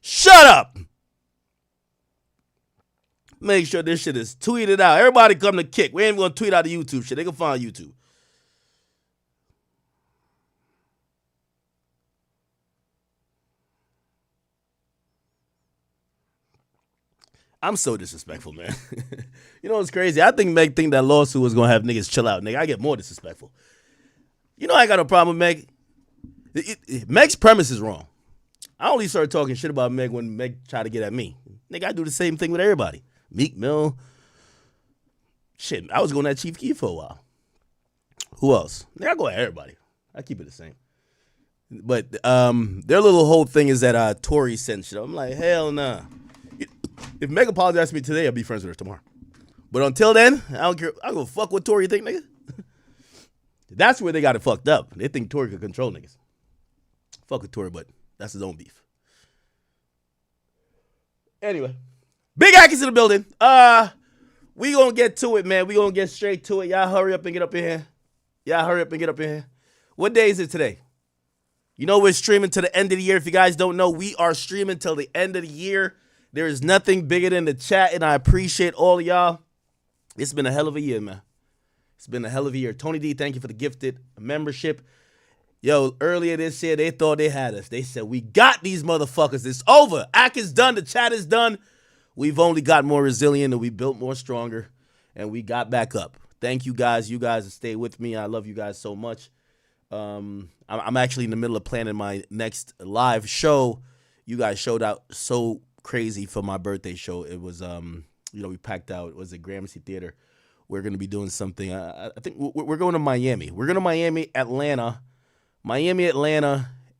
Shut up. Make sure this shit is tweeted out. Everybody come to Kick. We ain't going to tweet out the YouTube shit. They can find YouTube. I'm so disrespectful, man. You know what's crazy? I think Meg think that lawsuit was going to have niggas chill out, nigga. I get more disrespectful. You know I got a problem with Meg. Meg's premise is wrong. I only started talking shit about Meg when Meg tried to get at me. Nigga, I do the same thing with everybody. Meek Mill. Shit, I was going at Chief Keef for a while. Who else? Nigga, I go at everybody. I keep it the same. But their little whole thing is that Tory sent shit. I'm like, hell nah. If Meg apologized to me today, I'll be friends with her tomorrow. But until then, I don't care. I don't give a fuck what Tory think, nigga. That's where they got it fucked up. They think Tory could control niggas. Fuck with Tory, but that's his own beef. Anyway, Big Hack is in the building. We gonna get to it, man. We gonna get straight to it. Y'all hurry up and get up in here. What day is it today? You know we're streaming to the end of the year. If you guys don't know, we are streaming till the end of the year. There is nothing bigger than the chat, and I appreciate all of y'all. It's been a hell of a year, man. It's been a hell of a year. Tony D, thank you for the gifted membership. Yo, earlier this year, they thought they had us. They said, we got these motherfuckers. It's over. Act is done. The chat is done. We've only got more resilient, and we built more stronger, and we got back up. Thank you guys. You guys have stayed with me. I love you guys so much. I'm actually in the middle of planning my next live show. You guys showed out so crazy for my birthday show. It was, we packed out. It was at Gramercy Theater. We're going to be doing something. I think we're going to Miami. We're going to Miami, Atlanta,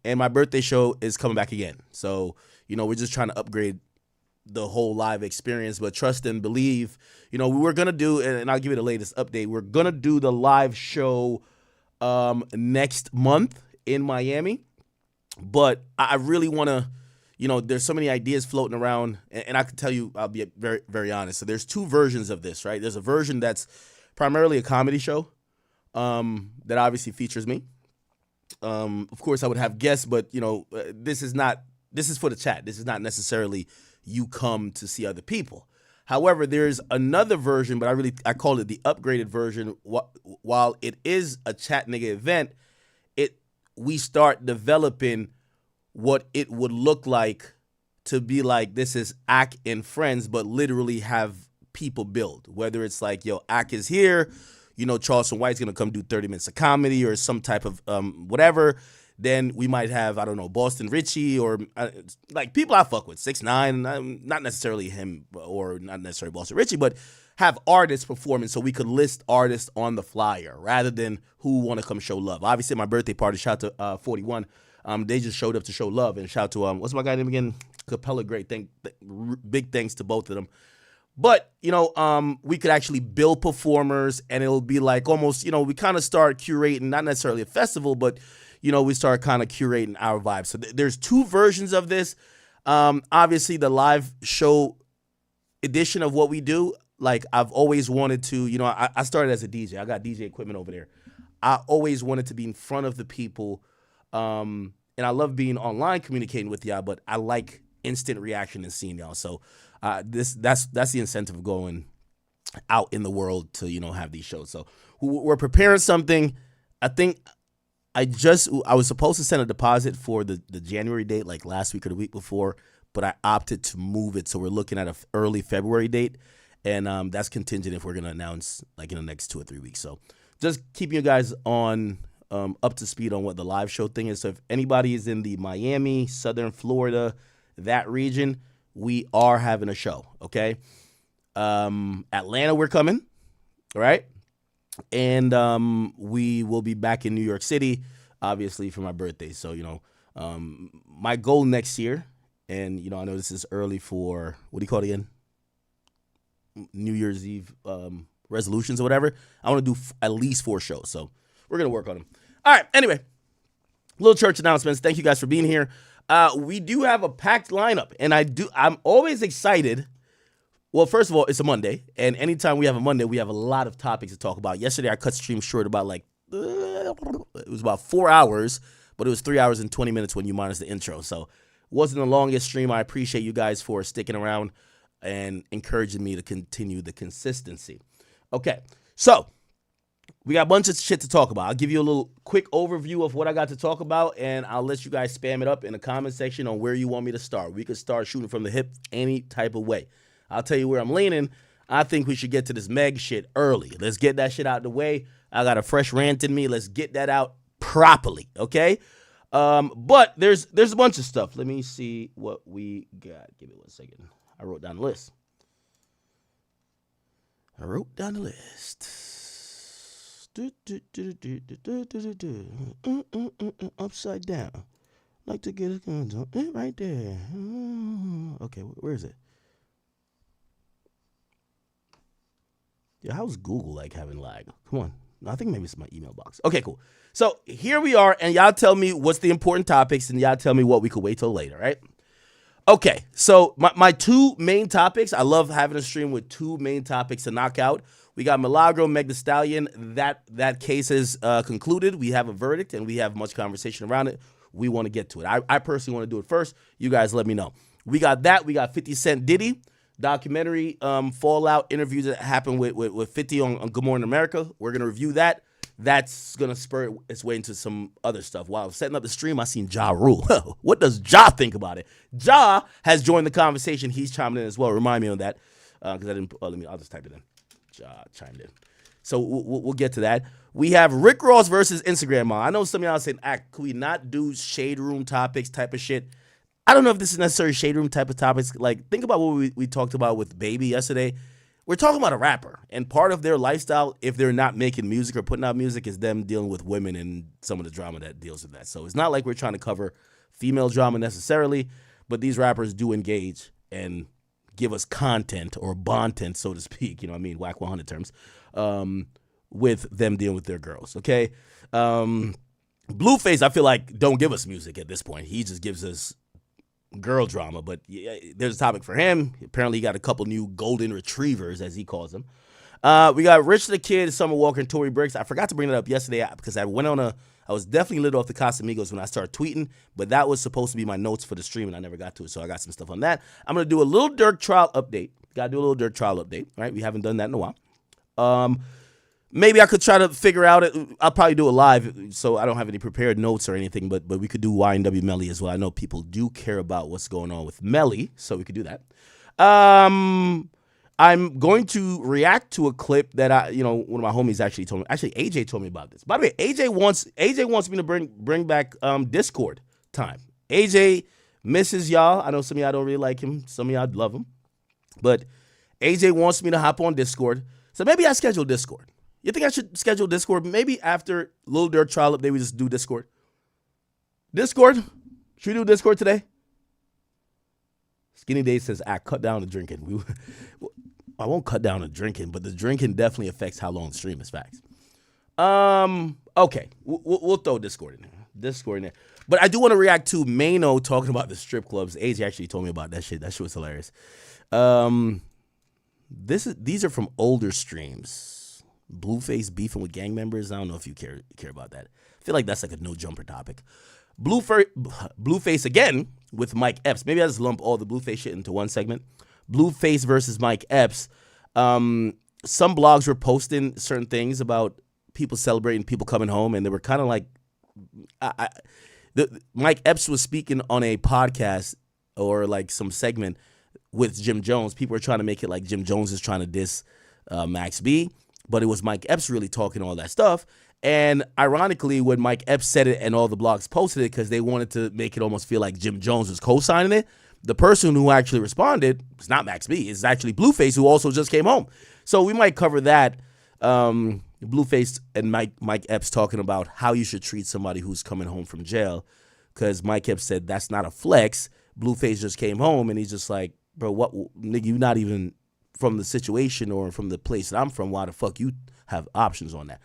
and my birthday show is coming back again. So, we're just trying to upgrade the whole live experience, but trust and believe, we're going to do, and I'll give you the latest update. We're going to do the live show next month in Miami, but I really want to, there's so many ideas floating around, and I can tell you, I'll be very, very honest. So there's two versions of this, right? There's a version that's primarily a comedy show that obviously features me. Of course, I would have guests, but, this is for the chat. This is not necessarily you come to see other people. However, there's another version, but I call it the upgraded version. While it is a chat nigga event, we start developing what it would look like to be like, this is Ak and friends, but literally have people build. Whether it's like, Ak is here, Charleston White's going to come do 30 minutes of comedy or some type of whatever. Then we might have, I don't know, Boston Richie or like people I fuck with, 6ix9ine, not necessarily him or not necessarily Boston Richie, but have artists performing so we could list artists on the flyer rather than who want to come show love. Obviously, my birthday party, shout out to 41. They just showed up to show love, and shout to what's my guy name again? Capella. Great, big thanks to both of them. But we could actually build performers, and it'll be like almost we kind of start curating, not necessarily a festival, but we start kind of curating our vibe. So there's two versions of this. Obviously, the live show edition of what we do. Like I've always wanted to, I started as a DJ. I got DJ equipment over there. I always wanted to be in front of the people. And I love being online communicating with y'all, but I like instant reaction and seeing y'all. So that's the incentive of going out in the world to, have these shows. So we're preparing something. I think I was supposed to send a deposit for the January date, like last week or the week before, but I opted to move it. So we're looking at an early February date. And that's contingent if we're going to announce like in the next 2 or 3 weeks. So just keeping you guys on up to speed on what the live show thing is. So if anybody is in the Miami, Southern Florida, that region, we are having a show, okay? Atlanta, we're coming, all right? And we will be back in New York City, obviously, for my birthday. So, my goal next year, and, I know this is early for, what do you call it again? New Year's Eve resolutions or whatever. I want to do at least 4 shows. So we're going to work on them. All right. Anyway, little church announcements. Thank you guys for being here. We do have a packed lineup, and I'm always excited. Well, first of all, it's a Monday, and anytime we have a Monday, we have a lot of topics to talk about. Yesterday, I cut stream short about it was about 4 hours, but it was 3 hours and 20 minutes when you minus the intro. So Wasn't the longest stream. I appreciate you guys for sticking around and encouraging me to continue the consistency. Okay, so we got a bunch of shit to talk about. I'll give you a little quick overview of what I got to talk about, and I'll let you guys spam it up in the comment section on where you want me to start. We could start shooting from the hip any type of way. I'll tell you where I'm leaning. I think we should get to this Meg shit early. Let's get that shit out of the way. I got a fresh rant in me. Let's get that out properly, okay? But there's a bunch of stuff. Let me see what we got. Give me 1 second. I wrote down the list. Upside down. Like to get it right there. Okay, where is it? Yeah, how's Google like having lag? Come on. I think maybe it's my email box. Okay, cool. So here we are, and y'all tell me what's the important topics, and y'all tell me what we could wait till later, right? Okay, so my two main topics, I love having a stream with two main topics to knock out. We got Milagro, Meg Thee Stallion. That case is concluded. We have a verdict, and we have much conversation around it. We want to get to it. I personally want to do it first. You guys let me know. We got that. We got 50 Cent Diddy. Documentary fallout interviews that happened with 50 on Good Morning America. We're going to review that. That's going to spur its way into some other stuff. While I was setting up the stream, I seen Ja Rule. What does Ja think about it? Ja has joined the conversation. He's chiming in as well. Remind me on that because I didn't. I'll just type it in. Ja chimed in. So we'll get to that. We have Rick Ross versus Instagram Mom. I know some of y'all saying, can we not do shade room topics type of shit? I don't know if this is necessarily shade room type of topics. Like, think about what we talked about with Baby yesterday. We're talking about a rapper, and part of their lifestyle, if they're not making music or putting out music, is them dealing with women and some of the drama that deals with that. So it's not like we're trying to cover female drama necessarily, but these rappers do engage and give us content or bontent, so to speak, you know what I mean, whack 100 terms, with them dealing with their girls, okay? Blueface, I feel like, don't give us music at this point. He just gives us girl drama, but yeah, there's a topic for him. Apparently, he got a couple new golden retrievers, as he calls them. We got Rich the Kid, Summer Walker, and Tory Briggs. I forgot to bring that up yesterday because I was definitely lit off the Casamigos when I started tweeting, but that was supposed to be my notes for the stream, and I never got to it, so I got some stuff on that. I'm going to do a little Dirk trial update. Got to do a little Dirk trial update, right? We haven't done that in a while. Maybe I could try to figure out it. I'll probably do it live, so I don't have any prepared notes or anything, but we could do YNW Melly as well. I know people do care about what's going on with Melly, so we could do that. I'm going to react to a clip that one of my homies actually told me. Actually, AJ told me about this. By the way, AJ wants me to bring back Discord time. AJ misses y'all. I know some of y'all don't really like him. Some of y'all love him. But AJ wants me to hop on Discord. So maybe I schedule Discord. You think I should schedule Discord? Maybe after Lil Durk trial update, we just do Discord. Discord? Should we do Discord today? Skinny Day says, cut down the drinking. I won't cut down the drinking, but the drinking definitely affects how long the stream is. Facts. Okay. We'll throw Discord in there. But I do want to react to Mano talking about the strip clubs. AJ actually told me about that shit. That shit was hilarious. These are from older streams. Blueface beefing with gang members. I don't know if you care about that. I feel like that's like a no jumper topic. Blueface again with Mike Epps. Maybe I just lump all the Blueface shit into one segment. Blueface versus Mike Epps. Some blogs were posting certain things about people celebrating, people coming home, and they were kind of like, Mike Epps was speaking on a podcast or like some segment with Jim Jones. People were trying to make it like Jim Jones is trying to diss Max B. But it was Mike Epps really talking all that stuff. And ironically, when Mike Epps said it and all the blogs posted it because they wanted to make it almost feel like Jim Jones was co-signing it, the person who actually responded was not Max B. It's actually Blueface, who also just came home. So we might cover that. Blueface and Mike Epps talking about how you should treat somebody who's coming home from jail, because Mike Epps said that's not a flex. Blueface just came home, and he's just like, bro, what, nigga, you not even from the situation or from the place that I'm from. Why the fuck you have options on that?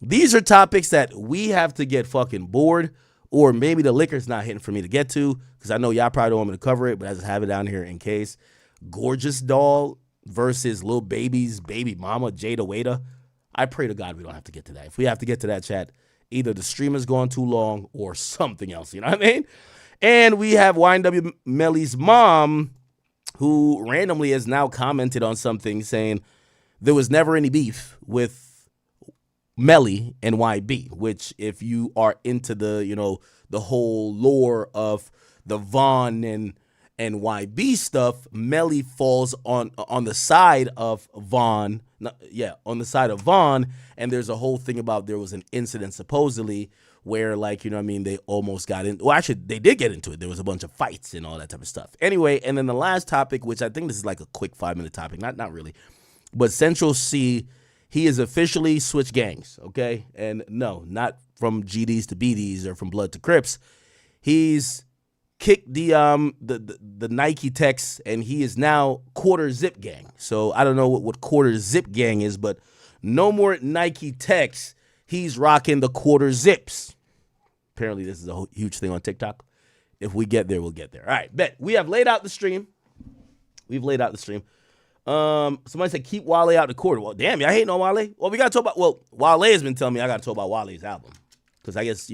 These are topics that we have to get fucking bored, or maybe the liquor's not hitting for me to get to, because I know y'all probably don't want me to cover it, but I just have it down here in case. Gorgeous Doll versus Lil Baby's baby mama, Jada Waiter. I pray to God we don't have to get to that. If we have to get to that, chat, either the stream is going too long or something else, you know what I mean? And we have YNW Melly's mom, who randomly has now commented on something saying there was never any beef with Melly and YB, which if you are into the whole lore of the Vaughn and YB stuff, Melly falls on the side of Vaughn. On the side of Vaughn, and there's a whole thing about there was an incident supposedly where, like, they almost got in. Well, actually, they did get into it. There was a bunch of fights and all that type of stuff. Anyway, and then the last topic, which I think this is like a quick 5-minute topic, not really, but Central C, he is officially switched gangs, okay? And no, not from GDs to BDs or from Blood to Crips. He's kicked the Nike Techs, and he is now Quarter Zip Gang. So I don't know what Quarter Zip Gang is, but no more Nike Techs. He's rocking the Quarter Zips. Apparently this is a huge thing on TikTok. If we get there, we'll get there. All right, bet. We have laid out the stream. Somebody said keep Wale out the quarter. Well, damn, y'all hating on Wale? Well, we got to talk about, Wale has been telling me I got to talk about Wale's album. Because I guess,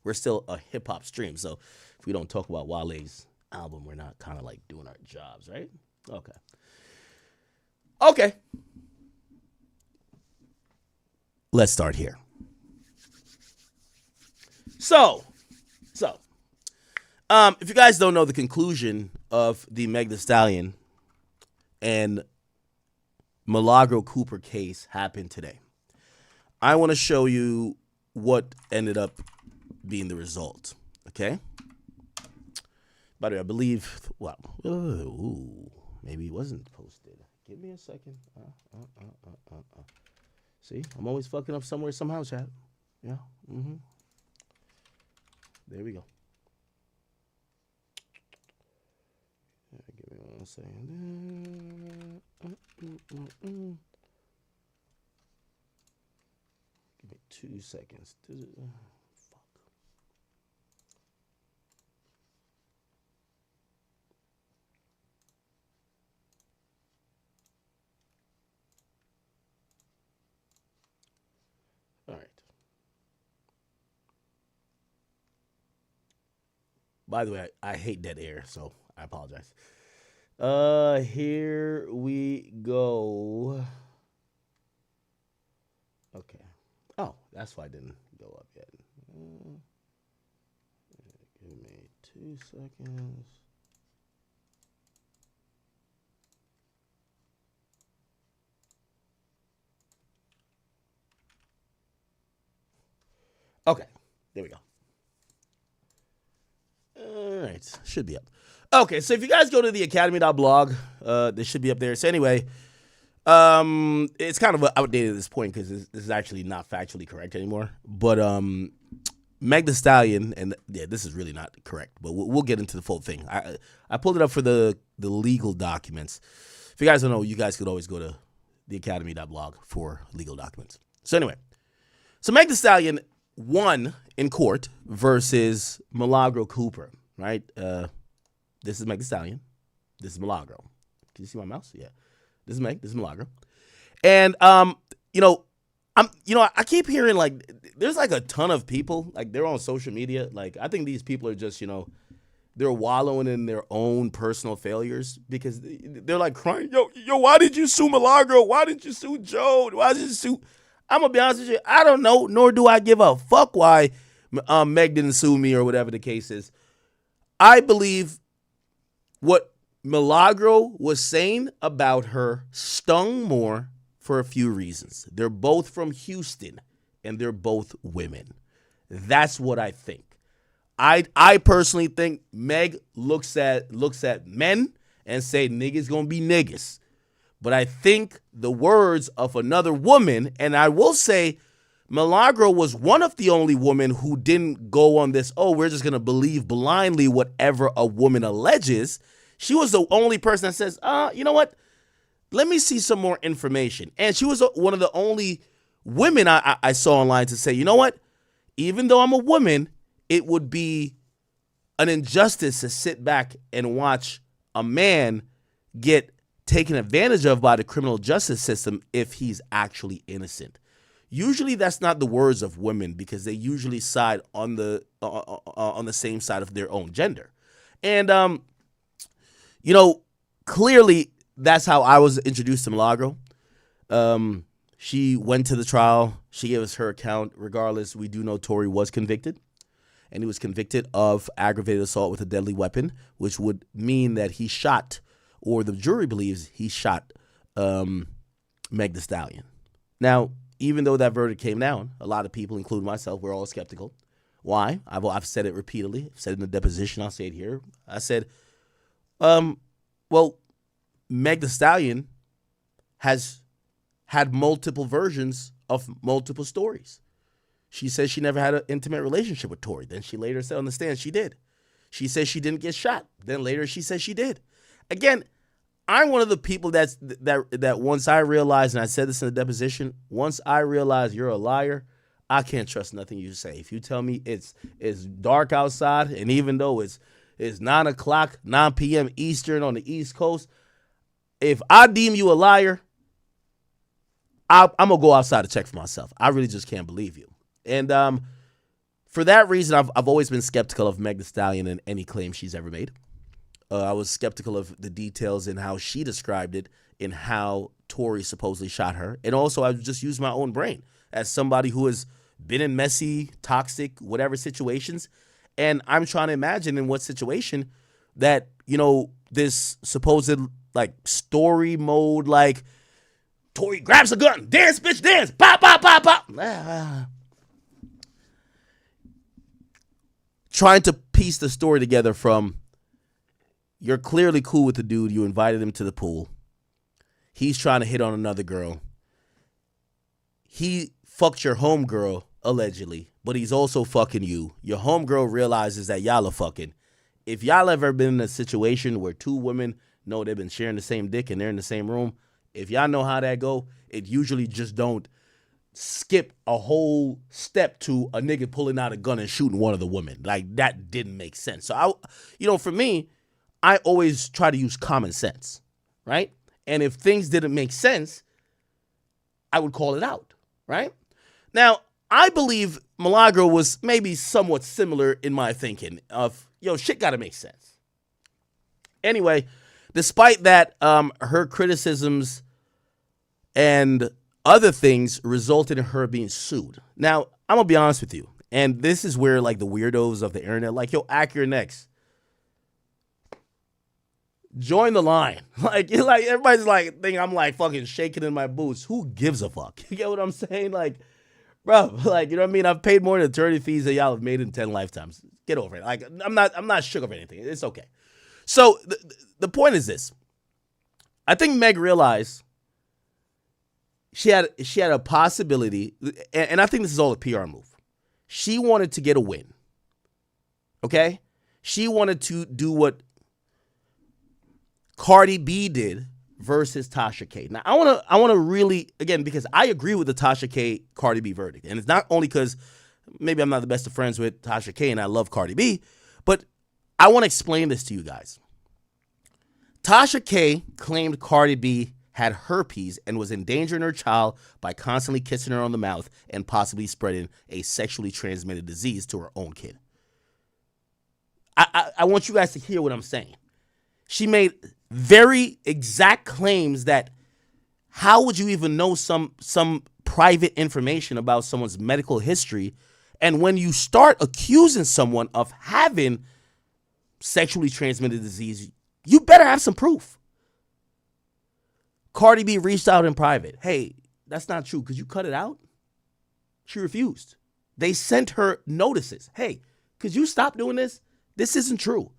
we're still a hip-hop stream. So if we don't talk about Wale's album, we're not kind of like doing our jobs, right? Okay. Let's start here. So, if you guys don't know, the conclusion of the Meg Thee Stallion and Milagro Cooper case happened today. I want to show you what ended up being the result, okay? By the way, I believe, maybe it wasn't posted. Give me a second. See, I'm always fucking up somewhere, somehow, chat. Yeah, There we go. Give me 1 second. Give me 2 seconds. Fuck. All right. By the way, I hate dead air, so I apologize. Here we go. Okay. Oh, that's why I didn't go up yet. Give me 2 seconds. Okay, there we go. All right, should be up. Okay, so if you guys go to theakademy.blog, they should be up there. So anyway, it's kind of outdated at this point because this is actually not factually correct anymore. But Meg Thee Stallion, and yeah, this is really not correct, but we'll get into the full thing. I pulled it up for the legal documents. If you guys don't know, you guys could always go to theakademy.blog for legal documents. So anyway, so Meg Thee Stallion won in court versus Milagro Cooper, right? This is Meg Thee Stallion. This is Milagro. Can you see my mouse? Yeah. This is Meg. This is Milagro. And I keep hearing like there's like a ton of people like they're on social media. Like I think these people are just they're wallowing in their own personal failures because they're like crying. Yo, why did you sue Milagro? Why did you sue Joe? Why did you sue? I'm gonna be honest with you. I don't know, nor do I give a fuck why Meg didn't sue me or whatever the case is. I believe what Milagro was saying about her stung more for a few reasons. They're both from Houston, and they're both women. That's what I think. I personally think Meg looks at men and say niggas gonna be niggas. But I think the words of another woman, and I will say Milagro was one of the only women who didn't go on this, we're just going to believe blindly whatever a woman alleges. She was the only person that says, you know what? Let me see some more information. And she was one of the only women I saw online to say, you know what? Even though I'm a woman, it would be an injustice to sit back and watch a man get taken advantage of by the criminal justice system if he's actually innocent. Usually that's not the words of women because they usually side on the same side of their own gender. And, you know, clearly that's how I was introduced to Milagro. She went to the trial. She gave us her account. Regardless, we do know Tory was convicted. And he was convicted of aggravated assault with a deadly weapon, which would mean that he shot, or the jury believes he shot Meg Thee Stallion. Now, even though that verdict came down, a lot of people, including myself, were all skeptical. Why? I've said it repeatedly. I've said it in the deposition. I'll say it here. I said, well, Meg Thee Stallion has had multiple versions of multiple stories. She says she never had an intimate relationship with Tory. Then she later said on the stand she did. She says she didn't get shot. Then later she says she did. Again, I'm one of the people that once I realized, and I said this in the deposition, once I realize you're a liar, I can't trust nothing you say. If you tell me it's dark outside, and even though it's 9 o'clock, 9 p.m. Eastern on the East Coast, if I deem you a liar, I'm going to go outside to check for myself. I really just can't believe you. And for that reason, I've always been skeptical of Meg Thee Stallion and any claim she's ever made. I was skeptical of the details and how she described it and how Tory supposedly shot her. And also, I just used my own brain as somebody who has been in messy, toxic, whatever situations. And I'm trying to imagine in what situation that, you know, this supposed, like, story mode, like, Tory grabs a gun, dance, bitch, dance, pop, pop, pop, pop. Trying to piece the story together from, you're clearly cool with the dude, you invited him to the pool, he's trying to hit on another girl, he fucked your homegirl, allegedly, but he's also fucking you. Your homegirl realizes that y'all are fucking. If y'all ever been in a situation where two women know they've been sharing the same dick and they're in the same room, if y'all know how that go, it usually just don't skip a whole step to a nigga pulling out a gun and shooting one of the women. Like, that didn't make sense. So, for me, I always try to use common sense, right? And if things didn't make sense, I would call it out, right? Now, I believe Milagro was maybe somewhat similar in my thinking of, shit gotta make sense. Anyway, despite that, her criticisms and other things resulted in her being sued. Now, I'm gonna be honest with you, and this is where, like, the weirdos of the internet, like, Act Your Next. Join the line. Like everybody's like thinking I'm like fucking shaking in my boots. Who gives a fuck? You get what I'm saying? Like, bro, like, you know what I mean? I've paid more than attorney fees that y'all have made in 10 lifetimes. Get over it. Like, I'm not shook of anything. It's okay. So the point is this. I think Meg realized she had a possibility, and I think this is all a PR move. She wanted to get a win. Okay? She wanted to do what Cardi B did versus Tasha K. Now, I want to really, again, because I agree with the Tasha K Cardi B verdict. And it's not only because maybe I'm not the best of friends with Tasha K and I love Cardi B, but I want to explain this to you guys. Tasha K claimed Cardi B had herpes and was endangering her child by constantly kissing her on the mouth and possibly spreading a sexually transmitted disease to her own kid. I want you guys to hear what I'm saying. She made very exact claims that how would you even know some private information about someone's medical history? And when you start accusing someone of having sexually transmitted disease, you better have some proof. Cardi B reached out in private. Hey, that's not true. Could you cut it out? She refused. They sent her notices. Hey, could you stop doing this? This isn't true.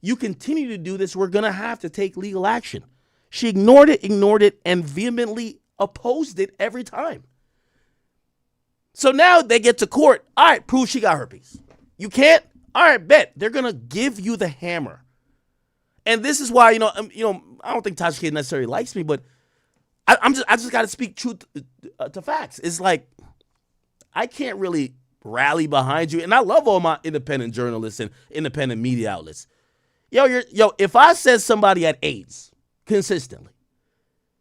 You continue to do this, we're going to have to take legal action. She ignored it, and vehemently opposed it every time. So now they get to court. All right, prove she got herpes. You can't? All right, bet. They're going to give you the hammer. And this is why, I don't think Tasha K necessarily likes me, but I just got to speak truth to facts. It's like, I can't really rally behind you. And I love all my independent journalists and independent media outlets. If I said somebody had AIDS consistently,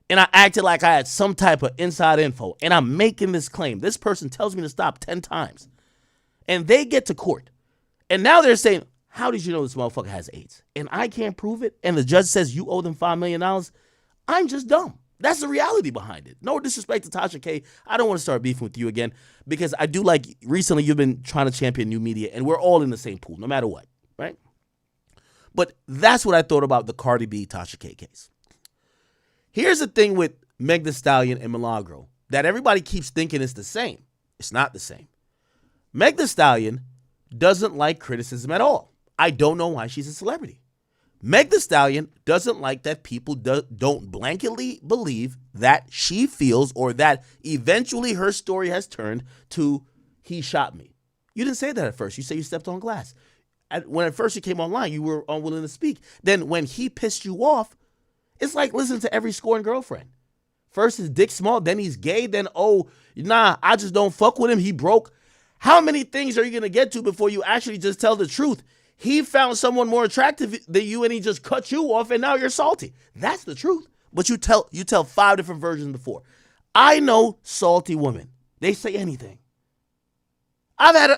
and I acted like I had some type of inside info, and I'm making this claim, this person tells me to stop 10 times, and they get to court, and now they're saying, how did you know this motherfucker has AIDS? And I can't prove it, and the judge says you owe them $5 million. I'm just dumb. That's the reality behind it. No disrespect to Tasha K. I don't want to start beefing with you again because I do like recently you've been trying to champion new media, and we're all in the same pool, no matter what, right? But that's what I thought about the Cardi B Tasha K case. Here's the thing with Meg Thee Stallion and Milagro that everybody keeps thinking is the same. It's not the same. Meg Thee Stallion doesn't like criticism at all. I don't know why she's a celebrity. Meg Thee Stallion doesn't like that people don't blanketly believe that she feels or that eventually her story has turned to he shot me. You didn't say that at first. You say you stepped on glass. When at first you came online, you were unwilling to speak. Then when he pissed you off, it's like listening to every scorned girlfriend. First his dick small, then he's gay, then I just don't fuck with him, he broke. How many things are you going to get to before you actually just tell the truth? He found someone more attractive than you and he just cut you off and now you're salty. That's the truth. But you tell 5 different versions before. I know salty women. They say anything. I've had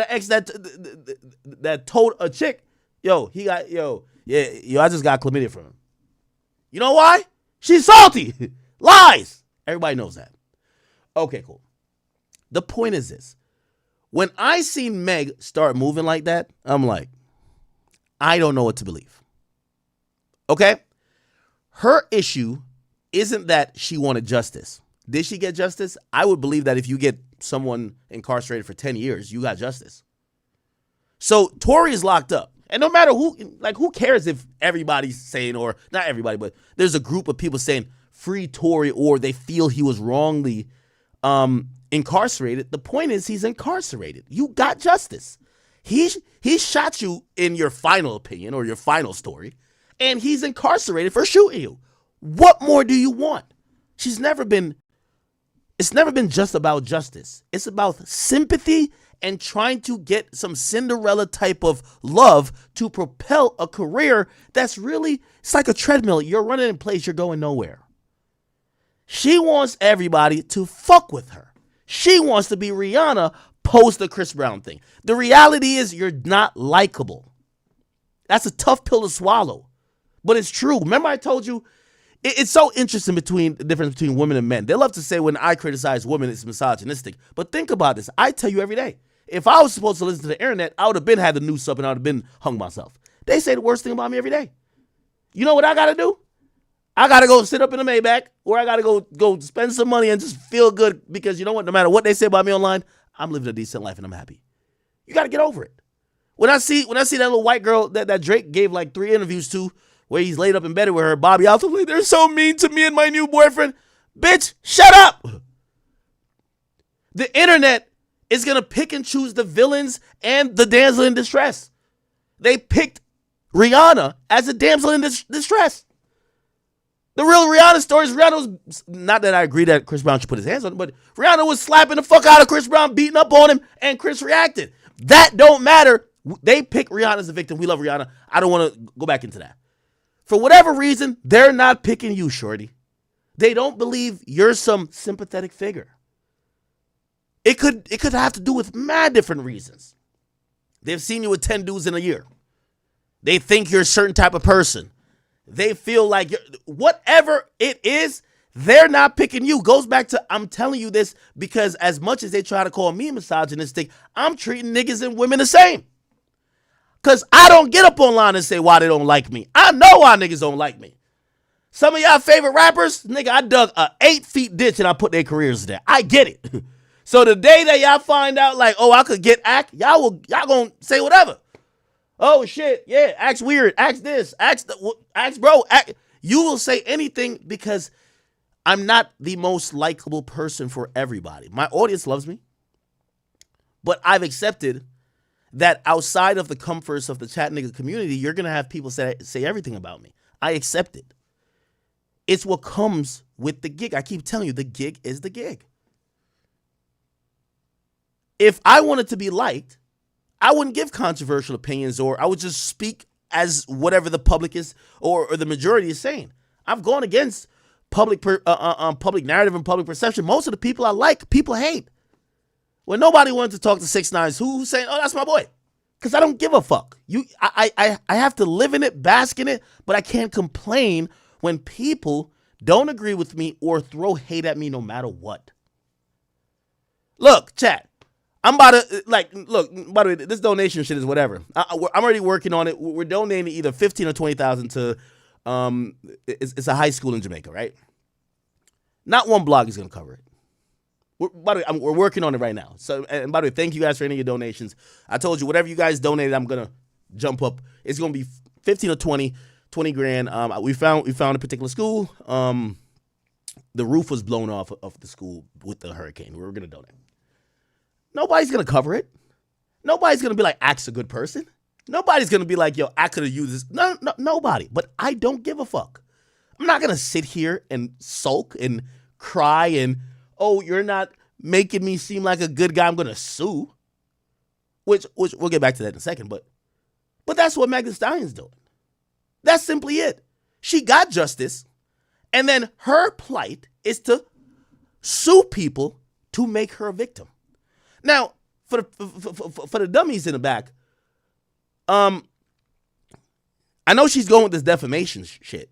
an ex that told a chick, I just got chlamydia from him. You know why? She's salty. Lies. Everybody knows that. Okay, cool. The point is this. When I seen Meg start moving like that, I'm like, I don't know what to believe. Okay? Her issue isn't that she wanted justice. Did she get justice? I would believe that if you get someone incarcerated for 10 years, you got justice. So Tory is locked up. And no matter who cares if everybody's saying, or not everybody, but there's a group of people saying free Tory or they feel he was wrongly incarcerated. The point is he's incarcerated. You got justice. He shot you in your final opinion or your final story, and he's incarcerated for shooting you. What more do you want? It's never been just about justice. It's about sympathy and trying to get some Cinderella type of love to propel a career that's really, it's like a treadmill. You're running in place, you're going nowhere. She wants everybody to fuck with her. She wants to be Rihanna post the Chris Brown thing. The reality is you're not likable. That's a tough pill to swallow, but it's true. Remember I told you, it's so interesting the difference between women and men. They love to say when I criticize women, it's misogynistic. But think about this. I tell you every day, if I was supposed to listen to the internet, I would have been had the noose up and I would have been hung myself. They say the worst thing about me every day. You know what I got to do? I got to go sit up in a Maybach, or I got to go spend some money and just feel good because you know what? No matter what they say about me online, I'm living a decent life and I'm happy. You got to get over it. When I see that little white girl that Drake gave like 3 interviews to, where he's laid up in bed with her, Bobby Alto, like, they're so mean to me and my new boyfriend. Bitch, shut up. The internet is going to pick and choose the villains and the damsel in distress. They picked Rihanna as a damsel in distress. The real Rihanna story is Rihanna was, not that I agree that Chris Brown should put his hands on him, but Rihanna was slapping the fuck out of Chris Brown, beating up on him, and Chris reacted. That don't matter. They pick Rihanna as a victim. We love Rihanna. I don't want to go back into that. For whatever reason, they're not picking you, shorty. They don't believe you're some sympathetic figure. It could have to do with mad different reasons. They've seen you with 10 dudes in a year. They think you're a certain type of person. They feel like whatever it is, they're not picking you. Goes back to, I'm telling you this because as much as they try to call me misogynistic, I'm treating niggas and women the same. Because I don't get up online and say why they don't like me. I know why niggas don't like me. Some of y'all favorite rappers, nigga, I dug a 8-feet ditch and I put their careers there. I get it. So the day that y'all find out like, I could get act, y'all gonna say whatever. Oh shit, yeah, act's weird, act's this, act's bro. You will say anything because I'm not the most likable person for everybody. My audience loves me, but I've accepted that outside of the comforts of the chat nigga community, you're going to have people say everything about me. I accept it. It's what comes with the gig. I keep telling you, the gig is the gig. If I wanted to be liked, I wouldn't give controversial opinions, or I would just speak as whatever the public is or the majority is saying. I've gone against public narrative and public perception. Most of the people I like, people hate. When nobody wanted to talk to 6ix9ine, who's saying, oh, that's my boy. Because I don't give a fuck. I have to live in it, bask in it, but I can't complain when people don't agree with me or throw hate at me no matter what. Look, chat. I'm about to, look, by the way, this donation shit is whatever. I'm already working on it. We're donating either 15 or 20,000 to, it's a high school in Jamaica, right? Not one blog is going to cover it. By the way, we're working on it right now. So, and by the way, thank you guys for any of your donations. I told you, whatever you guys donated, I'm going to jump up. It's going to be 15 or 20 grand. We found a particular school. The roof was blown off of the school with the hurricane. We were going to donate. Nobody's going to cover it. Nobody's going to be like, Act's a good person. Nobody's going to be like, yo, I could have used this. No, nobody. But I don't give a fuck. I'm not going to sit here and sulk and cry and, oh, you're not making me seem like a good guy. I'm going to sue. Which we'll get back to that in a second. But that's what Meg Thee Stallion's doing. That's simply it. She got justice. And then her plight is to sue people to make her a victim. Now, for the dummies in the back, I know she's going with this defamation shit,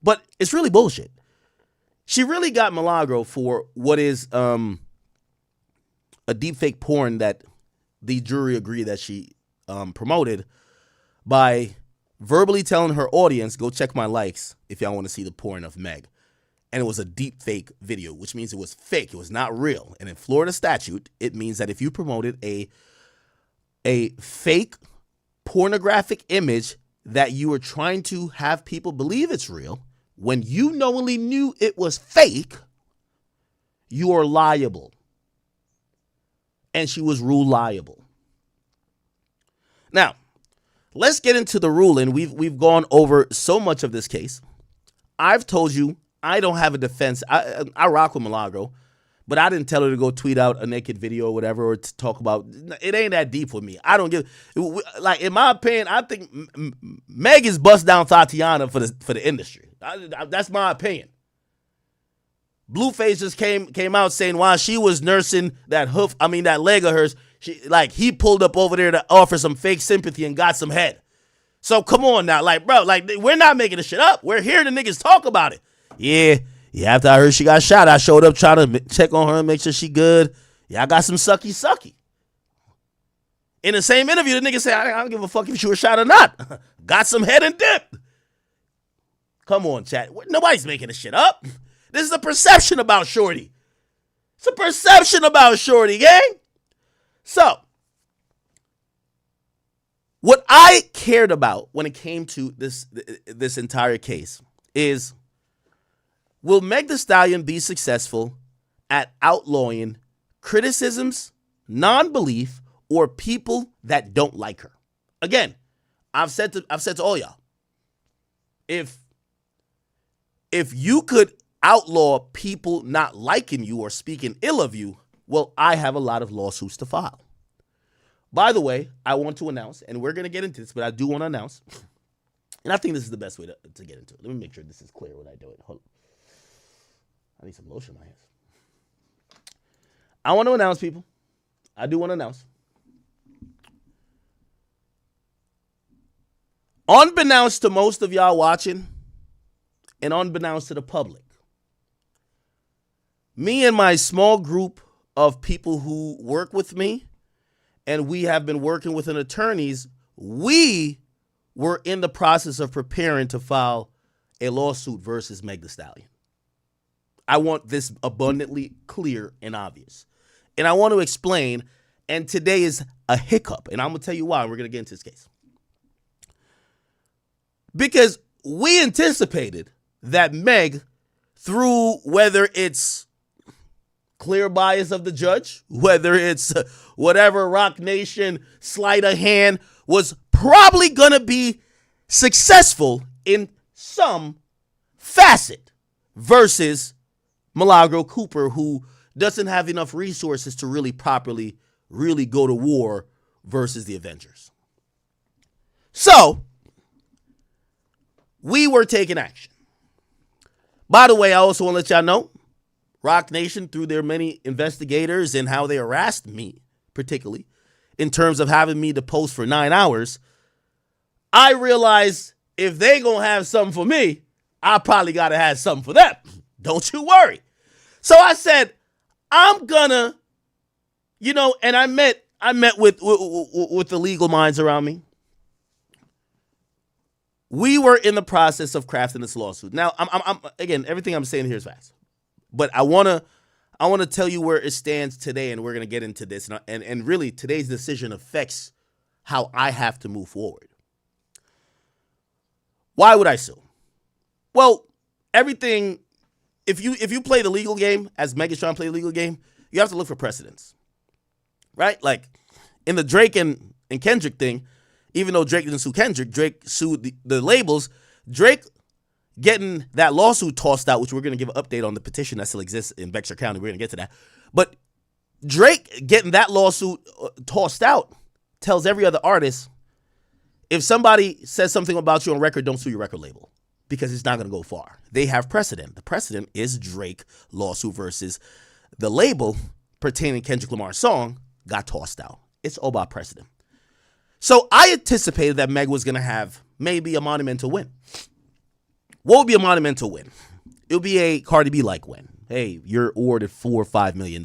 but it's really bullshit. She really got Milagro for what is a deepfake porn that the jury agreed that she promoted by verbally telling her audience, go check my likes if y'all want to see the porn of Meg. And it was a deep fake video, which means it was fake. It was not real. And in Florida statute, it means that if you promoted a fake pornographic image that you were trying to have people believe it's real, when you knowingly knew it was fake, you are liable. And she was ruled liable. Now, let's get into the ruling. We've gone over so much of this case. I've told you I don't have a defense. I rock with Milagro, but I didn't tell her to go tweet out a naked video or whatever, or to talk about. It ain't that deep with me. I don't give, like, in my opinion, I think Meg is bust down Tatiana for the industry. That's my opinion. Blueface just came out saying while she was nursing that leg of hers, he pulled up over there to offer some fake sympathy and got some head. So come on now, bro, we're not making this shit up. We're hearing the niggas talk about it. Yeah, after I heard she got shot, I showed up trying to check on her and make sure she good. Yeah, I got some sucky. In the same interview, the nigga said, I don't give a fuck if she was shot or not. Got some head and dip. Come on, chat. Nobody's making this shit up. This is a perception about Shorty. It's a perception about Shorty, gang. So, what I cared about when it came to this entire case is, will Meg Thee Stallion be successful at outlawing criticisms, non-belief, or people that don't like her? Again, I've said to all y'all, if you could outlaw people not liking you or speaking ill of you, well, I have a lot of lawsuits to file. By the way, I want to announce, and we're going to get into this, but I do want to announce, and I think this is the best way to get into it. Let me make sure this is clear when I do it. Hold on. I need some lotion in my hands. I want to announce, people. I do want to announce. Unbeknownst to most of y'all watching, and unbeknownst to the public, me and my small group of people who work with me, and we have been working with an attorneys, we were in the process of preparing to file a lawsuit versus Meg Thee Stallion. I want this abundantly clear and obvious. And I want to explain, and today is a hiccup, and I'm going to tell you why, and we're going to get into this case. Because we anticipated that Meg, through whether it's clear bias of the judge, whether it's whatever Rock Nation sleight of hand, was probably going to be successful in some facet versus Milagro Cooper, who doesn't have enough resources to really properly go to war versus the Avengers. So, we were taking action. By the way, I also want to let y'all know, Rock Nation, through their many investigators and how they harassed me, particularly, in terms of having me to post for 9 hours, I realized if they gonna have something for me, I probably gotta have something for them. Don't you worry. So I said, I'm gonna, and I met with the legal minds around me. We were in the process of crafting this lawsuit. Now, I'm again, everything I'm saying here is facts, but I wanna tell you where it stands today, and we're gonna get into this. And really, today's decision affects how I have to move forward. Why would I sue? Well, everything. If you play the legal game, as Meg is trying to play the legal game, you have to look for precedents, right? Like in the Drake and Kendrick thing, even though Drake didn't sue Kendrick, Drake sued the labels. Drake getting that lawsuit tossed out, which we're going to give an update on the petition that still exists in Bexar County. We're going to get to that. But Drake getting that lawsuit tossed out tells every other artist, if somebody says something about you on record, don't sue your record label, because it's not going to go far. They have precedent. The precedent is Drake lawsuit versus the label pertaining to Kendrick Lamar's song got tossed out. It's all about precedent. So I anticipated that Meg was going to have maybe a monumental win. What would be a monumental win? It would be a Cardi B-like win. Hey, you're awarded $4 or $5 million.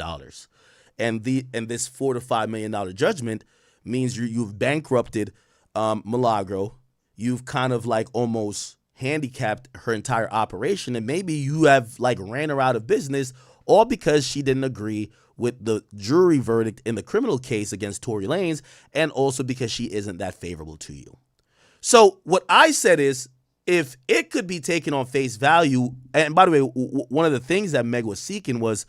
And this $4 to $5 million judgment means you've bankrupted Milagro. You've kind of like almost handicapped her entire operation, and maybe you have like ran her out of business, all because she didn't agree with the jury verdict in the criminal case against Tory Lanez, and also because she isn't that favorable to you. So what I said is, if it could be taken on face value, and by the way, one of the things that Meg was seeking was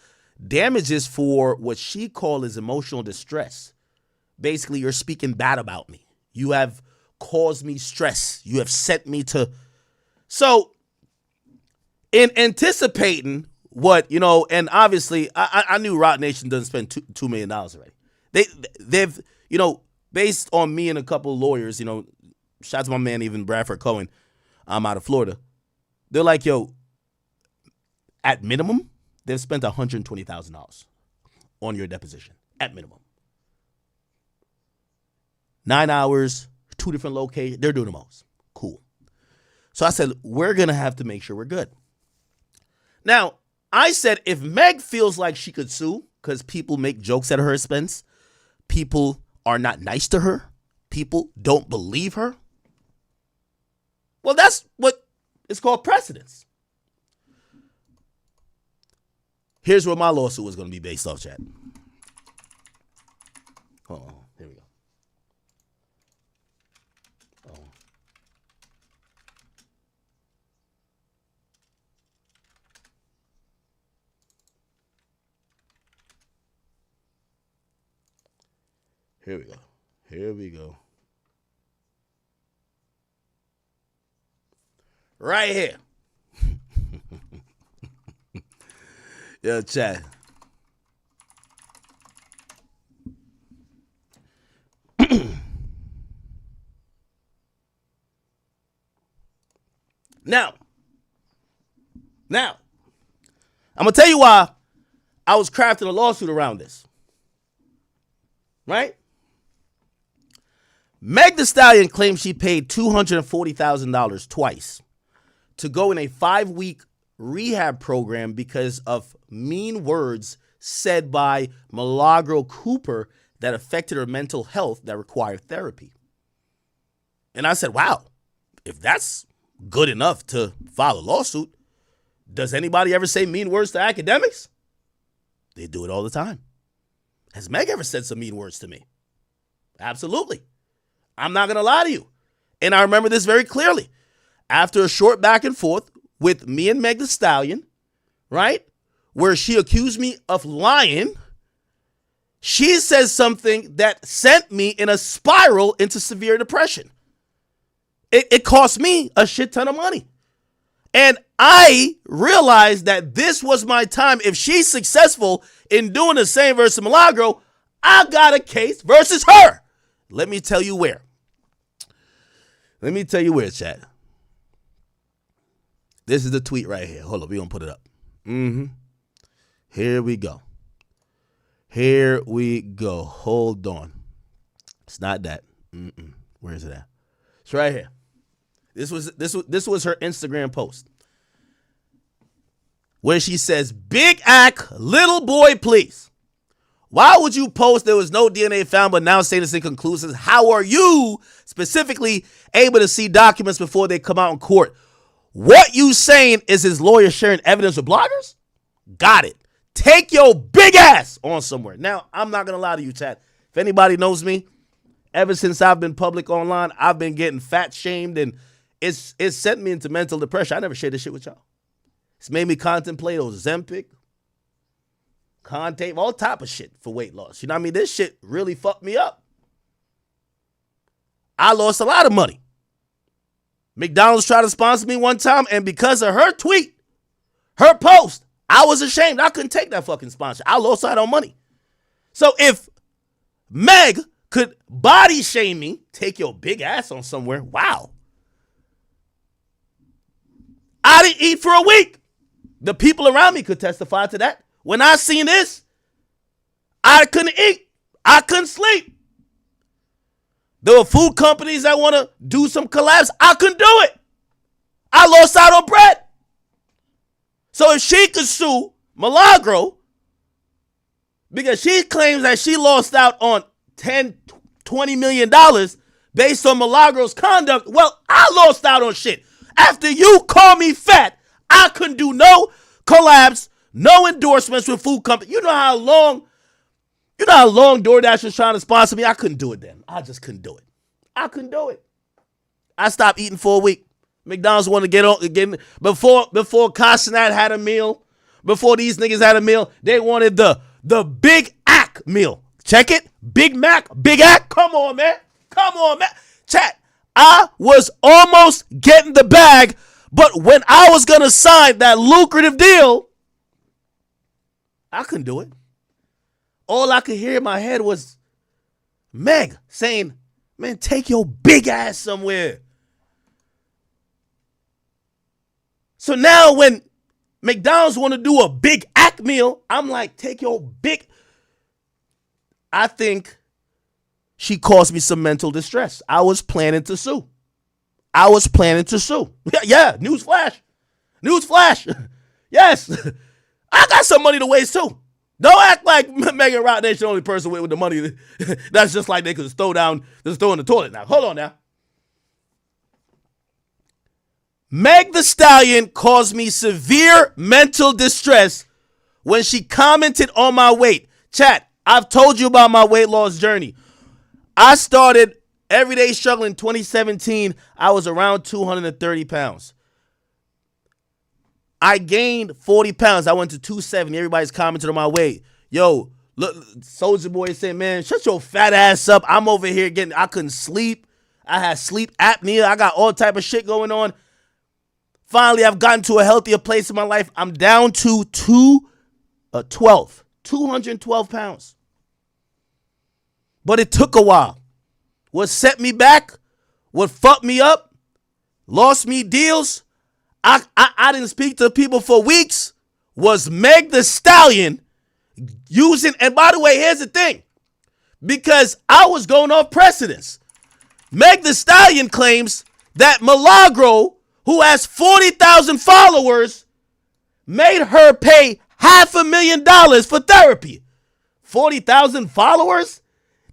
damages for what she called as emotional distress. Basically, you're speaking bad about me. You have caused me stress. You have sent me to... So, in anticipating what, and obviously, I knew Roc Nation doesn't spend $2 million already. They've, based on me and a couple of lawyers, shout out to my man, even Bradford Cohen, I'm out of Florida. They're like, at minimum, they've spent $120,000 on your deposition. At minimum. 9 hours, 2 different locations. They're doing the most. Cool. So I said, we're going to have to make sure we're good. Now, I said, if Meg feels like she could sue because people make jokes at her expense, people are not nice to her, people don't believe her, well, that's what is called precedence. Here's what my lawsuit was going to be based off, chat. Hold on. Here we go. Here we go. Here we go. Right here. Yo, chat. Now, I'm going to tell you why I was crafting a lawsuit around this. Right? Meg Thee Stallion claims she paid $240,000 twice to go in a 5-week rehab program because of mean words said by Milagro Cooper that affected her mental health that required therapy. And I said, wow, if that's good enough to file a lawsuit, does anybody ever say mean words to academics? They do it all the time. Has Meg ever said some mean words to me? Absolutely. I'm not going to lie to you. And I remember this very clearly. After a short back and forth with me and Meg Thee Stallion, right, where she accused me of lying, she says something that sent me in a spiral into severe depression. It cost me a shit ton of money. And I realized that this was my time. If she's successful in doing the same versus Milagro, I got a case versus her. Let me tell you where. Chat. This is the tweet right here. Hold on, we're going to put it up. Here we go. Hold on. It's not that. Where is it at? It's right here. This was her Instagram post where she says, "Big act, little boy, please. Why would you post there was no DNA found but now saying it's inconclusive? How are you specifically able to see documents before they come out in court? What you saying is his lawyer sharing evidence with bloggers? Got it. Take your big ass on somewhere." Now, I'm not going to lie to you, chat. If anybody knows me, ever since I've been public online, I've been getting fat shamed, and it's sent me into mental depression. I never shared this shit with y'all. It's made me contemplate Ozempic, Contape, all type of shit for weight loss. You know what I mean? This shit really fucked me up. I lost a lot of money. McDonald's tried to sponsor me one time, and because of her tweet, her post, I was ashamed. I couldn't take that fucking sponsor. I lost out on money. So if Meg could body shame me, take your big ass on somewhere, wow. I didn't eat for a week. The people around me could testify to that. When I seen this, I couldn't eat. I couldn't sleep. There were food companies that want to do some collabs. I couldn't do it. I lost out on bread. So if she could sue Milagro because she claims that she lost out on $10, $20 million based on Milagro's conduct, well, I lost out on shit. After you call me fat, I couldn't do no collabs, no endorsements with food companies. You know how long DoorDash was trying to sponsor me? I couldn't do it then. I just couldn't do it. I couldn't do it. I stopped eating for a week. McDonald's wanted to get on again before Casanat had a meal, before these niggas had a meal. They wanted the Big Ack meal. Check it. Big Mac, Big Ack. Come on, man. Come on, man. Chat. I was almost getting the bag, but when I was going to sign that lucrative deal, I couldn't do it. All I could hear in my head was Meg saying, "Man, take your big ass somewhere." So now when McDonald's want to do a Big Ack meal, I'm like, take your big. I think she caused me some mental distress. I was planning to sue. Yeah, newsflash. Yes. I got some money to waste too. Don't act like Megan Rock Nation the only person with the money. That's just like they could just throw in the toilet now. Hold on now. Meg Thee Stallion caused me severe mental distress when she commented on my weight. Chat, I've told you about my weight loss journey. I started everyday struggle in 2017. I was around 230 pounds. I gained 40 pounds. I went to 270. Everybody's commenting on my weight. Yo, look, Soulja Boy said, "Man, shut your fat ass up. I'm over here I couldn't sleep. I had sleep apnea. I got all type of shit going on." Finally, I've gotten to a healthier place in my life. I'm down to 212 pounds. But it took a while. What set me back, what fucked me up, lost me deals, I didn't speak to people for weeks, was Meg Thee Stallion using, and by the way, here's the thing, because I was going off precedence. Meg Thee Stallion claims that Milagro, who has 40,000 followers, made her pay $500,000 for therapy. 40,000 followers?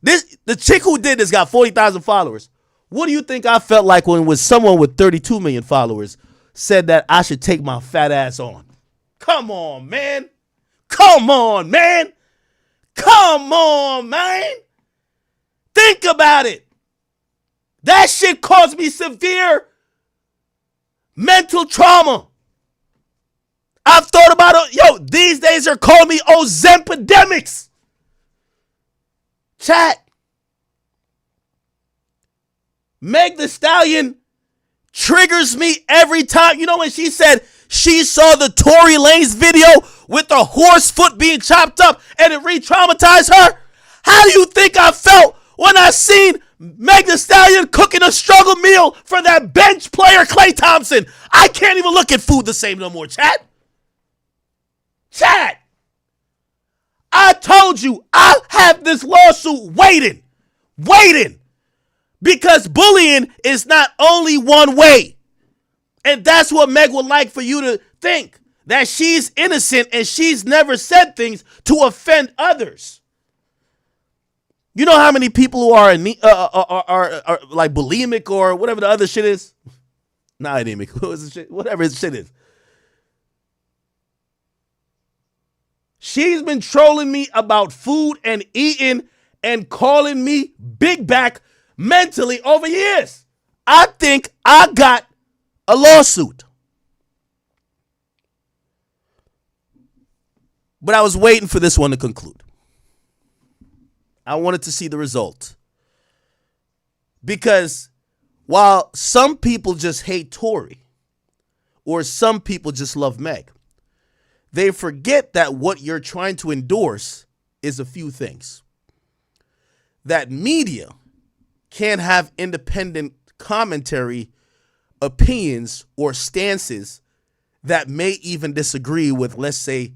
The chick who did this got 40,000 followers. What do you think I felt like when it was someone with 32 million followers said that I should take my fat ass on? Come on, man. Come on, man. Come on, man. Think about it. That shit caused me severe mental trauma. I've thought about it. Yo, these days they're calling me Ozempidemics. Chat. Meg Thee Stallion triggers me every time. You know when she said she saw the Tory Lanez video with the horse foot being chopped up and it re-traumatized her? How do you think I felt when I seen Meg Thee Stallion cooking a struggle meal for that bench player Klay Thompson? I can't even look at food the same no more, chat. Chat. I told you I have this lawsuit waiting waiting, because bullying is not only one way. And that's what Meg would like for you to think, that she's innocent and she's never said things to offend others. You know how many people who are like bulimic or whatever the other shit is? Not anemic. Whatever his shit is. She's been trolling me about food and eating and calling me big back mentally over years. I think I got a lawsuit. But I was waiting for this one to conclude. I wanted to see the result. Because while some people just hate Tory, or some people just love Meg, they forget that what you're trying to endorse is a few things. That media can't have independent commentary, opinions, or stances that may even disagree with, let's say,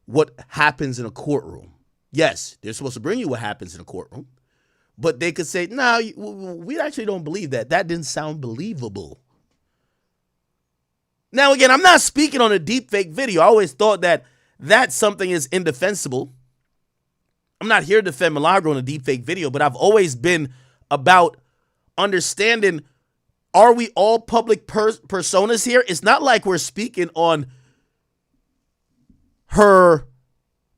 what happens in a courtroom. Yes, they're supposed to bring you what happens in a courtroom, but they could say, no, we actually don't believe that. That didn't sound believable. Now, again, I'm not speaking on a deepfake video. I always thought that something is indefensible. I'm not here to defend Milagro in a deepfake video, but I've always been about understanding, are we all public personas here? It's not like we're speaking on her,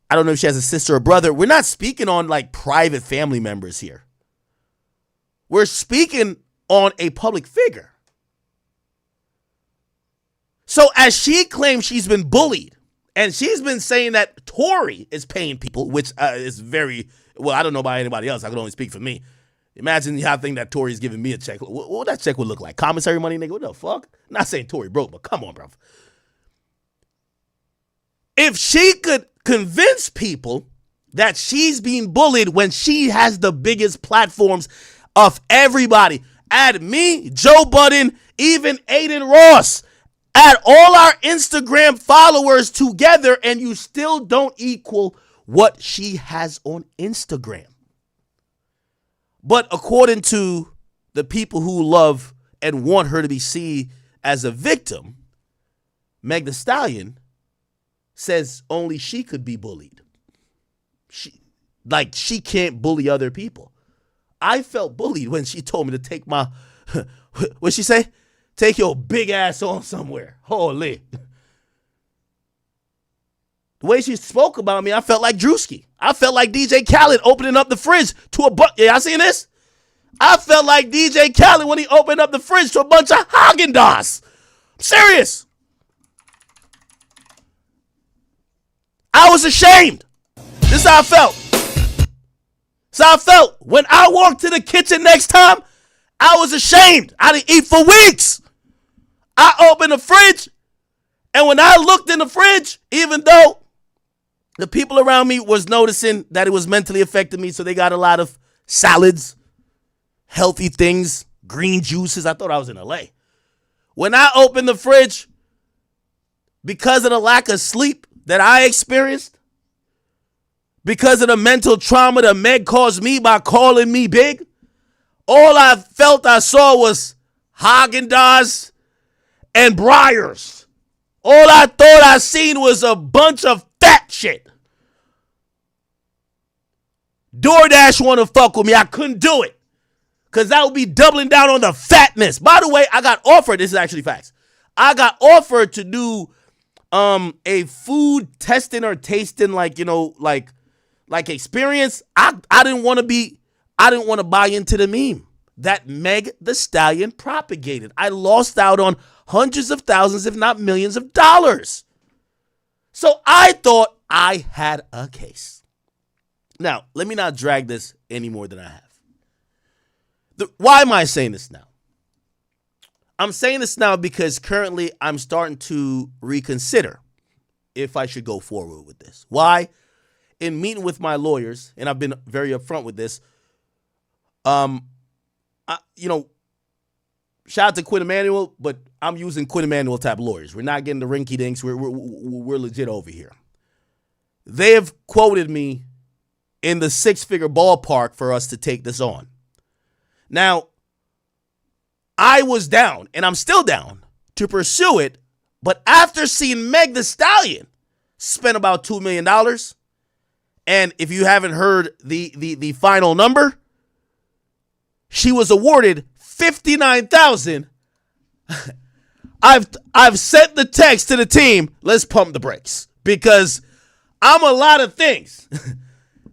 I don't know if she has a sister or brother. We're not speaking on like private family members here. We're speaking on a public figure. So as she claims she's been bullied, and she's been saying that Tory is paying people, which is very, well, I don't know about anybody else. I can only speak for me. Imagine how I think that Tory is giving me a check. What that check would look like? Commissary money, nigga? What the fuck? Not saying Tory broke, but come on, bro. If she could convince people that she's being bullied when she has the biggest platforms of everybody, add me, Joe Budden, even Aiden Ross, add all our Instagram followers together, and you still don't equal what she has on Instagram. But according to the people who love and want her to be seen as a victim, Meg Thee Stallion says only she could be bullied. She can't bully other people. I felt bullied when she told me to take my, what'd she say? Take your big ass on somewhere. Holy. The way she spoke about me, I felt like Drewski. I felt like DJ Khaled opening up the fridge to a bunch. Yeah, y'all seen this? I felt like DJ Khaled when he opened up the fridge to a bunch of Haagen-Dazs. I'm serious. I was ashamed. This is how I felt. This is how I felt. When I walked to the kitchen next time, I was ashamed. I didn't eat for weeks. I opened the fridge, and when I looked in the fridge, even though the people around me was noticing that it was mentally affecting me, so they got a lot of salads, healthy things, green juices. I thought I was in LA. When I opened the fridge, because of the lack of sleep that I experienced, because of the mental trauma that Meg caused me by calling me big, all I felt I saw was Haagen-Dazs and Breyers. All I thought I seen was a bunch of fat shit. DoorDash want to fuck with me. I couldn't do it because that would be doubling down on the fatness. By the way, I got offered, this is actually facts, I got offered to do a food testing or tasting, like experience. I didn't want to buy into the meme that Meg Thee Stallion propagated. I lost out on hundreds of thousands, if not millions of dollars. So I thought I had a case. Now, let me not drag this any more than I have. Why am I saying this now? I'm saying this now because currently I'm starting to reconsider if I should go forward with this. Why? In meeting with my lawyers, and I've been very upfront with this, shout out to Quinn Emanuel, but I'm using Quinn Emanuel type lawyers. We're not getting the rinky dinks. We're legit over here. They have quoted me in the 6-figure ballpark for us to take this on. Now, I was down, and I'm still down to pursue it, but after seeing Meg Thee Stallion spend about $2 million, and if you haven't heard the final number, she was awarded $59,000. I've sent the text to the team, let's pump the brakes, because I'm a lot of things.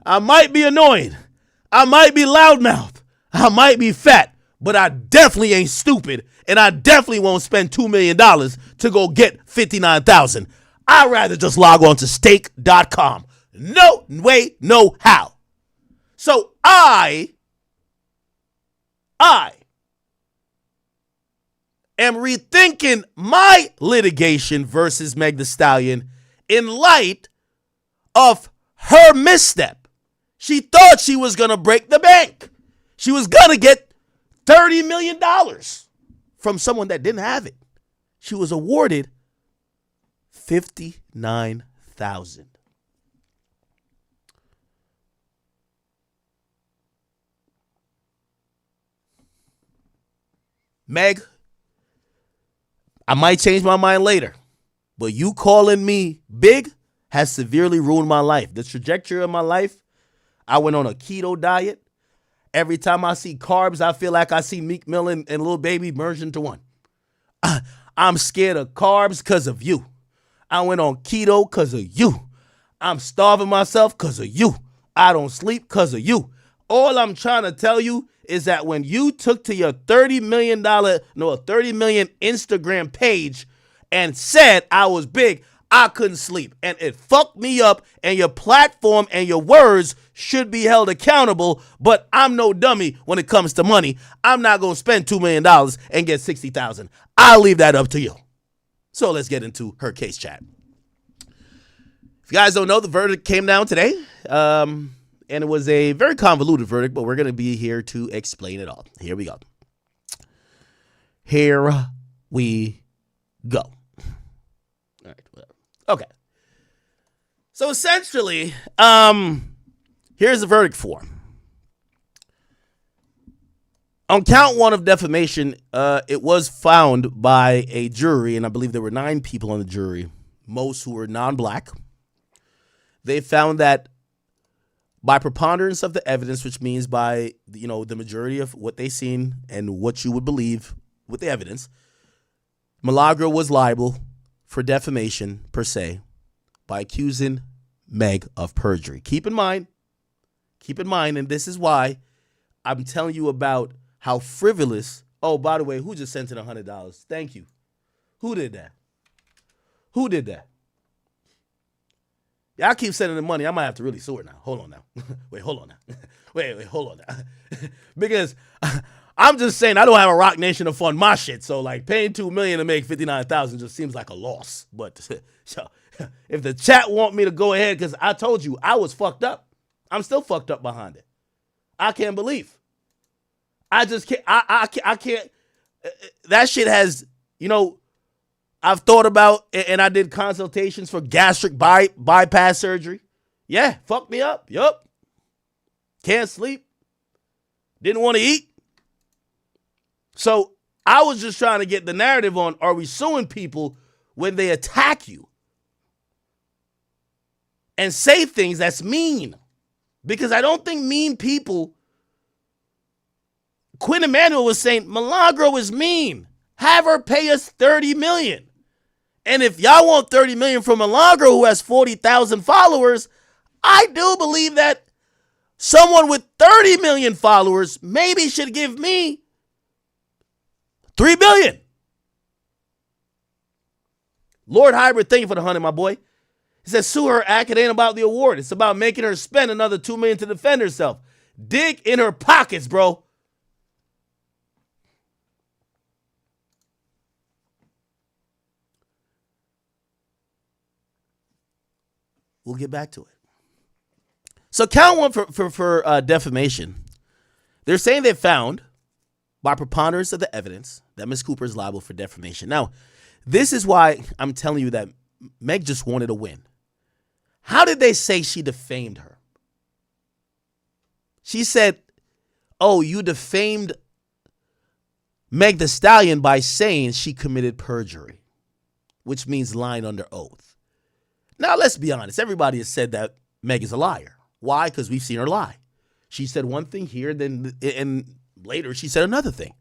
I might be annoying. I might be loudmouth. I might be fat, but I definitely ain't stupid, and I definitely won't spend $2 million to go get $59,000. I'd rather just log on to stake.com. No way, no how. So I am rethinking my litigation versus Meg Thee Stallion in light of her misstep. She thought she was going to break the bank. She was going to get $30 million from someone that didn't have it. She was awarded $59,000. Meg, I might change my mind later, but you calling me big has severely ruined my life. The trajectory of my life, I went on a keto diet. Every time I see carbs, I feel like I see Meek Mill and Lil Baby merged into one. I'm scared of carbs because of you. I went on keto because of you. I'm starving myself because of you. I don't sleep because of you. All I'm trying to tell you is that when you took to your $30 million Instagram page and said I was big, I couldn't sleep. And it fucked me up, and your platform and your words should be held accountable, but I'm no dummy when it comes to money. I'm not going to spend $2 million and get $60,000. I'll leave that up to you. So let's get into her case chat. If you guys don't know, the verdict came down today. And it was a very convoluted verdict, but we're going to be here to explain it all. Here we go. Here we go. All right, whatever. Okay. So essentially, here's the verdict form. On count one of defamation, it was found by a jury, and I believe there were 9 people on the jury, most who were non-black. They found that by preponderance of the evidence, which means by, the majority of what they seen and what you would believe with the evidence, Milagro was liable for defamation per se by accusing Meg of perjury. Keep in mind, and this is why I'm telling you about how frivolous. Oh, by the way, who just sent in $100? Thank you. Who did that? Y'all keep sending the money. I might have to really sue her now. Hold on now. Hold on now. Because I'm just saying I don't have a Rock Nation to fund my shit. So like paying $2 million to make $59,000 just seems like a loss. But so, if the chat want me to go ahead, because I told you I was fucked up. I'm still fucked up behind it. I can't believe. I just can't. I can't. That shit has, I've thought about, and I did consultations for gastric bypass surgery. Yeah, fucked me up. Yup. Can't sleep. Didn't want to eat. So I was just trying to get the narrative on, are we suing people when they attack you and say things that's mean? Because I don't think mean people. Quinn Emanuel was saying, Milagro is mean. Have her pay us $30 million. And if y'all want $30 million from Milagro, who has 40,000 followers, I do believe that someone with 30 million followers maybe should give me $3 billion. Lord Hybrid, thank you for the 100, my boy. He says, sue her act. It ain't about the award. It's about making her spend another $2 million to defend herself. Dig in her pockets, bro. We'll get back to it. So count one for defamation. They're saying they found, by preponderance of the evidence, that Ms. Cooper is liable for defamation. Now, this is why I'm telling you that Meg just wanted to win. How did they say she defamed her? She said, oh, you defamed Meg Thee Stallion by saying she committed perjury, which means lying under oath. Now, let's be honest. Everybody has said that Meg is a liar. Why? Because we've seen her lie. She said one thing here, and later she said another thing.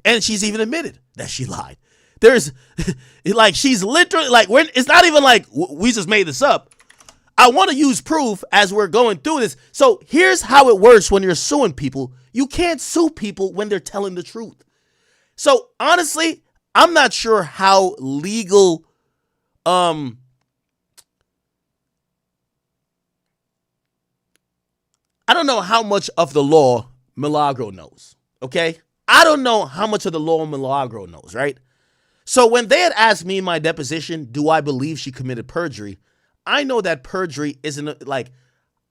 And she's even admitted that she lied. There's, like, she's literally, like, it's not even like we just made this up. I want to use proof as we're going through this. So here's how it works when you're suing people. You can't sue people when they're telling the truth. So honestly, I'm not sure how legal, I don't know how much of the law Milagro knows, okay? I don't know how much of the law Milagro knows, right? So when they had asked me in my deposition, do I believe she committed perjury? I know that perjury isn't, like,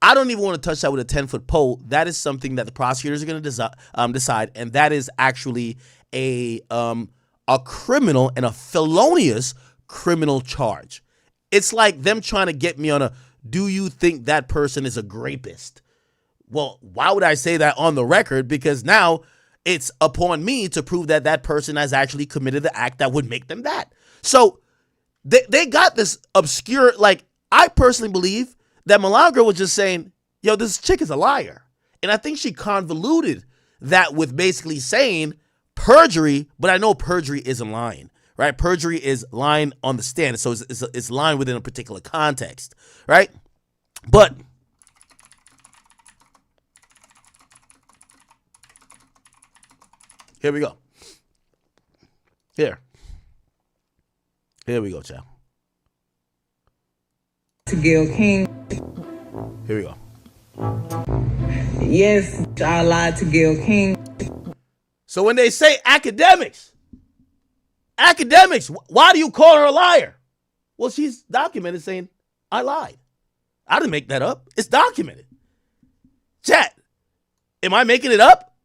I don't even want to touch that with a 10-foot pole. That is something that the prosecutors are going to decide, and that is actually a criminal and a felonious criminal charge. It's like them trying to get me on a, do you think that person is a rapist? Well, why would I say that on the record? Because now it's upon me to prove that that person has actually committed the act that would make them that. So they got this obscure, like, I personally believe that Milagro was just saying, yo, this chick is a liar. And I think she convoluted that with basically saying perjury, but I know perjury isn't lying, right? Perjury is lying on the stand. So it's lying within a particular context, right? But here we go. Here we go, child. To Gayle King. Here we go. Yes, I lied to Gayle King. So when they say academics, why do you call her a liar? Well, she's documented saying, I lied. I didn't make that up. It's documented. Chat, am I making it up?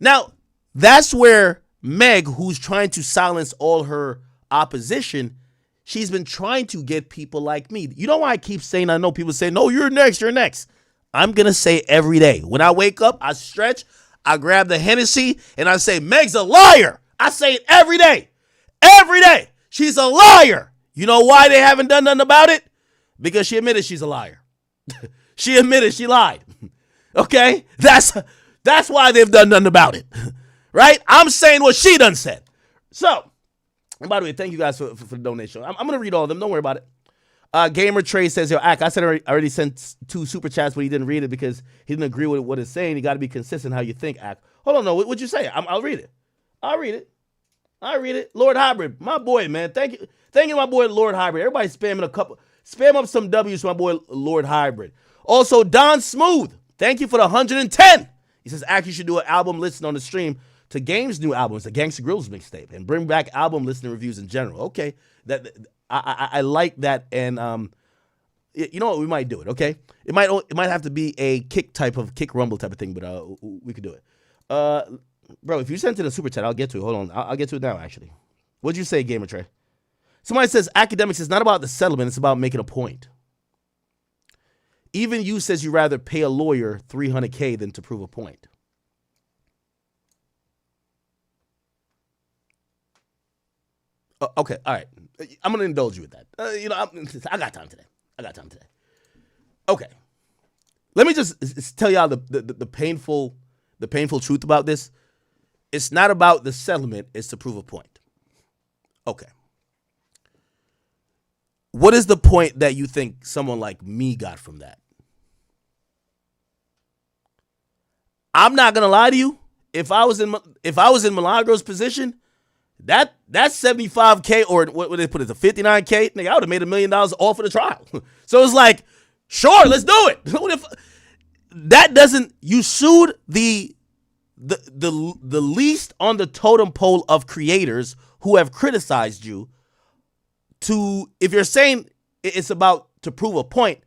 Now, that's where Meg, who's trying to silence all her opposition, she's been trying to get people like me. You know why I keep saying, I know people say, no, you're next. I'm going to say every day. When I wake up, I stretch, I grab the Hennessy, and I say, Meg's a liar. I say it every day. Every day. She's a liar. You know why they haven't done nothing about it? Because she admitted she's a liar. She admitted she lied. Okay? That's why they've done nothing about it. Right? I'm saying what she done said. So, and by the way, thank you guys for the donation. I'm going to read all of them. Don't worry about it. Gamer Trey says, yo, Ak, I said I already sent 2 super chats, but he didn't read it because he didn't agree with what it's saying. You got to be consistent how you think, Ak. Hold on, no, what'd you say? I'll read it. I'll read it. Lord Hybrid, my boy, man. Thank you, my boy, Lord Hybrid. Everybody spam up some W's for my boy, Lord Hybrid. Also, Don Smooth, thank you for the 110. He says, Ak, you should do an album listing on the stream to Game's new albums, the Gangsta Grills mixtape, and bring back album listening reviews in general. Okay, that I like that, and you know what, we might do it. Okay, it might have to be a kick rumble type of thing, but we could do it. Bro, if you send to the super chat, I'll get to it. Hold on, I'll get to it now. Actually, what'd you say, Gamer Trey? Somebody says academics is not about the settlement; it's about making a point. Even you says you rather pay a lawyer $300K than to prove a point. Okay, all right. I'm gonna indulge you with that. I got time today. Okay, let me just tell y'all the painful truth about this. It's not about the settlement; it's to prove a point. Okay. What is the point that you think someone like me got from that? I'm not gonna lie to you. If I was in Milagro's position, that 75K, or what they put it, the 59K, nigga, I would have made $1 million off of the trial. So it's like, sure, let's do it. What if that doesn't? You sued the least on the totem pole of creators who have criticized you. If you're saying it's about to prove a point,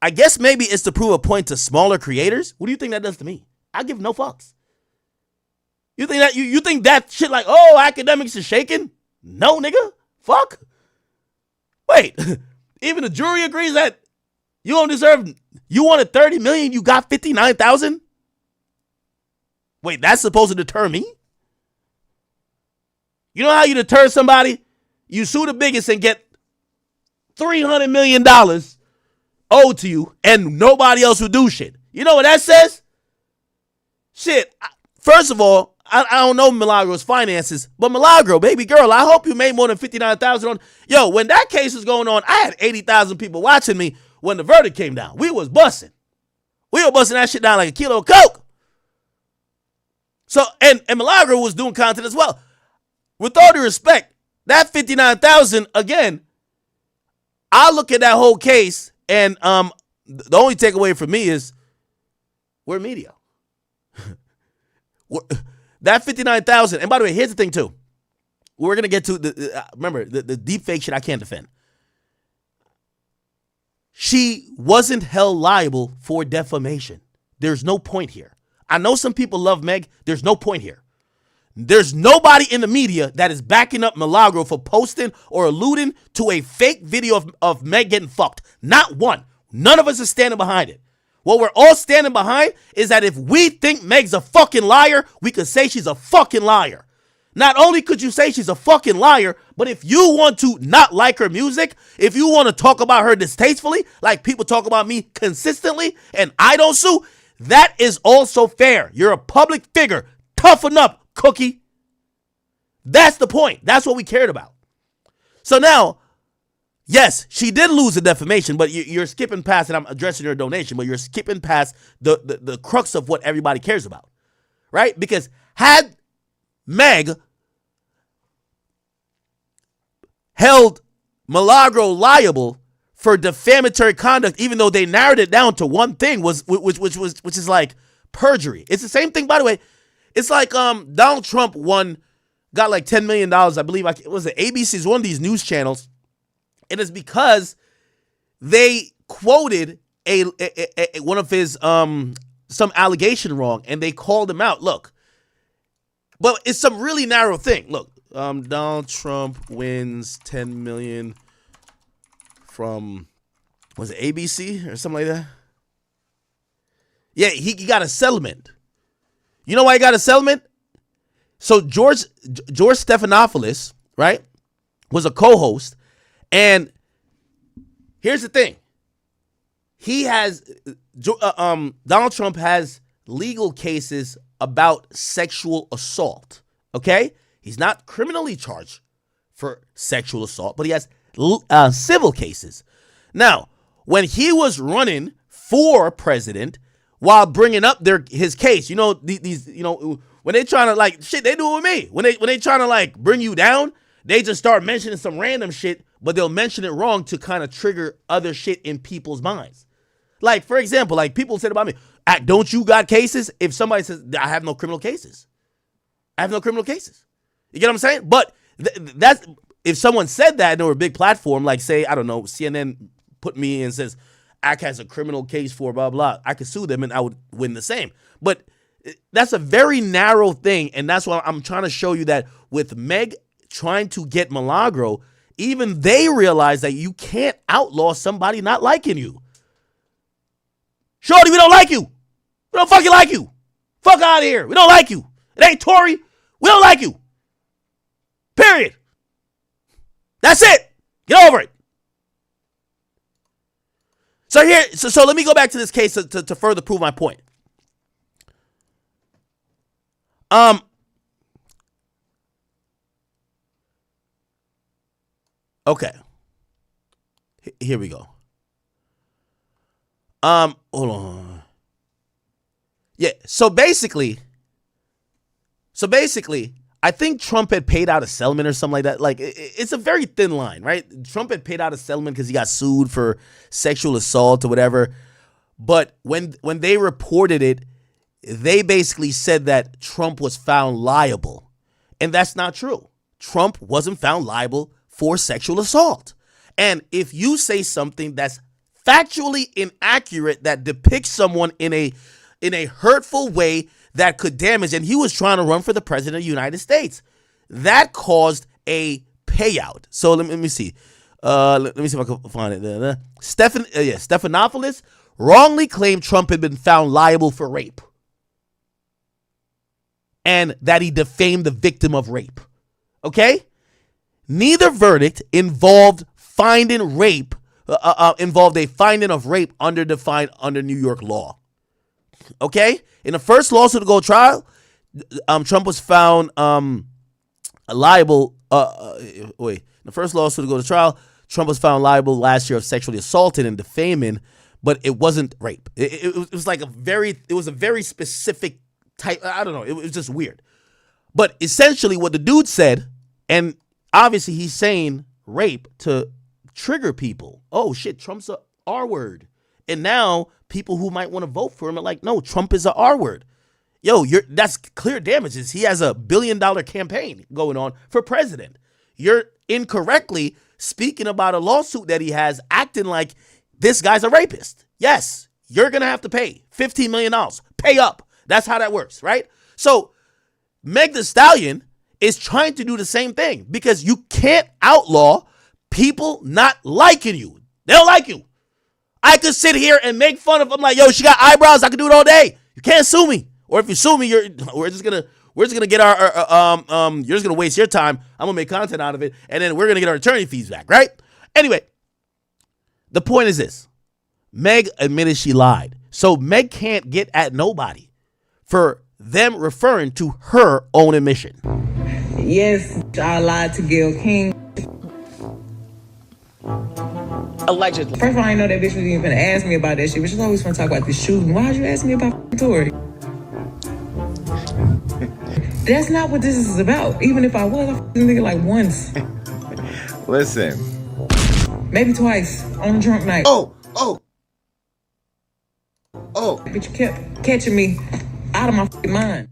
I guess maybe it's to prove a point to smaller creators. What do you think that does to me? I give no fucks. You think that you think that shit like, oh, academics is shaking? No, nigga. Fuck. Wait, even the jury agrees that you don't deserve. You wanted 30 million, you got 59,000. Wait, that's supposed to deter me? You know how you deter somebody? You sue the biggest and get $300 million owed to you, and nobody else will do shit. You know what that says? Shit, first of all, I don't know Milagro's finances, but Milagro, baby girl, I hope you made more than $59,000 on. Yo, when that case was going on, I had 80,000 people watching me when the verdict came down. We was busting. We were busting that shit down like a kilo of coke. So, and Milagro was doing content as well. With all due respect, that 59,000, again, I look at that whole case, and the only takeaway for me is we're media. That 59,000, and by the way, here's the thing too. We're going to get to, remember, the deep fake shit I can't defend. She wasn't held liable for defamation. There's no point here. I know some people love Meg. There's no point here. There's nobody in the media that is backing up Milagro for posting or alluding to a fake video of Meg getting fucked. Not one. None of us is standing behind it. What we're all standing behind is that if we think Meg's a fucking liar, we could say she's a fucking liar. Not only could you say she's a fucking liar, but if you want to not like her music, if you want to talk about her distastefully, like people talk about me consistently, and I don't sue, that is also fair. You're a public figure. Toughen up, cookie. That's the point. That's what we cared about. So now, yes, she did lose the defamation, but you're skipping past, and I'm addressing your donation, but you're skipping past the crux of what everybody cares about, right? Because had Meg held Milagro liable for defamatory conduct, even though they narrowed it down to one thing, which is like perjury. It's the same thing, by the way. It's like Donald Trump got like $10 million, I believe. It was it ABC's, one of these news channels. It is because they quoted one of his some allegation wrong, and they called him out. Look, but it's some really narrow thing. Look, Donald Trump wins $10 million from, was it ABC or something like that? Yeah, he got a settlement. You know why he got a settlement? So George Stephanopoulos, right, was a co-host. And here's the thing. He has, Donald Trump has legal cases about sexual assault, okay? He's not criminally charged for sexual assault, but he has civil cases. Now, when he was running for president, while bringing up his case, you know, these, you know, when they trying to like, shit, they do it with me. When they trying to like bring you down, they just start mentioning some random shit, but they'll mention it wrong to kind of trigger other shit in people's minds. Like, for example, like people said about me, don't you got cases? If somebody says, I have no criminal cases. I have no criminal cases. You get what I'm saying? But that's, if someone said that and they were a big platform, like say, I don't know, CNN put me and says, Ack has a criminal case for blah, blah, I could sue them and I would win the same. But that's a very narrow thing. And that's why I'm trying to show you that with Meg trying to get Milagro, even they realize that you can't outlaw somebody not liking you. Shorty, we don't like you. We don't fucking like you. Fuck out of here. We don't like you. It ain't Tory. We don't like you. Period. That's it. Get over it. So let me go back to this case to further prove my point. Okay. Here we go. Hold on. Yeah, so basically, I think Trump had paid out a settlement or something like that. Like, it's a very thin line, right? Trump had paid out a settlement because he got sued for sexual assault or whatever. But when they reported it, they basically said that Trump was found liable. And that's not true. Trump wasn't found liable for sexual assault. And if you say something that's factually inaccurate, that depicts someone in a hurtful way that could damage, and he was trying to run for the president of the United States, that caused a payout. So let me see. Let me see if I can find it. Stephanopoulos wrongly claimed Trump had been found liable for rape, and that he defamed the victim of rape. Okay? Neither verdict involved involved a finding of rape under New York law. Okay? In the first lawsuit to go to trial, Trump was found liable. In the first lawsuit to go to trial, Trump was found liable last year of sexually assaulting and defaming, but it wasn't rape. It was like a very specific type. I don't know. It was just weird. But essentially, what the dude said, and obviously he's saying rape to trigger people. Oh shit, Trump's a R word, and now people who might want to vote for him are like, no, Trump is a R word. Yo, that's clear damages. He has a $1 billion campaign going on for president. You're incorrectly speaking about a lawsuit that he has, acting like this guy's a rapist. Yes, you're going to have to pay $15 million. Pay up. That's how that works, right? So Meg Thee Stallion is trying to do the same thing because you can't outlaw people not liking you. They don't like you. I could sit here and make fun of them like, yo, she got eyebrows. I could do it all day. You can't sue me. Or if you sue me, we're just gonna get you're just gonna waste your time. I'm gonna make content out of it, and then we're gonna get our attorney fees back, right? Anyway, the point is this: Meg admitted she lied, so Meg can't get at nobody for them referring to her own admission. Yes, I lied to Gayle King. Allegedly. First of all, I didn't know that bitch was even gonna ask me about that shit. But she's always gonna talk about this shooting. Why'd you ask me about Tory? That's not what this is about. Even if I was, I f***ing nigga like once. Listen. Maybe twice on a drunk night. Oh. But you kept catching me out of my f***ing mind.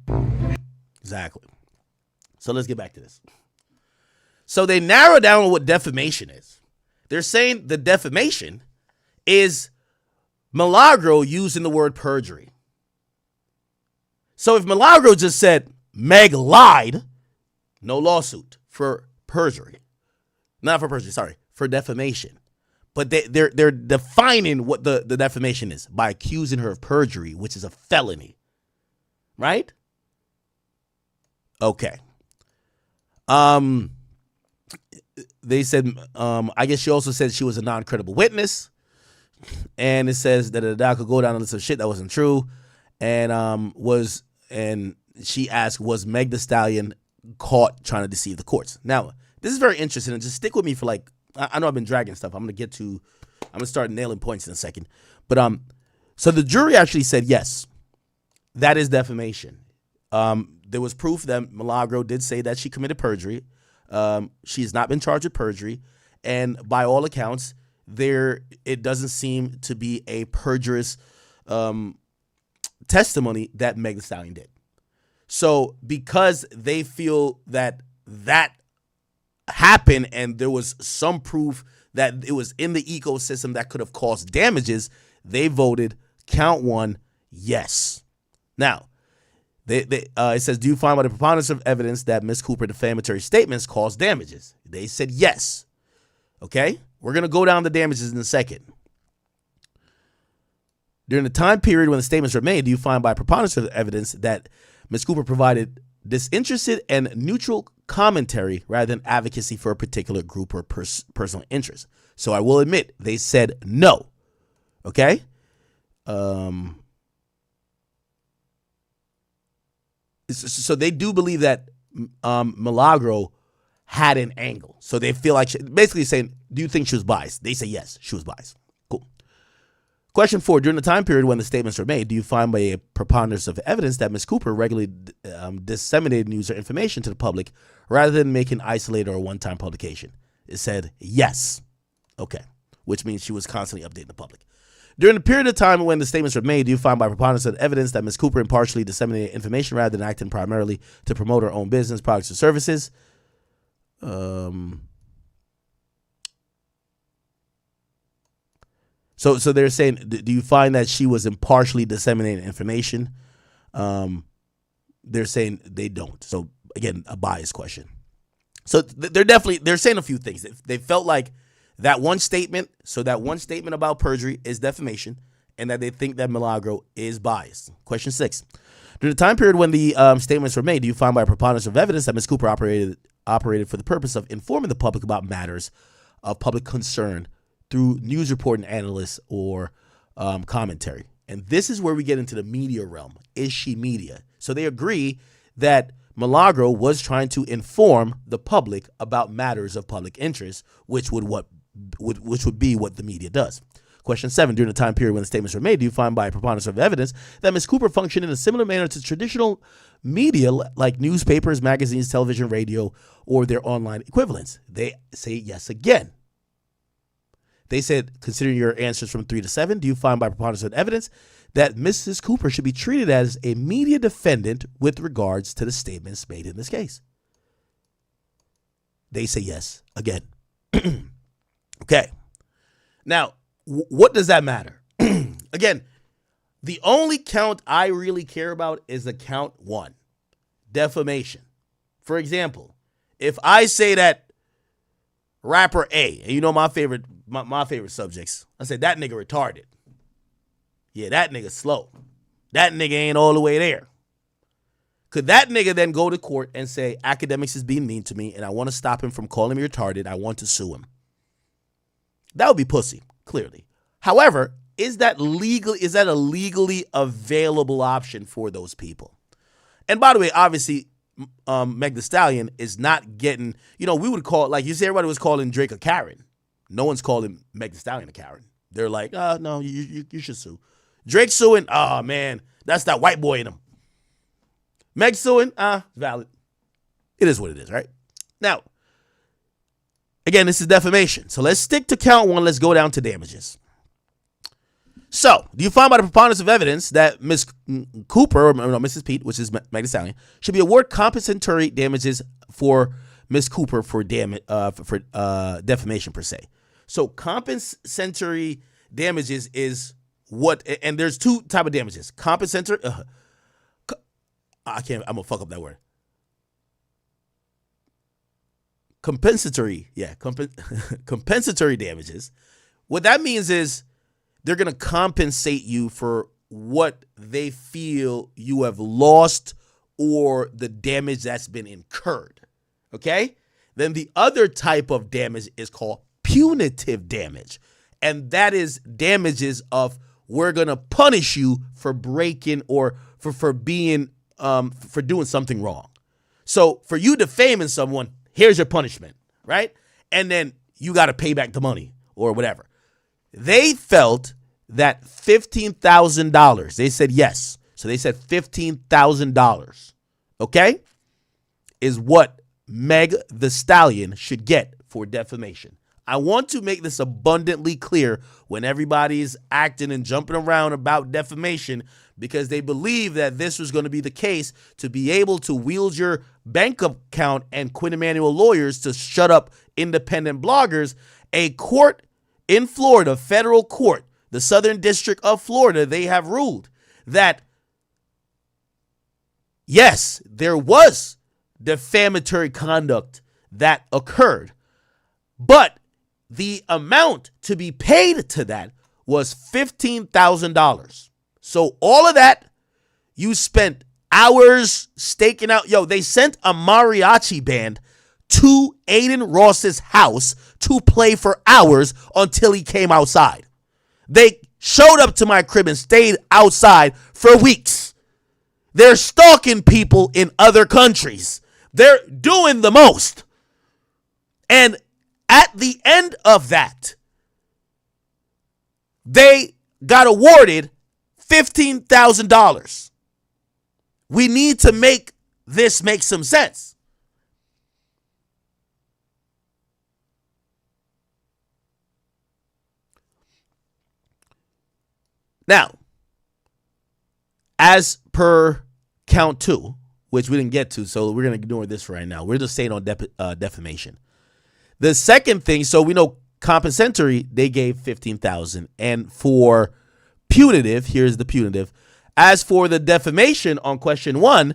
Exactly. So let's get back to this. So they narrow down what defamation is. They're saying the defamation is Milagro using the word perjury. So if Milagro just said, Meg lied, no lawsuit for perjury. Not for perjury, sorry, for defamation. But they're defining what the defamation is by accusing her of perjury, which is a felony. Right? Okay. They said, I guess she also said she was a non-credible witness. And it says that the could go down a list of shit that wasn't true. And she asked, was Meg Thee Stallion caught trying to deceive the courts? Now, this is very interesting, and just stick with me for like, I know I've been dragging stuff. I'm going to start nailing points in a second. But so the jury actually said, yes, that is defamation. There was proof that Milagro did say that she committed perjury. She has not been charged with perjury. And by all accounts, it doesn't seem to be a perjurous testimony that Meg Thee Stallion did. So because they feel that happened and there was some proof that it was in the ecosystem that could have caused damages, they voted count one, yes. Now, it says, do you find by the preponderance of evidence that Ms. Cooper defamatory statements caused damages? They said yes. Okay? We're going to go down the damages in a second. During the time period when the statements were made, do you find by preponderance of evidence that Ms. Cooper provided disinterested and neutral commentary rather than advocacy for a particular group or personal interest? So I will admit, they said no. Okay? So they do believe that Milagro had an angle. So they feel like, basically saying, do you think she was biased? They say yes, she was biased. Cool. Question 4, during the time period when the statements were made, do you find by a preponderance of evidence that Ms. Cooper regularly disseminated news or information to the public rather than making isolated or one-time publication? It said yes. Okay. Which means she was constantly updating the public. During the period of time when the statements were made, do you find by preponderance of evidence that Ms. Cooper impartially disseminated information rather than acting primarily to promote her own business, products, or services? So they're saying, do you find that she was impartially disseminating information? They're saying they don't. So again, a bias question. So they're saying a few things. They felt like that one statement about perjury is defamation, and that they think that Milagro is biased. Question 6. During the time period when the statements were made, do you find by preponderance of evidence that Ms. Cooper operated operated for the purpose of informing the public about matters of public concern through news reporting analysts or commentary. And this is where we get into the media realm. Is she media? So they agree that Milagro was trying to inform the public about matters of public interest, which would be what the media does. Question 7, during the time period when the statements were made, do you find by a preponderance of evidence that Ms. Cooper functioned in a similar manner to traditional media like newspapers, magazines, television, radio, or their online equivalents? They say yes again. They said, considering your answers from 3 to 7, do you find by preponderance of evidence that Mrs. Cooper should be treated as a media defendant with regards to the statements made in this case? They say yes again. Okay. Now, what does that matter? Again, the only count I really care about is the count 1, defamation. For example, if I say that rapper A, and you know my favorite subjects, I say that nigga retarded. Yeah, that nigga slow. That nigga ain't all the way there. Could that nigga then go to court and say, academics is being mean to me and I want to stop him from calling me retarded, I want to sue him? That would be pussy, clearly. However, is that a legally available option for those people? And by the way, obviously, Meg Thee Stallion is not getting, we would call, like you see, everybody was calling Drake a Karen. No one's calling Meg Thee Stallion a Karen. They're like, no, you should sue. Drake suing, man, that's that white boy in him. Meg suing, valid. It is what it is, right? Now, again, this is defamation. So let's stick to count 1. Let's go down to damages. So, do you find by the preponderance of evidence that Ms. Cooper, or Mrs. Pete, which is Meg Thee Stallion, should be awarded compensatory damages for Ms. Cooper for defamation per se? So, compensatory damages is what, and there's 2 type of damages. Compensatory, I'm gonna fuck up that word. Compensatory damages. What that means is they're going to compensate you for what they feel you have lost or the damage that's been incurred. Okay? Then the other type of damage is called punitive damage. And that is damages of we're going to punish you for breaking or for being for doing something wrong. So for you defaming someone, here's your punishment, right? And then you got to pay back the money or whatever. They felt that $15,000, they said yes. So they said $15,000, okay, is what Meg Thee Stallion should get for defamation. I want to make this abundantly clear when everybody's acting and jumping around about defamation because they believe that this was going to be the case to be able to wield your bank account and Quinn Emanuel lawyers to shut up independent bloggers. A court in Florida, federal court, the Southern District of Florida, they have ruled that, yes, there was defamatory conduct that occurred, but the amount to be paid to that was $15,000. So all of that, you spent hours staking out. They sent a mariachi band to Aiden Ross's house to play for hours until he came outside. They showed up to my crib and stayed outside for weeks. They're stalking people in other countries. They're doing the most. And at the end of that, they got awarded $15,000. We need to make this make some sense. Now, as per count 2, which we didn't get to, so we're going to ignore this right now. We're just staying on defamation. The second thing, so we know compensatory, they gave $15,000. And for punitive, here's the punitive. As for the defamation on question 1,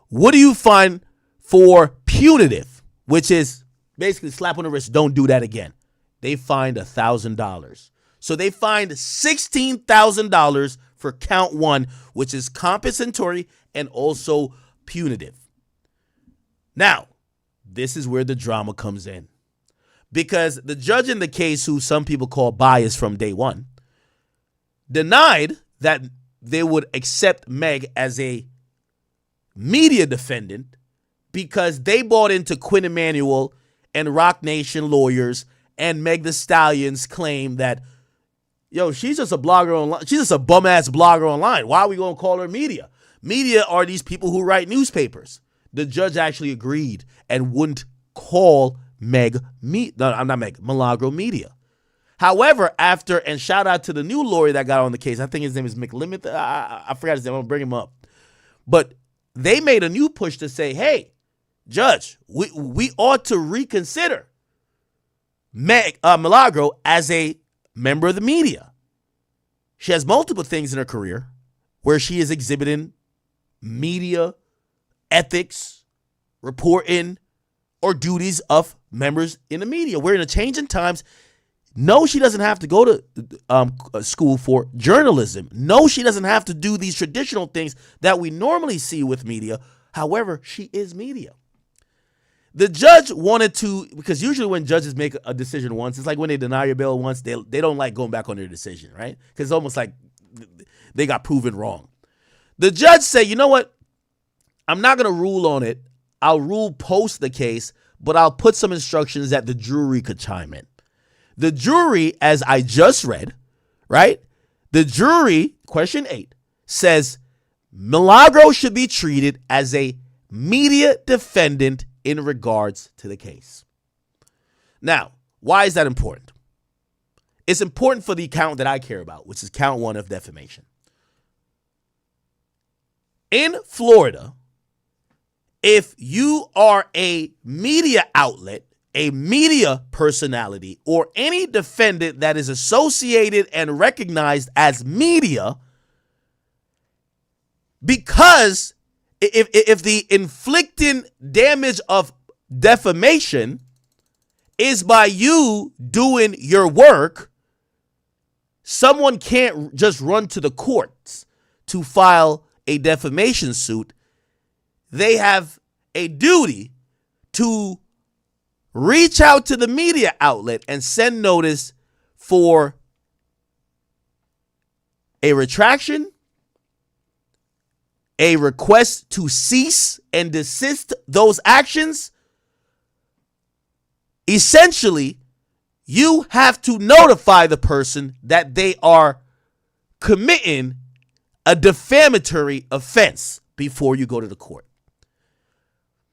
what do you find for punitive, which is basically slap on the wrist, don't do that again? They fined $1,000. So they fined $16,000 for count 1, which is compensatory and also punitive. Now, this is where the drama comes in. Because the judge in the case, who some people call biased from day one, denied that they would accept Meg as a media defendant because they bought into Quinn Emanuel and Rock Nation lawyers and Meg Thee Stallion's claim that, yo, she's just a blogger online. She's just a bum-ass blogger online. Why are we going to call her media? Media are these people who write newspapers. The judge actually agreed and wouldn't call Milagro media. However, after, and shout out to the new lawyer that got on the case, I think his name is McLimit. I forgot his name. I'm going to bring him up. But they made a new push to say, hey, judge, we ought to reconsider Milagro as a member of the media. She has multiple things in her career where she is exhibiting media ethics, reporting, or duties of members in the media. We're in a changing times. No, she doesn't have to go to school for journalism. No, she doesn't have to do these traditional things that we normally see with media. However, she is media. The judge wanted to, because usually when judges make a decision once, it's like when they deny your bail once, they don't like going back on their decision, right? Because it's almost like they got proven wrong. The judge said, you know what? I'm not going to rule on it. I'll rule post the case, but I'll put some instructions that the jury could chime in. The jury, as I just read, right? The jury, question 8, says Milagro should be treated as a media defendant in regards to the case. Now, why is that important? It's important for the count that I care about, which is count 1 of defamation. In Florida, if you are a media outlet, a media personality, or any defendant that is associated and recognized as media, because if the inflicting damage of defamation is by you doing your work, someone can't just run to the courts to file a defamation suit. They have a duty to reach out to the media outlet and send notice for a retraction, a request to cease and desist those actions. Essentially, you have to notify the person that they are committing a defamatory offense before you go to the court.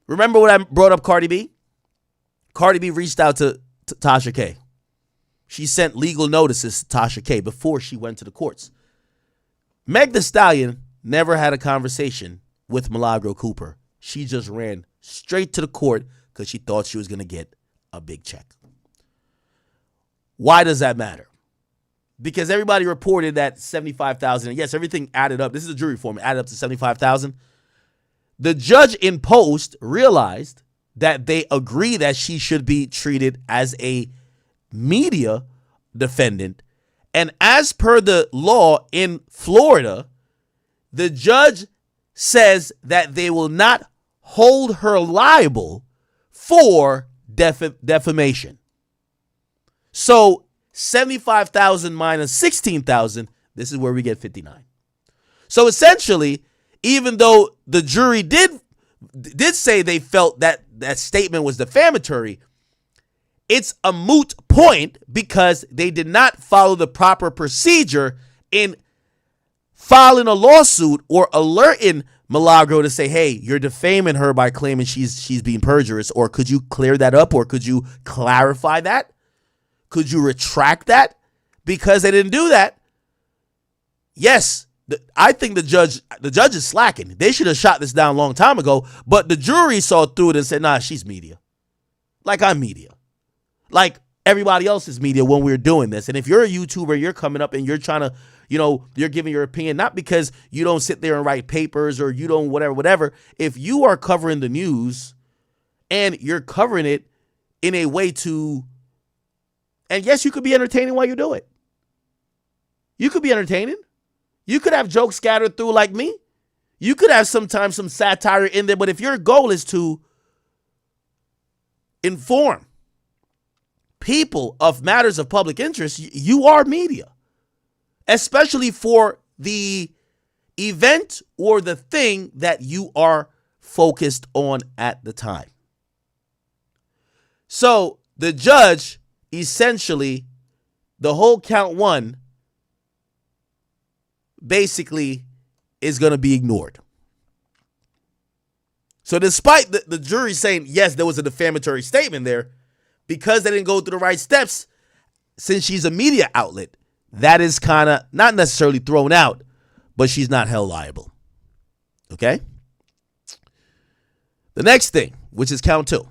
Remember when I brought up Cardi B? Cardi B reached out to Tasha K. She sent legal notices to Tasha K before she went to the courts. Meg Thee Stallion never had a conversation with Milagro Cooper. She just ran straight to the court because she thought she was going to get a big check. Why does that matter? Because everybody reported that $75,000. Yes, everything added up. This is a jury form. It added up to $75,000. The judge in post realized that they agree that she should be treated as a media defendant. And as per the law in Florida, the judge says that they will not hold her liable for defamation. So 75,000 minus 16,000, this is where we get 59. So essentially, even though the jury did say they felt that that statement was defamatory, it's a moot point because they did not follow the proper procedure in filing a lawsuit or alerting Milagro to say, hey, you're defaming her by claiming she's being perjurous, or could you clear that up, or could you clarify that? Could you retract that? Because they didn't do that. Yes, I think the judge is slacking. They should have shot this down a long time ago, but the jury saw through it and said, nah, she's media. Like I'm media. Like everybody else is media when we're doing this. And if you're a YouTuber, you're coming up and you're trying to, you're giving your opinion, not because you don't sit there and write papers or you don't whatever. If you are covering the news and you're covering it in a way to, and yes, you could be entertaining while you do it. You could be entertaining. You could have jokes scattered through like me. You could have sometimes some satire in there. But if your goal is to inform people of matters of public interest, you are media, especially for the event or the thing that you are focused on at the time. So the judge, essentially, the whole count one basically is going to be ignored. So despite the jury saying, yes, there was a defamatory statement there, because they didn't go through the right steps, since she's a media outlet, that is kind of not necessarily thrown out, but she's not held liable. Okay? The next thing, which is count 2,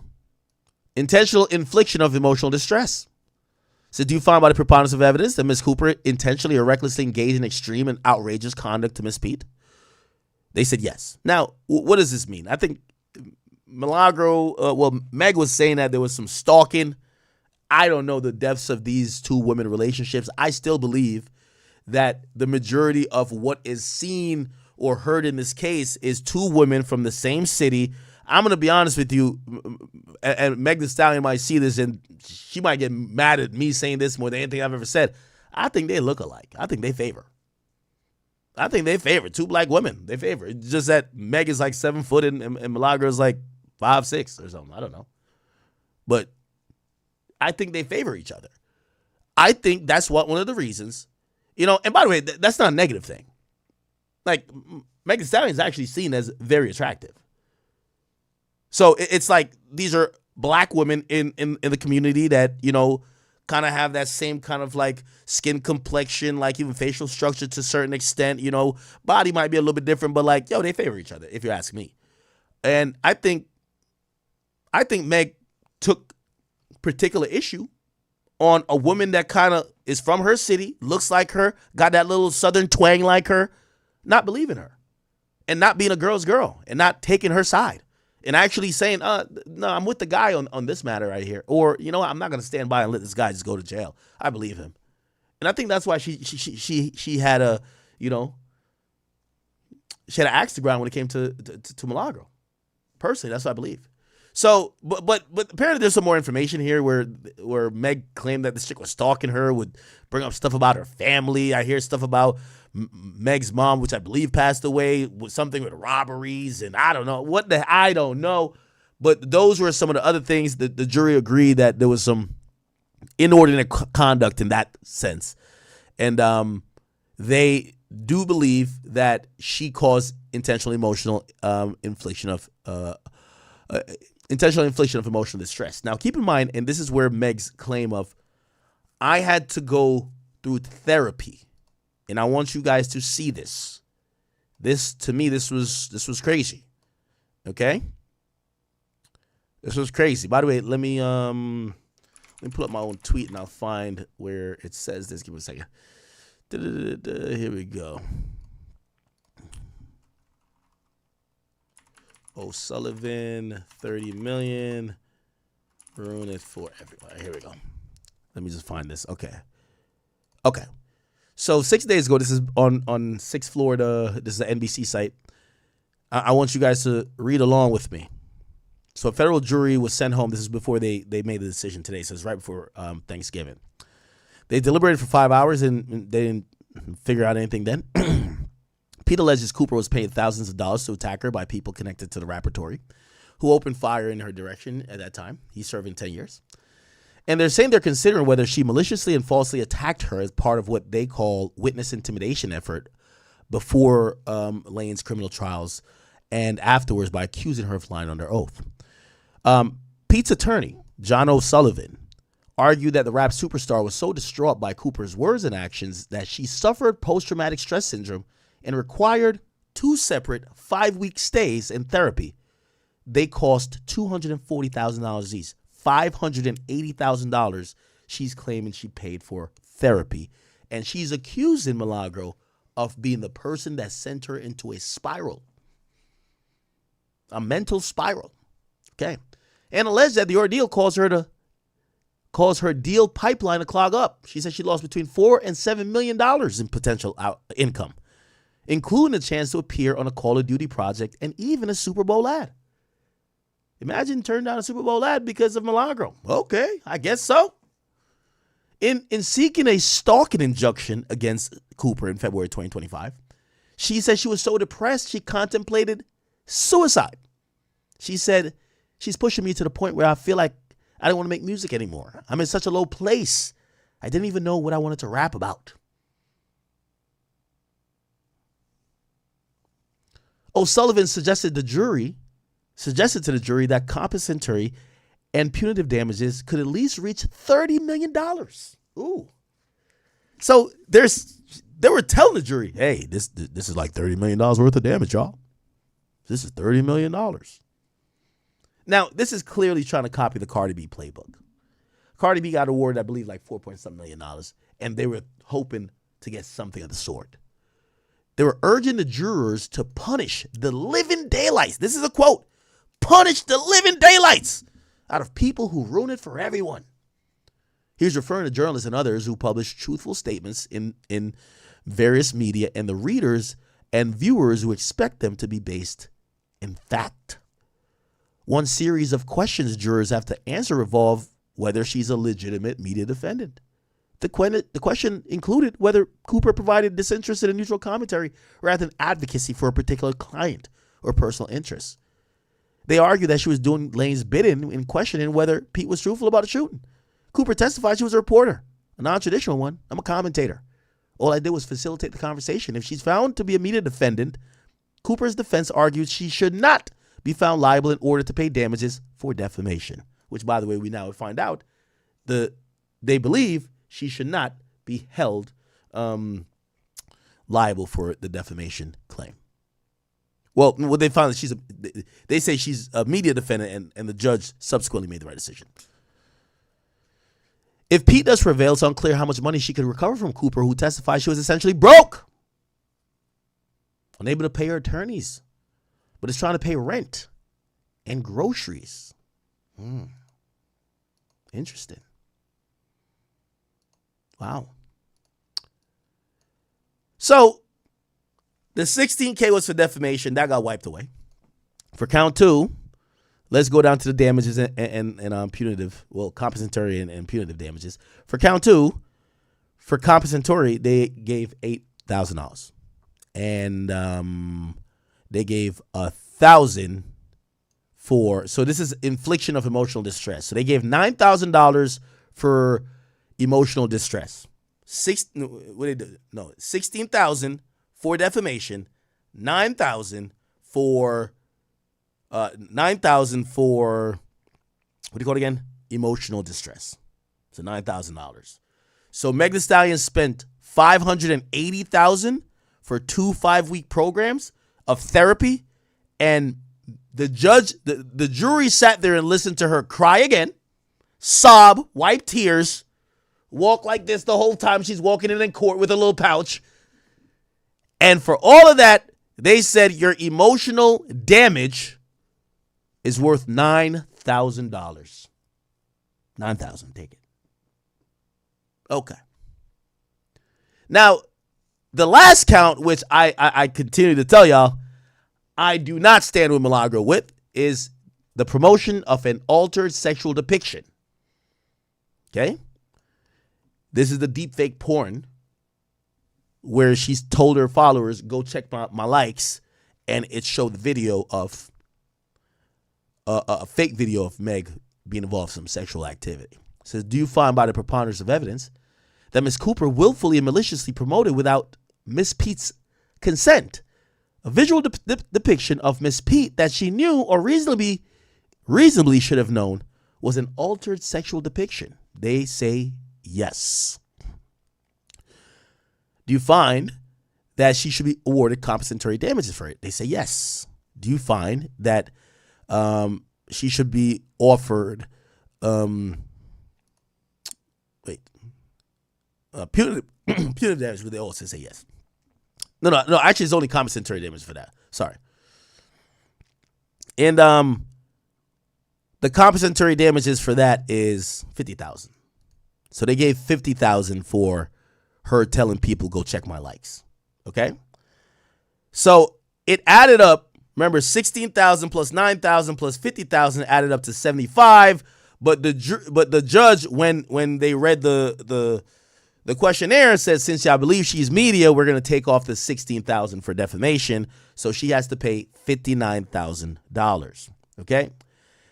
intentional infliction of emotional distress. So do you find by the preponderance of evidence that Ms. Cooper intentionally or recklessly engaged in extreme and outrageous conduct to Ms. Pete? They said yes. Now, what does this mean? I think Milagro, Meg was saying that there was some stalking. I don't know the depths of these two women relationships. I still believe that the majority of what is seen or heard in this case is two women from the same city. I'm going to be honest with you, and Meg Thee Stallion might see this and she might get mad at me saying this more than anything I've ever said. I think they look alike. I think they favor. Two black women. They favor. It's just that Meg is like 7 foot and Milagro is like 5'6" or something. I don't know. But I think they favor each other. I think that's one of the reasons. And by the way, that's not a negative thing. Like, Meg Thee Stallion is actually seen as very attractive. So it's like these are black women in the community that, kind of have that same kind of like skin complexion, like even facial structure to a certain extent. Body might be a little bit different, but like, they favor each other, if you ask me. And I think Meg took particular issue on a woman that kind of is from her city, looks like her, got that little southern twang like her, not believing her and not being a girl's girl and not taking her side and actually saying, no, I'm with the guy on this matter right here. Or, I'm not going to stand by and let this guy just go to jail. I believe him. And I think that's why she had a, she had an axe to grind when it came to Milagro. Personally, that's what I believe. So, but apparently there's some more information here where Meg claimed that this chick was stalking her, would bring up stuff about her family. I hear stuff about Meg's mom, which I believe passed away, with something with robberies, and I don't know. I don't know. But those were some of the other things that the jury agreed that there was some inordinate conduct in that sense. And they do believe that she caused intentional infliction of emotional distress. Now, keep in mind, and this is where Meg's claim of, I had to go through therapy, and I want you guys to see this. This, to me, this was crazy. Okay? This was crazy. By the way, let me pull up my own tweet and I'll find where it says this. Give me a second. Here we go. O'Sullivan, 30 million. Ruin it for everybody. Here we go. Let me just find this. Okay. So 6 days ago, this is on 6 Florida. This is an NBC site. I want you guys to read along with me. So a federal jury was sent home. This is before they made the decision today. So it's right before Thanksgiving. They deliberated for 5 hours and they didn't figure out anything then. Pete alleges Cooper was paid thousands of dollars to attack her by people connected to the repertory who opened fire in her direction at that time. He's serving 10 years. And they're saying they're considering whether she maliciously and falsely attacked her as part of what they call witness intimidation effort before Lane's criminal trials and afterwards by accusing her of lying under oath. Pete's attorney, John O'Sullivan, argued that the rap superstar was so distraught by Cooper's words and actions that she suffered post-traumatic stress syndrome and required 2 separate 5-week stays in therapy. They cost $240,000 each. $580,000 she's claiming she paid for therapy. And she's accusing Milagro of being the person that sent her into a spiral. A mental spiral. Okay. And alleged that the ordeal caused her deal pipeline to clog up. She said she lost between $4 and $7 million in potential income, including a chance to appear on a Call of Duty project and even a Super Bowl ad. Imagine turning down a Super Bowl ad because of Milagro. Okay, I guess so. In seeking a stalking injunction against Cooper in February 2025, she said she was so depressed she contemplated suicide. She said, she's pushing me to the point where I feel like I don't want to make music anymore. I'm in such a low place. I didn't even know what I wanted to rap about. O'Sullivan suggested to the jury that compensatory and punitive damages could at least reach $30 million. Ooh. So they were telling the jury, hey, this is like $30 million worth of damage, y'all. This is $30 million. Now, this is clearly trying to copy the Cardi B playbook. Cardi B got awarded, I believe, like $4.7 million, and they were hoping to get something of the sort. They were urging the jurors to punish the living daylights. This is a quote. Punish the living daylights out of people who ruin it for everyone. He's referring to journalists and others who publish truthful statements in various media and the readers and viewers who expect them to be based in fact. One series of questions jurors have to answer revolve whether she's a legitimate media defendant. The question included whether Cooper provided disinterested and neutral commentary rather than advocacy for a particular client or personal interests. They argued that she was doing Lane's bidding in questioning whether Pete was truthful about the shooting. Cooper testified she was a reporter, a non-traditional one. I'm a commentator. All I did was facilitate the conversation. If she's found to be a media defendant, Cooper's defense argued she should not be found liable in order to pay damages for defamation, which, by the way, we now find out they believe she should not be held liable for the defamation claim. Well, what they found is they say she's a media defendant, and the judge subsequently made the right decision. If Pete does prevail, it's unclear how much money she could recover from Cooper, who testified she was essentially broke, unable to pay her attorneys, but is trying to pay rent and groceries. Interesting. Wow. So the $16K was for defamation. That got wiped away. For count two, let's go down to the damages and punitive, well, compensatory and punitive damages. For count two, for compensatory, they gave $8,000. And they gave $1,000 for, so this is infliction of emotional distress. So they gave $9,000 for emotional distress. $16,000 for defamation, $9,000 for $9,000 for, what do you call it again? Emotional distress. So $9,000. So Meg Thee Stallion spent $580,000 for 2 5-week programs of therapy, and the jury sat there and listened to her cry again, sob, wipe tears, walk like this the whole time she's walking in court with a little pouch. And for all of that, they said your emotional damage is worth $9,000. $9,000, take it. Okay. Now, the last count, which I continue to tell y'all, I do not stand with Milagro with, is the promotion of an altered sexual depiction. Okay? This is the deepfake porn where she's told her followers, go check my likes, and it showed the video of a fake video of Meg being involved in some sexual activity. It says, do you find by the preponderance of evidence that Miss Cooper willfully and maliciously promoted without Miss Pete's consent a visual depiction of Miss Pete that she knew or reasonably should have known was an altered sexual depiction? They say yes. Do you find that she should be awarded compensatory damages for it? They say yes. Do you find that she should be offered punitive damage? But they also say yes. No. Actually, it's only compensatory damage for that. Sorry. And the compensatory damages for that is $50,000. So they gave $50,000 for her telling people, go check my likes. Okay? So it added up. Remember, 16,000 plus 9,000 plus 50,000 added up to 75. But the judge, when they read the questionnaire, said, since I believe she's media, we're gonna take off the 16,000 for defamation. So she has to pay $59,000. Okay.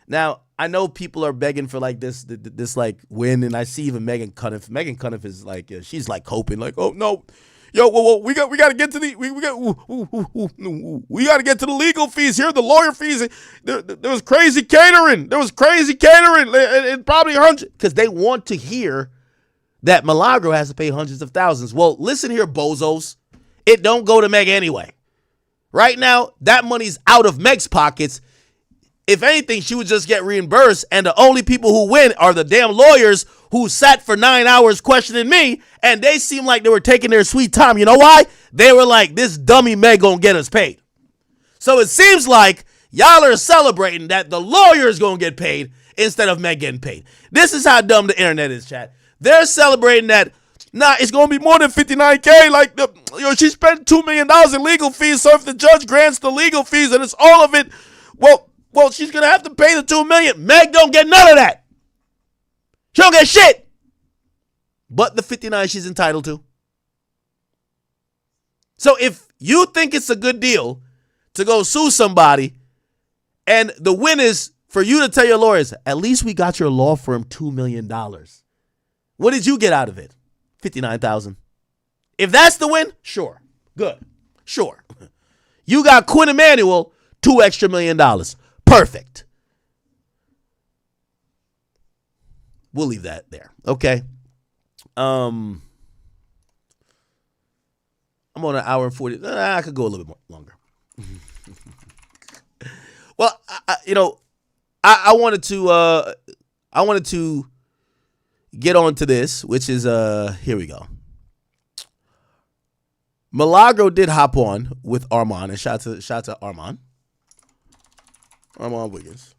Now I know people are begging for like this like win, and I see even Megan Cuniff. Megan Cuniff is like, she's like hoping, like, oh no. Yo, whoa, we got to get to the we got to get to the legal fees here, the lawyer fees. There was crazy catering. It probably hundreds, because they want to hear that Milagro has to pay hundreds of thousands. Well, listen here, bozos. It don't go to Meg anyway. Right now, that money's out of Meg's pockets. If anything, she would just get reimbursed, and the only people who win are the damn lawyers who sat for 9 hours questioning me, and they seemed like they were taking their sweet time. You know why? They were like, this dummy Meg gonna get us paid. So it seems like y'all are celebrating that the lawyer's gonna get paid instead of Meg getting paid. This is how dumb the internet is, chat. They're celebrating that, nah, it's gonna be more than 59K. Like, she spent $2 million in legal fees, so if the judge grants the legal fees and it's all of it, well, she's gonna have to pay the $2 million. Meg don't get none of that. She don't get shit but the 59 she's entitled to. So if you think it's a good deal to go sue somebody, and the win is for you to tell your lawyers, at least we got your law firm $2 million. What did you get out of it? $59,000. If that's the win, sure. Good. Sure. You got Quinn Emanuel, $2 extra million. Perfect. We'll leave that there. Okay. I'm on an hour and 40. I could go a little bit more longer. Well, I wanted to get on to this, which is here we go. Milagro did hop on with Armand, and shout to Armand Wiggins.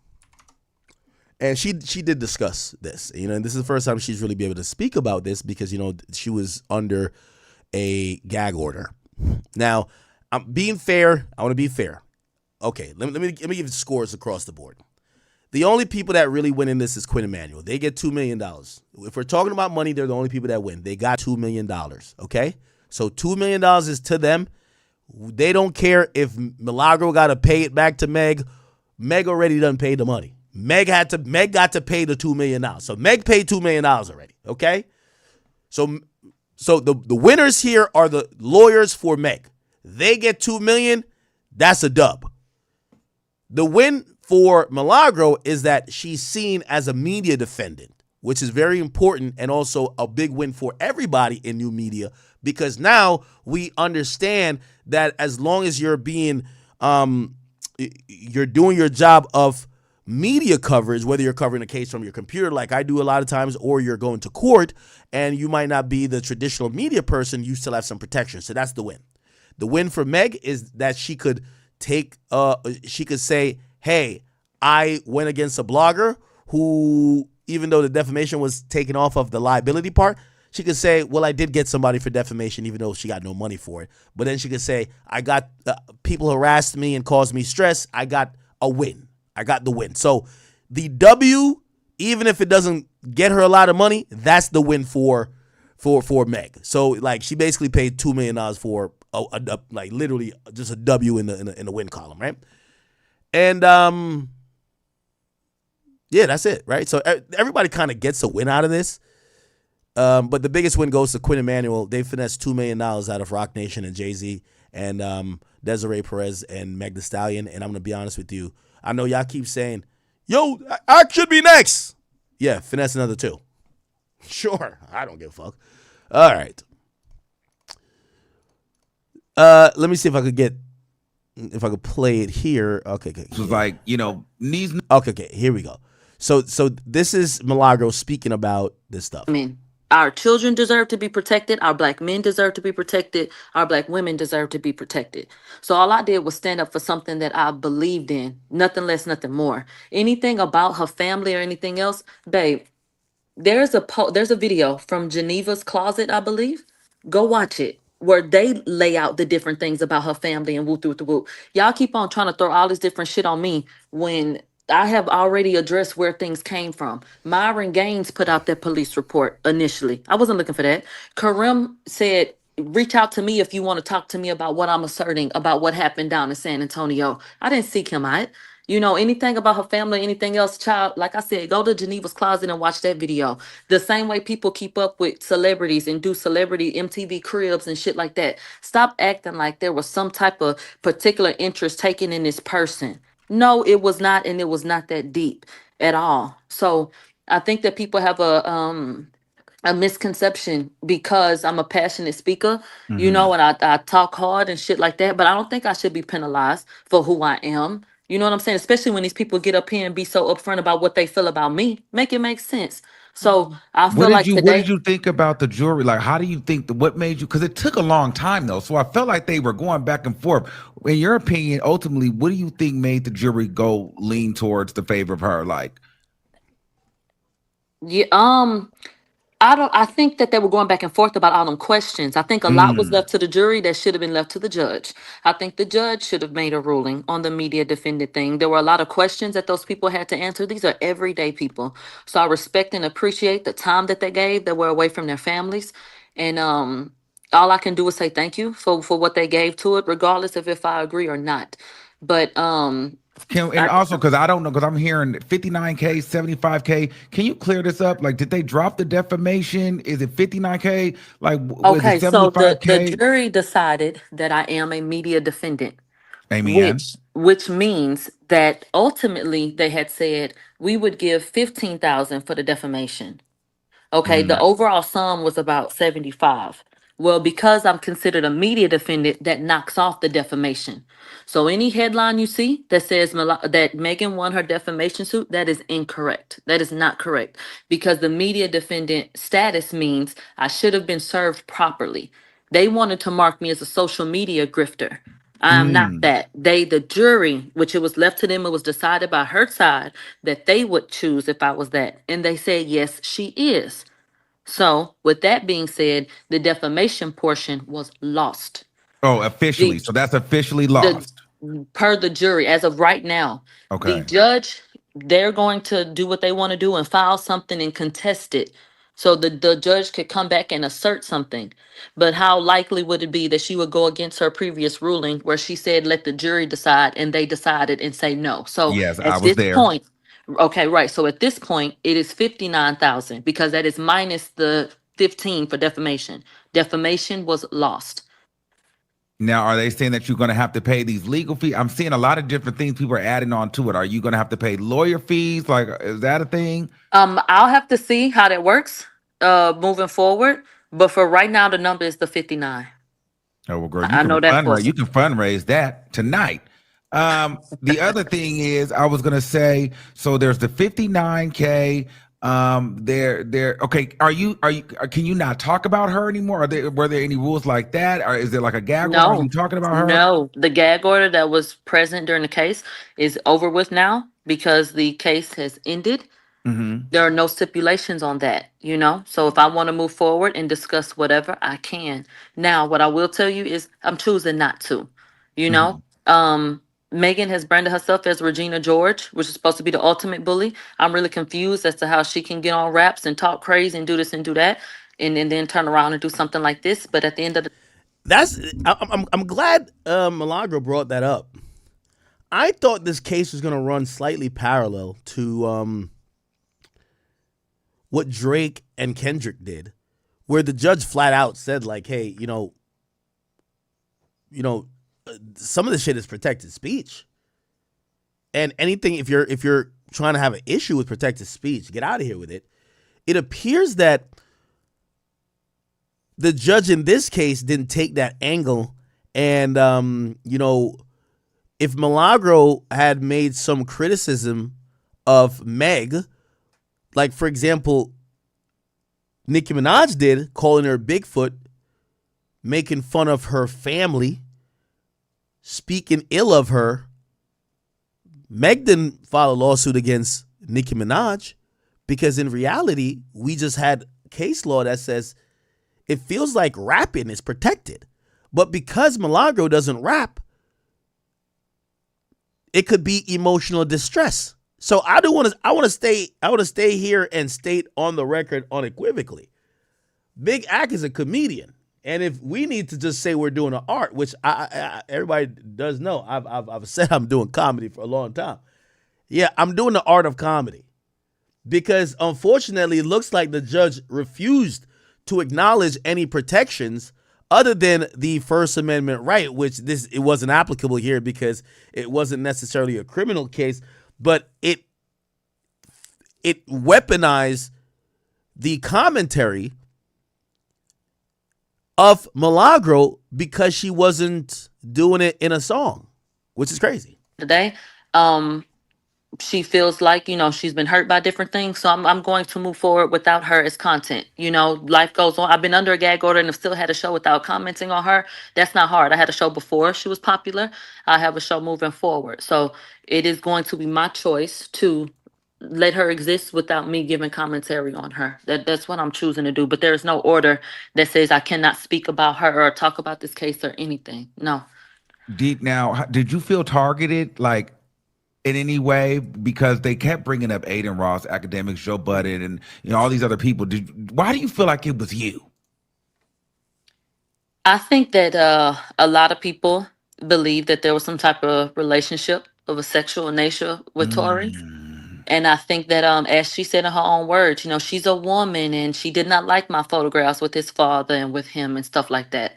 And she did discuss this, and this is the first time she's really been able to speak about this, because, she was under a gag order. Now, I'm being fair. I want to be fair. Okay, let me give scores across the board. The only people that really win in this is Quinn Emanuel. They get $2 million. If we're talking about money, they're the only people that win. They got $2 million, okay? So $2 million is to them. They don't care if Milagro got to pay it back to Meg. Meg already done paid the money. Meg got to pay the $2 million. So Meg paid $2 million already, okay? So the winners here are the lawyers for Meg. They get $2 million. That's a dub. The win for Milagro is that she's seen as a media defendant, which is very important, and also a big win for everybody in new media, because now we understand that as long as you're doing your job of media coverage, whether you're covering a case from your computer like I do a lot of times, or you're going to court and you might not be the traditional media person, you still have some protection. So that's the win. The win for Meg is that she could say, hey, I went against a blogger who, even though the defamation was taken off of the liability part, she could say, well, I did get somebody for defamation, even though she got no money for it. But then she could say, I got people harassed me and caused me stress. I got a win. I got the win. So the W, even if it doesn't get her a lot of money, that's the win for Meg. So like she basically paid $2 million for like literally just a W in the win column, right? And yeah, that's it, right? So everybody kind of gets a win out of this. But the biggest win goes to Quinn Emanuel. They finessed $2 million out of Roc Nation and Jay-Z and Desiree Perez and Meg Thee Stallion. And I'm going to be honest with you. I know y'all keep saying, yo, I should be next. Yeah, finesse another $2. Sure, I don't give a fuck. All right. Let me see if I could play it here. Okay. It was like, knees. Okay, here we go. So this is Milagro speaking about this stuff. I mean, our children deserve to be protected. Our black men deserve to be protected. Our black women deserve to be protected. So all I did was stand up for something that I believed in. Nothing less, nothing more. Anything about her family or anything else, babe, there's a video from Geneva's Closet, I believe. Go watch it. where they lay out the different things about her family and whoop whoop whoop. Y'all keep on trying to throw all this different shit on me when I have already addressed where things came from. Myron Gaines put out that police report initially. I wasn't looking for that. Karim said, reach out to me if you want to talk to me about what I'm asserting about what happened down in San Antonio. I didn't seek him out. You know, anything about her family, anything else, child, like I said, go to Geneva's Closet and watch that video. The same way people keep up with celebrities and do celebrity MTV cribs and shit like that. Stop acting like there was some type of particular interest taken in this person. No, it was not, and it was not that deep at all. So I think that people have a misconception because I'm a passionate speaker, you Mhm. know, and I talk hard and shit like that, but I don't think I should be penalized for who I am. You know what I'm saying? Especially when these people get up here and be so upfront about what they feel about me. Make it make sense. So I What feel did like you What today, did you think about the jury? Like, how do you think what made you? Because it took a long time though, so I felt like they were going back and forth. In your opinion, ultimately, what do you think made the jury go lean towards the favor of her? Like, yeah, I think that they were going back and forth about all them questions. I think a lot was mm, left to the jury that should have been left to the judge. I think the judge should have made a ruling on the media defended thing. There were a lot of questions that those people had to answer. These are everyday people. So I respect and appreciate the time that they gave that were away from their families. And all I can do is say thank you for what they gave to it, regardless of if I agree or not. But and I, also because I don't know, because I'm hearing 59K, 75K. Can you clear this up? Like, did they drop the defamation? Is it 59K? Like, was it okay, so the 75K? jury decided that I am a media defendant. Amen. Which means that ultimately they had said we would give 15,000 for the defamation. Okay, the Mm, overall sum was about 75. Well, because I'm considered a media defendant, that knocks off the defamation. So any headline you see that says that Megan won her defamation suit, that is incorrect. That is not correct because the media defendant status means I should have been served properly. They wanted to mark me as a social media grifter. I am not mm. that. The jury, which it was left to them, it was decided by her side that they would choose if I was that. And they said, yes, she is. So, with that being said, the defamation portion was lost. Oh, officially. The So that's officially the lost. per the jury, as of right now, the Okay. judge, they're going to do what they want to do and file something and contest it. So the judge could come back and assert something. But how likely would it be that she would go against her previous ruling where she said let the jury decide and they decided and say no. So Yes, I at was this there. point, okay, right. So at this point, it is 59,000 because that is minus the 15 for defamation. Defamation was lost. Now, are they saying that you're going to have to pay these legal fees? I'm seeing a lot of different things people are adding on to it. Are you going to have to pay lawyer fees? Like, is that a thing? I'll have to see how that works moving forward. But for right now, the number is the 59. Oh, well, girl, I know that for You can fundraise that tonight. The other thing is, I was gonna say, so there's the 59K. Okay. Can you not talk about her anymore? Were there any rules like that, or is there like a gag order? Are you no, talking about her? no. The gag order that was present during the case is over with now because the case has ended. Mm-hmm. There are no stipulations on that, you know? So if I want to move forward and discuss whatever, I can. Now, what I will tell you is I'm choosing not to, you know? Mm-hmm. Megan has branded herself as Regina George, which is supposed to be the ultimate bully. I'm really confused as to how she can get on raps and talk crazy and do this and do that and then turn around and do something like this. But at the end of the That's I'm glad Milagro brought that up. I thought this case was gonna run slightly parallel to what Drake and Kendrick did, where the judge flat out said like, "Hey, some of the shit is protected speech, and anything if you're trying to have an issue with protected speech, get out of here with it." It appears that the judge in this case didn't take that angle, and if Milagro had made some criticism of Meg, like for example, Nicki Minaj did, calling her Bigfoot, making fun of her family, speaking ill of her. Meg didn't file a lawsuit against Nicki Minaj because in reality, we just had case law that says it feels like rapping is protected. But because Milagro doesn't rap, it could be emotional distress. So I want to stay here and state on the record unequivocally. Big Ack is a comedian. And if we need to just say we're doing an art, which I everybody does know, I've said I'm doing comedy for a long time. Yeah, I'm doing the art of comedy. Because unfortunately, it looks like the judge refused to acknowledge any protections other than the First Amendment right, which it wasn't applicable here because it wasn't necessarily a criminal case, but it weaponized the commentary of Milagro because she wasn't doing it in a song, which is crazy. Today, she feels like, she's been hurt by different things. So I'm going to move forward without her as content. Life goes on. I've been under a gag order and have still had a show without commenting on her. That's not hard. I had a show before she was popular. I have a show moving forward. So it is going to be my choice to let her exist without me giving commentary on her. That's what I'm choosing to do. But there is no order that says I cannot speak about her or talk about this case or anything. No. Now, did you feel targeted, like, in any way, because they kept bringing up Aiden Ross, Academics, Joe Budden, and all these other people? Why do you feel like it was you? I think that a lot of people believe that there was some type of relationship of a sexual nature with Tory. And I think that as she said in her own words, she's a woman and she did not like my photographs with his father and with him and stuff like that.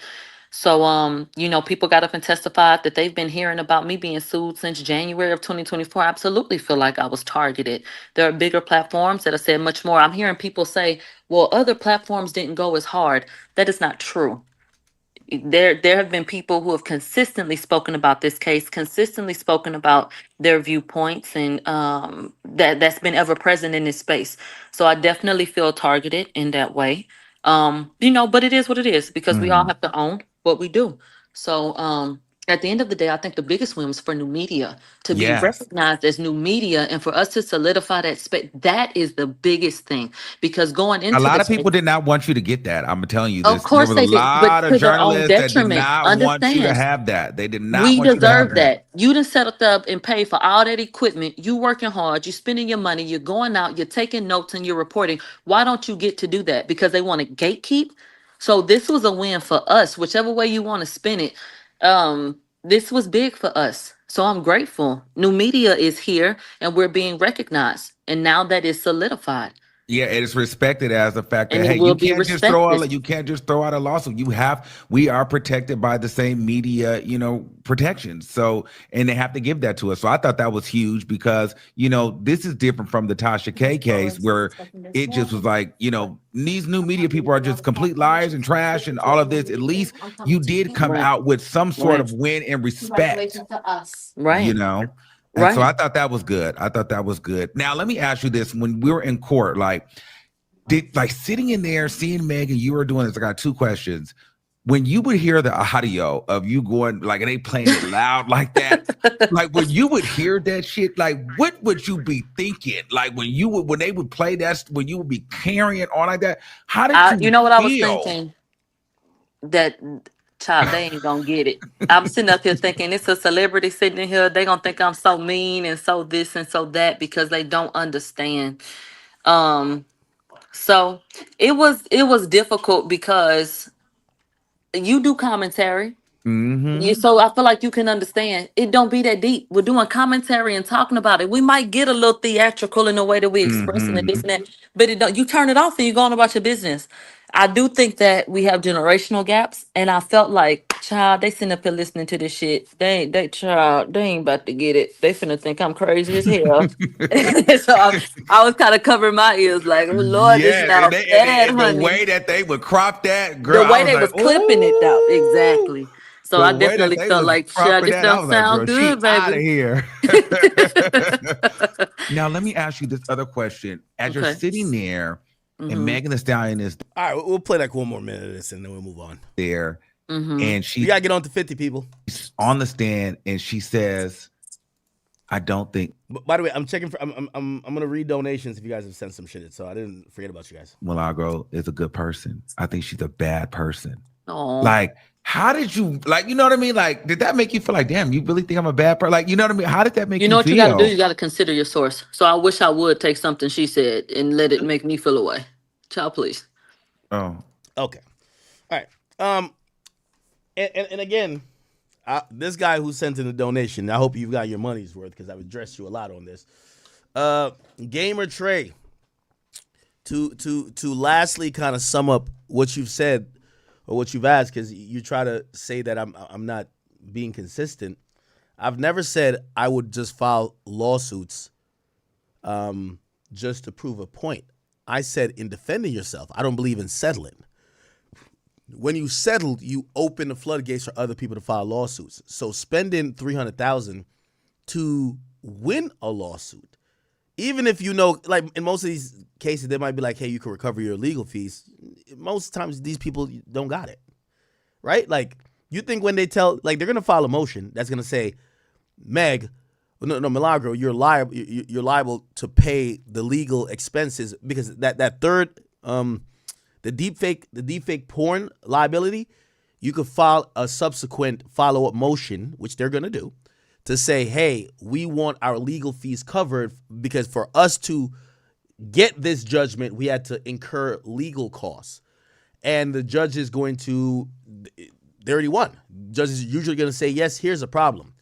So, people got up and testified that they've been hearing about me being sued since January of 2024. I absolutely feel like I was targeted. There are bigger platforms that have said much more. I'm hearing people say, well, other platforms didn't go as hard. That is not true. There have been people who have consistently spoken about this case, consistently spoken about their viewpoints, and that's been ever present in this space. So I definitely feel targeted in that way. But it is what it is because we all have to own what we do. So at the end of the day, I think the biggest win was for new media to be recognized as new media and for us to solidify that space. That is the biggest thing because going into a lot of people did not want you to get that. I'm telling you this. Of course there was they a did, lot but of to their own journalists that did detriment. not want you to Understand. have that. They did not We want you to have deserve that. You done set up and paid for all that equipment. You working hard. You spending your money. You're going out. You're taking notes and you're reporting. Why don't you get to do that? Because they want to gatekeep. So this was a win for us, whichever way you want to spin it. This was big for us. So I'm grateful. New media is here and we're being recognized. And now that is solidified. Yeah, it is respected as the fact that, And it hey, will you be can't just throw respected. you can't just throw out a lawsuit. We are protected by the same media, protections. So, and they have to give that to us. So I thought that was huge because, this is different from the Tasha K case where it just was like, these new media people are just complete liars and trash and all of this. At least you did come Right. out with some sort Right. of win and respect, Right. And Right. so I thought that was good. Now, let me ask you this. When we were in court, sitting in there, seeing Meg and you were doing this, I got two questions. When you would hear the audio of you going, and they playing it loud like that, when you would hear that shit, what would you be thinking? When they would play that, when you would be carrying on like that, how did You know what I was feel? thinking? That child, they ain't gonna get it. I'm sitting up here thinking it's a celebrity sitting in here. They gonna think I'm so mean and so this and so that because they don't understand. So it was difficult because you do commentary. So I feel like you can understand. It don't be that deep. We're doing commentary and talking about it. We might get a little theatrical in the way that we expressing it, this and that, but it don't. You turn it off and you're going about your business. I do think that we have generational gaps, and I felt like, child, they sitting up here listening to this shit. They ain't about to get it. They finna think I'm crazy as hell. So I was kind of covering my ears, like, oh Lord, this now bad, and the honey. way that they would crop that, girl, The way I they was clipping it, though, exactly. So the I way that definitely they felt was like, shit, cropping this that, I don't was like, sound girl, she good, out of baby. here. Now, let me ask you this other question. As you're Okay. sitting there and Meg Thee Stallion is All right, we'll play like one more minute of this and then we'll move on. there, and You she's gotta get on to 50 people. on the stand and she says, I don't think By the way, I'm checking for. I'm gonna read donations if you guys have sent some shit. So I didn't forget about you guys. Milagro is a good person. I think she's a bad person. Oh, Like, how did you like? You know what I mean? Like, did that make you feel like, damn, you really think I'm a bad person? Like, you know what I mean? How did that make you you know what feel? you got to do? You got to consider your source. So I wish I would take something she said and let it make me feel away. Child, please. Oh, Okay. All right. And again, this guy who sent in the donation, I hope you've got your money's worth because I've addressed you a lot on this. Gamer Trey, to lastly kind of sum up what you've said or what you've asked, because you try to say that I'm not being consistent. I've never said I would just file lawsuits just to prove a point. I said in defending yourself, I don't believe in settling. When you settle, you open the floodgates for other people to file lawsuits. So spending $300,000 to win a lawsuit, even if you know, like in most of these cases, they might be like, hey, you can recover your legal fees. Most times these people don't got it, right? Like you think when they tell, like they're going to file a motion that's going to say, Meg, no, Milagro, you're liable to pay the legal expenses because that third, the deepfake porn liability, you could file a subsequent follow-up motion, which they're going to do, to say, hey, we want our legal fees covered because for us to get this judgment, we had to incur legal costs. And the judge is going to, they already won. The judge is usually going to say, yes, here's a problem.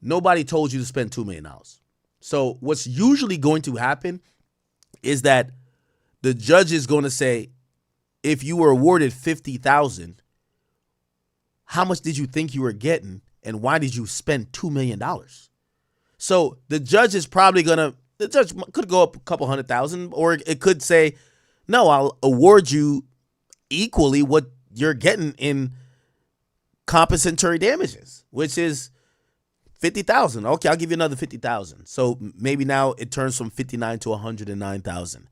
Nobody told you to spend $2 million. So what's usually going to happen is that the judge is going to say, if you were awarded $50,000, how much did you think you were getting, and why did you spend $2 million? So the judge is probably the judge could go up a couple $100,000, or it could say, no, I'll award you equally what you're getting in compensatory damages, which is $50,000. Okay, I'll give you another $50,000. So maybe now it turns from $59,000 to $109,000.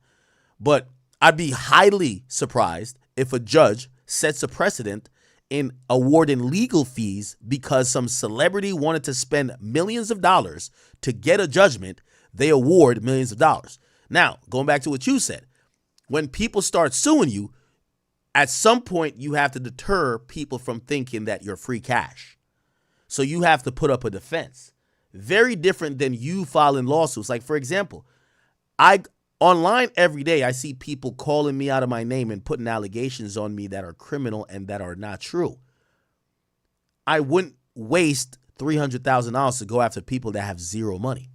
But I'd be highly surprised if a judge sets a precedent in awarding legal fees because some celebrity wanted to spend millions of dollars to get a judgment. They award millions of dollars. Now, going back to what you said, when people start suing you, at some point you have to deter people from thinking that you're free cash. So you have to put up a defense. Very different than you filing lawsuits. Like, for example, online every day, I see people calling me out of my name and putting allegations on me that are criminal and that are not true. I wouldn't waste $300,000 to go after people that have zero money.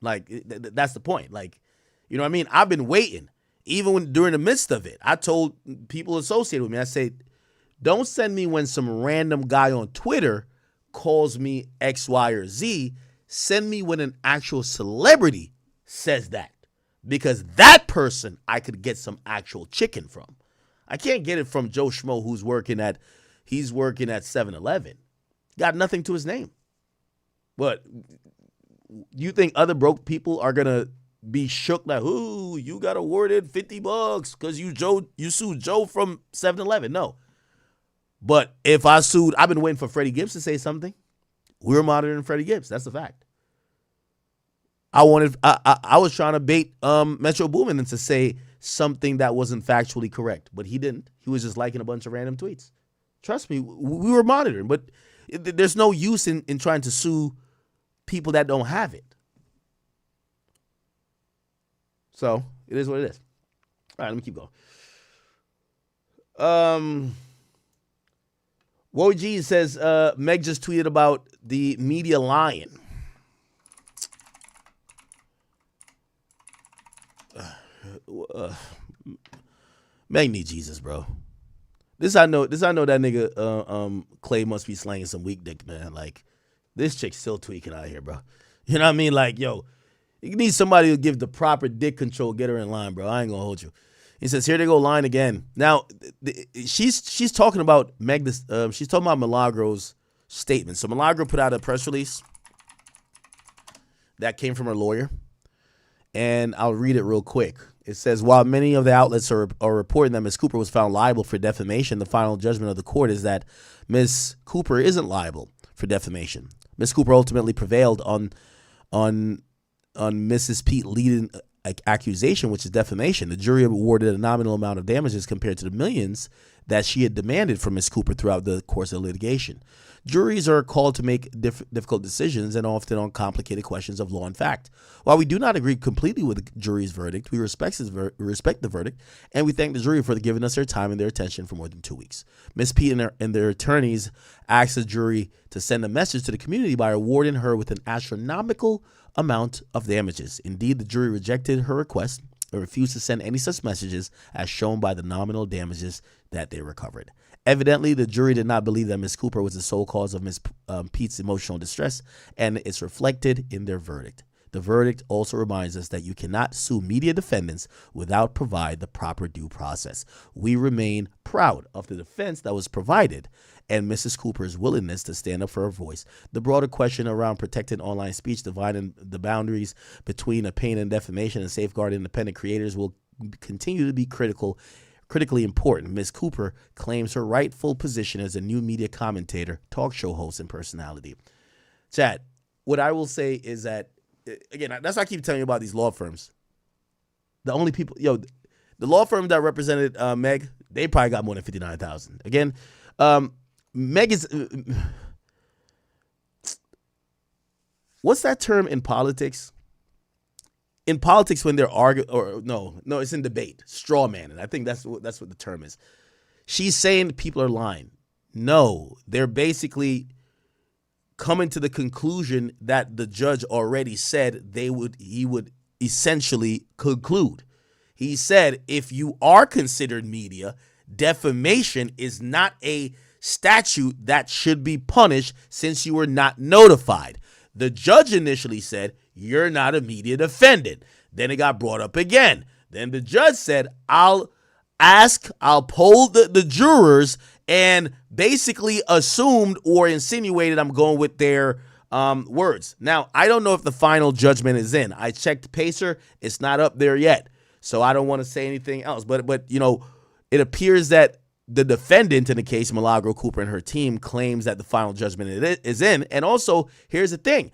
Like, that's the point. Like, you know what I mean? I've been waiting. Even during the midst of it, I told people associated with me, I say, don't send me when some random guy on Twitter calls me X, Y, or Z. Send me when an actual celebrity says that. Because that person I could get some actual chicken from. I can't get it from Joe Schmo who's working at 7-Eleven. Got nothing to his name. But you think other broke people are gonna be shook like, ooh, you got awarded $50 because you sued Joe from 7-Eleven? No. But if I've been waiting for Freddie Gibbs to say something. We're monitoring Freddie Gibbs. That's the fact. I was trying to bait Metro Boomin into say something that wasn't factually correct, but he didn't. He was just liking a bunch of random tweets. Trust me, we were monitoring, but there's no use in trying to sue people that don't have it. So it is what it is. All right, let me keep going. Woe G says Meg just tweeted about the media lying. Meg need Jesus, bro. This I know that nigga Clay must be slanging some weak dick, man. Like, this chick's still tweaking out here, bro. You know what I mean? Like, yo, you need somebody to give the proper dick control, get her in line, bro. I ain't gonna hold you. He says, here they go lying again. Now, she's talking about she's talking about Milagro's statement. So Milagro put out a press release that came from her lawyer, and I'll read it real quick. It says, while many of the outlets are reporting that Ms. Cooper was found liable for defamation, the final judgment of the court is that Ms. Cooper isn't liable for defamation. Ms. Cooper ultimately prevailed on on Mrs. Pete leading accusation, which is defamation. The jury awarded a nominal amount of damages compared to the millions that she had demanded from Ms. Cooper throughout the course of the litigation. Juries are called to make difficult decisions and often on complicated questions of law and fact. While we do not agree completely with the jury's verdict, we respect the verdict, and we thank the jury for giving us their time and their attention for more than 2 weeks. Ms. Pete and their attorneys asked the jury to send a message to the community by awarding her with an astronomical amount of damages. Indeed, the jury rejected her request and refused to send any such messages as shown by the nominal damages that they recovered. Evidently, the jury did not believe that Ms. Cooper was the sole cause of Ms. Pete's emotional distress, and it's reflected in their verdict. The verdict also reminds us that you cannot sue media defendants without provide the proper due process. We remain proud of the defense that was provided and Mrs. Cooper's willingness to stand up for her voice. The broader question around protecting online speech, dividing the boundaries between opinion and defamation, and safeguarding independent creators will continue to be critically important. Ms. Cooper claims her rightful position as a new media commentator, talk show host, and personality. Chad, what I will say is that, again, that's why I keep telling you about these law firms. The only people, the law firm that represented Meg, they probably got more than 59,000. Again, Meg is, what's that term in politics? In politics, when they're arguing, or no, it's in debate, straw man, and I think that's what the term is. She's saying people are lying. No, they're basically coming to the conclusion that the judge already said he would essentially conclude. He said, if you are considered media, defamation is not a statute that should be punished since you were not notified. The judge initially said, you're not a media defendant. Then it got brought up again. Then the judge said, I'll poll the jurors, and basically assumed or insinuated, I'm going with their words. Now, I don't know if the final judgment is in. I checked Pacer. It's not up there yet. So I don't want to say anything else. But it appears that the defendant in the case, Milagro Cooper and her team, claims that the final judgment is in. And also, here's the thing.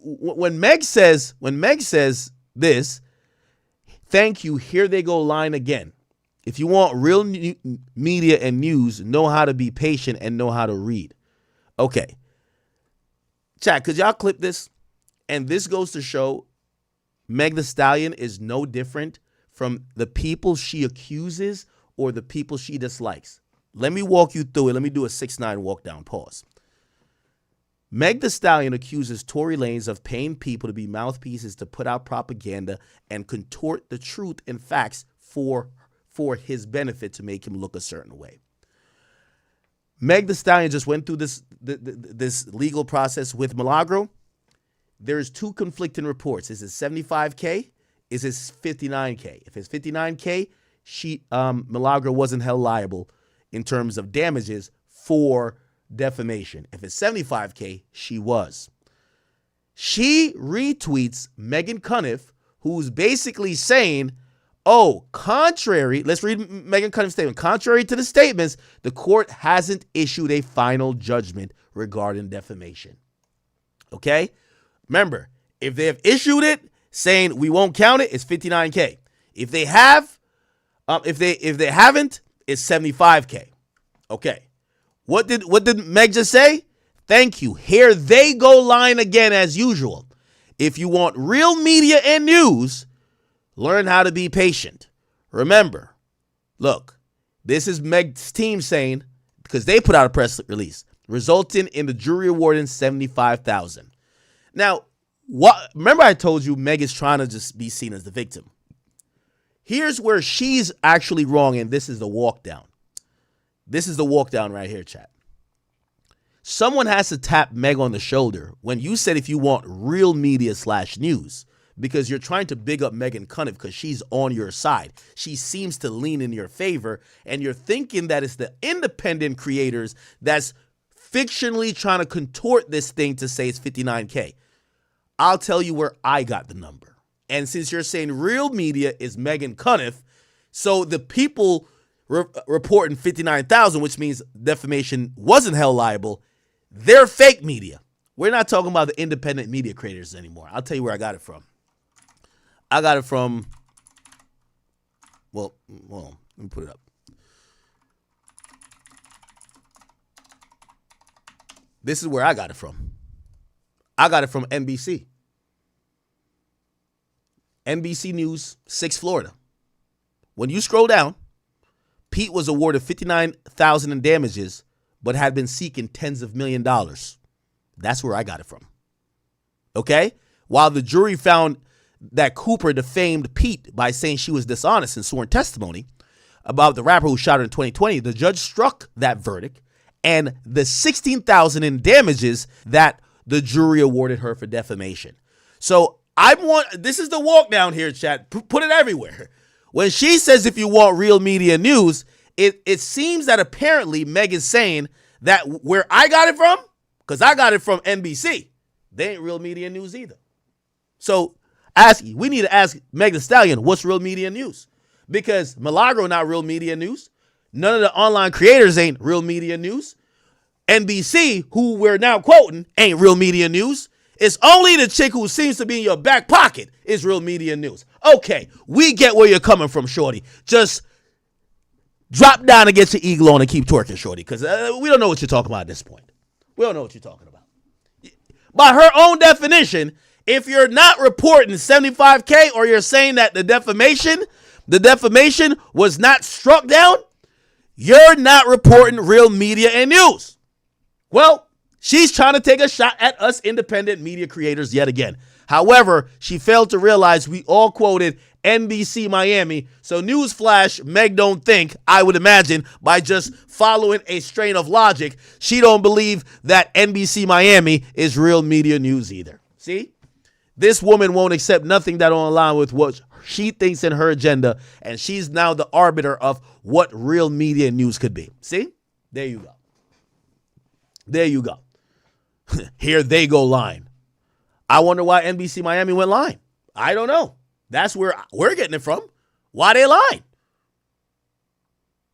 When Meg says this, thank you, here they go line again. If you want real media and news, know how to be patient and know how to read. Okay. Chat, could y'all clip this? And this goes to show Meg Thee Stallion is no different from the people she accuses or the people she dislikes. Let me walk you through it. Let me do a 6ix9ine walk down. Pause. Meg Thee Stallion accuses Tory Lanez of paying people to be mouthpieces to put out propaganda and contort the truth and facts for his benefit to make him look a certain way. Meg Thee Stallion just went through this legal process with Milagro. There's 2 conflicting reports. Is it 75K? Is it 59K? If it's 59K, Milagro wasn't held liable in terms of damages for defamation. If it's 75K, she was. She retweets Megan Cuniff, who's basically saying, let's read Megan Cuniff's statement. Contrary to the statements, the court hasn't issued a final judgment regarding defamation. Okay? Remember, if they have issued it saying we won't count it, it's 59K. If they have, if they haven't, it's 75K. Okay. What did Meg just say? Thank you. Here they go line again as usual. If you want real media and news, learn how to be patient. Remember, look, this is Meg's team saying, because they put out a press release, resulting in the jury awarding $75,000. Now, remember I told you Meg is trying to just be seen as the victim. Here's where she's actually wrong, and this is the walk down. This is the walk down right here, chat. Someone has to tap Meg on the shoulder when you said if you want real media / news, because you're trying to big up Megan Cuniff because she's on your side. She seems to lean in your favor, and you're thinking that it's the independent creators that's fictionally trying to contort this thing to say it's 59K. I'll tell you where I got the number. And since you're saying real media is Megan Cuniff, so the people reporting 59,000, which means defamation wasn't held liable, they're fake media. We're not talking about the independent media creators anymore. I'll tell you where I got it from. I got it from, well, let me put it up. This is where I got it from. I got it from NBC. NBC News, 6 Florida. When you scroll down, Pete was awarded $59,000 in damages, but had been seeking tens of millions of dollars. That's where I got it from. Okay? While the jury found that Cooper defamed Pete by saying she was dishonest in sworn testimony about the rapper who shot her in 2020, the judge struck that verdict and the $16,000 in damages that the jury awarded her for defamation. So this is the walk down here, chat. Put it everywhere. When she says if you want real media news, it seems that apparently Meg is saying that where I got it from, because I got it from NBC, they ain't real media news either. So we need to ask Meg Thee Stallion, what's real media news? Because Milagro not real media news. None of the online creators ain't real media news. NBC, who we're now quoting, ain't real media news. It's only the chick who seems to be in your back pocket is real media news. Okay, we get where you're coming from, shorty. Just drop down and get your eagle on and keep twerking, shorty, because we don't know what you're talking about at this point. We don't know what you're talking about. By her own definition, if you're not reporting 75K or you're saying that the defamation was not struck down, you're not reporting real media and news. Well, she's trying to take a shot at us independent media creators yet again. However, she failed to realize we all quoted NBC Miami. So newsflash, Meg don't think, I would imagine, by just following a strain of logic, she don't believe that NBC Miami is real media news either. See? This woman won't accept nothing that don't align with what she thinks in her agenda, and she's now the arbiter of what real media news could be. See? There you go. There you go. Here they go lying. I wonder why NBC Miami went lying. I don't know. That's where we're getting it from. Why they lying?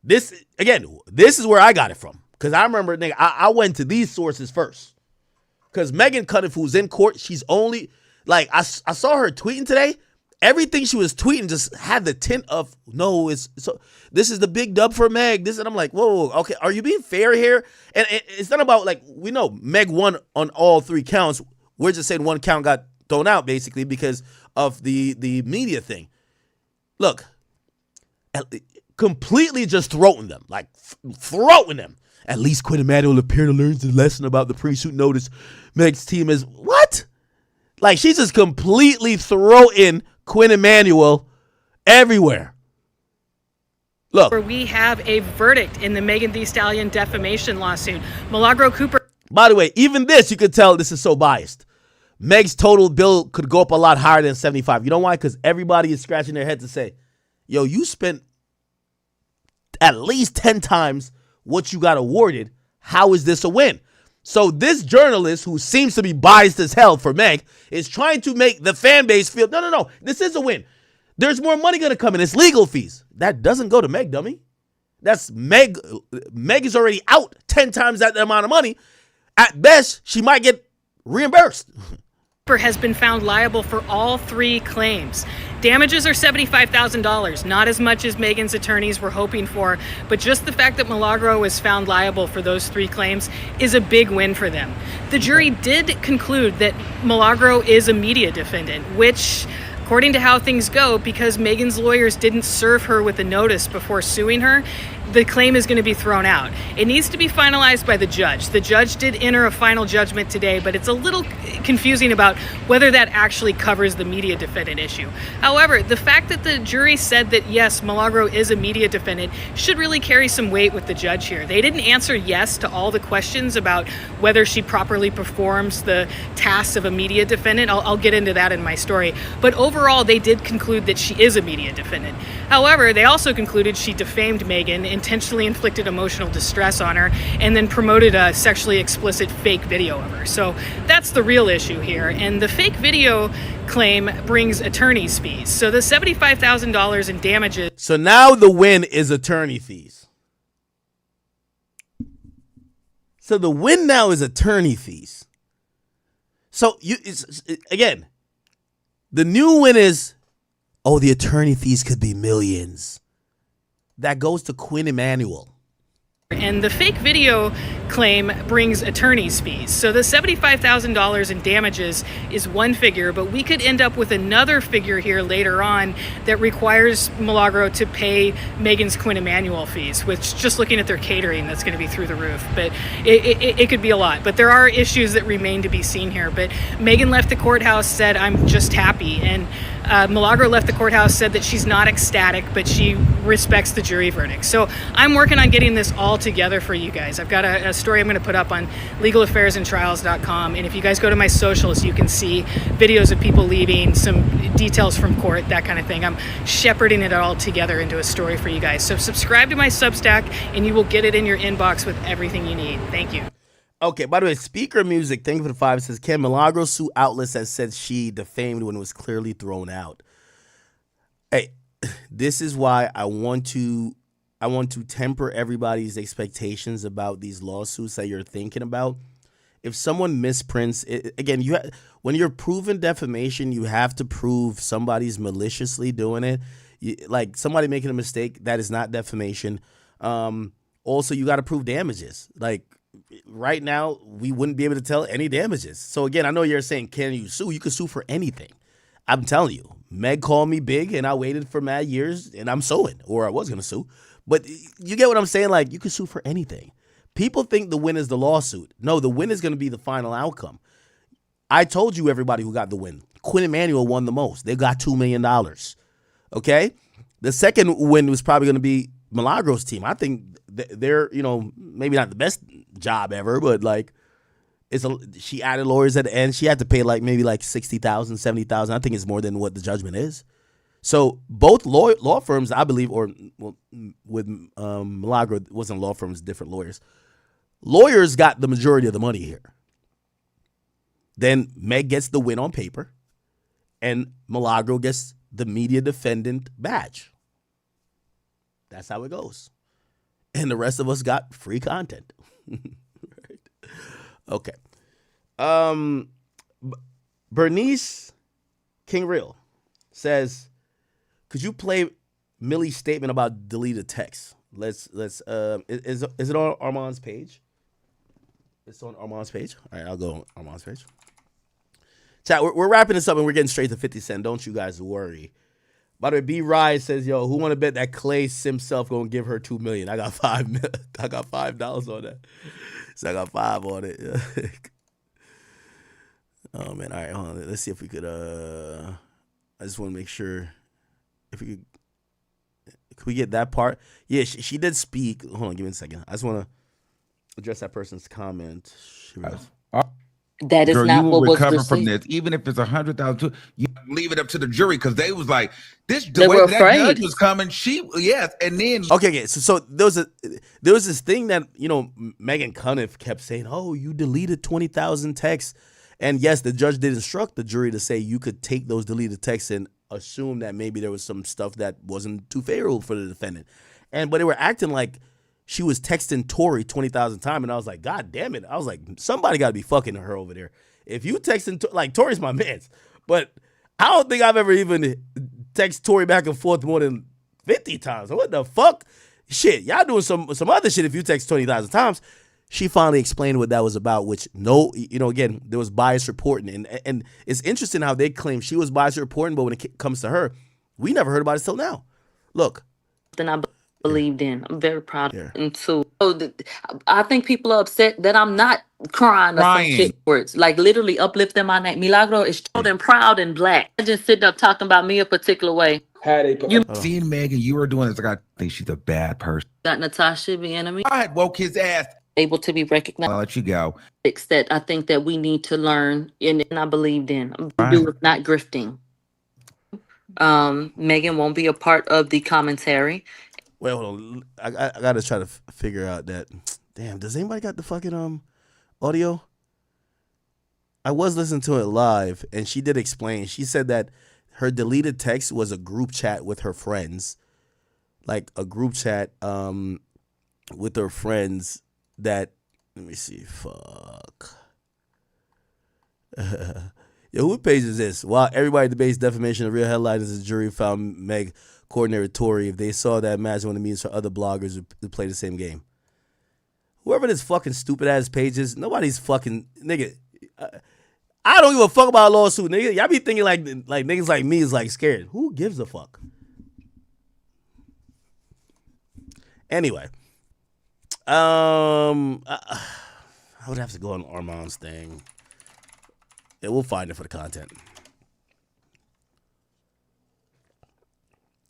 This is where I got it from. Because I remember, nigga, I went to these sources first. Because Megan Cunniff, who's in court, she's only, like, I saw her tweeting today. Everything she was tweeting just had the tint of, no, this is the big dub for Meg. And I'm like, whoa, okay, are you being fair here? And it's not about, like, we know Meg won on all 3 counts. We're just saying 1 count got thrown out, basically, because of the media thing. Look, completely just throwing them, like throwing them. At least Quinn Emanuel appeared to learn the lesson about the pre-suit notice. Meg's team is, what? Like, she's just completely throwing Quinn Emanuel everywhere. Look. We have a verdict in the Meg Thee Stallion defamation lawsuit. Milagro Cooper. By the way, even this, you could tell this is so biased. Meg's total bill could go up a lot higher than 75. You know why? Because everybody is scratching their head to say, yo, you spent at least 10 times what you got awarded. How is this a win? So this journalist, who seems to be biased as hell for Meg, is trying to make the fan base feel, no, this is a win. There's more money going to come in. It's legal fees. That doesn't go to Meg, dummy. That's Meg. Meg is already out 10 times that amount of money. At best, she might get reimbursed. Has been found liable for all 3 claims. Damages are $75,000, not as much as Megan's attorneys were hoping for, but just the fact that Milagro was found liable for those 3 claims is a big win for them. The jury did conclude that Milagro is a media defendant, which, according to how things go, because Megan's lawyers didn't serve her with a notice before suing her, the claim is going to be thrown out. It needs to be finalized by the judge. The judge did enter a final judgment today, but it's a little confusing about whether that actually covers the media defendant issue. However, the fact that the jury said that, yes, Milagro is a media defendant should really carry some weight with the judge here. They didn't answer yes to all the questions about whether she properly performs the tasks of a media defendant. I'll get into that in my story. But overall, they did conclude that she is a media defendant. However, they also concluded she defamed Megan, intentionally inflicted emotional distress on her, and then promoted a sexually explicit fake video of her. So that's the real issue here. And the fake video claim brings attorney's fees. So the $75,000 in damages. So now the win is attorney fees. So the win now is attorney fees. So again, the new win is, the attorney fees could be millions. That goes to Quinn Emanuel. And the fake video claim brings attorney's fees. So the $75,000 in damages is one figure, but we could end up with another figure here later on that requires Milagro to pay Megan's Quinn Emanuel fees, which, just looking at their catering, that's going to be through the roof. But it could be a lot. But there are issues that remain to be seen here. But Megan left the courthouse, said, "I'm just happy." And Milagro left the courthouse, said that she's not ecstatic, but she respects the jury verdict. So I'm working on getting this all together for you guys. I've got a story I'm going to put up on legalaffairsandtrials.com. And if you guys go to my socials, you can see videos of people leaving, some details from court, that kind of thing. I'm shepherding it all together into a story for you guys. So subscribe to my Substack and you will get it in your inbox with everything you need. Thank you. Okay, by the way, Speaker Music, thank you for the 5, says, can Milagro sue outlets that said she defamed when it was clearly thrown out? Hey, this is why I want to temper everybody's expectations about these lawsuits that you're thinking about. If someone misprints, again, when you're proven defamation, you have to prove somebody's maliciously doing it. Like somebody making a mistake, that is not defamation. Also, you got to prove damages. Like, right now, we wouldn't be able to tell any damages. So again, I know you're saying, can you sue? You can sue for anything. I'm telling you, Meg called me big and I waited for mad years and I'm suing, or I was going to sue. But you get what I'm saying? Like, you can sue for anything. People think the win is the lawsuit. No, the win is going to be the final outcome. I told you, everybody who got the win, Quinn Emanuel won the most. They got $2 million. Okay? The second win was probably going to be Milagro's team. I think they're, maybe not the best job ever, but like she added lawyers at the end. She had to pay maybe $60,000, $70,000. I think it's more than what the judgment is. So both law firms, I believe, with Milagro, it wasn't law firms, different lawyers. Lawyers got the majority of the money here. Then Meg gets the win on paper, and Milagro gets the media defendant badge. That's how it goes. And the rest of us got free content. Right. Okay. Bernice King Real says, could you play Millie's statement about deleted text? Is it on Armand's page? It's on Armand's page. All right, I'll go on Armand's page. Chat, we're wrapping this up and we're getting straight to 50 Cent. Don't you guys worry. By the way, B. Rise says, yo, who want to bet that Clay himself going to give her $2 million? I got $5 on that. So I got 5 on it. Oh, man. All right, hold on. Let's see if we could, I just want to make sure if we could we get that part? Yeah, she did speak. Hold on, give me a second. I just want to address that person's comment. That is Girl, not you will what was recover from received. this, even if it's 100,000. You leave it up to the jury because they was like, the They way were that afraid. judge was coming. And then Okay. So there was this thing that Megan Cuniff kept saying. Oh, you deleted 20,000 texts, and yes, the judge did instruct the jury to say you could take those deleted texts and assume that maybe there was some stuff that wasn't too favorable for the defendant, but they were acting like she was texting Tori 20,000 times, and I was like, God damn it! I was like, somebody got to be fucking her over there. If you texting Tori's my man, but I don't think I've ever even text Tori back and forth more than 50 times. What the fuck? Shit, y'all doing some other shit if you text 20,000 times. She finally explained what that was about, which again, there was bias reporting, and it's interesting how they claim she was bias reporting, but when it comes to her, we never heard about it till now. Look. Then I believed in. I'm very proud of it. And so I think people are upset that I'm not crying or some shit words. Like literally uplifting my name. Milagro is short and proud and black. I just sitting up talking about me a particular way. Seeing Megan, you were doing this. Like, I think she's a bad person. Got Natasha being enemy. I had woke his ass. Able to be recognized. I'll let you go. That I think that we need to learn and I believed in. Not grifting. Megan won't be a part of the commentary. Well, hold on. I gotta try to figure out that. Damn, does anybody got the fucking audio? I was listening to it live, and she did explain. She said that her deleted text was a group chat with her friends, like a group chat with her friends. That let me see. Fuck. Yo, what page is this? While everybody debates defamation, the real headline is the jury found Meg coordinator Tory. If they saw that, imagine what it means for other bloggers who play the same game. Whoever this fucking stupid ass page is, nobody's fucking nigga. I don't give a fuck about a lawsuit, nigga. Y'all be thinking like niggas like me is like scared. Who gives a fuck? Anyway, I would have to go on Armand's thing. Yeah, we'll find it for the content.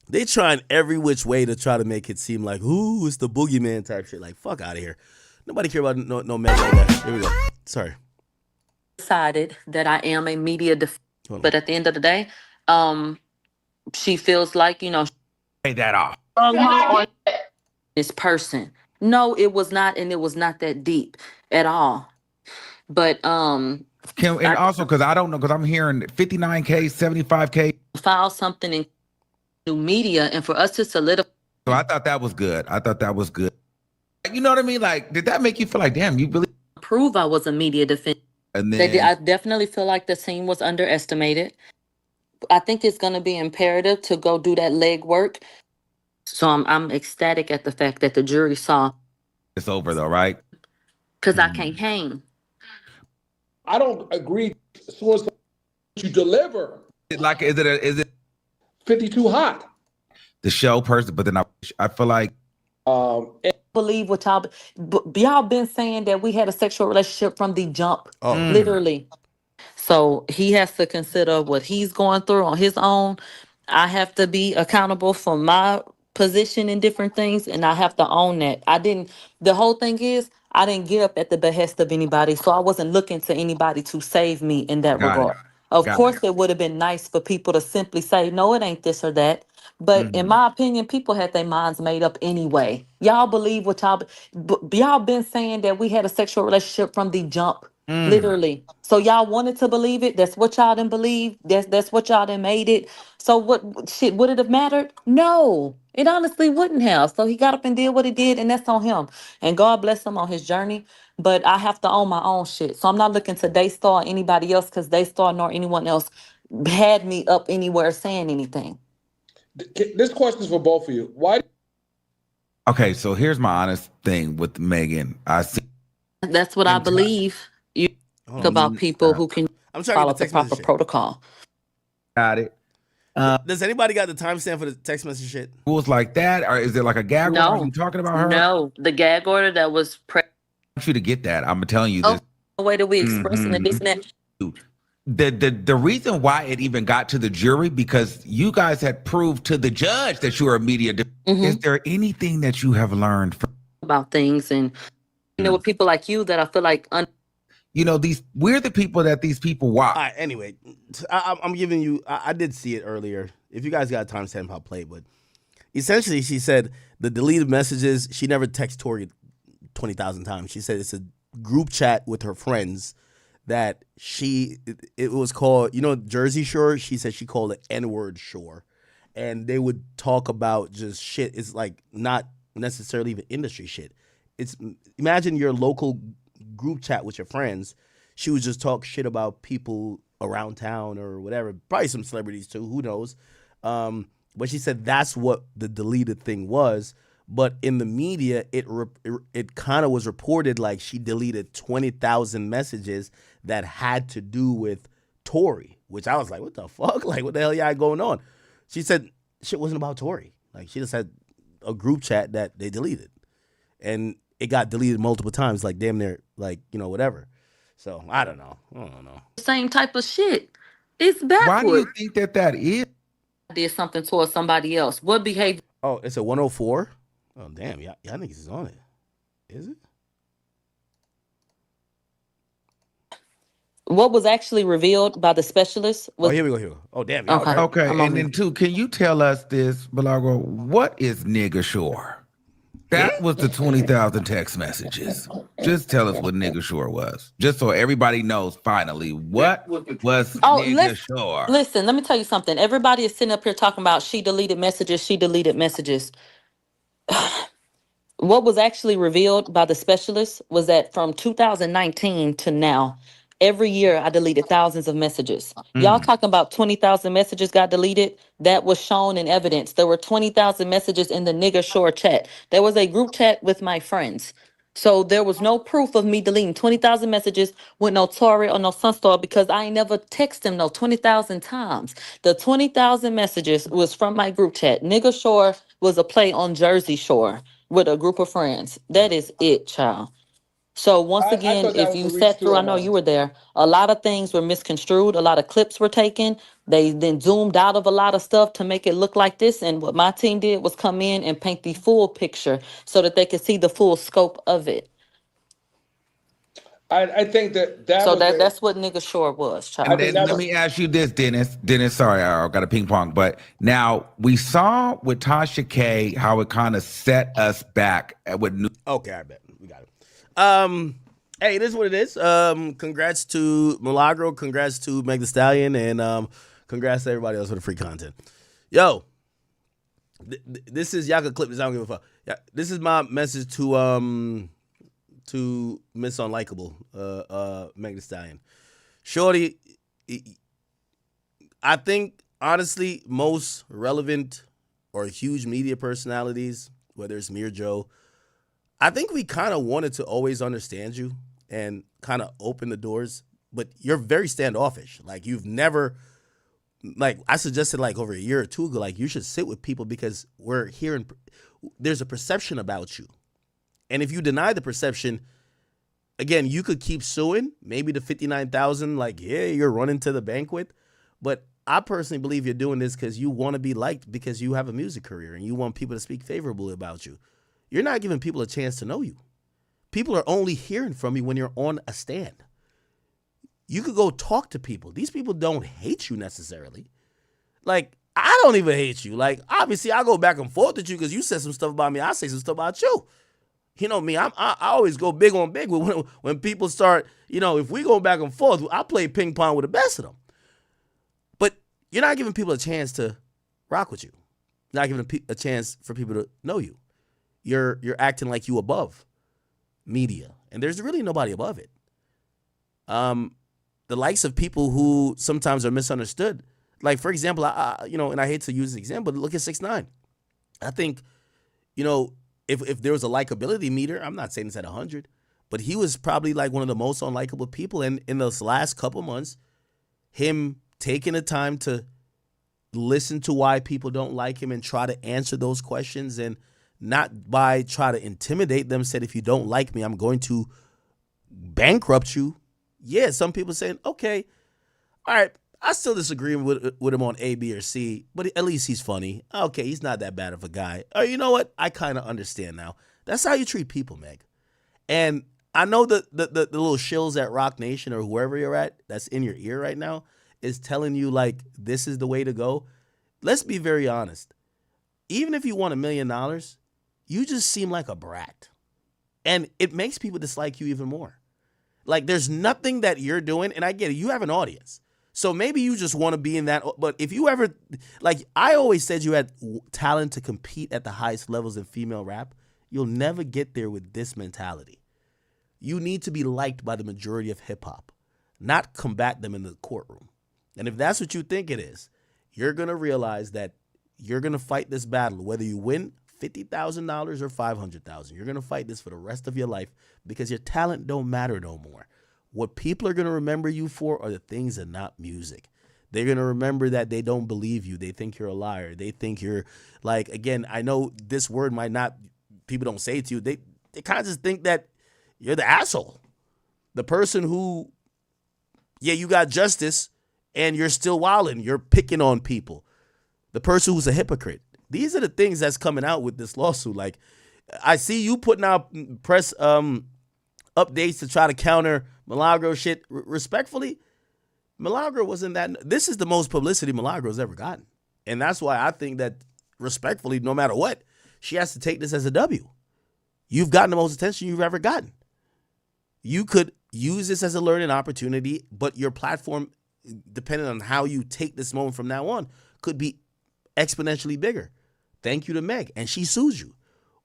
They trying every which way to try to make it seem like, ooh, it's the boogeyman type shit. Like, fuck out of here. Nobody care about no Meg like that. Here we go. Sorry. Decided that I am a media but at the end of the day, she feels like, you know, Pay that off. on this person. No, it was not, and it was not that deep at all. But Also, because I don't know, because I'm hearing 59K, 75K. file something in new media, and for us to solidify. So I thought that was good. You know what I mean? Like, did that make you feel like, damn, you really Prove I was a media defender. And then I definitely feel like the team was underestimated. I think it's going to be imperative to go do that leg work. So I'm ecstatic at the fact that the jury saw. It's over though, right? Because I can't hang. I don't agree. Source you deliver. Is it 52 hot. the show person? But then I feel like Believe what y'all been saying that we had a sexual relationship from the jump, literally. So he has to consider what he's going through on his own. I have to be accountable for my position in different things, and I have to own that. The whole thing is, I didn't get up at the behest of anybody, so I wasn't looking to anybody to save me in that regard. Of course, it would have been nice for people to simply say, no, it ain't this or that. But in my opinion, people had their minds made up anyway. Y'all believe what y'all been saying that we had a sexual relationship from the jump, literally. So y'all wanted to believe it. That's what y'all didn't believe. That's what y'all done made it. So would it have mattered? No, it honestly wouldn't have. So he got up and did what he did, and that's on him. And God bless him on his journey. But I have to own my own shit. So I'm not looking to Daystar or anybody else, because Daystar nor anyone else had me up anywhere saying anything. This question is for both of you. Why? okay, so here's my honest thing with Megan. I see That's what I believe. You talk about people who can I'm trying follow to the get the text proper message shit. protocol. got it. Does anybody got the timestamp for the text message shit? Rules like that, or is it like a gag order? No. Are you talking about her? No, the gag order that was I want you to get that. I'm telling you this. the way that we expressing it, this and that. The reason why it even got to the jury, because you guys had proved to the judge that you are a media. Is there anything that you have learned from About things, and with people like you that I feel like we're the people that these people watch. All right, anyway, I'm giving you, I did see it earlier. If you guys got a timestamp, I'll play. But essentially, she said the deleted messages, she never texted Tori 20,000 times. She said it's a group chat with her friends that it was called, Jersey Shore. She said she called it N-word Shore. And they would talk about just shit. It's like not necessarily even industry shit. It's, imagine your local group chat with your friends. She would just talk shit about people around town or whatever. Probably some celebrities too. Who knows? But she said that's what the deleted thing was. But in the media, it kind of was reported like she deleted 20,000 messages that had to do with Tory, which I was like, what the fuck? Like, what the hell y'all going on? She said shit wasn't about Tory. Like, she just had a group chat that they deleted. And it got deleted multiple times, like damn near, like, whatever. So, I don't know. same type of shit. It's backwards. Why do you think that is? I did something towards somebody else. What behavior? Oh, it's a 104? Oh, damn. Y'all niggas is on it. Is it? What was actually revealed by the specialist was. Oh, here we go. Oh, damn. Okay. Okay, I'm on and then too, can you tell us this, Milagro? What is nigga shore? That was the 20,000 text messages. Just tell us what nigga shore was, just so everybody knows. Finally, what was nigga shore? Listen, let me tell you something. Everybody is sitting up here talking about she deleted messages. What was actually revealed by the specialist was that from 2019 to now, Every year I deleted thousands of messages. Y'all talking about 20,000 messages got deleted? That was shown in evidence. There were 20,000 messages in the nigger shore chat. There was a group chat with my friends. So there was no proof of me deleting 20,000 messages with no Tory or no Sunstar because I ain't never text them no 20,000 times. The 20,000 messages was from my group chat. Nigger shore was a play on Jersey Shore with a group of friends. That is it, child. So once I again, thought that if was you a reach sat too, through, I know Amon. you were there, a lot of things were misconstrued, a lot of clips were taken. They then zoomed out of a lot of stuff to make it look like this. And what my team did was come in and paint the full picture so that they could see the full scope of it. I think that So was that's what Nigga Shore was, I And child. think then that let was me ask you this, Dennis. Dennis, sorry, I got a ping pong. But now we saw with Tasha K how it kind of set us back with new. Okay, I bet we got it. Hey, it is what it is. Congrats to Milagro, congrats to Meg Thee Stallion, and congrats to everybody else for the free content. Yo, this is y'all can clip this. I don't give a fuck. Yeah, this is my message to Miss Unlikable, Meg Thee Stallion. Shorty, I think honestly most relevant or huge media personalities, whether it's me or Joe, I think we kind of wanted to always understand you and kind of open the doors, but you're very standoffish. Like you've never, like I suggested like over a year or two ago, like you should sit with people because we're hearing, there's a perception about you. And if you deny the perception, again, you could keep suing, maybe the 59,000, like, yeah, you're running to the bank with. But I personally believe you're doing this because you want to be liked because you have a music career and you want people to speak favorably about you. You're not giving people a chance to know you. People are only hearing from you when you're on a stand. You could go talk to people. These people don't hate you necessarily. Like, I don't even hate you. Like, obviously, I go back and forth with you because you said some stuff about me. I say some stuff about you. You know me, I always go big on big when people start, if we go back and forth, I play ping pong with the best of them. But you're not giving people a chance to rock with you. You're not giving a chance for people to know you. You're acting like you above media, and there's really nobody above it. The likes of people who sometimes are misunderstood. Like, for example, and I hate to use an example, but look at 6ix9ine. I think, if there was a likability meter, I'm not saying it's at 100, but he was probably like one of the most unlikable people. And in those last couple months, him taking the time to listen to why people don't like him and try to answer those questions and not by try to intimidate them, said, if you don't like me, I'm going to bankrupt you. Yeah, some people saying, okay, all right, I still disagree with him on A, B, or C, but at least he's funny. Okay, he's not that bad of a guy. Or you know what? I kind of understand now. That's how you treat people, Meg. And I know the little shills at Rock Nation or whoever you're at that's in your ear right now is telling you, like, this is the way to go. Let's be very honest. Even if you want $1 million, you just seem like a brat. And it makes people dislike you even more. Like, there's nothing that you're doing, and I get it, you have an audience. So maybe you just want to be in that. But if you ever, like I always said, you had talent to compete at the highest levels in female rap, you'll never get there with this mentality. You need to be liked by the majority of hip hop, not combat them in the courtroom. And if that's what you think it is, you're going to realize that you're going to fight this battle, whether you win $50,000 or $500,000. You're going to fight this for the rest of your life because your talent don't matter no more. What people are going to remember you for are the things that are not music. They're going to remember that they don't believe you. They think you're a liar. They think you're like, again, I know this word might not, people don't say it to you. They kind of just think that you're the asshole. The person who, yeah, you got justice and you're still wilding. You're picking on people. The person who's a hypocrite. These are the things that's coming out with this lawsuit. Like, I see you putting out press updates to try to counter Milagro shit. Respectfully, Milagro wasn't that. This is the most publicity Milagro's ever gotten. And that's why I think that, respectfully, no matter what, she has to take this as a W. You've gotten the most attention you've ever gotten. You could use this as a learning opportunity, but your platform, depending on how you take this moment from now on, could be exponentially bigger. Thank you to Meg. And she sues you.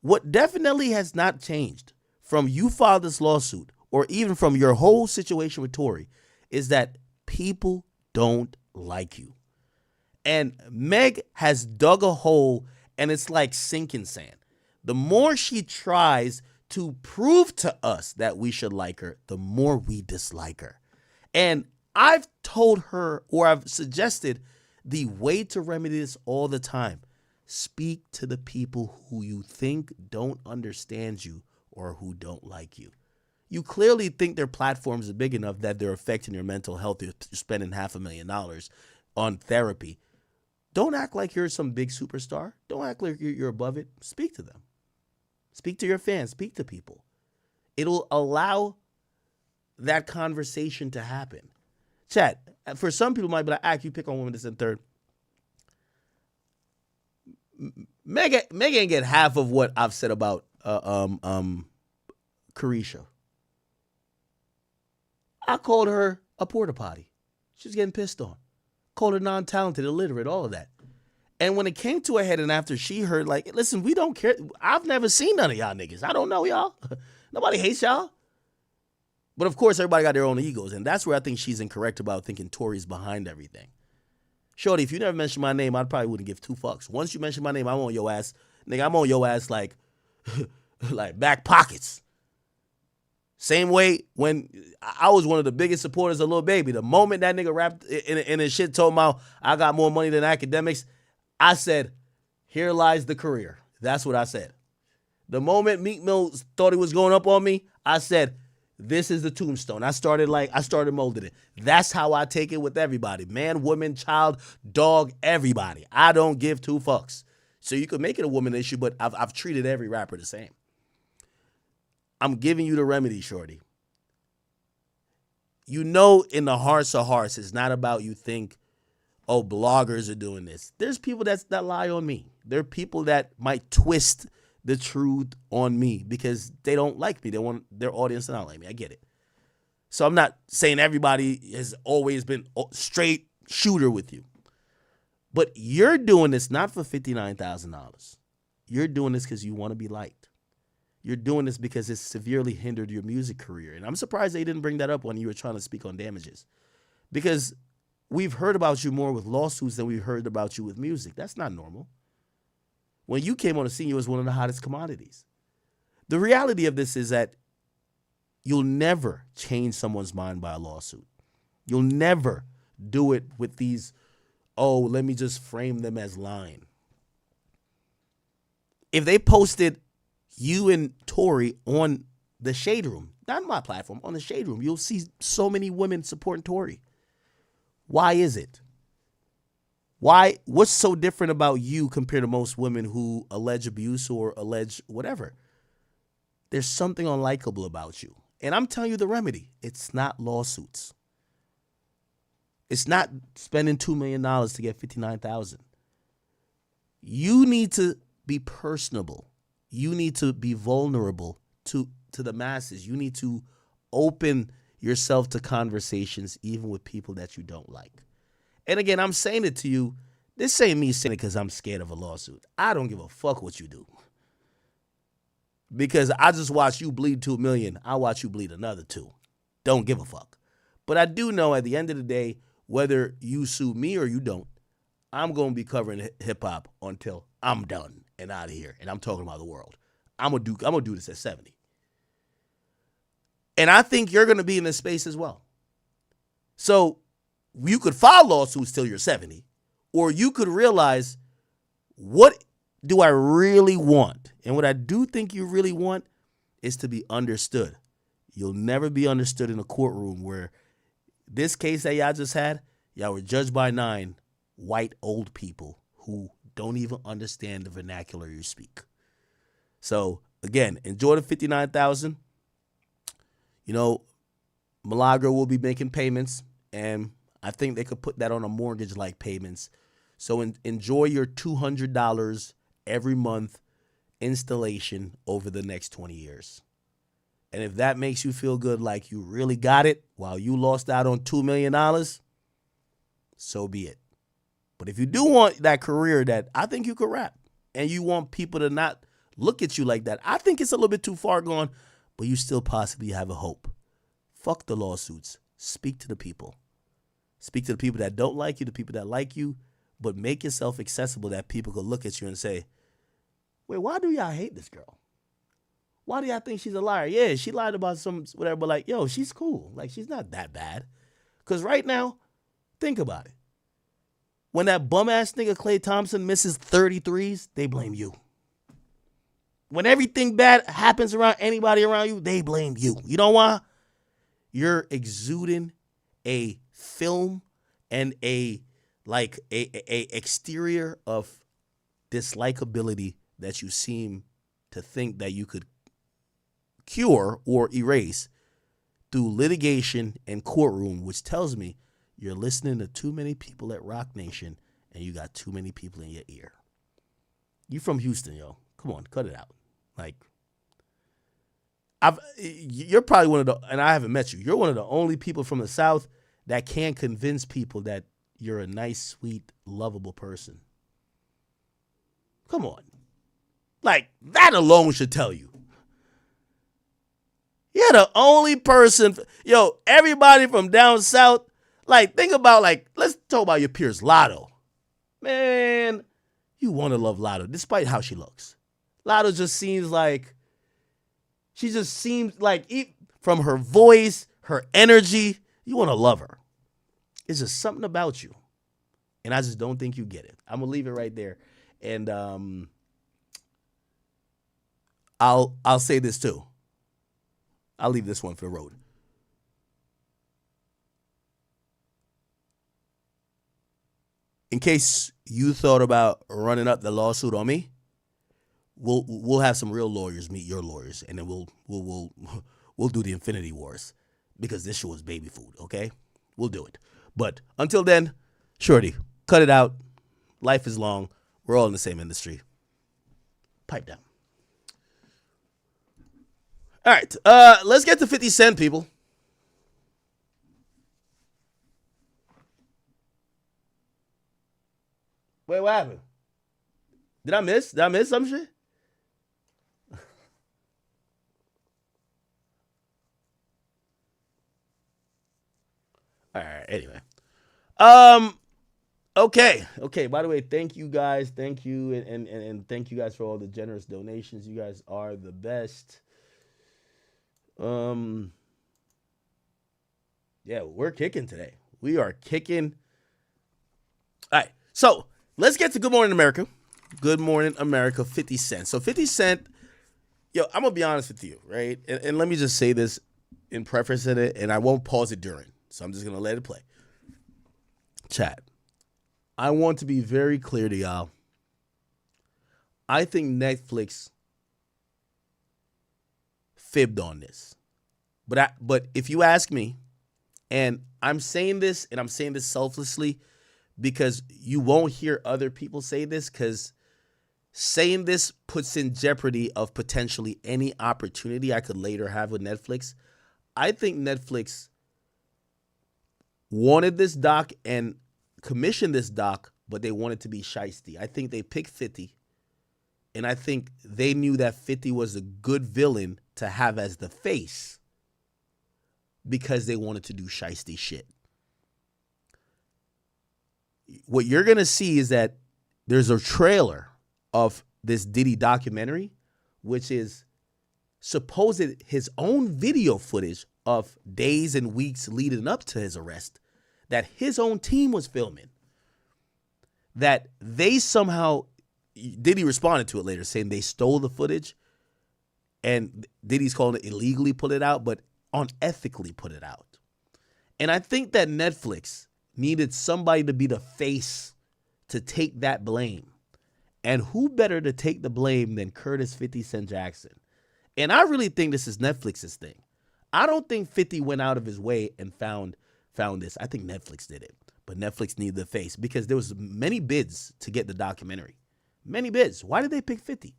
What definitely has not changed from you filed this lawsuit or even from your whole situation with Tory is that people don't like you. And Meg has dug a hole, and it's like sinking sand. The more she tries to prove to us that we should like her, the more we dislike her. And I've told her, or I've suggested, the way to remedy this all the time. Speak to the people who you think don't understand you or who don't like you. You clearly think their platforms are big enough that they're affecting your mental health. You're spending $500,000 on therapy. Don't act like you're some big superstar. Don't act like you're above it. Speak to them. Speak to your fans. Speak to people. It'll allow that conversation to happen. Chat, for some people might be like, you pick on women, this and third. Meg ain't get half of what I've said about Carisha. I called her a porta potty. She was getting pissed on. Called her non-talented, illiterate, all of that. And when it came to a head, and after she heard, like, listen, we don't care. I've never seen none of y'all niggas. I don't know y'all. Nobody hates y'all. But of course, everybody got their own egos, and that's where I think she's incorrect about thinking Tory's behind everything. Shorty, if you never mentioned my name, I probably wouldn't give two fucks. Once you mention my name, I'm on your ass. Nigga, I'm on your ass like back pockets. Same way when I was one of the biggest supporters of Lil Baby. The moment that nigga rapped in his shit told me I got more money than academics, I said, here lies the career. That's what I said. The moment Meek Mill thought he was going up on me, I said, this is the tombstone. I started molding it. That's how I take it with everybody. Man, woman, child, dog, everybody. I don't give two fucks. So you could make it a woman issue, but I've treated every rapper the same. I'm giving you the remedy, shorty. You know, in the hearts of hearts, it's not about you think, oh, bloggers are doing this. There's people that lie on me. There are people that might twist the truth on me because they don't like me. They want their audience to not like me. I get it. So I'm not saying everybody has always been straight shooter with you. But you're doing this not for $59,000. You're doing this because you want to be liked. You're doing this because it's severely hindered your music career. And I'm surprised they didn't bring that up when you were trying to speak on damages. Because we've heard about you more with lawsuits than we've heard about you with music. That's not normal. When you came on the scene, you was one of the hottest commodities. The reality of this is that you'll never change someone's mind by a lawsuit. You'll never do it with these, oh, let me just frame them as lying. If they posted you and Tory on the Shade Room, not my platform, on the Shade Room, you'll see so many women supporting Tory. Why is it? Why? What's so different about you compared to most women who allege abuse or allege whatever? There's something unlikable about you. And I'm telling you the remedy. It's not lawsuits. It's not spending $2 million to get $59,000. You need to be personable. You need to be vulnerable to the masses. You need to open yourself to conversations even with people that you don't like. And again, I'm saying it to you. This ain't me saying it because I'm scared of a lawsuit. I don't give a fuck what you do. Because I just watch you bleed $2 million. I watch you bleed another 2. Don't give a fuck. But I do know at the end of the day, whether you sue me or you don't, I'm going to be covering hip hop until I'm done and out of here. And I'm talking about the world. I'm gonna do this at 70. And I think you're going to be in this space as well. So you could file lawsuits till you're 70, or you could realize, what do I really want? And what I do think you really want is to be understood. You'll never be understood in a courtroom where this case that y'all just had, y'all were judged by 9 white old people who don't even understand the vernacular you speak. So again, enjoy the $59,000. You know, Milagro will be making payments, and I think they could put that on a mortgage-like payments. So enjoy your $200 every month installation over the next 20 years. And if that makes you feel good like you really got it while you lost out on $2 million, so be it. But if you do want that career that I think you could rap, and you want people to not look at you like that, I think it's a little bit too far gone, but you still possibly have a hope. Fuck the lawsuits. Speak to the people. Speak to the people that don't like you, the people that like you, but make yourself accessible that people could look at you and say, wait, why do y'all hate this girl? Why do y'all think she's a liar? Yeah, she lied about some whatever, but like, yo, she's cool. Like, she's not that bad. Because right now, think about it. When that bum-ass nigga Klay Thompson misses 33s, they blame you. When everything bad happens around anybody around you, they blame you. You know why? You're exuding a film and a exterior of dislikability that you seem to think that you could cure or erase through litigation and courtroom, which tells me you're listening to too many people at Rock Nation and you got too many people in your ear. You from Houston, yo. Come on, cut it out. Like, you're probably one of the, and I haven't met you, you're one of the only people from the South that can convince people that you're a nice, sweet, lovable person. Come on. Like, that alone should tell you. You're the only person, yo, everybody from down south, like, think about, like, let's talk about your peers, Lotto. Man, you want to love Lotto, despite how she looks. Lotto just seems like, she just seems like, from her voice, her energy, you want to love her. It's just something about you. And I just don't think you get it. I'm going to leave it right there. And I'll say this too. I'll leave this one for the road. In case you thought about running up the lawsuit on me, we'll have some real lawyers meet your lawyers, and then we'll do the Infinity Wars, because this show is baby food. Okay, we'll do it. But until then, shorty, cut it out. Life is long. We're all in the same industry. Pipe down. All right, let's get to 50 Cent, people. Wait, what happened? Did I miss some shit? All right, anyway. Okay. By the way, thank you guys. Thank you, and thank you guys for all the generous donations. You guys are the best. Yeah, we're kicking today. We are kicking. All right, so let's get to Good Morning America. Good Morning America, 50 Cent. So 50 Cent, yo, I'm gonna be honest with you, right? And let me just say this in preface in it, and I won't pause it during. So I'm just gonna let it play. Chat. I want to be very clear to y'all. I think Netflix fibbed on this. But if you ask me, and I'm saying this selflessly because you won't hear other people say this, because saying this puts in jeopardy of potentially any opportunity I could later have with Netflix. I think Netflix wanted this doc and commissioned this doc, but they wanted to be shiesty. I think they picked 50, and I think they knew that 50 was a good villain to have as the face because they wanted to do shiesty shit. What you're going to see is that there's a trailer of this Diddy documentary, which is supposed his own video footage of days and weeks leading up to his arrest that his own team was filming. That they somehow, Diddy responded to it later saying they stole the footage, and Diddy's calling it illegally put it out, but unethically put it out. And I think that Netflix needed somebody to be the face to take that blame. And who better to take the blame than Curtis 50 Cent Jackson? And I really think this is Netflix's thing. I don't think 50 went out of his way and found this. I think Netflix did it. But Netflix needed the face because there was many bids to get the documentary. Many bids. Why did they pick 50?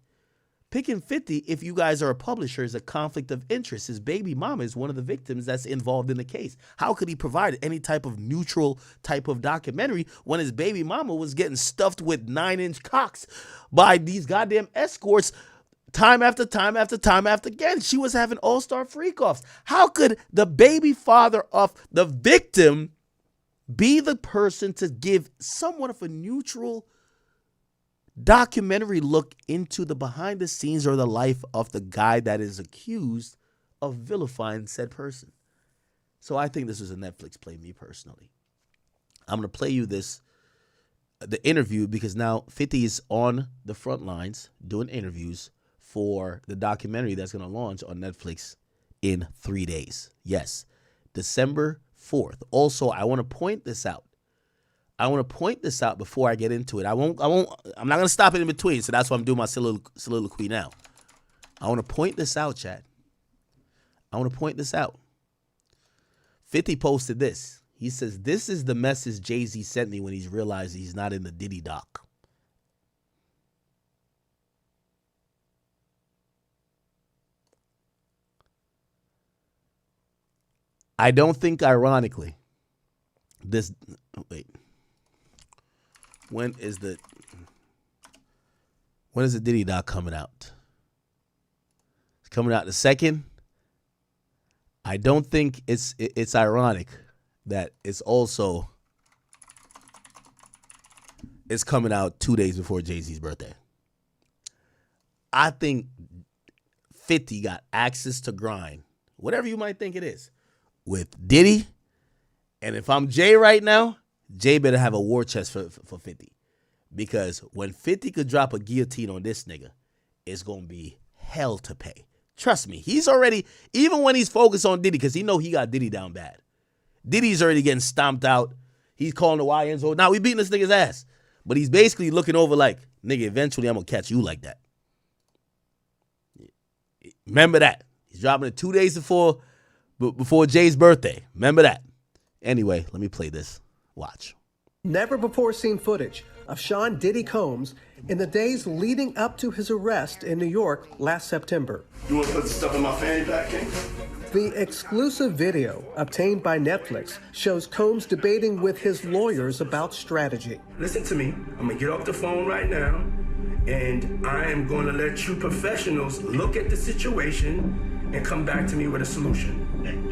Picking 50, if you guys are a publisher, is a conflict of interest. His baby mama is one of the victims that's involved in the case. How could he provide any type of neutral type of documentary when his baby mama was getting stuffed with 9-inch cocks by these goddamn escorts time after time after time after again, she was having all-star freak-offs. How could the baby father of the victim be the person to give somewhat of a neutral documentary look into the behind the scenes or the life of the guy that is accused of vilifying said person? So I think this was a Netflix play, me personally. I'm going to play you the interview, because now 50 is on the front lines doing interviews for the documentary that's going to launch on Netflix in 3 days. Yes, December 4th. Also, I want to point this out. Before I get into it. I'm not going to stop it in between, so that's why I'm doing my soliloquy now. I want to point this out, Chad. 50 posted this. He says, this is the message Jay-Z sent me when he's realized he's not in the Diddy doc. I don't think, ironically, when is the Diddy doc coming out? It's coming out the 2nd. I don't think it's ironic that it's coming out 2 days before Jay-Z's birthday. I think 50 got access to grind, whatever you might think it is, with Diddy. And if I'm Jay right now, Jay better have a war chest for 50. Because when 50 could drop a guillotine on this nigga, it's going to be hell to pay. Trust me, he's already, even when he's focused on Diddy, because he know he got Diddy down bad. Diddy's already getting stomped out. He's calling the YNs. Oh, now we beating this nigga's ass. But he's basically looking over like, nigga, eventually I'm going to catch you like that. Remember that. He's dropping it 2 days before Jay's birthday. Remember that. Anyway, let me play this. Watch. Never before seen footage of Sean Diddy Combs in the days leading up to his arrest in New York last September. You want to put the stuff in my fanny pack, King? The exclusive video obtained by Netflix shows Combs debating with his lawyers about strategy. Listen to me. I'm going to get off the phone right now, and I am going to let you professionals look at the situation and come back to me with a solution.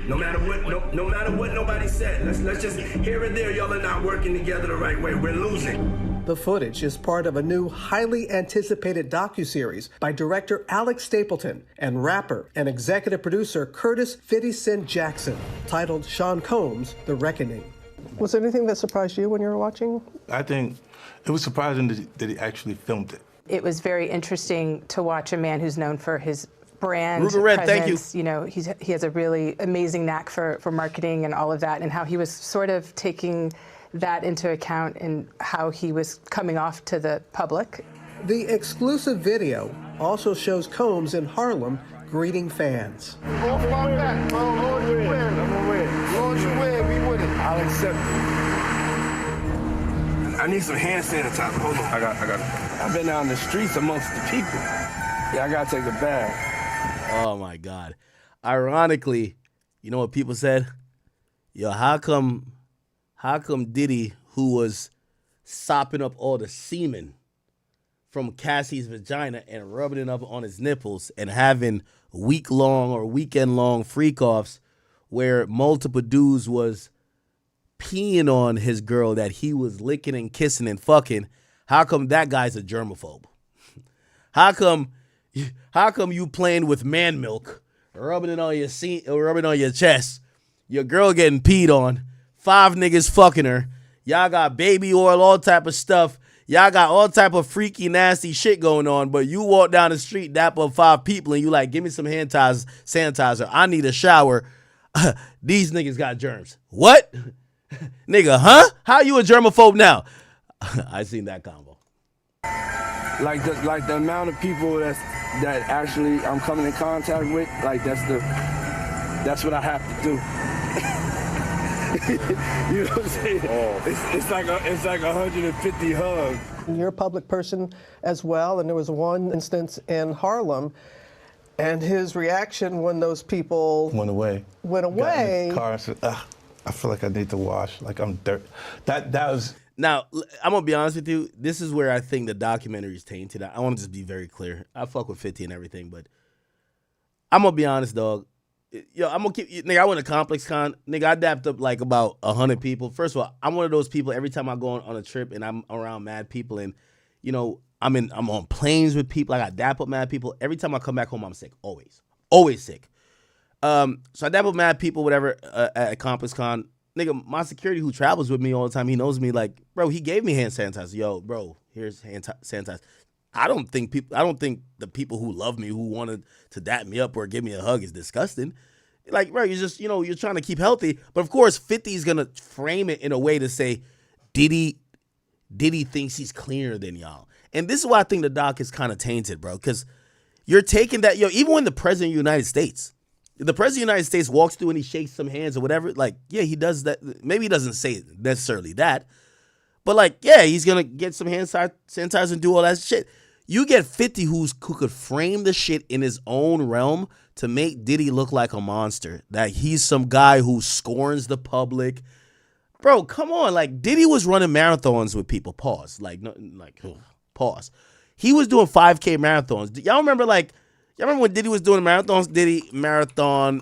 No matter what nobody said. Let's just, here and there, y'all are not working together the right way. We're losing. The footage is part of a new, highly anticipated docuseries by director Alex Stapleton and rapper and executive producer Curtis 50 Cent Jackson, titled Sean Combs, The Reckoning. Was there anything that surprised you when you were watching? I think it was surprising that he actually filmed it. It was very interesting to watch a man who's known for his brand Red, presence. thank you. You know, he has a really amazing knack for marketing and all of that, and how he was sort of taking that into account in how he was coming off to the public. The exclusive video also shows Combs in Harlem greeting fans. I'll accept it. I need some hand sanitizer. Hold on. I got it. I've been out in the streets amongst the people. Yeah, I gotta take a bath. Oh my God. Ironically, you know what people said? Yo, how come Diddy, who was sopping up all the semen from Cassie's vagina and rubbing it up on his nipples and having week-long or weekend-long freak-offs where multiple dudes was peeing on his girl that he was licking and kissing and fucking, how come that guy's a germaphobe? How come you playing with man milk, rubbing it on your chest, your girl getting peed on, 5 niggas fucking her, y'all got baby oil, all type of stuff, y'all got all type of freaky, nasty shit going on, but you walk down the street, dap up 5 people, and you like, give me some hand sanitizer, I need a shower, these niggas got germs. What? Nigga, huh? How you a germaphobe now? I seen that combo. Like the amount of people that actually I'm coming in contact with, like that's what I have to do. You know what I'm saying? Oh. It's like 150 hugs. You're a public person as well, and there was one instance in Harlem, and his reaction when those people Went away. Got in the car and said, I feel like I need to wash, like I'm dirt. That was Now, I'm going to be honest with you. This is where I think the documentary is tainted. I want to just be very clear. I fuck with 50 and everything, but I'm going to be honest, dog. Yo, I'm going to keep, nigga, I went to Complex Con. Nigga, I dapped up like about 100 people. First of all, I'm one of those people, every time I go on a trip and I'm around mad people and, you know, I'm on planes with people. I got dap up mad people. Every time I come back home, I'm sick. Always sick. So I dap up mad people, whatever, at Complex Con. Nigga, my security who travels with me all the time, he knows me. Like, bro, he gave me hand sanitizer. Yo, bro, here's hand sanitizer. I don't think the people who love me, who wanted to dap me up or give me a hug, is disgusting. Like, bro, you're just, you're trying to keep healthy. But of course, 50 is gonna frame it in a way to say, Diddy thinks he's cleaner than y'all. And this is why I think the doc is kind of tainted, bro, because you're taking that, even when the president of the United States walks through and he shakes some hands or whatever, like, yeah, he does that. Maybe he doesn't say necessarily that, but like, yeah, he's going to get some hand sanitizer and do all that shit. You get 50 who could frame the shit in his own realm to make Diddy look like a monster, that he's some guy who scorns the public. Bro, come on. Like, Diddy was running marathons with people. Pause. Pause. He was doing 5K marathons. Y'all remember when Diddy was doing marathons? Diddy Marathon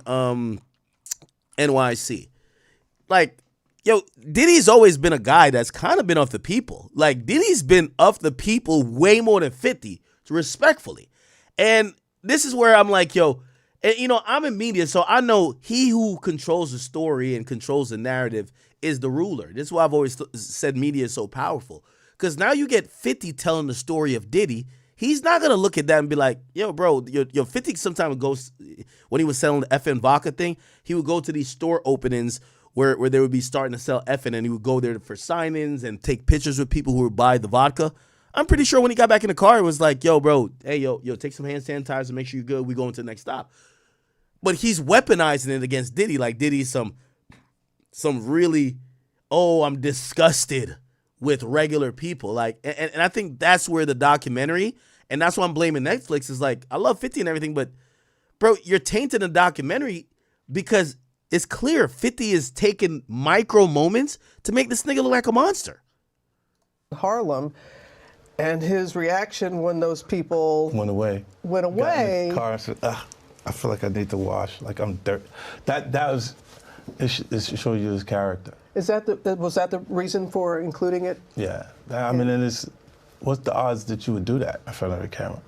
NYC. Like, yo, Diddy's always been a guy that's kind of been off the people. Like, Diddy's been off the people way more than 50, respectfully. And this is where I'm like, yo, and I'm in media, so I know he who controls the story and controls the narrative is the ruler. This is why I've always said media is so powerful. Because now you get 50 telling the story of Diddy. He's not going to look at that and be like, yo, bro, your 50 sometimes goes, when he was selling the FN vodka thing, he would go to these store openings where they would be starting to sell FN, and he would go there for sign-ins and take pictures with people who would buy the vodka. I'm pretty sure when he got back in the car, it was like, yo, bro, hey, yo, take some hand sanitizer, make sure you're good. We going to the next stop. But he's weaponizing it against Diddy, like Diddy's some really, I'm disgusted with regular people. Like, and I think that's where the documentary, and that's why I'm blaming Netflix, is like, I love 50 and everything, but bro, you're tainting the documentary because it's clear 50 is taking micro moments to make this nigga look like a monster. Harlem, and his reaction when those people went away. Got in the car and said, I feel like I need to wash, like I'm dirt. It shows you his character. Was that the reason for including it? Yeah, I mean, what's the odds that you would do that in front of the camera?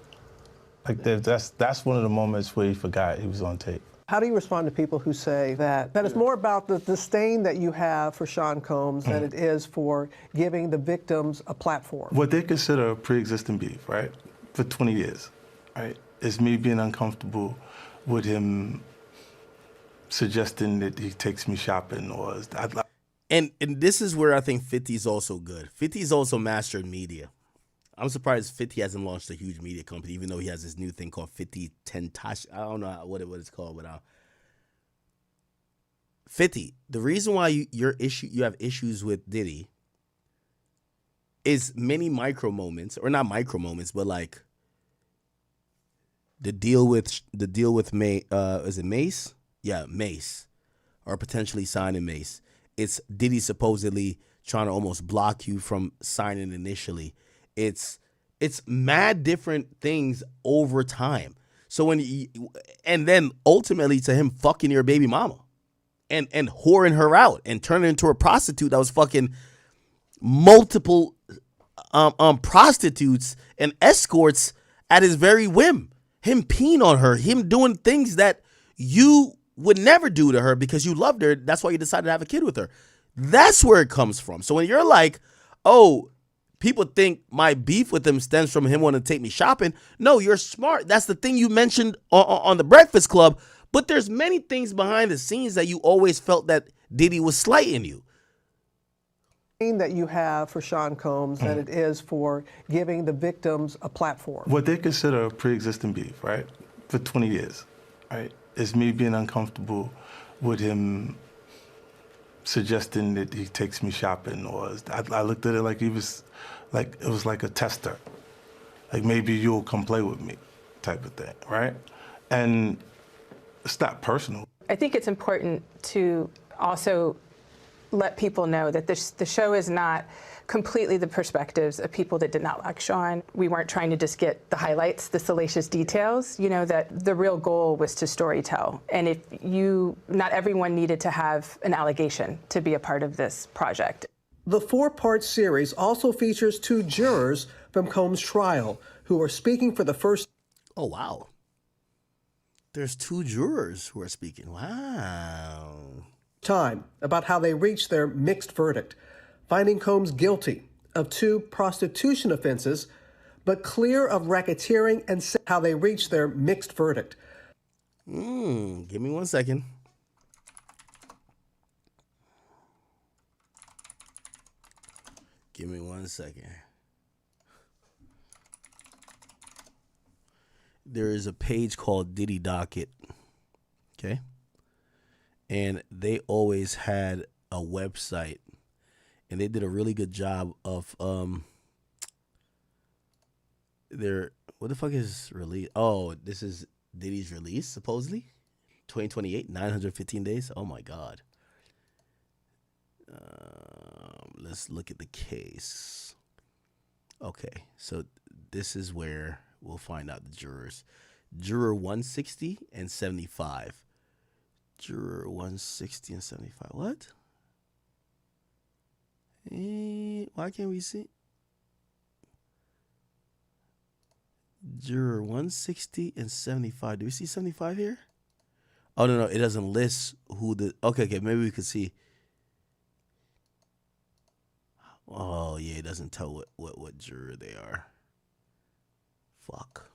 Like, that's one of the moments where he forgot he was on tape. How do you respond to people who say that it's more about the disdain that you have for Sean Combs than it is for giving the victims a platform? What they consider a pre-existing beef, right, for 20 years, right, is me being uncomfortable with him suggesting that he takes me shopping, or and this is where I think 50's also good. 50's also mastered media. I'm surprised 50 hasn't launched a huge media company, even though he has this new thing called 50 Tentash. I don't know what it's called, but 50. The reason why you have issues with Diddy is many micro moments, or not micro moments, but like the deal with is it Mace? Yeah, Mace, or potentially signing Mace. It's Diddy supposedly trying to almost block you from signing initially. It's mad different things over time. So and then ultimately to him fucking your baby mama and whoring her out and turning into a prostitute that was fucking multiple prostitutes and escorts at his very whim. Him peeing on her, him doing things that you would never do to her because you loved her. That's why you decided to have a kid with her. That's where it comes from. So when you're like, oh, people think my beef with him stems from him wanting to take me shopping. No, you're smart. That's the thing you mentioned on the Breakfast Club. But there's many things behind the scenes that you always felt that Diddy was slighting you. That you have for Sean Combs than it is for giving the victims a platform. What they consider a pre-existing beef, right, for 20 years, right, is me being uncomfortable with him suggesting that he takes me shopping, or I looked at it like it was like a tester, like maybe you'll come play with me, type of thing, right? And it's not personal. I think it's important to also let people know that the show is not completely the perspectives of people that did not like Sean. We weren't trying to just get the highlights, the salacious details, you know, that the real goal was to storytell. And if not everyone needed to have an allegation to be a part of this project. The 4-part series also features 2 jurors from Combs' trial who are speaking for the first. Oh, wow. There's 2 jurors who are speaking. Wow. Time about how they reached their mixed verdict, finding Combs guilty of 2 prostitution offenses, but clear of racketeering, and how they reached their mixed verdict. Give me 1 second. Give me 1 second. There is a page called Diddy Docket. Okay. And they always had a website, and they did a really good job of what the fuck is release? Oh, this is Diddy's release, supposedly 2028, 915 days. Oh my God. Let's look at the case. Okay, so this is where we'll find out the jurors. Juror 160 and 75. Juror 160 and 75. What? Why can't we see? Juror 160 and 75. Do we see 75 here? Oh, no, it doesn't list who the... Okay, maybe we could see... Oh, yeah, it doesn't tell what juror they are. Fuck.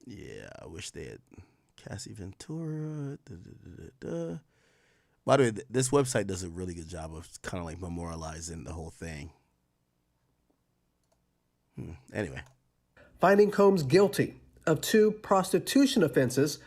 Yeah, I wish they had Cassie Ventura. By the way, this website does a really good job of kind of like memorializing the whole thing. Anyway. Finding Combs guilty of 2 prostitution offenses,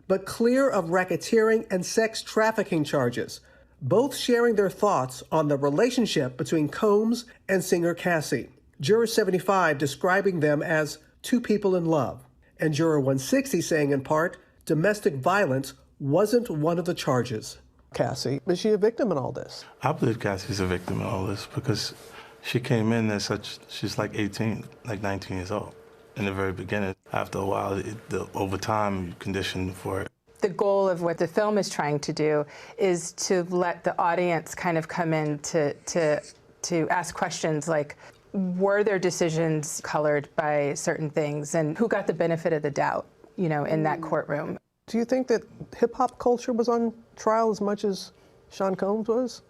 but clear of racketeering and sex trafficking charges, both sharing their thoughts on the relationship between Combs and singer Cassie. Juror 75 describing them as 2 people in love, and Juror 160 saying in part, domestic violence wasn't one of the charges. Cassie, is she a victim in all this? I believe Cassie's a victim in all this because she came in as she's like 18, like 19 years old. In the very beginning, after a while, over time, you condition for it. The goal of what the film is trying to do is to let the audience kind of come in to ask questions like, were their decisions colored by certain things, and who got the benefit of the doubt, you know, in that courtroom? Do you think that hip-hop culture was on trial as much as Sean Combs was?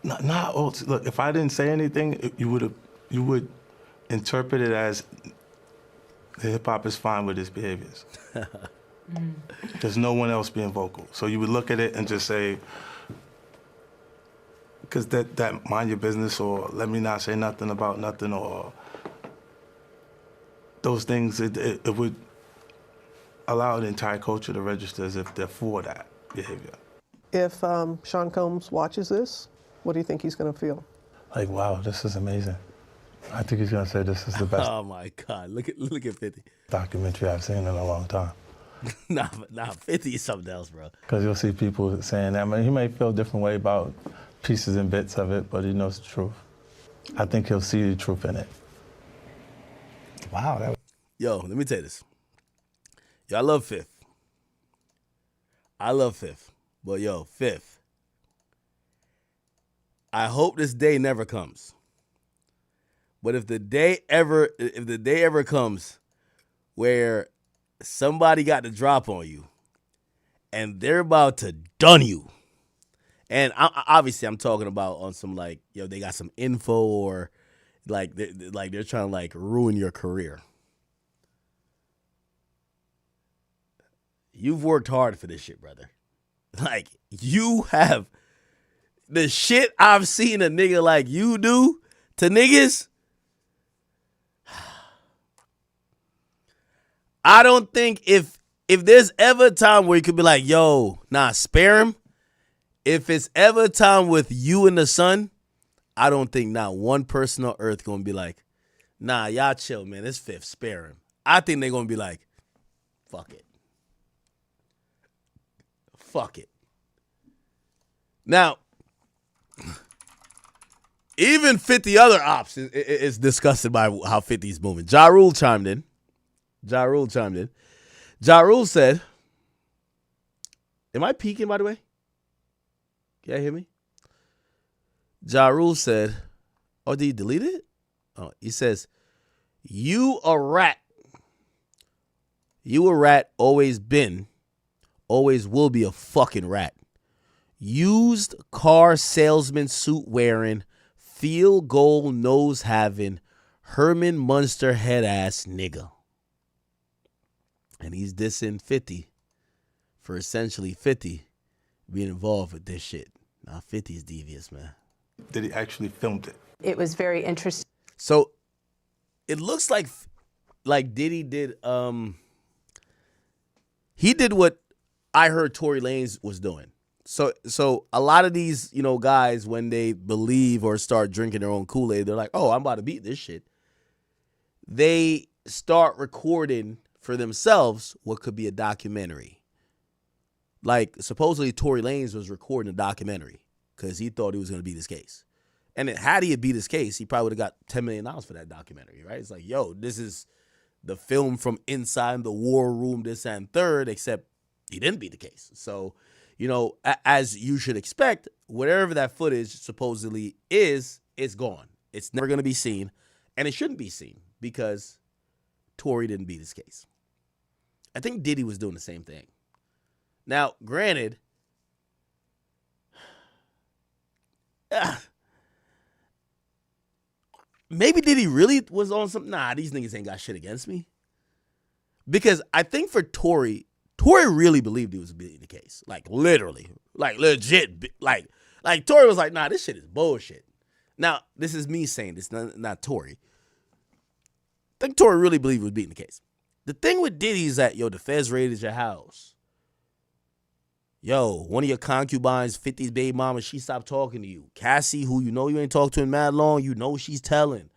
Look, if I didn't say anything, you would interpret it as the hip-hop is fine with his behaviors. There's no one else being vocal. So you would look at it and just say, because that mind your business, or let me not say nothing about nothing, or those things, it would allow the entire culture to register as if they're for that behavior. If Sean Combs watches this, what do you think he's going to feel? Like, wow, this is amazing. I think he's going to say this is the best. Oh my God, look at 50. Documentary I've seen in a long time. Nah, 50 is something else, bro. Because you'll see people saying that. I mean, he may feel a different way about pieces and bits of it, but he knows the truth. I think he'll see the truth in it. Wow. Yo, let me tell you this. Yo, I love Fifth. But yo, Fifth, I hope this day never comes. But if the day ever comes where somebody got the drop on you and they're about to dun you, and obviously I'm talking about on some like, yo, they got some info, or like they're trying to like ruin your career. You've worked hard for this shit, brother. Like, you have the shit I've seen a nigga like you do to niggas. I don't think if there's ever a time where you could be like, yo, nah, spare him. If it's ever a time with you and the son, I don't think not one person on earth gonna be like, nah, y'all chill, man. This Fifth, spare him. I think they're gonna be like, fuck it. fuck it. Now, even 50 other ops is disgusted by how 50's moving. Ja Rule chimed in. Ja Rule said, am I peeking, by the way? Can you hear me? Ja Rule said, oh, did he delete it? Oh, he says, you a rat. You a rat, always been, always will be a fucking rat. Used car salesman suit wearing, field goal nose having, Herman Munster head ass nigga. And he's dissing 50 for essentially 50 being involved with this shit. Now 50 is devious, man. That he actually filmed it. It was very interesting. So it looks like Diddy did he did what I heard Tory Lanez was doing. So a lot of these, guys, when they believe or start drinking their own Kool-Aid, they're like, oh, I'm about to beat this shit. They start recording for themselves what could be a documentary. Like, supposedly Tory Lanez was recording a documentary because he thought he was going to beat his case. And had he beat his case, he probably would have got $10 million for that documentary, right? It's like, yo, this is the film from inside the war room, this and third, except he didn't beat the case. So, as you should expect, whatever that footage supposedly is, it's gone. It's never going to be seen, and it shouldn't be seen because Tory didn't beat his case. I think Diddy was doing the same thing. Now, granted, maybe Diddy really was on something. Nah, these niggas ain't got shit against me. Because I think for Tory really believed he was beating the case. Like, literally. Like, legit. Like Tory was like, nah, this shit is bullshit. Now, this is me saying this, not Tory. I think Tory really believed he was beating the case. The thing with Diddy is that, the feds raided your house. Yo, one of your concubines, 50's baby mama, she stopped talking to you. Cassie, who you ain't talked to in mad long, she's telling.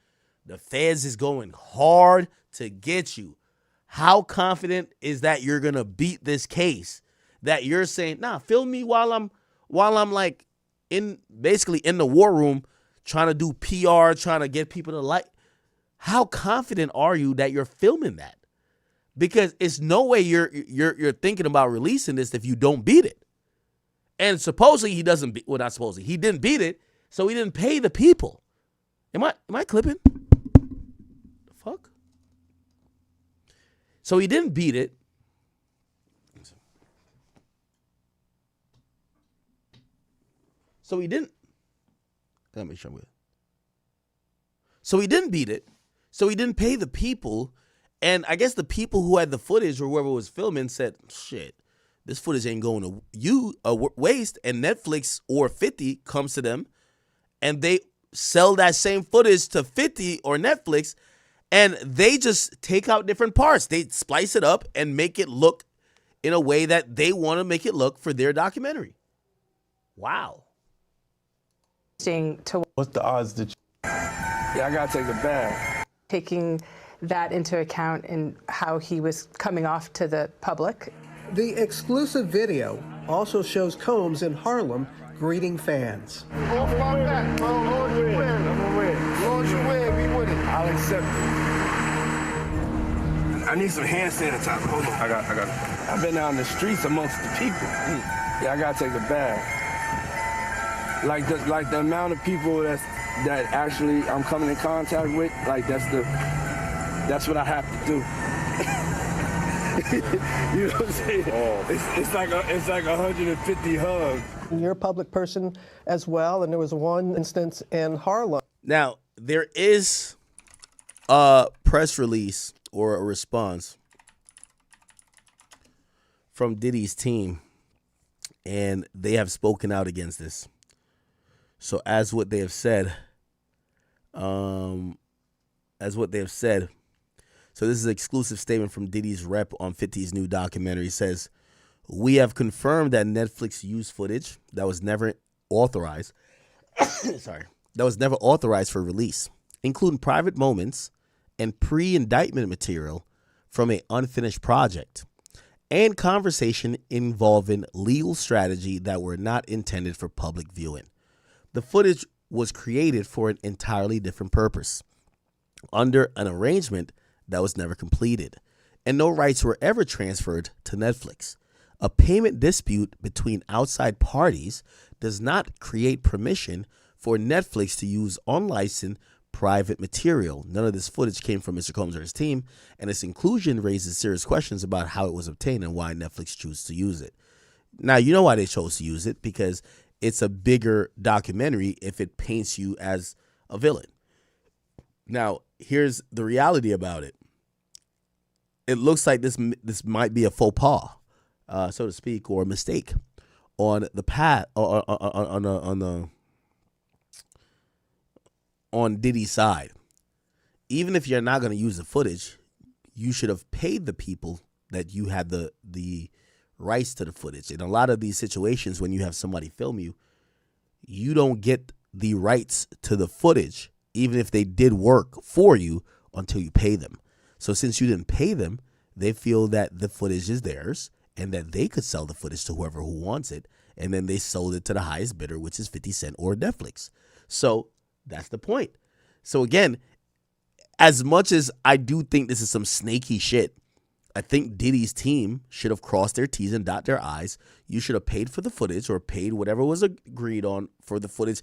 The feds is going hard to get you. How confident is that you're going to beat this case? That you're saying, nah, film me while I'm like basically in the war room trying to do PR, trying to get people to like. How confident are you that you're filming that? Because it's no way you're thinking about releasing this if you don't beat it. And supposedly he he didn't beat it, so he didn't pay the people. Am I clipping? The fuck? So he didn't beat it. So he didn't. Let me make sure I'm good. So he didn't beat it. So he didn't pay the people. And I guess the people who had the footage or whoever was filming said, shit, this footage ain't going to waste. And Netflix or 50 comes to them and they sell that same footage to 50 or Netflix, and they just take out different parts. They splice it up and make it look in a way that they want to make it look for their documentary. Wow. What's the odds that Yeah, I got to take a bath. Taking that into account in how he was coming off to the public. The exclusive video also shows Combs in Harlem greeting fans. Off my back, bro. Lord, you win. I'm gonna win. Lord, you win. We win it. I'll accept it. I need some hand sanitizer. Hold on. I got it. I've been out in the streets amongst the people. Yeah, I gotta take a bath. Like the amount of people that actually I'm coming in contact with, like that's what I have to do. You know what I'm saying? Oh. It's like 150 hugs. You're a public person as well, and there was one instance in Harlem. Now, there is a press release or a response from Diddy's team, and they have spoken out against this. So as what they have said, so this is an exclusive statement from Diddy's rep on 50's new documentary. It says, we have confirmed that Netflix used footage that was never authorized. That was never authorized for release, including private moments and pre-indictment material from an unfinished project. and conversation involving legal strategy that were not intended for public viewing. The footage was created for an entirely different purpose, under an arrangement that was never completed, and no rights were ever transferred to Netflix. A payment dispute between outside parties does not create permission for Netflix to use unlicensed private material. None of this footage came from Mr. Combs or his team, and its inclusion raises serious questions about how it was obtained and why Netflix chose to use it. Now, you know why they chose to use it, because it's a bigger documentary if it paints you as a villain. Now, here's the reality about it. It looks like this might be a faux pas, so to speak, or a mistake on the path on Diddy's side. Even if you're not going to use the footage, you should have paid the people that you had the rights to the footage. In a lot of these situations, when you have somebody film you, you don't get the rights to the footage, even if they did work for you, until you pay them. So since you didn't pay them, they feel that the footage is theirs and that they could sell the footage to whoever who wants it. And then they sold it to the highest bidder, which is 50 Cent or Netflix. So that's the point. So again, as much as I do think this is some snaky shit, I think Diddy's team should have crossed their T's and dot their I's. You should have paid for the footage or paid whatever was agreed on for the footage,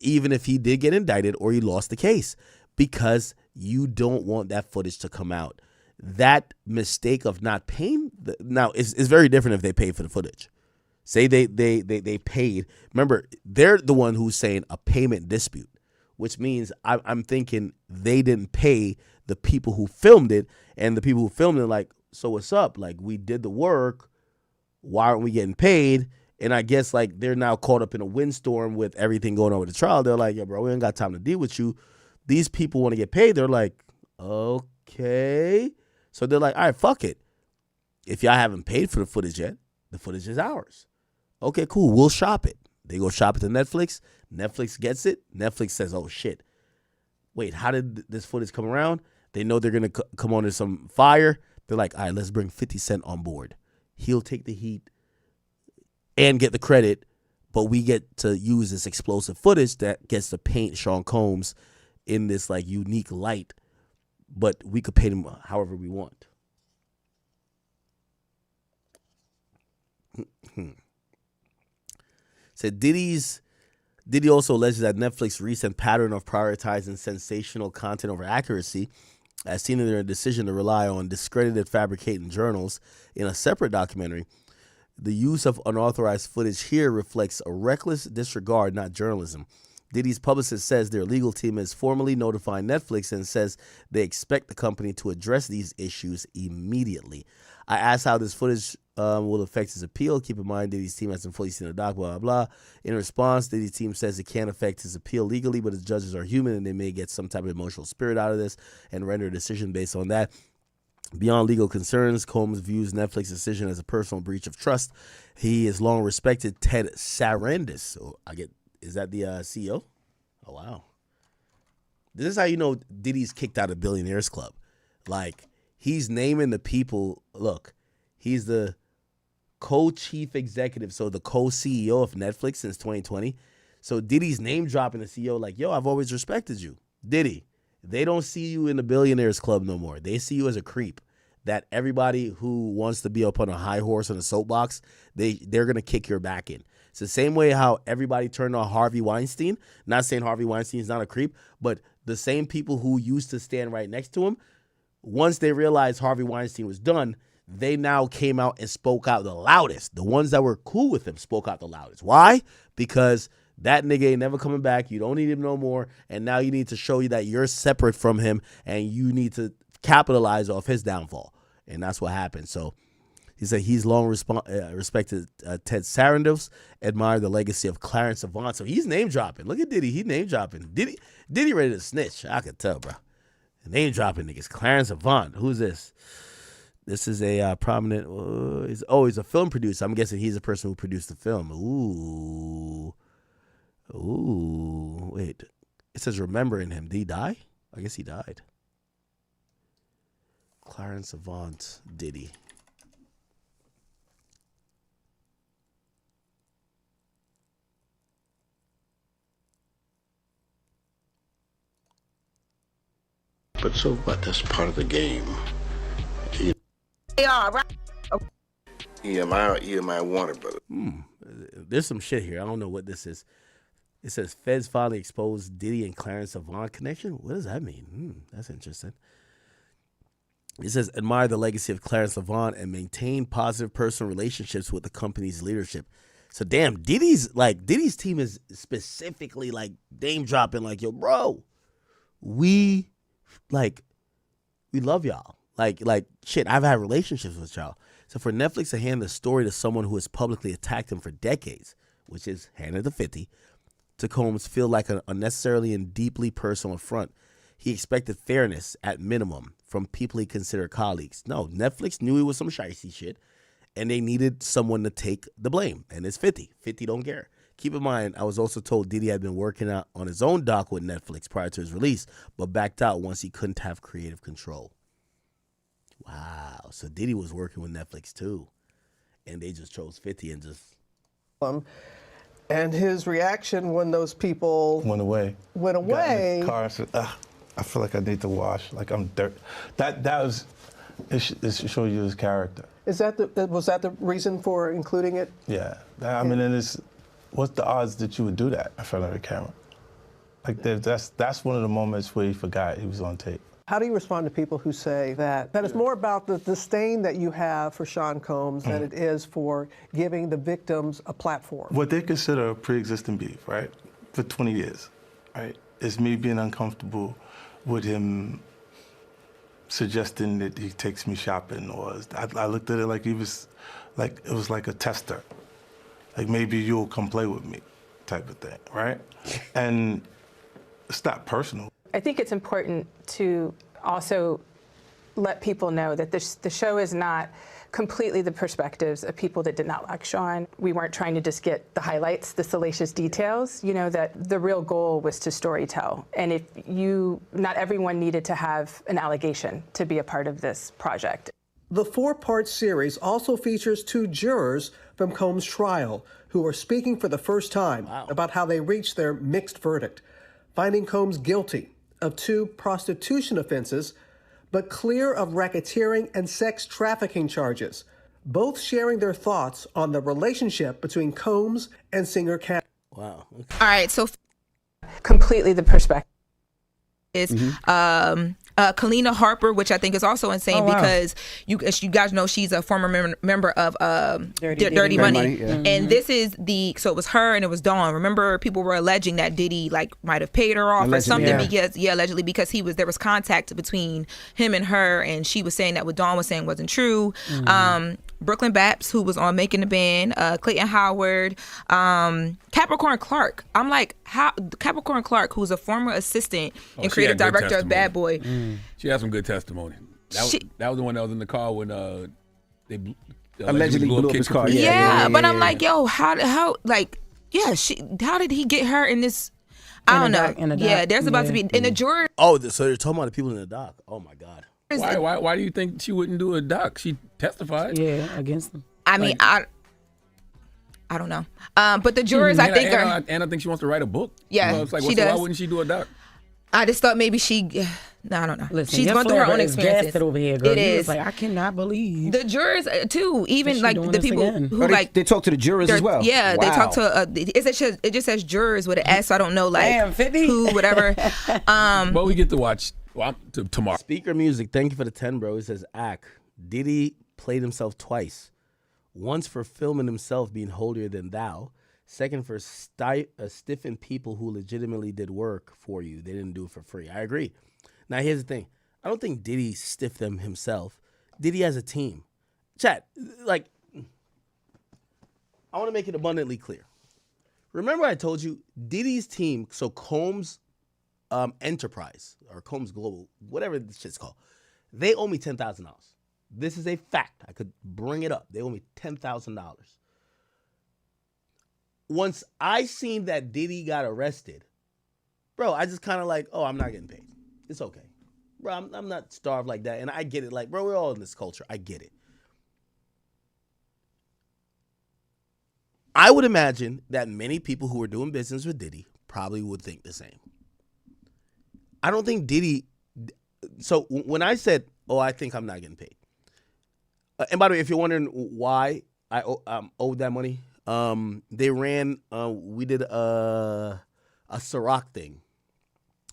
even if he did get indicted or he lost the case, because you don't want that footage to come out. That mistake of not paying, now it's very different if they pay for the footage. Say they paid. Remember, they're the one who's saying a payment dispute, which means I'm thinking they didn't pay the people who filmed it, and the people who filmed it like, so what's up? Like, we did the work. Why aren't we getting paid? And I guess like they're now caught up in a windstorm with everything going on with the trial. They're like, yo, bro, we ain't got time to deal with you. These people want to get paid. They're like, okay. So they're like, all right, fuck it. If y'all haven't paid for the footage yet, the footage is ours. Okay, cool. We'll shop it. They go shop it to Netflix. Netflix gets it. Netflix says, oh, shit. Wait, how did this footage come around? They know they're going to come under some fire. They're like, all right, let's bring 50 Cent on board. He'll take the heat and get the credit, but we get to use this explosive footage that gets to paint Sean Combs in this like unique light, but we could paint him however we want. Said Diddy also alleges that Netflix's recent pattern of prioritizing sensational content over accuracy, as seen in their decision to rely on discredited fabricating journals in a separate documentary. The use of unauthorized footage here reflects a reckless disregard, not journalism. Diddy's publicist says their legal team is formally notifying Netflix and says they expect the company to address these issues immediately. I asked how this footage will affect his appeal. Keep in mind, Diddy's team hasn't fully seen the doc, blah, blah, blah. In response, Diddy's team says it can't affect his appeal legally, but his judges are human and they may get some type of emotional spirit out of this and render a decision based on that. Beyond legal concerns, Combs views Netflix's decision as a personal breach of trust. He has long respected Ted Sarandos. So is that the CEO? Oh, wow. This is how you know Diddy's kicked out of Billionaires Club. Like, he's naming the people. Look, he's the co-chief executive, so the co-CEO of Netflix since 2020. So Diddy's name dropping the CEO like, yo, I've always respected you. Diddy, they don't see you in the Billionaires Club no more. They see you as a creep that everybody who wants to be up on a high horse on a soapbox, they're going to kick your back in. It's the same way how everybody turned on Harvey Weinstein. Not saying Harvey Weinstein is not a creep, but the same people who used to stand right next to him, once they realized Harvey Weinstein was done, they now came out and spoke out the loudest. The ones that were cool with him spoke out the loudest. Why? Because that nigga ain't never coming back. You don't need him no more. And now you need to show you that you're separate from him and you need to capitalize off his downfall. And that's what happened. So he said he's long respected Ted Sarandos, admired the legacy of Clarence Avant. So he's name dropping. Look at Diddy. He name dropping. Diddy ready to snitch. I could tell, bro. Name dropping niggas. Clarence Avant. Who's this? This is a prominent. He's a film producer. I'm guessing he's the person who produced the film. Ooh. Wait. It says remembering him. Did he die? I guess he died. Clarence Avant, Diddy. But so what? That's part of the game. They are, right? EMI Warner Brothers. There's some shit here. I don't know what this is. It says feds finally exposed Diddy and Clarence Avant connection. What does that mean? That's interesting. It says admire the legacy of Clarence Avant and maintain positive personal relationships with the company's leadership. So damn, Diddy's team is specifically like name dropping, like, yo, bro, we love y'all. Like shit, I've had relationships with y'all. So for Netflix to hand the story to someone who has publicly attacked him for decades, which is handed to 50, to Combs feel like an unnecessarily and deeply personal affront. He expected fairness at minimum from people he considered colleagues. No, Netflix knew it was some shicey shit, and they needed someone to take the blame, and it's 50. 50 don't care. Keep in mind, I was also told Diddy had been working out on his own doc with Netflix prior to his release, but backed out once he couldn't have creative control. Wow, so Diddy was working with Netflix too, and they just chose 50 and just... And his reaction when those people went away. Got in the car and said, I feel like I need to wash, like I'm dirt. That was, it show you his character. Was that the reason for including it? Yeah, I mean, what's the odds that you would do that in front of the camera? Like that's one of the moments where he forgot he was on tape. How do you respond to people who say that it's more about the disdain that you have for Sean Combs than it is for giving the victims a platform? What they consider a pre-existing beef, right, for 20 years, right, is me being uncomfortable with him suggesting that he takes me shopping, or I looked at it like it was like a tester, like maybe you'll come play with me, type of thing, right? And it's not personal. I think it's important to also let people know that the show is not completely the perspectives of people that did not like Sean. We weren't trying to just get the highlights, the salacious details, that the real goal was to storytell. And not everyone needed to have an allegation to be a part of this project. The 4-part series also features 2 jurors from Combs' trial who are speaking for the first time about how they reached their mixed verdict, finding Combs guilty of 2 prostitution offenses, but clear of racketeering and sex trafficking charges, both sharing their thoughts on the relationship between Combs and singer Cat. Wow. Okay. All right, so completely the perspective is Kalina Harper, which I think is also insane because you guys know she's a former member of Dirty Money. Yeah. And this is so it was her and it was Dawn. Remember, people were alleging that Diddy might have paid her off or something allegedly because there was contact between him and her, and she was saying that what Dawn was saying wasn't true. Brooklyn Baps, who was on Making the Band, Clayton Howard, Capricorn Clark. I'm like, how Capricorn Clark, who's a former assistant and creative director of Bad Boy. She had some good testimony. That was the one that was in the car when they allegedly blew up his car. But I'm like, yo, how did he get her in this? I don't know. There's about to be in the jury. Oh, so they're talking about the people in the dock. Oh my God. Why do you think she wouldn't do a doc? She testified. Yeah, against them. I mean, I don't know. But the jurors, I think, Anna thinks she wants to write a book. Yeah, it's like, she does. Why wouldn't she do a doc? I just thought maybe she. No, I don't know. Listen, she's going through her own experiences. Over here, girl. It is. Like, I cannot believe the jurors too. Even like the people who they talk to the jurors as well. Yeah, they talk to. It just says jurors with an S. So I don't know, like who, whatever. But we get to watch tomorrow. Speaker Music, thank you for the 10, bro. It says, Diddy played himself twice. Once for filming himself being holier than thou. Second for stiffing people who legitimately did work for you. They didn't do it for free. I agree. Now, here's the thing. I don't think Diddy stiffed them himself. Diddy has a team. Chat, I want to make it abundantly clear. Remember I told you Diddy's team, so Combs Enterprise or Combs Global, whatever this shit's called, they owe me $10,000. This is a fact. I could bring it up. They owe me $10,000. Once I seen that Diddy got arrested, bro, I just kind of like, I'm not getting paid. It's okay. Bro, I'm not starved like that. And I get it. Like, bro, we're all in this culture. I get it. I would imagine that many people who were doing business with Diddy probably would think the same. I don't think Diddy, So when I said, "Oh, I think I'm not getting paid," and by the way, if you're wondering why I owed that money, they ran. We did a Ciroc thing.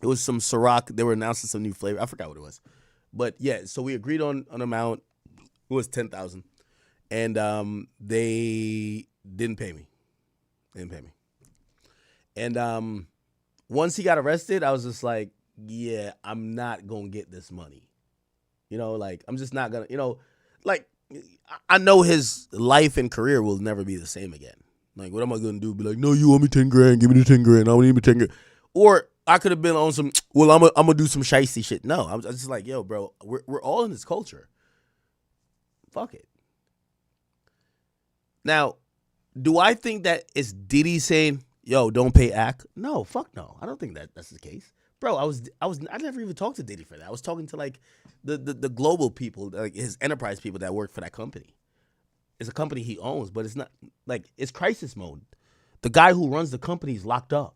It was some Ciroc. They were announcing some new flavor. I forgot what it was, but yeah. So we agreed on an amount. It was $10,000, and they didn't pay me. And once he got arrested, I was just like, yeah, I'm not gonna get this money. Like I'm just not gonna. Like I know his life and career will never be the same again. Like what am I gonna do? Be like, no, you owe me $10,000. Give me the $10,000. I don't need me $10,000. Or I could have been on some. Well, I'm gonna do some shicey shit. No, I'm just like, yo, bro, we're all in this culture. Fuck it. Now, do I think that it's Diddy saying, yo, don't pay Ack? No, fuck no. I don't think that's the case. Bro, I never even talked to Diddy for that. I was talking to like the global people, like his enterprise people that work for that company. It's a company he owns, but it's not like it's crisis mode. The guy who runs the company is locked up.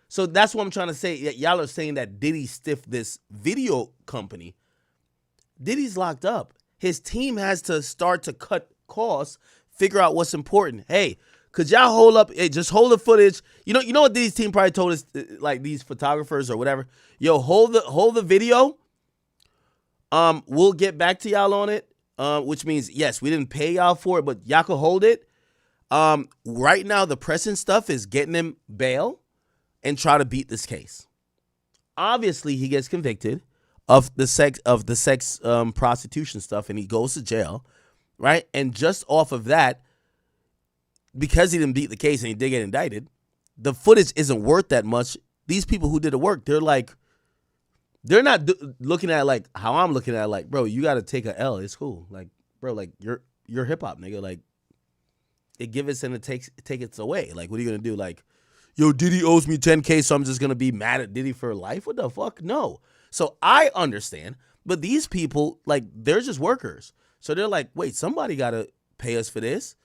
So that's what I'm trying to say. Y'all are saying that Diddy stiffed this video company. Diddy's locked up. His team has to start to cut costs, figure out what's important. Hey, could y'all hold up? Hey, just hold the footage. You know what Diddy's team probably told us, like these photographers or whatever. Yo, hold the video. We'll get back to y'all on it. Which means yes, we didn't pay y'all for it, but y'all could hold it. Right now the pressing stuff is getting him bail and try to beat this case. Obviously, he gets convicted of the sex prostitution stuff, and he goes to jail, right? And just off of that, because he didn't beat the case and he did get indicted, the footage isn't worth that much. These people who did the work, they're not looking at it like how I'm looking at it, like, bro, you got to take a L. It's cool. Like, bro, like you're hip hop, nigga. Like, it gives it and it take it away. Like, what are you gonna do? Like, yo, Diddy owes me $10,000, so I'm just gonna be mad at Diddy for life? What the fuck? No. So I understand, but these people, like, they're just workers. So they're like, wait, somebody gotta pay us for this.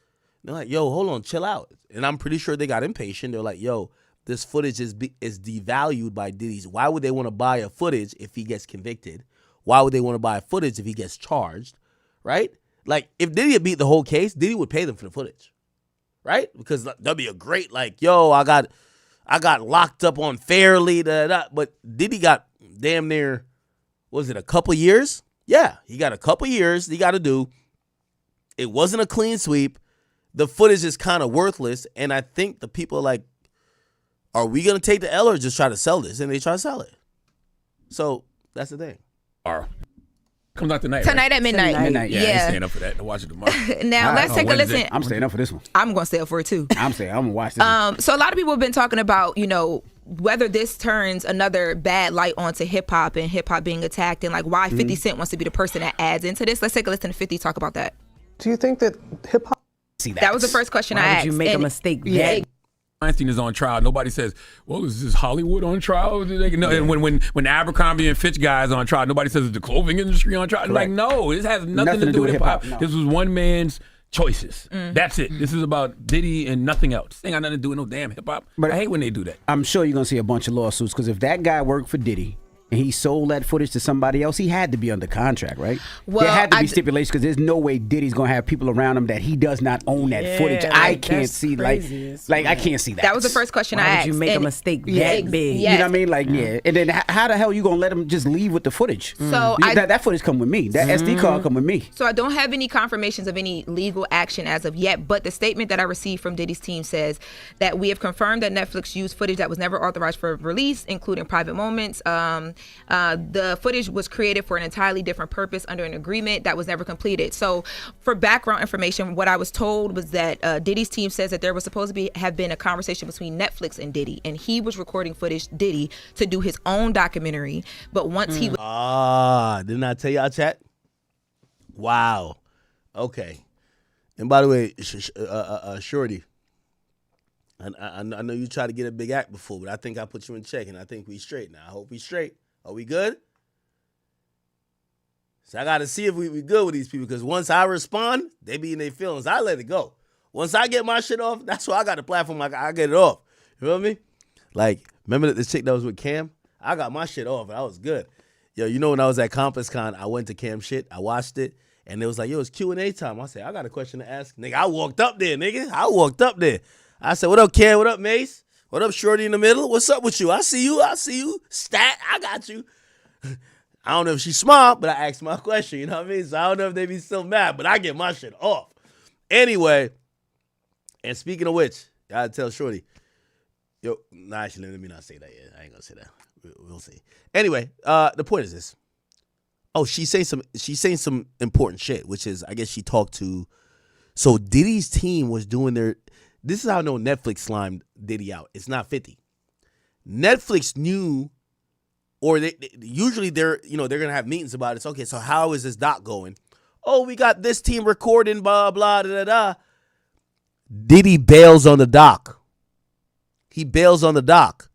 They're like, yo, hold on, chill out. And I'm pretty sure they got impatient. They're like, yo, this footage is devalued by Diddy's. Why would they want to buy a footage if he gets convicted? Why would they want to buy a footage if he gets charged? Right? Like, if Diddy had beat the whole case, Diddy would pay them for the footage. Right? Because that'd be a great, like, yo, I got locked up unfairly, but Diddy got damn near, was it a couple years? Yeah, he got a couple years he got to do. It wasn't a clean sweep. The footage is kind of worthless, and I think the people are like, are we going to take the L or just try to sell this? And they try to sell it. So that's the thing. Comes out tonight. Tonight right? at midnight. Midnight. Yeah, I ain't staying up for that. To watch it tomorrow. Now let's take a listen. I'm staying up for this one. I'm gonna stay up for it too. I'm gonna watch this one. So a lot of people have been talking about, whether this turns another bad light onto hip hop and hip hop being attacked, and like why 50 Cent wants to be the person that adds into this. Let's take a listen to 50 talk about that. Do you think that hip hop? See That was the first question I Why asked. would you make a mistake? Yeah. Weinstein is on trial. Nobody says, well, is this Hollywood on trial? And when Abercrombie and Fitch guys on trial, nobody says, is the clothing industry on trial? Like, no, this has nothing to do with hip-hop. No. This was one man's choices. That's it. This is about Diddy and nothing else. This ain't got nothing to do with no damn hip-hop. But I hate when they do that. I'm sure you're going to see a bunch of lawsuits, because if that guy worked for Diddy and he sold that footage to somebody else, he had to be under contract, right? Well, there had to be stipulations, because there's no way Diddy's going to have people around him that he does not own that footage. I can't see, I can't see that. That was the first question I asked. Why would you make a mistake that big? Yes. You know what I mean? Like, yeah. And then how the hell are you going to let him just leave with the footage? So that footage come with me. That SD card come with me. So I don't have any confirmations of any legal action as of yet, but the statement that I received from Diddy's team says that we have confirmed that Netflix used footage that was never authorized for release, including private moments. The footage was created for an entirely different purpose under an agreement that was never completed. So for background information, what I was told was that Diddy's team says that there was supposed to have been a conversation between Netflix and Diddy, and he was recording footage, Diddy, to do his own documentary. But once he was... didn't I tell y'all, chat? Wow. Okay. And by the way, Shorty, I know you tried to get a big act before, but I think I put you in check, and I think we straight now. I hope we straight. Are we good? So I got to see if we good with these people, because once I respond, they be in their feelings. I let it go. Once I get my shit off, that's why I got the platform. I get it off. You feel me? Like, remember the chick that was with Cam? I got my shit off, and I was good. Yo, you know when I was at CompassCon, I went to Cam Shit. I watched it, and it was like, yo, it's Q&A time. I said, I got a question to ask. Nigga, I walked up there, nigga. I said, what up, Cam? What up, Mace? What up, Shorty in the middle? What's up with you? I see you. Stat, I got you. I don't know if she's smart, but I asked my question, you know what I mean? So I don't know if they be still mad, but I get my shit off. Anyway, and speaking of which, I gotta tell Shorty, actually, let me not say that yet. I ain't gonna say that. We'll see. Anyway, the point is this. Oh, she's saying some important shit, which is, I guess she talked to, so Diddy's team was doing this is how I know Netflix slimed Diddy out. It's not 50. Netflix knew, or usually they're gonna have meetings about it. It's okay, so how is this doc going? Oh, we got this team recording, blah, blah, da, da, da. Diddy bails on the doc. He bails on the doc.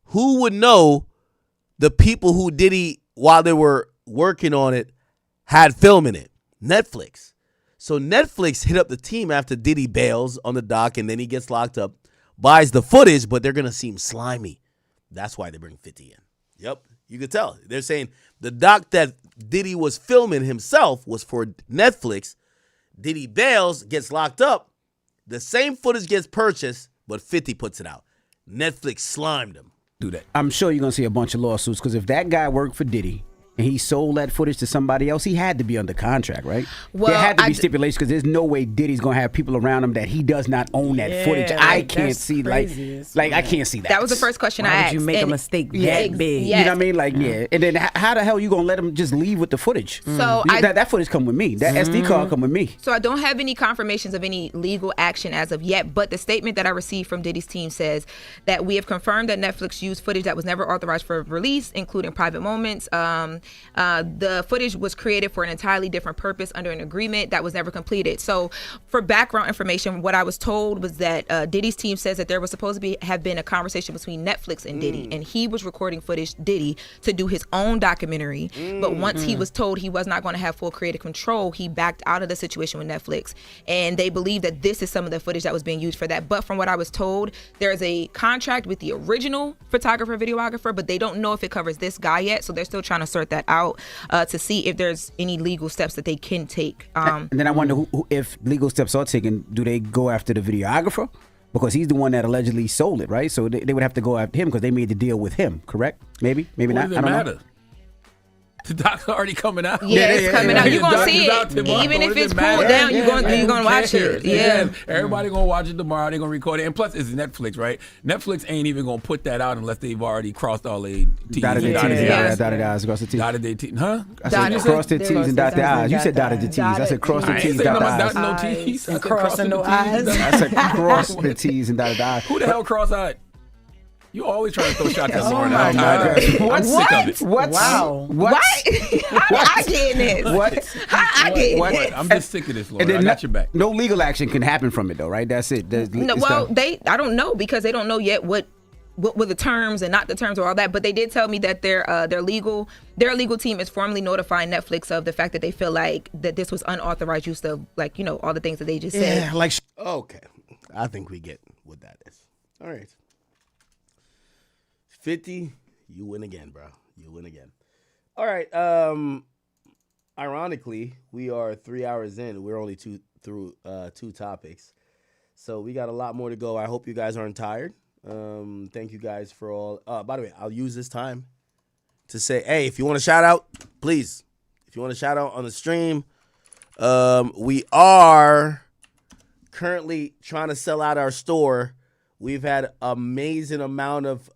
Who would know the people who Diddy, while they were working on it, had film in it? Netflix. So Netflix hit up the team after Diddy bails on the doc, and then he gets locked up, buys the footage, but they're going to seem slimy. That's why they bring 50 in. Yep, you could tell. They're saying the doc that Diddy was filming himself was for Netflix. Diddy bails, gets locked up. The same footage gets purchased, but 50 puts it out. Netflix slimed him. Do that. I'm sure you're going to see a bunch of lawsuits because if that guy worked for Diddy and he sold that footage to somebody else, he had to be under contract, right? Well, there had to be stipulations because there's no way Diddy's going to have people around him that he does not own that footage. I can't see I can't see that. That was the first question I asked. Why would you make a mistake that big? You know what I mean? Like, yeah. And then how the hell are you going to let him just leave with the footage? So that footage come with me. That SD card come with me. So I don't have any confirmations of any legal action as of yet, but the statement that I received from Diddy's team says that we have confirmed that Netflix used footage that was never authorized for release, including private moments. The footage was created for an entirely different purpose under an agreement that was never completed. So for background information, what I was told was that Diddy's team says that there was supposed to have been a conversation between Netflix and Diddy, and he was recording footage, Diddy, to do his own documentary. But once he was told he was not going to have full creative control, he backed out of the situation with Netflix. And they believe that this is some of the footage that was being used for that. But from what I was told, there's a contract with the original photographer, videographer, but they don't know if it covers this guy yet. So they're still trying to sort that out. To see if there's any legal steps that they can take. And then I wonder who, if legal steps are taken, do they go after the videographer? Because he's the one that allegedly sold it, right? So they would have to go after him because they made the deal with him, correct? Maybe not. I don't know. The doc's already coming out. Yeah, it's coming out. You're gonna see it, even if it's pulled down. You're gonna watch it. Yeah, everybody gonna watch it tomorrow. They're gonna record it, and plus it's Netflix, right? Netflix ain't even gonna put that out unless they've already crossed all their T's. Dotted their I's, crossed the T's. Dotted their T's, huh? I said crossed their T's and dotted their I's. You said dotted the T's. I said crossed the T's, dotted the I's. No T's. Crossing no I's. I said crossed the T's and dotted the I's. Who the hell cross-eyed? You always trying to throw shots at Lauren. I'm sick of it. What? Wow. What? How I getting this? What? How I getting this? I'm just sick of this, Lauren. I got your back. No legal action can happen from it, though, right? That's it. No, well, I don't know because they don't know yet what were the terms and not the terms or all that. But they did tell me that their legal team is formally notifying Netflix of the fact that they feel like that this was unauthorized use of, like, all the things that they just said. Yeah, like okay, I think we get what that is. All right. 50, you win again, bro. You win again. All right. Ironically, we are 3 hours in. We're only through two topics. So we got a lot more to go. I hope you guys aren't tired. Thank you guys for all. By the way, I'll use this time to say, hey, if you want to shout out, please. If you want to shout out on the stream, we are currently trying to sell out our store. We've had amazing amount of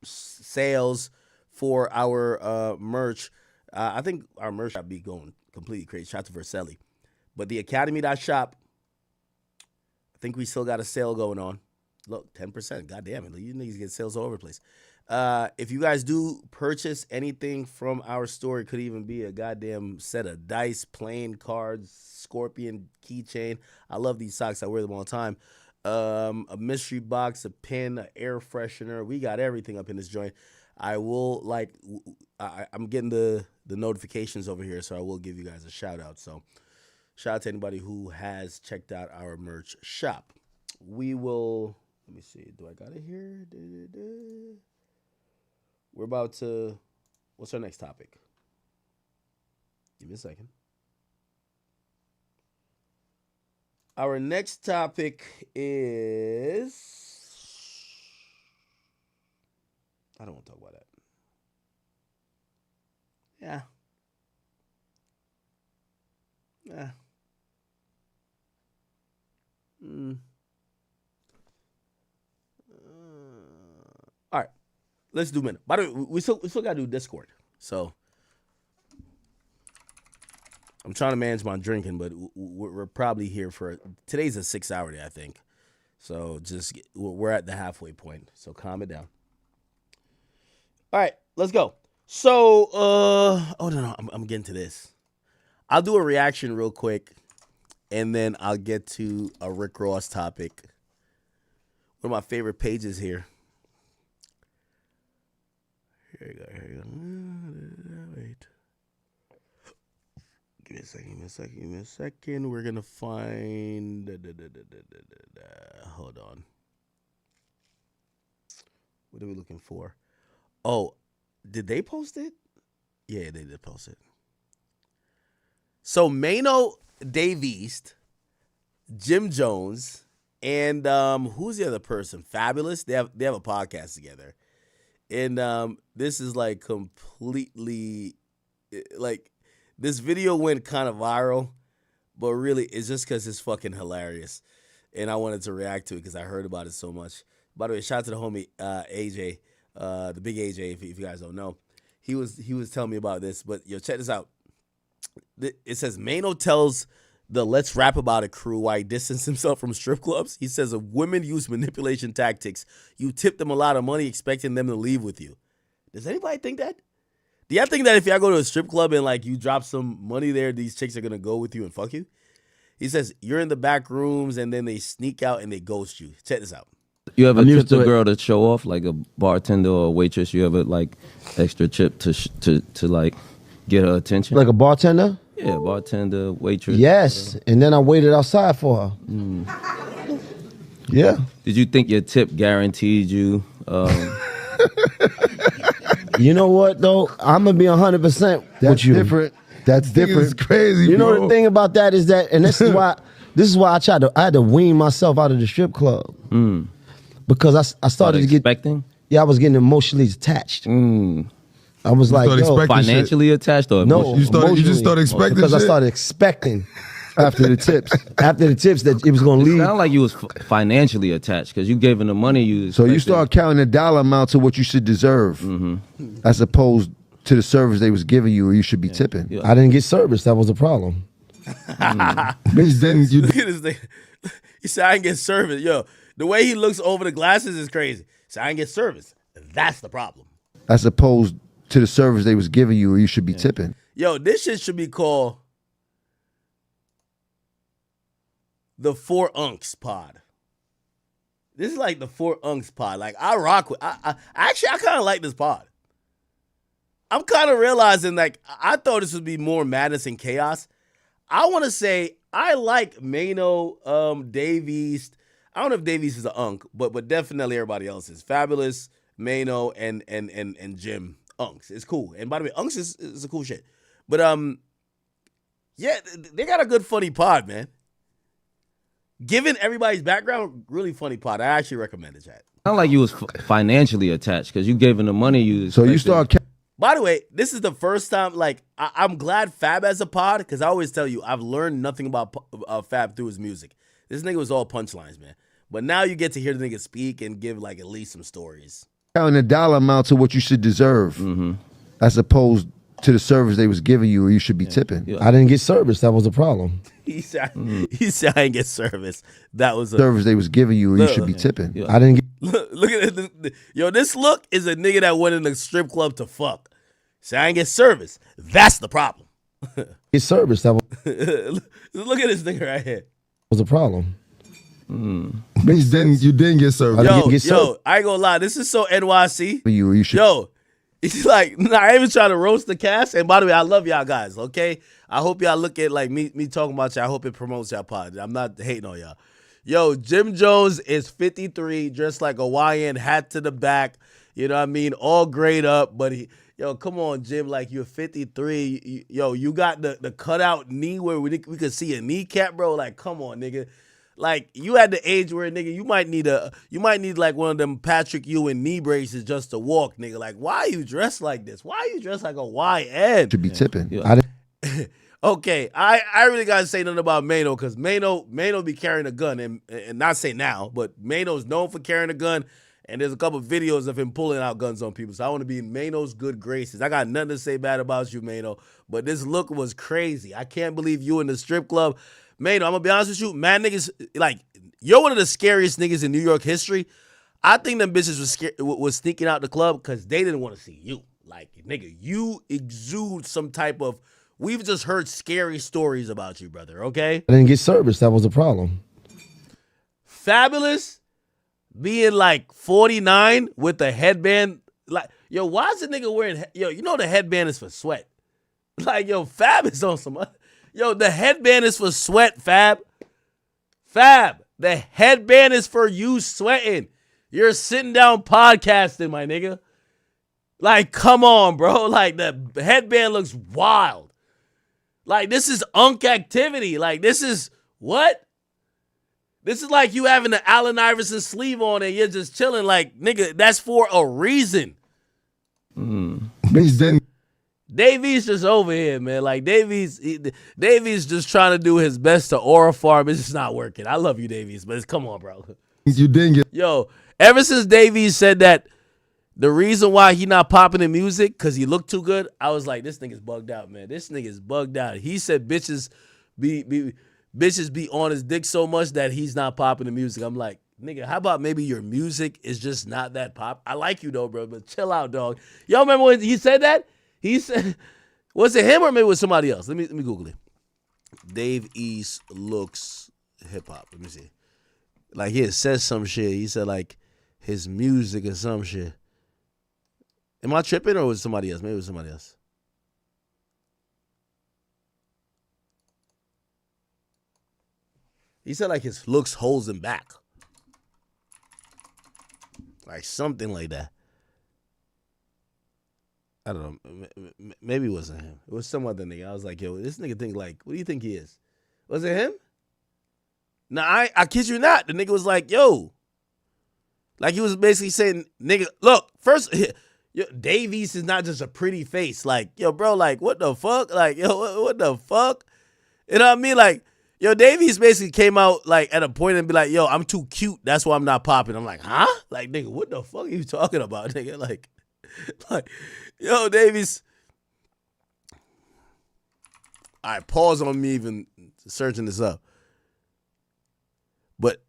sales for our merch. I think our merch will be going completely crazy. Shout out to Verselli. But the academy.shop, I think we still got a sale going on. Look, 10%. God damn it. You niggas get sales all over the place. If you guys do purchase anything from our store, it could even be a goddamn set of dice, playing cards, scorpion keychain. I love these socks. I wear them all the time. A mystery box, a pin, an air freshener. We got everything up in this joint. I will I'm getting the notifications over here, so I will give you guys a shout out. So shout out to anybody who has checked out our merch shop. We will, let me see, do I got it here? We're about to What's our next topic? Give me a second. Our next topic is... I don't want to talk about that. Yeah. Yeah. All right. Let's do a minute. By the way, we still got to do Discord. So I'm trying to manage my drinking, but we're probably here for... Today's a 6-hour day, I think. So we're at the halfway point. So calm it down. All right, let's go. So, I'm getting to this. I'll do a reaction real quick, and then I'll get to a Rick Ross topic. One of my favorite pages here. Here you go. Wait. Give me a second. We're going to find... Hold on. What are we looking for? Oh, did they post it? Yeah, they did post it. So Mano, Dave East, Jim Jones, and who's the other person? Fabulous. They have a podcast together. And this is like completely, like, this video went kind of viral, but really it's just because it's fucking hilarious. And I wanted to react to it because I heard about it so much. By the way, shout out to the homie AJ, the big AJ, if you guys don't know. He was telling me about this, but yo, check this out. It says Mano tells the Let's Rap About It crew why he distanced himself from strip clubs. He says if women use manipulation tactics, you tip them a lot of money expecting them to leave with you. Does anybody think that? Do y'all think that if y'all go to a strip club and like you drop some money there, these chicks are gonna go with you and fuck you? He says you're in the back rooms and then they sneak out and they ghost you. Check this out. You ever tipped a girl to show off, like a bartender or a waitress? You ever like extra tip to like get her attention? Like a bartender? Yeah, bartender, waitress. Yes, and then I waited outside for her. Yeah. Did you think your tip guaranteed you? You know what though? I'm gonna be 100% with you. Different. That's different. It's crazy. You know bro. the thing about that is that, and this is why I had to wean myself out of the strip club because I started to get expecting. Yeah, I was getting emotionally attached. I was like, yo, financially attached or no, you just started expecting because shit? I started expecting after the tips that it was going to lead. It sounded like you was financially attached because you gave him the money you. So you start counting the dollar amount to what you should deserve, as opposed to the service they was giving you, or you should be tipping. I didn't get service. That was the problem. Bitch, didn't you? Look at this thing. He said, I didn't get service. Yo, the way he looks over the glasses is crazy. He said, I didn't get service. That's the problem. As opposed to the service they was giving you, or you should be tipping. Yo, this shit should be called the 4 Unks pod. This is like the 4 Unks pod. Like, I rock with... I kind of like this pod. I'm kind of realizing, like, I thought this would be more madness and chaos. I want to say I like Mano, Dave East. I don't know if Dave East is an Unk, but definitely everybody else is. Fabulous, Mano, and Jim Unks. It's cool. And by the way, Unks is a cool shit. But, yeah, they got a good funny pod, man. Given everybody's background, really funny pod. I actually recommend it, chat. Sound like you was financially attached because you gave him the money you. So you start. By the way, this is the first time, like, I'm glad Fab has a pod, because I always tell you, I've learned nothing about Fab through his music. This nigga was all punchlines, man. But now you get to hear the nigga speak and give, like, at least some stories. Counting the dollar amount to what you should deserve, as opposed to the service they was giving you, or you should be tipping. I didn't get service. That was the problem. He said I didn't get service. That was a service they was giving you, or you should be tipping. I didn't get. Look at it. Yo, this look is a nigga that went in the strip club to fuck. Say I ain't get service. That's the problem. Get service. That was. Look at this nigga right here. Was the problem. Bitch, you didn't get service. Yo, I ain't gonna lie. This is so NYC. You should. Yo, it's like, I even try to roast the cast. And by the way, I love y'all guys, okay? I hope y'all look at, like, me talking about y'all. I hope it promotes y'all pod. I'm not hating on y'all. Yo, Jim Jones is 53, dressed like a YN, hat to the back. You know what I mean? All grayed up, but Yo, come on, Jim. Like, you're 53. You got the cutout knee where we could see a kneecap, bro. Like, come on, nigga. Like, you at the age where, nigga, you might need like one of them Patrick Ewing knee braces just to walk, nigga. Like, why are you dressed like this? Why are you dressed like a YN? Should be tipping. Yeah. Okay, I really gotta say nothing about Mano, because Mano be carrying a gun, and not say now, but Mano's known for carrying a gun, and there's a couple of videos of him pulling out guns on people. So I want to be in Mano's good graces. I got nothing to say bad about you, Mano, but this look was crazy. I can't believe you in the strip club. Mano, I'm gonna be honest with you, mad niggas, like, you're one of the scariest niggas in New York history. I think them bitches was sneaking out the club because they didn't want to see you. Like, nigga, you exude some type of, we've just heard scary stories about you, brother, okay? I didn't get service. That was the problem. Fabulous being like 49 with the headband. Like, yo, why is the nigga wearing, yo, you know the headband is for sweat. Like, yo, Fab is on some, yo, the headband is for sweat, Fab. Fab, the headband is for you sweating. You're sitting down podcasting, my nigga. Like, come on, bro. Like, the headband looks wild. Like, this is unk activity. Like, this is what? This is like you having the Allen Iverson sleeve on and you're just chilling. Like, nigga, that's for a reason. Davies just over here, man. Like, Davies just trying to do his best to aura farm. It's just not working. I love you, Davies, but come on, bro. You didn't get. Yo, ever since Davies said that the reason why he not popping in music because he looked too good, I was like, this nigga's bugged out, man. This nigga's bugged out. He said bitches be on his dick so much that he's not popping in music. I'm like, nigga, how about maybe your music is just not that pop? I like you though, bro, but chill out, dog. Y'all remember when he said that? He said, was it him or maybe it was somebody else? Let me Google it. Dave East looks hip hop. Let me see. Like, he says some shit. He said like his music or some shit. Am I tripping or was it somebody else? Maybe it was somebody else. He said like his looks holds him back. Like something like that. I don't know. Maybe it wasn't him. It was some other nigga. I was like, yo, this nigga think like, what do you think he is? Was it him? No, I kid you not. The nigga was like, yo. Like, he was basically saying, nigga, look, first, yo, Davies is not just a pretty face. Like, yo, bro, like, what the fuck? Like, yo, what the fuck? You know what I mean? Like, yo, Davies basically came out, like, at a point and be like, yo, I'm too cute. That's why I'm not popping. I'm like, huh? Like, nigga, what the fuck are you talking about, nigga? Like, yo, Davies. All right, pause on me even searching this up. But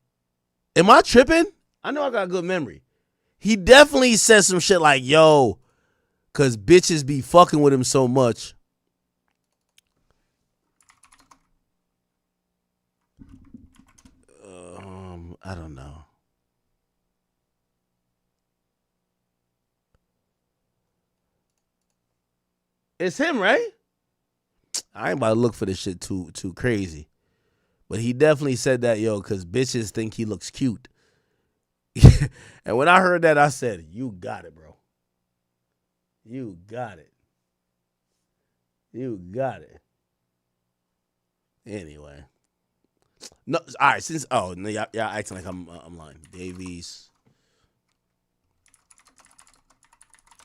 am I tripping? I know I got a good memory. He definitely said some shit like, yo, because bitches be fucking with him so much. I don't know. It's him, right? I ain't about to look for this shit too crazy. But he definitely said that, yo, because bitches think he looks cute. And when I heard that, I said, you got it, bro. You got it. You got it. Anyway. No, all right, since, oh, no, y'all acting like I'm lying. Davies.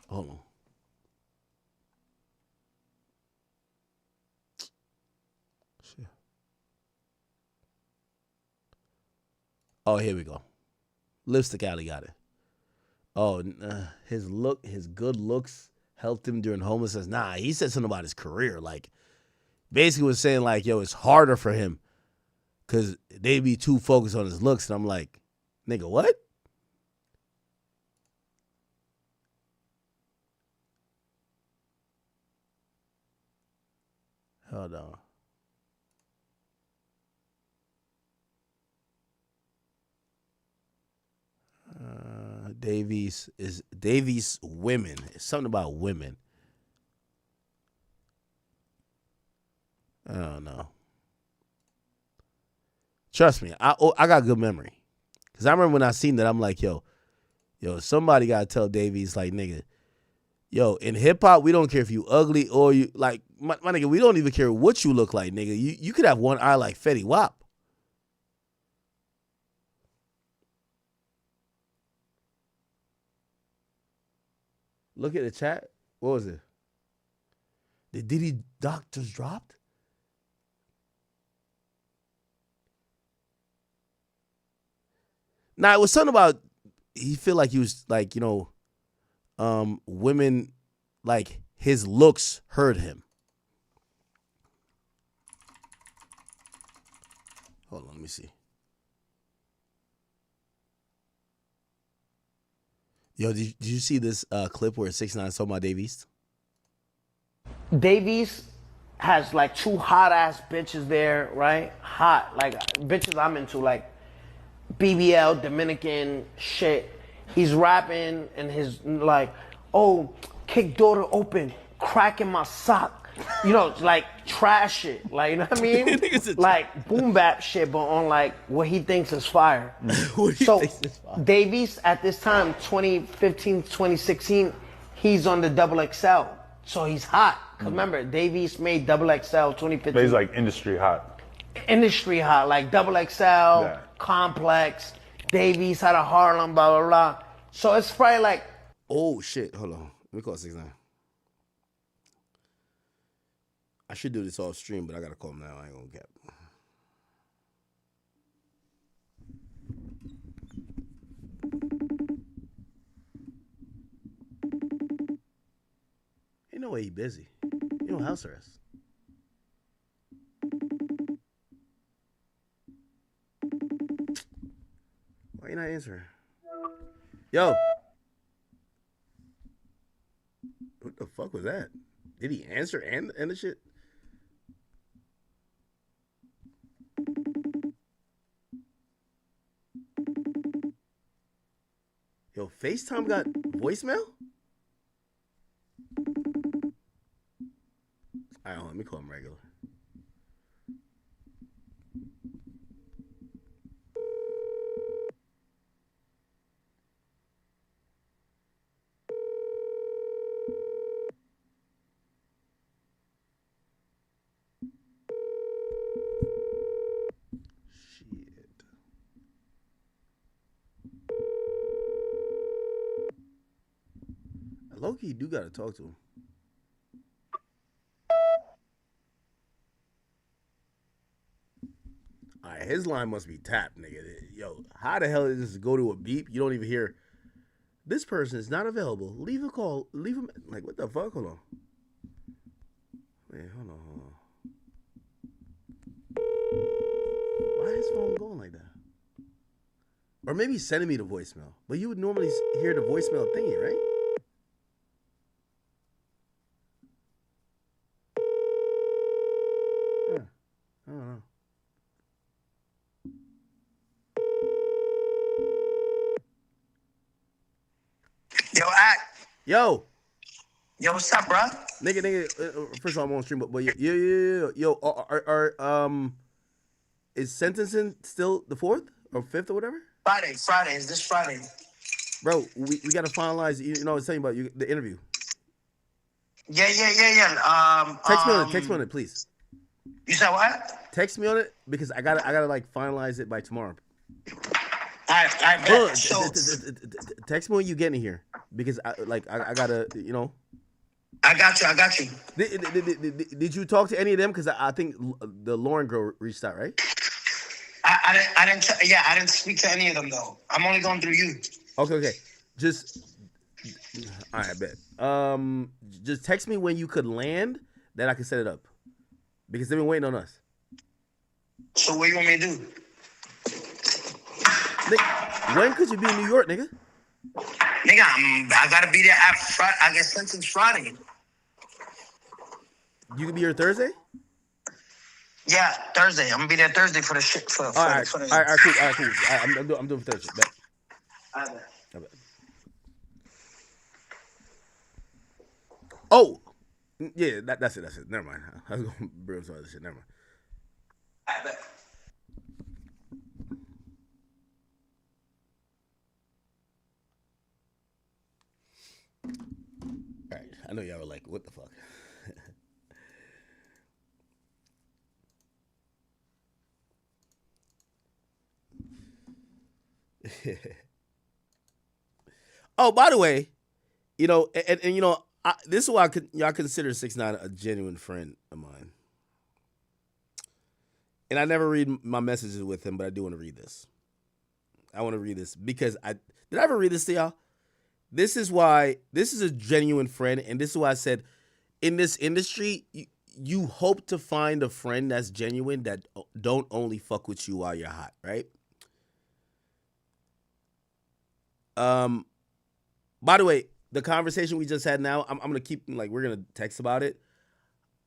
Hold on. Shit. Oh, here we go. Lipstick Alley got it. Oh, his good looks helped him during homelessness. Nah, he said something about his career. Like, basically was saying like, yo, it's harder for him because they be too focused on his looks. And I'm like, nigga, what? Hold on. Davies women. It's something about women. I don't know. Trust me, I got good memory. Because I remember when I seen that, I'm like, yo, somebody got to tell Davies, like, nigga, Yo, in hip hop, we don't care if you ugly or you like my nigga. We don't even care what you look like, nigga. You could have one eye like Fetty Wap. Look at the chat. What was it? The Diddy doctors dropped? Nah, it was something about he feel like he was like, women, like his looks hurt him. Hold on, let me see. Yo, did you see this clip where 6ix9ine talking about Dave East? Dave East has like 2 hot ass bitches there, right? Hot, like bitches I'm into, like BBL, Dominican shit. He's rapping and his like, oh, kick door to open, crack in my sock. You know, like trash shit. Like, you know what I mean? Like boom bap shit, but on like what he thinks is fire. So Dave East at this time, 2015, 2016, he's on the XXL. So he's hot. Cause remember, Dave East made XXL 2015. But he's like industry hot. Industry hot, like XXL, Complex, Dave East out of Harlem, blah, blah, blah. So it's probably like... Oh, shit. Hold on. Let me call 6ix9ine. I should do this off stream, but I gotta call him now. I ain't gonna cap. Ain't no way he busy. You know, house arrest. Why you not answering? Yo. What the fuck was that? Did he answer and the shit? Yo, FaceTime got voicemail? All right, let me call him regular. Loki, you do gotta talk to him. All right, his line must be tapped, nigga. Yo, how the hell does this go to a beep? You don't even hear, this person is not available. Leave a call. Leave him. Like, what the fuck? Hold on. Wait, hold on. Why is his phone going like that? Or maybe he's sending me the voicemail. But you would normally hear the voicemail thingy, right? I don't know. Yo, Act. Yo, what's up, bro? Nigga. First of all, I'm on stream, but is sentencing still the 4th or 5th or whatever? Friday. Is this Friday? Bro, we gotta finalize. You know, I was telling you about the interview. Yeah. Text me on it, please. You said what? Text me on it because I gotta like finalize it by tomorrow. I bet. Text me when you get in here because I gotta, you know. I got you. Did you talk to any of them? Because I think the Lauren girl reached out, right? I didn't speak to any of them though. I'm only going through you. Okay. Just all right, I bet. Just text me when you could land, then I can set it up. Because they've been waiting on us. So what you want me to do? When could you be in New York, nigga? Nigga, I gotta be there at Friday. I get sentenced Friday. You can be here Thursday? Yeah, Thursday. I'm gonna be there Thursday for the shit. All right, cool. I'm doing Thursday. Bet. I bet. Oh, yeah, that's it. Never mind. I was going to bring some other shit. Never mind. I bet. All right. I know y'all were like, what the fuck? Oh, by the way, you know, and you know, this is why y'all consider 6ix9ine a genuine friend of mine. And I never read my messages with him, but I do want to read this. I want to read this because did I ever read this to y'all? This is why this is a genuine friend, and this is why I said in this industry, you hope to find a friend that's genuine that don't only fuck with you while you're hot, right? By the way, the conversation we just had now, I'm gonna keep we're gonna text about it.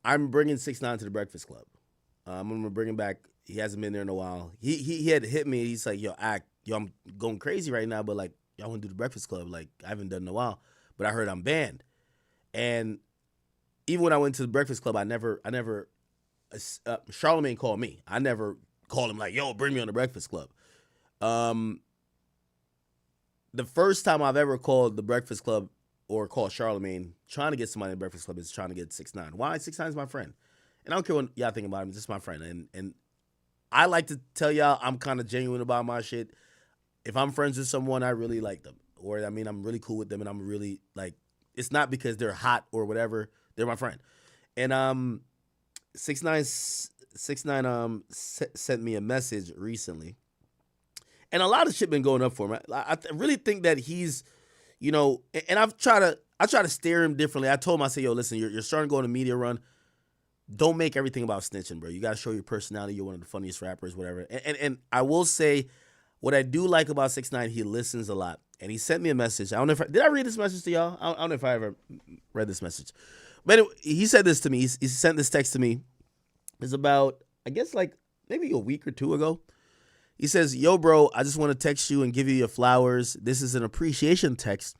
I'm bringing 6ix9ine to the Breakfast Club. I'm gonna bring him back. He hasn't been there in a while. He had hit me. He's like, yo, I'm going crazy right now, but like, y'all want to do the Breakfast Club? Like, I haven't done it in a while, but I heard I'm banned. And even when I went to the Breakfast Club, I never. Charlamagne called me. I never called him like, yo, bring me on the Breakfast Club. The first time I've ever called the Breakfast Club or called Charlamagne trying to get somebody in the Breakfast Club is trying to get 6ix9ine. Why? 6ix9ine is my friend. And I don't care what y'all think about him. He's just my friend. And I like to tell y'all I'm kind of genuine about my shit. If I'm friends with someone, I really like them. Or, I mean, I'm really cool with them, and I'm really, like, it's not because they're hot or whatever. They're my friend. And 6ix9ine sent me a message recently. And a lot of shit been going up for him. I really think that he's, you know, and I try to steer him differently. I told him, I said, yo, listen, you're starting to go on a media run. Don't make everything about snitching, bro. You got to show your personality. You're one of the funniest rappers, whatever. And I will say, what I do like about 6ix9ine, he listens a lot. And he sent me a message. I don't know if did I read this message to y'all? I don't know if I ever read this message. But anyway, he said this to me. He sent this text to me. It's about, I guess, like maybe a week or two ago. He says, yo, bro, I just want to text you and give you your flowers. This is an appreciation text.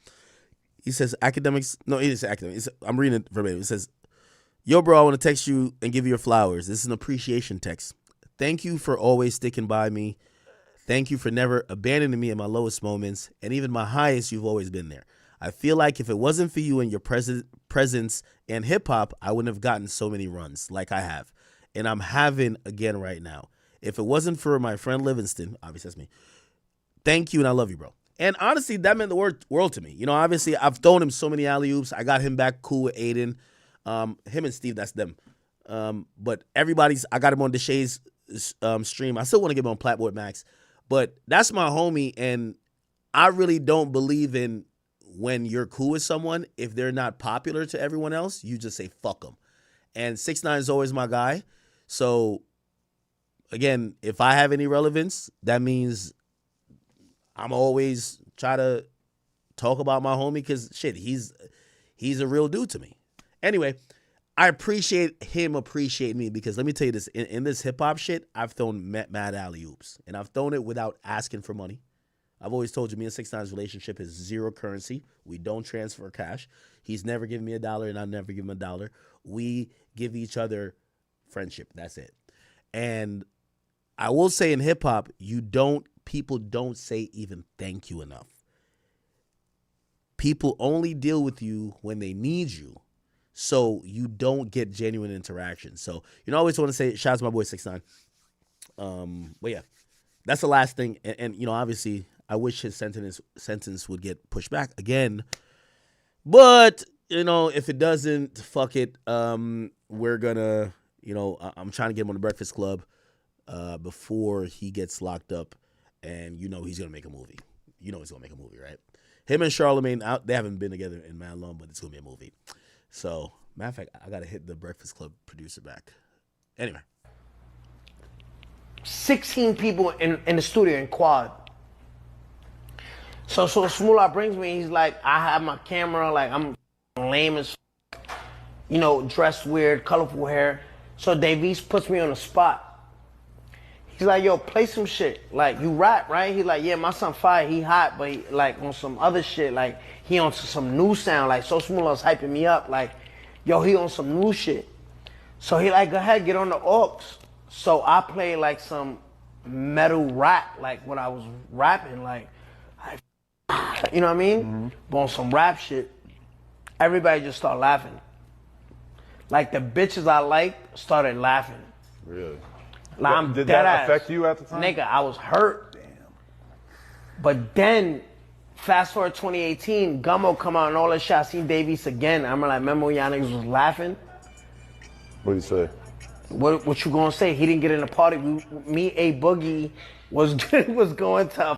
He says, academics. No, he didn't say academics. I'm reading it verbatim. He says, yo, bro, I want to text you and give you your flowers. This is an appreciation text. Thank you for always sticking by me. Thank you for never abandoning me in my lowest moments. And even my highest, you've always been there. I feel like if it wasn't for you and your presence and hip-hop, I wouldn't have gotten so many runs like I have. And I'm having again right now. If it wasn't for my friend Livingston, obviously that's me, thank you and I love you, bro. And honestly, that meant the world to me. You know, obviously, I've thrown him so many alley-oops. I got him back cool with Aiden. Him and Steve, that's them. But I got him on Deshay's stream. I still want to get him on Platboard Max. But that's my homie, and I really don't believe in when you're cool with someone, if they're not popular to everyone else, you just say fuck them. And 6ix9ine is always my guy. So, again, if I have any relevance, that means I'm always try to talk about my homie because, shit, he's a real dude to me. Anyway, I appreciate him appreciating me because let me tell you this. In this hip-hop shit, I've thrown mad alley-oops. And I've thrown it without asking for money. I've always told you, me and 6ix9ine's relationship is zero currency. We don't transfer cash. He's never given me $1, and I'll never give him $1. We give each other friendship. That's it. And I will say in hip-hop, people don't say even thank you enough. People only deal with you when they need you. So you don't get genuine interaction. So, you know, I always want to say, shout out to my boy 6ix9ine. But yeah, that's the last thing. And you know, obviously, I wish his sentence would get pushed back again. But, you know, if it doesn't, fuck it. We're gonna, you know, I'm trying to get him on the Breakfast Club before he gets locked up. And you know he's gonna make a movie. You know he's gonna make a movie, right? Him and Charlamagne, they haven't been together in man long, but it's gonna be a movie. So, matter of fact, I gotta hit the Breakfast Club producer back. Anyway. 16 people in the studio in quad. So Smoola brings me, he's like, I have my camera, like I'm lame as you know, dressed weird, colorful hair. So Davies puts me on the spot. He's like, yo, play some shit. Like, you rap, right? He's like, yeah, my son Fire, he hot, but he, like, on some other shit, like, he on some new sound. Like, So Smoola's hyping me up, like, yo, he on some new shit. So he like, go ahead, get on the aux. So I played, like, some metal rap, like, when I was rapping, like, you know what I mean? But on some rap shit. everybody just started laughing. Like the bitches I liked started laughing. Really? Like, I'm Did dead that ass. affect you at the time? Nigga, I was hurt. Damn. But then, fast forward 2018, Gummo come out and all that shit. I seen Davies again. I'm like, remember when y'all niggas was laughing? What did he say? What you gonna say? He didn't get in the party. Me, A Boogie was going to.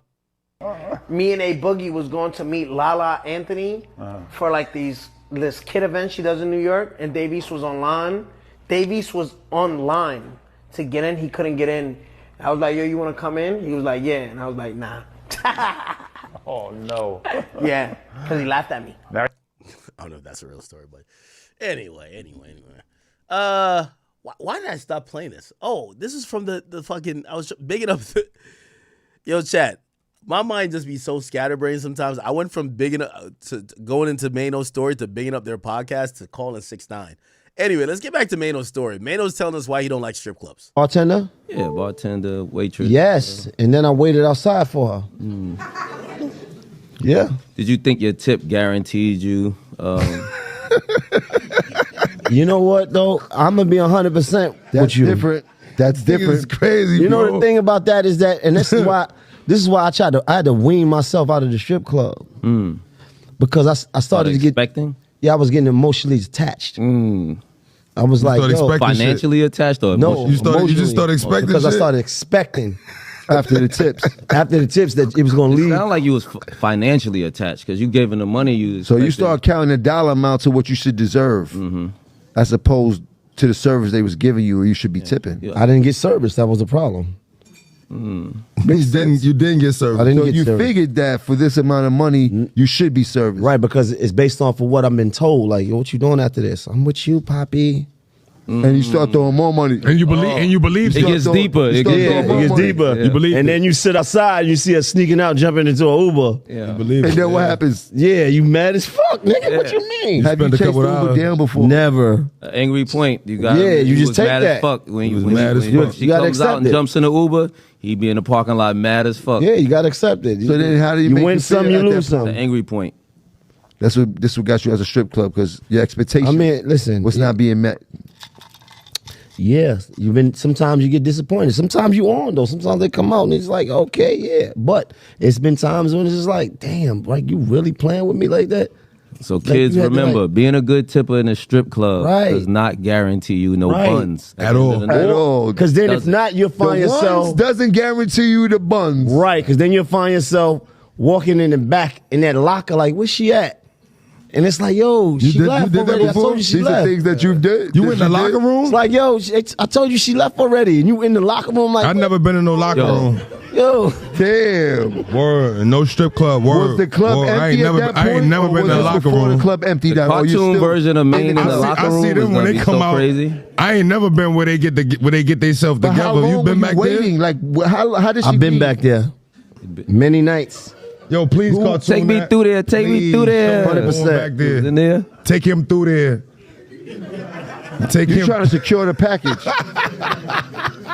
Me and A Boogie was going to meet Lala Anthony for like this kid event she does in New York, and Davies was online. Davies was online to get in. He couldn't get in. I was like, yo, you want to come in? He was like, yeah. And I was like, nah. Oh, no. Yeah, because he laughed at me. I don't know if that's a real story, but anyway. Why did I stop playing this? Oh, this is from the fucking, I was bigging up. Yo, chat. My mind just be so scatterbrained sometimes. I went from bigging up to going into Mano's story to bigging up their podcast to calling 6ix9ine. Anyway, let's get back to Mano's story. Mano's telling us why he don't like strip clubs. Bartender? Yeah, bartender, waitress. Yes, and then I waited outside for her. Yeah. Did you think your tip guaranteed you? You know what though? I'm gonna be 100% with you. Different. That's different. It's crazy. You know the thing about that is that, and this is why I had to wean myself out of the strip club because I started to get expecting. Yeah, I was getting emotionally attached. I was like, yo, financially attached or no, emotionally? you just started expecting because I started expecting after the tips that it was going to lead. It sounded like you was financially attached because you gave him the money you. So you start counting the dollar amount to what you should deserve, as opposed to the service they was giving you, or you should be tipping. I didn't get service. That was the problem. You didn't get service. I didn't so get you service. figured that for this amount of money, you should be serviced. Right, because it's based off of what I've been told. Like, what you doing after this? I'm with you, Poppy. And you start throwing more money. And you believe it gets deeper. It gets deeper. You believe and then you sit outside, you see us sneaking out, jumping into an Uber. Yeah. You believe And it. then what happens? Yeah, you mad as fuck, nigga. What you mean? Have you spent a chased couple the Uber hours. down before? Never. Angry point. You got. Yeah, you just was take mad that. as fuck when was when mad as fuck. she You gotta comes out accept and it. jumps in the Uber. He be in the parking lot mad as fuck. Yeah, you gotta accept it. So then how do you make win you feel some, you at that lose some. The angry point. This what got you as a strip club, because your expectation I mean, listen, was not being met. Yeah, sometimes you get disappointed. Sometimes you on though. Sometimes they come out and it's like, okay, yeah. But it's been times when it's just like, damn, like you really playing with me like that? So Like, kids, you had to, remember, like- being a good tipper in a strip club Right. does not guarantee you no Right. buns At all. At all. Because then if Doesn't. not, you'll find The ones yourself doesn't guarantee you the buns. right. Because then you'll find yourself walking in the back in that locker, like, where's she at? And it's like, yo, she left already. I told you she These left. are things that you did. You in the locker room? It's like, yo, I told you she left already, and you in the locker room like, I've never been in no locker room. yo, Damn. Word. No strip club. Word. Was the club Word. empty at that point? I ain't never or been in was the this locker before room. the club emptied The out? Or you cartoon still version of Man in the I Locker see Room them is when gonna they be come so out. crazy. I ain't never been where they get themselves But how together. long You been were back you there? waiting? Like, how did she I've been be? back there many nights. Yo, please cartoon Take me that. through there. Take me Please, through there. come on, 100%. back there. In there. Take him through there. Take You him. trying to secure the package?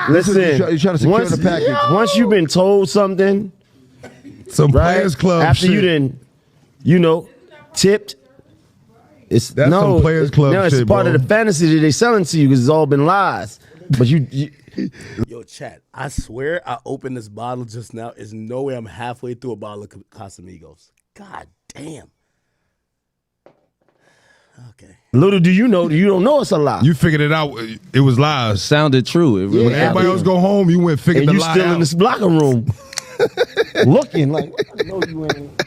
Listen, you trying to secure the package? Once you've been told something, Some right? Players Club After shit. you didn't, tipped. It's That's some Players Club Now it's shit, part bro. of the fantasy that they selling to you because it's all been lies. But you Yo, chat, I swear I opened this bottle just now. There's no way I'm halfway through a bottle of Casamigos. God damn. Okay. little do you know, you don't know it's a lie. You figured it out. It was It lies. sounded true. It really When everybody else go home, you went figured and the you lie still out. in this locker room looking like, I know you ain't.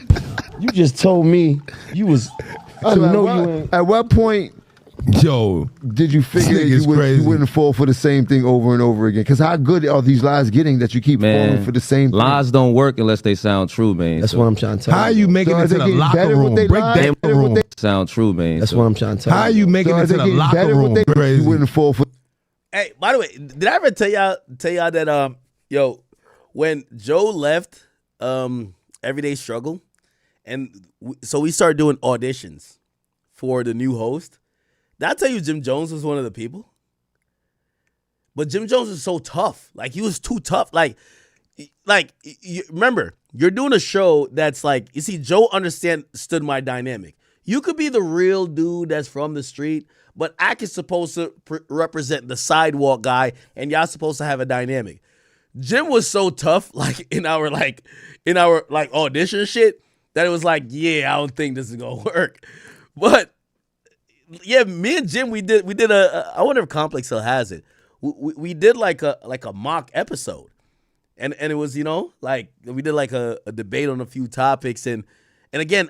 You just told me you was. I So know you ain't. at what point Yo, did you figure This nigga's you crazy. wouldn't fall for the same thing over and over again? Because how good are these lies getting that you keep falling Man, for the same thing? lies don't work unless they sound true, man. That's So- what I'm trying to tell how you. you making So it are to they the getting locker better with room? they Break lies? that Better with room. they- Sound true, man. That's So- what I'm trying to tell How you. you making So it are to they the getting locker better with room? they- Crazy. You wouldn't fall for. Hey, by the way, did I ever tell y'all that when Joe left Everyday Struggle, and so we started doing auditions for the new host. Did I tell you Jim Jones was one of the people? But Jim Jones is so tough. Like, he was too tough. Like remember, you're doing a show that's like, you see, Joe understood my dynamic. You could be the real dude that's from the street, but Ack is supposed to represent the sidewalk guy, and y'all supposed to have a dynamic. Jim was so tough, like in our audition shit, that it was like, yeah, I don't think this is gonna work. But yeah, me and Jim, we did a I wonder if Complex still has it. We did like a mock episode, and it was, like we did like a debate on a few topics, and again,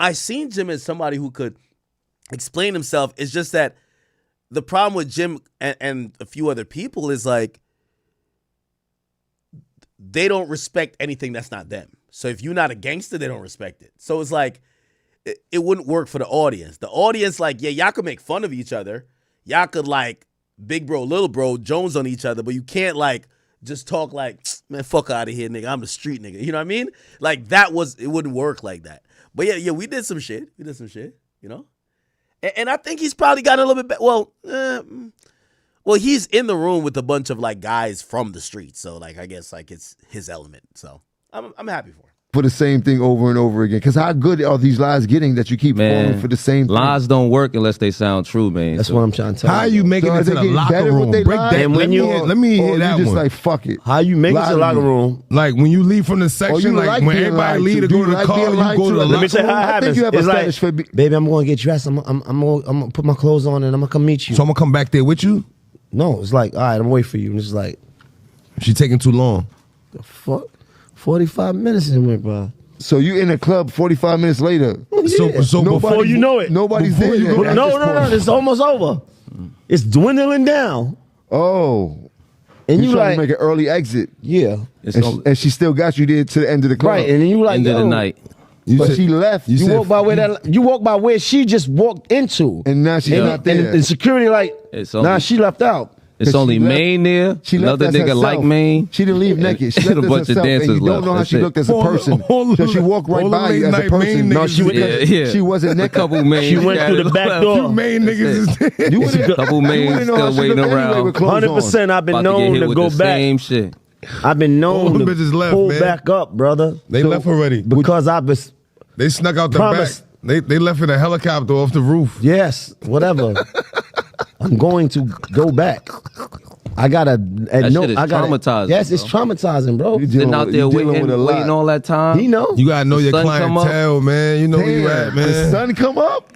I seen Jim as somebody who could explain himself. It's just that the problem with Jim and a few other people is like they don't respect anything that's not them. So if you're not a gangster, they don't respect it. So it's like it wouldn't work for the audience. The audience, like, yeah, y'all could make fun of each other. Y'all could like big bro, little bro, Jones on each other, but you can't like just talk like, man, fuck out of here, nigga. I'm the street nigga. You know what I mean? Like it wouldn't work like that. But yeah, we did some shit. And I think he's probably got a little bit better. Well, he's in the room with a bunch of like guys from the street. So like, I guess like it's his element. So I'm happy for him. For the same thing over and over again. Because how good are these lies getting that you keep falling for the same thing? Lies don't work unless they sound true, man. That's what I'm trying to tell you. How you making it to the locker room? Break that. And when let me hear that just one. like, fuck it. How you make it to the locker room? Like when you leave from the section, like when everybody leave to go to the car, you go to the locker room. Let me tell you how it happens. I think you have a It's like, fetish for baby, I'm going to get dressed. I'm gonna put my clothes on and I'm gonna come meet you. So I'm gonna come back there with you? No, it's like, all right, I'm waiting for you. And it's like, she taking too long. The fuck? 45 minutes it went by. So you in a club 45 minutes later. So before you know it, nobody's there yet. No, it's almost over. It's dwindling down. Oh. And you you trying like to make an early exit. Yeah. And she still got you there to the end of the club. Right, and then you like, End of the night. But she left. You walk by where she just walked into. And now she's not there. And security like, she left out. It's only Maine there. Another nigga like Maine. She didn't leave naked. She And left a bunch as of herself, dancers and you don't left. know how That's she it. looked as a person. So she walked right by you as a person. No, she wasn't naked. A couple Maine. She went through the back door. You Maine niggas is there. You wouldn't Couple Maine know how still she waiting looked anyway around. with clothes on. 100%. I've been About to get known hit to with go the back. same shit. I've been known the to bitches left, pull man. back up, brother. They left already. Because I was They snuck out the Promise. back. They left in a helicopter off the roof. Yes, whatever. I'm going to go back. I gotta. That shit is traumatizing. Yes, it's traumatizing, bro. Sitting out there waiting all that time. He know. You gotta know The your sun come up. clientele, man. You know where you at, man. The sun come up?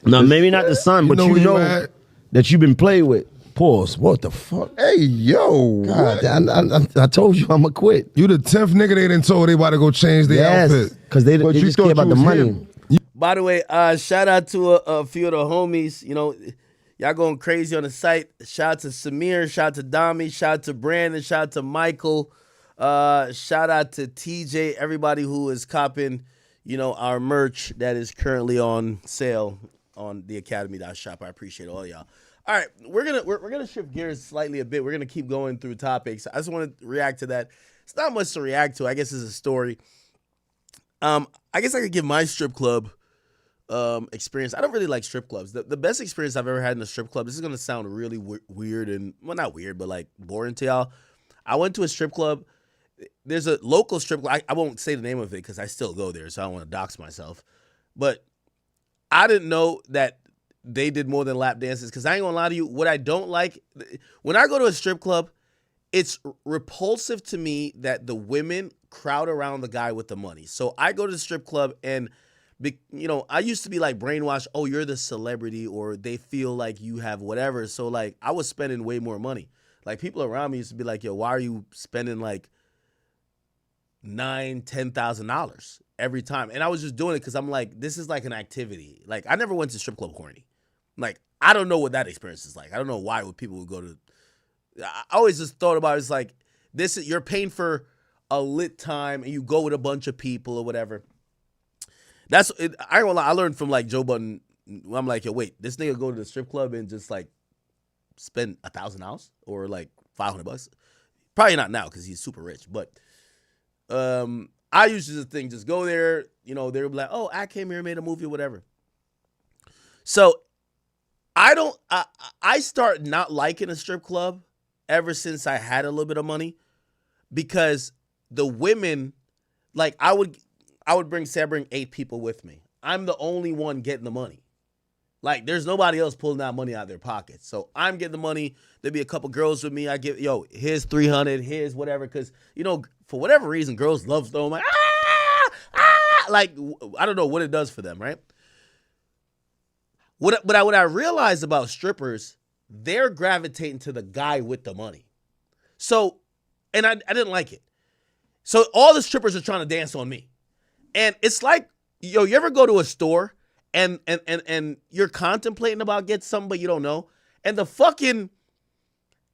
No, maybe not the sun, but know you where you know at. that you've been played with. Pause. What the fuck? Hey, yo. God, I told you I'ma quit. You the 10th nigga they done told they about to go change their Yes, outfit. because they But you just thought care about you the was money. him. By the way, shout out to a few of the homies. Y'all going crazy on the site. Shout out to Samir. Shout out to Dami. Shout out to Brandon. Shout out to Michael. Shout out to TJ. Everybody who is copping, our merch that is currently on sale on theakademy.shop. I appreciate all y'all. All right, we're gonna shift gears slightly a bit. We're gonna keep going through topics. I just want to react to that. It's not much to react to. I guess it's a story. I guess I could give my strip club experience. I don't really like strip clubs. The best experience I've ever had in a strip club, this is going to sound really weird and, well, not weird, but like boring to y'all. I went to a strip club. There's a local strip club. I won't say the name of it because I still go there, so I don't want to dox myself. But I didn't know that they did more than lap dances because I ain't going to lie to you. What I don't like, when I go to a strip club, it's repulsive to me that the women crowd around the guy with the money. So I go to the strip club and I used to be like brainwashed, oh, you're the celebrity, or they feel like you have whatever. So like I was spending way more money. Like people around me used to be like, yo, why are you spending like $9,000-$10,000 every time? And I was just doing it because I'm like, this is like an activity. Like I never went to strip club horny. Like I don't know what that experience is like. I don't know why people would go to. I always just thought about it as like you're paying for a lit time and you go with a bunch of people or whatever. That's it. I ain't gonna lie, I learned from like Joe Budden. I'm like, yo, wait, this nigga go to the strip club and just like spend $1,000 or like $500. Probably not now because he's super rich, but I used to just think, just go there. They would be like, oh, I came here and made a movie or whatever. So I start not liking a strip club ever since I had a little bit of money because the women, like I would bring 8 people with me. I'm the only one getting the money. Like, there's nobody else pulling that money out of their pockets. So I'm getting the money. There'll be a couple girls with me. I give, here's 300, here's whatever. Because, for whatever reason, girls love throwing like, like, I don't know what it does for them, right? What I realized about strippers, they're gravitating to the guy with the money. So, and I didn't like it. So all the strippers are trying to dance on me. And it's like, you ever go to a store and you're contemplating about getting something, but you don't know? And the fucking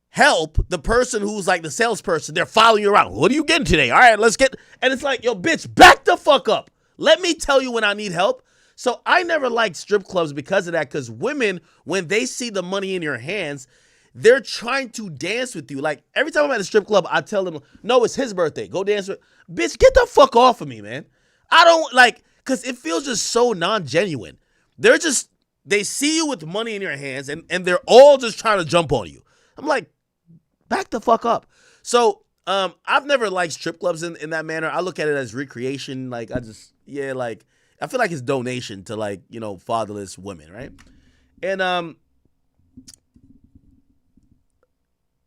help, the person who's like the salesperson, they're following you around. What are you getting today? All right, let's get. And it's like, yo, bitch, back the fuck up. Let me tell you when I need help. So I never liked strip clubs because of that, because women, when they see the money in your hands, they're trying to dance with you. Like, every time I'm at a strip club, I tell them, no, it's his birthday. Go dance with. Bitch, get the fuck off of me, man. I don't like, because it feels just so non-genuine. They see you with money in your hands, and they're all just trying to jump on you. I'm like, back the fuck up. So I've never liked strip clubs in that manner. I look at it as recreation. Like, I feel like it's donation to, like, fatherless women, right? And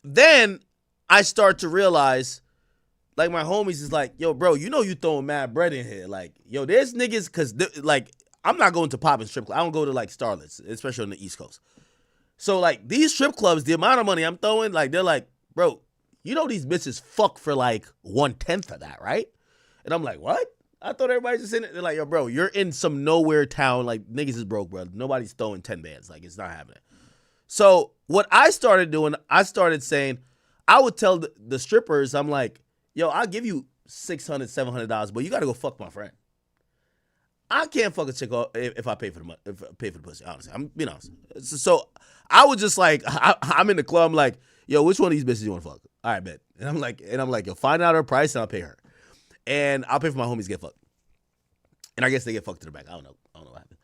then I start to realize, like, my homies is like, yo, bro, you throwing mad bread in here. Like, yo, there's niggas, because, like, I'm not going to poppin' strip clubs. I don't go to, like, starlets, especially on the East Coast. So, like, these strip clubs, the amount of money I'm throwing, like, they're like, bro, these bitches fuck for, like, 1/10 of that, right? And I'm like, what? I thought everybody's just in it. They're like, yo, bro, you're in some nowhere town. Like, niggas is broke, bro. Nobody's throwing 10 bands. Like, it's not happening. So what I started doing, I started saying, I would tell the strippers, I'm like, yo, I'll give you $600, $700, but you got to go fuck my friend. I can't fuck a chick if I pay for the money, if I pay for the pussy, honestly. I'm being honest. So I was just like, I'm in the club, I'm like, yo, which one of these bitches you want to fuck? All right, bet. And I'm like, yo, find out her price and I'll pay her. And I'll pay for my homies to get fucked. And I guess they get fucked to the back. I don't know what happened.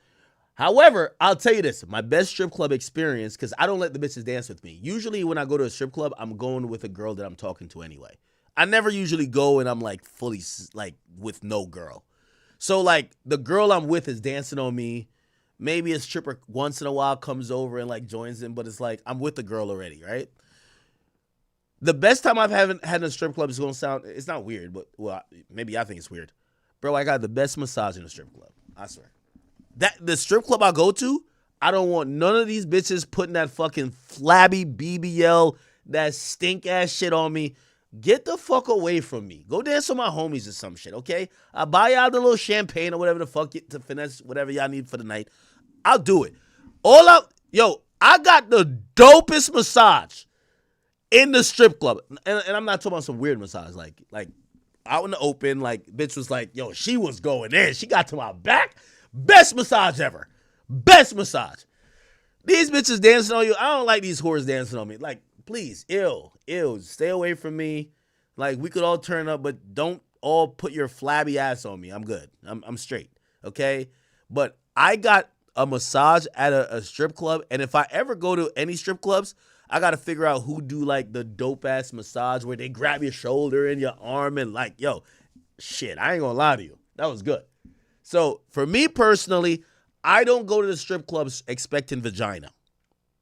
However, I'll tell you this. My best strip club experience, because I don't let the bitches dance with me. Usually when I go to a strip club, I'm going with a girl that I'm talking to anyway. I never usually go and I'm like fully like with no girl. So like the girl I'm with is dancing on me. Maybe a stripper once in a while comes over and like joins in, but it's like I'm with the girl already, right? The best time I've had in a strip club is going to sound, it's not weird, but well, maybe I think it's weird. Bro, I got the best massage in a strip club. I swear. The strip club I go to, I don't want none of these bitches putting that fucking flabby BBL, that stink ass shit on me. Get the fuck away from me. Go dance with my homies or some shit, okay? I'll buy y'all the little champagne or whatever the fuck to finesse whatever y'all need for the night. I'll do it. I got the dopest massage in the strip club. And I'm not talking about some weird massage. Like out in the open, like, bitch was like, yo, she was going in. She got to my back. Best massage ever. Best massage. These bitches dancing on you. I don't like these whores dancing on me. Like, please, ew. Stay away from me. Like, we could all turn up, but don't all put your flabby ass on me. I'm good. I'm straight, okay? But I got a massage at a strip club, and if I ever go to any strip clubs, I got to figure out who do, like, the dope-ass massage where they grab your shoulder and your arm and, like, yo, shit, I ain't gonna lie to you. That was good. So, for me personally, I don't go to the strip clubs expecting vagina.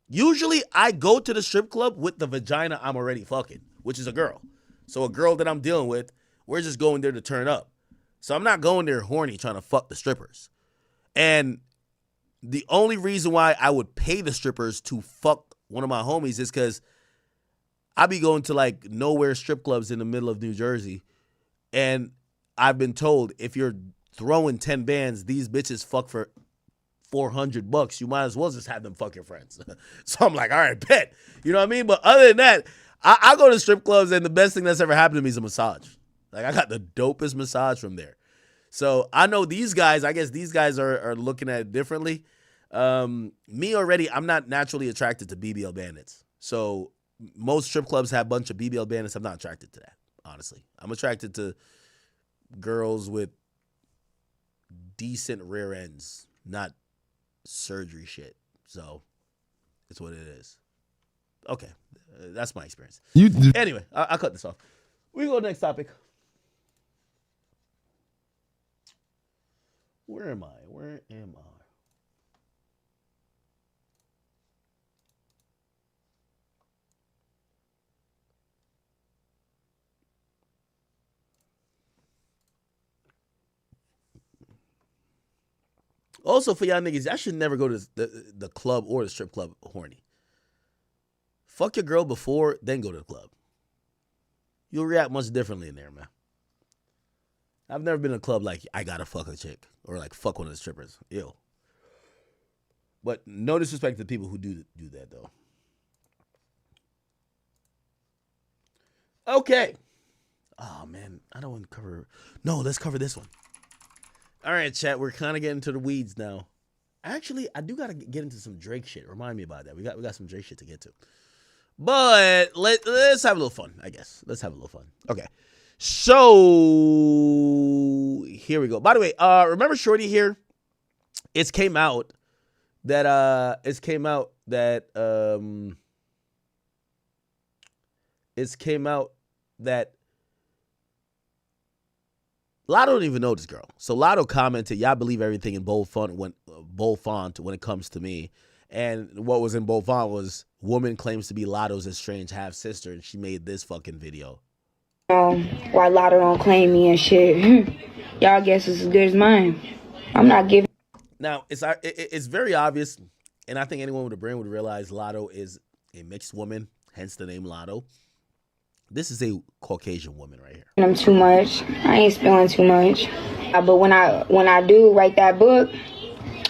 Usually, I go to the strip club with the vagina I'm already fucking, which is a girl. So, a girl that I'm dealing with, we're just going there to turn up. So, I'm not going there horny trying to fuck the strippers. And the only reason why I would pay the strippers to fuck one of my homies is because I be going to like nowhere strip clubs in the middle of New Jersey. And I've been told if you're throwing 10 bands, these bitches fuck for $400. You might as well just have them fuck your friends. So I'm like, all right, bet. You know what I mean? But other than that, I go to strip clubs and the best thing that's ever happened to me is a massage. Like I got the dopest massage from there. So I know these guys, I guess these guys are looking at it differently. Me already, I'm not naturally attracted to BBL bandits. So most strip clubs have a bunch of BBL bandits. I'm not attracted to that, honestly. I'm attracted to girls with decent rear ends, not surgery shit. So it's what it is. Okay, that's my experience. Anyway, I'll cut this off. We go to the next topic. Where am I? Where am I? Also, for y'all niggas, I should never go to the club or the strip club horny. Fuck your girl before, then go to the club. You'll react much differently in there, man. I've never been in a club like, I gotta fuck a chick. Or like, fuck one of the strippers. Ew. But no disrespect to the people who do that, though. Okay. Oh, man. I don't want to cover... No, let's cover this one. All right, chat. We're kind of getting to the weeds now. Actually, I do got to get into some Drake shit. Remind me about that. We got some Drake shit to get to. But let's have a little fun, I guess. Let's have a little fun. Okay. So here we go. By the way, remember Shorty here? It came out that Lotto don't even know this girl. So Lotto commented, y'all believe everything in bold font when it comes to me. And what was in bold font was, woman claims to be Lotto's estranged half-sister, and she made this fucking video. Why Lotto don't claim me and shit. Y'all guess is as good as mine. I'm not giving. Now, it's very obvious, and I think anyone with a brain would realize Lotto is a mixed woman, hence the name Lotto. This is a Caucasian woman right here. I'm too much. I ain't spilling too much. But when I do write that book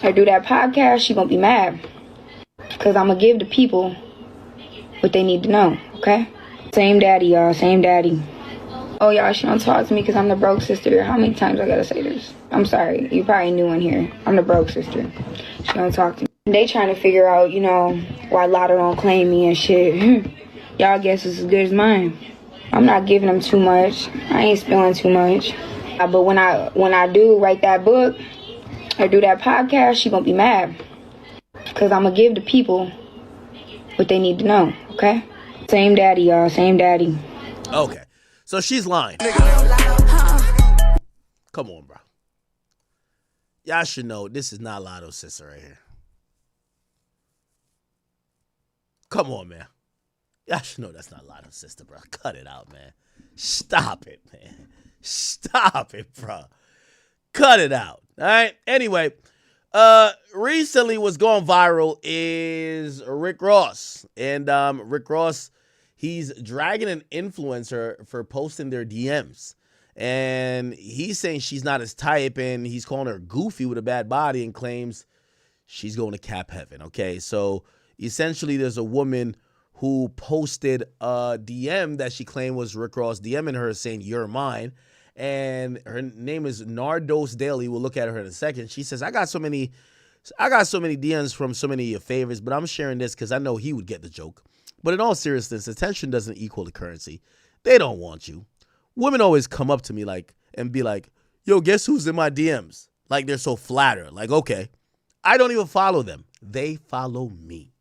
or do that podcast, she gonna be mad. Because I'm gonna give the people what they need to know, okay? Same daddy, y'all, same daddy. Oh, y'all, she don't talk to me because I'm the broke sister. How many times I gotta say this? I'm sorry, you probably new in here. I'm the broke sister. She don't talk to me. They trying to figure out, why Lotto don't claim me and shit. Y'all guess is as good as mine. I'm not giving them too much. I ain't spilling too much. But when I do write that book or do that podcast, she gonna be mad. Because I'm gonna give the people what they need to know, okay? Same daddy, y'all, same daddy. Okay, so she's lying. Come on, bro. Y'all should know this is not Lotto's sister right here. Come on, man. Y'all should know that's not Lotto's sister, bro. Cut it out, man. Stop it, man. Stop it, bro. Cut it out. All right? Anyway, recently what's going viral is Rick Ross. And Rick Ross, he's dragging an influencer for posting their DMs. And he's saying she's not his type, and he's calling her goofy with a bad body and claims she's going to cap heaven, okay? So essentially there's a woman who posted a DM that she claimed was Rick Ross DMing her saying, "You're mine." And her name is Nardos Daily. We'll look at her in a second. She says, I got so many DMs from so many of your favorites, but I'm sharing this because I know he would get the joke. But in all seriousness, attention doesn't equal the currency. They don't want you. Women always come up to me and be like, yo, guess who's in my DMs? Like they're so flattered. Like, okay, I don't even follow them. They follow me.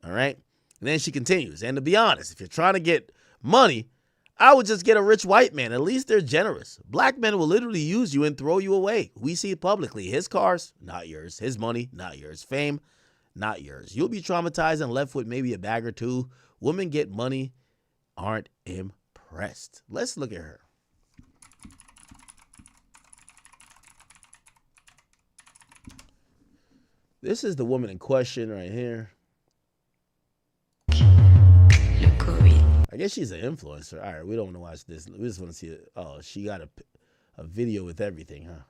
All right? And then she continues, and to be honest, if you're trying to get money, I would just get a rich white man. At least they're generous. Black men will literally use you and throw you away. We see it publicly. His cars, not yours. His money, not yours. Fame, not yours. You'll be traumatized and left with maybe a bag or two. Women get money, aren't impressed. Let's look at her. This is the woman in question right here. I guess she's an influencer. All right, we don't want to watch this. We just want to see it. Oh, she got a video with everything, huh?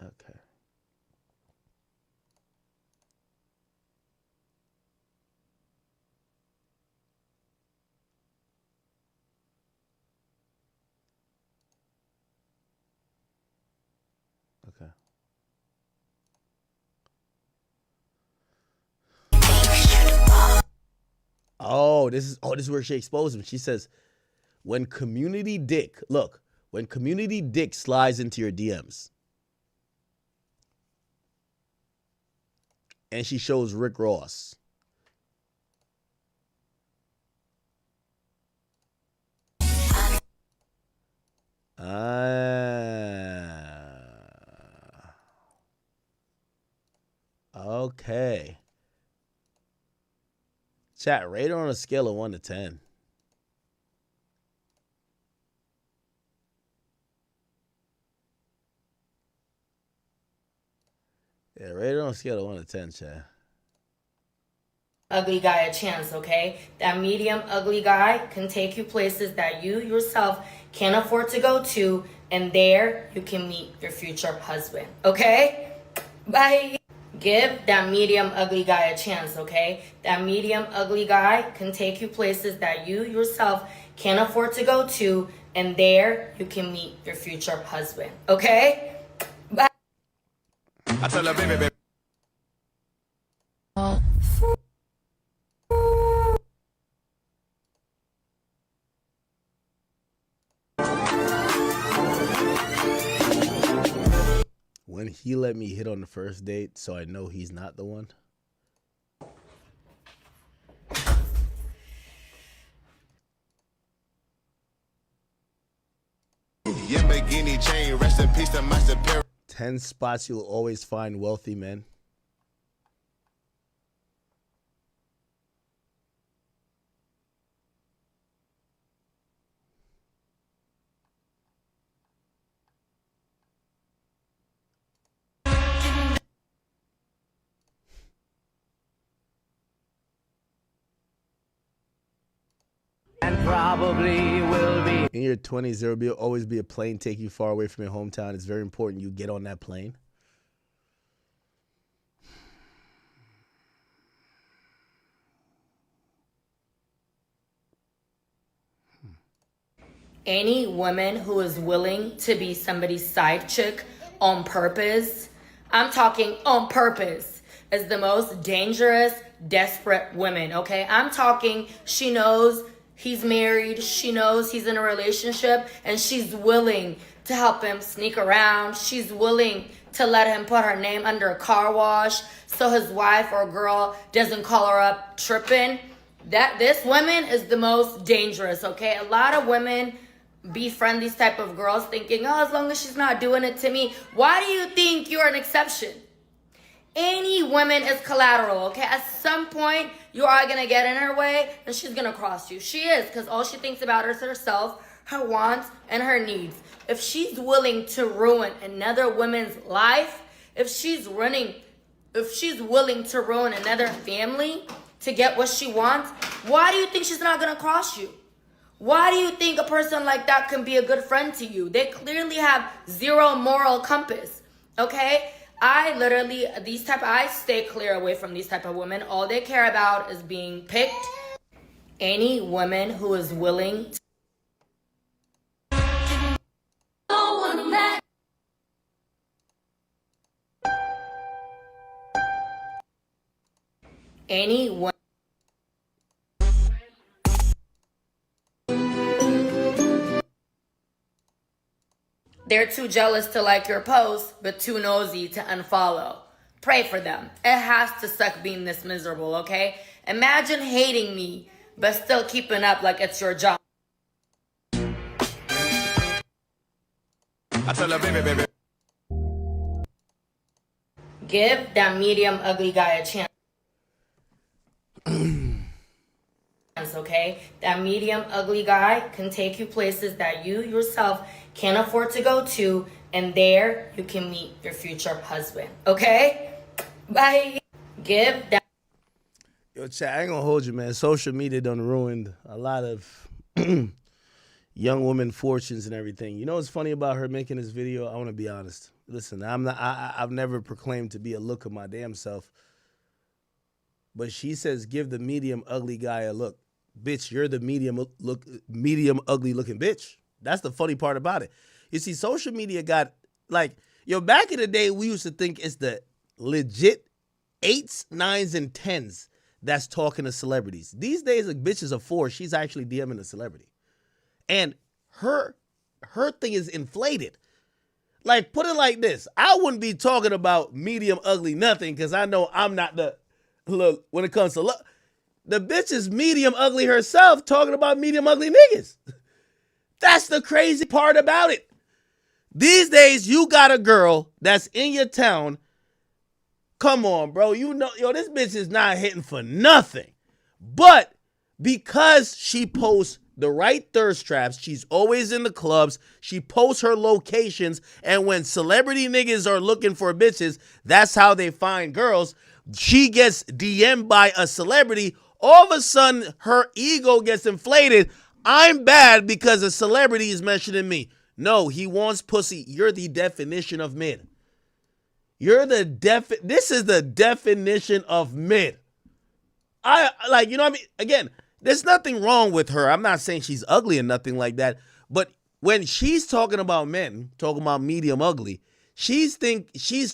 Okay. Okay. Oh, this is where she exposed him. She says, when community dick slides into your DMs. And she shows Rick Ross. Okay. Chat, rate her on a scale of 1 to 10. Yeah, rate her on a scale of 1 to 10, chat. Ugly guy a chance, okay? That medium ugly guy can take you places that you yourself can't afford to go to, and there you can meet your future husband, okay? Bye. Give that medium ugly guy a chance, okay? That medium ugly guy can take you places that you yourself can't afford to go to, and there you can meet your future husband, okay? Bye. I tell her, baby. When he let me hit on the first date, so I know he's not the one. Yamborghini chain, rest in peace to my superior. 10 spots you'll always find wealthy men. And probably will be. In your 20s, there will always be a plane taking you far away from your hometown. It's very important you get on that plane. Any woman who is willing to be somebody's side chick on purpose, I'm talking on purpose, is the most dangerous, desperate woman, okay? I'm talking she knows he's married, she knows he's in a relationship, and she's willing to help him sneak around. She's willing to let him put her name under a car wash so his wife or girl doesn't call her up tripping. This woman is the most dangerous, okay? A lot of women befriend these type of girls thinking, oh, as long as she's not doing it to me. Why do you think you're an exception? Any woman is collateral, okay? At some point, you are going to get in her way and she's going to cross you. She is, because all she thinks about is herself, her wants, and her needs. If she's willing to ruin another woman's life, if she's willing to ruin another family to get what she wants, why do you think she's not going to cross you? Why do you think a person like that can be a good friend to you? They clearly have zero moral compass, okay? I stay clear away from these type of women. All they care about is being picked. Any woman who is willing to they're too jealous to like your post, but too nosy to unfollow. Pray for them. It has to suck being this miserable, okay? Imagine hating me, but still keeping up like it's your job. I tell her, baby. Give that medium ugly guy a chance. Okay? That medium ugly guy can take you places that you yourself can't afford to go to, and there you can meet your future husband. Okay? Bye. Give that. Yo, chat, I ain't gonna hold you, man. Social media done ruined a lot of young women fortunes and everything. You know what's funny about her making this video? I want to be honest. Listen, I've never proclaimed to be a look of my damn self. But she says, give the medium ugly guy a look. Bitch, you're the medium ugly looking bitch. That's the funny part about it. You see, social media got, like, back in the day, we used to think it's the legit 8s, 9s, and 10s that's talking to celebrities. These days, a bitch is a 4. She's actually DMing a celebrity. And her thing is inflated. Like, put it like this. I wouldn't be talking about medium ugly nothing because I know I'm not look, when it comes to love. The bitch is medium ugly herself talking about medium ugly niggas. That's the crazy part about it. These days, you got a girl that's in your town Come on, bro. You know, this bitch is not hitting for nothing. But because she posts the right thirst traps, she's always in the clubs, she posts her locations, and when celebrity niggas are looking for bitches, that's how they find girls. She gets DM'd by a celebrity. All of a sudden, her ego gets inflated. I'm bad because a celebrity is mentioning me. No, he wants pussy. You're the definition of mid. This is the definition of mid. I like, you know what I mean? Again, there's nothing wrong with her. I'm not saying she's ugly or nothing like that. But when she's talking about men, talking about medium ugly, she's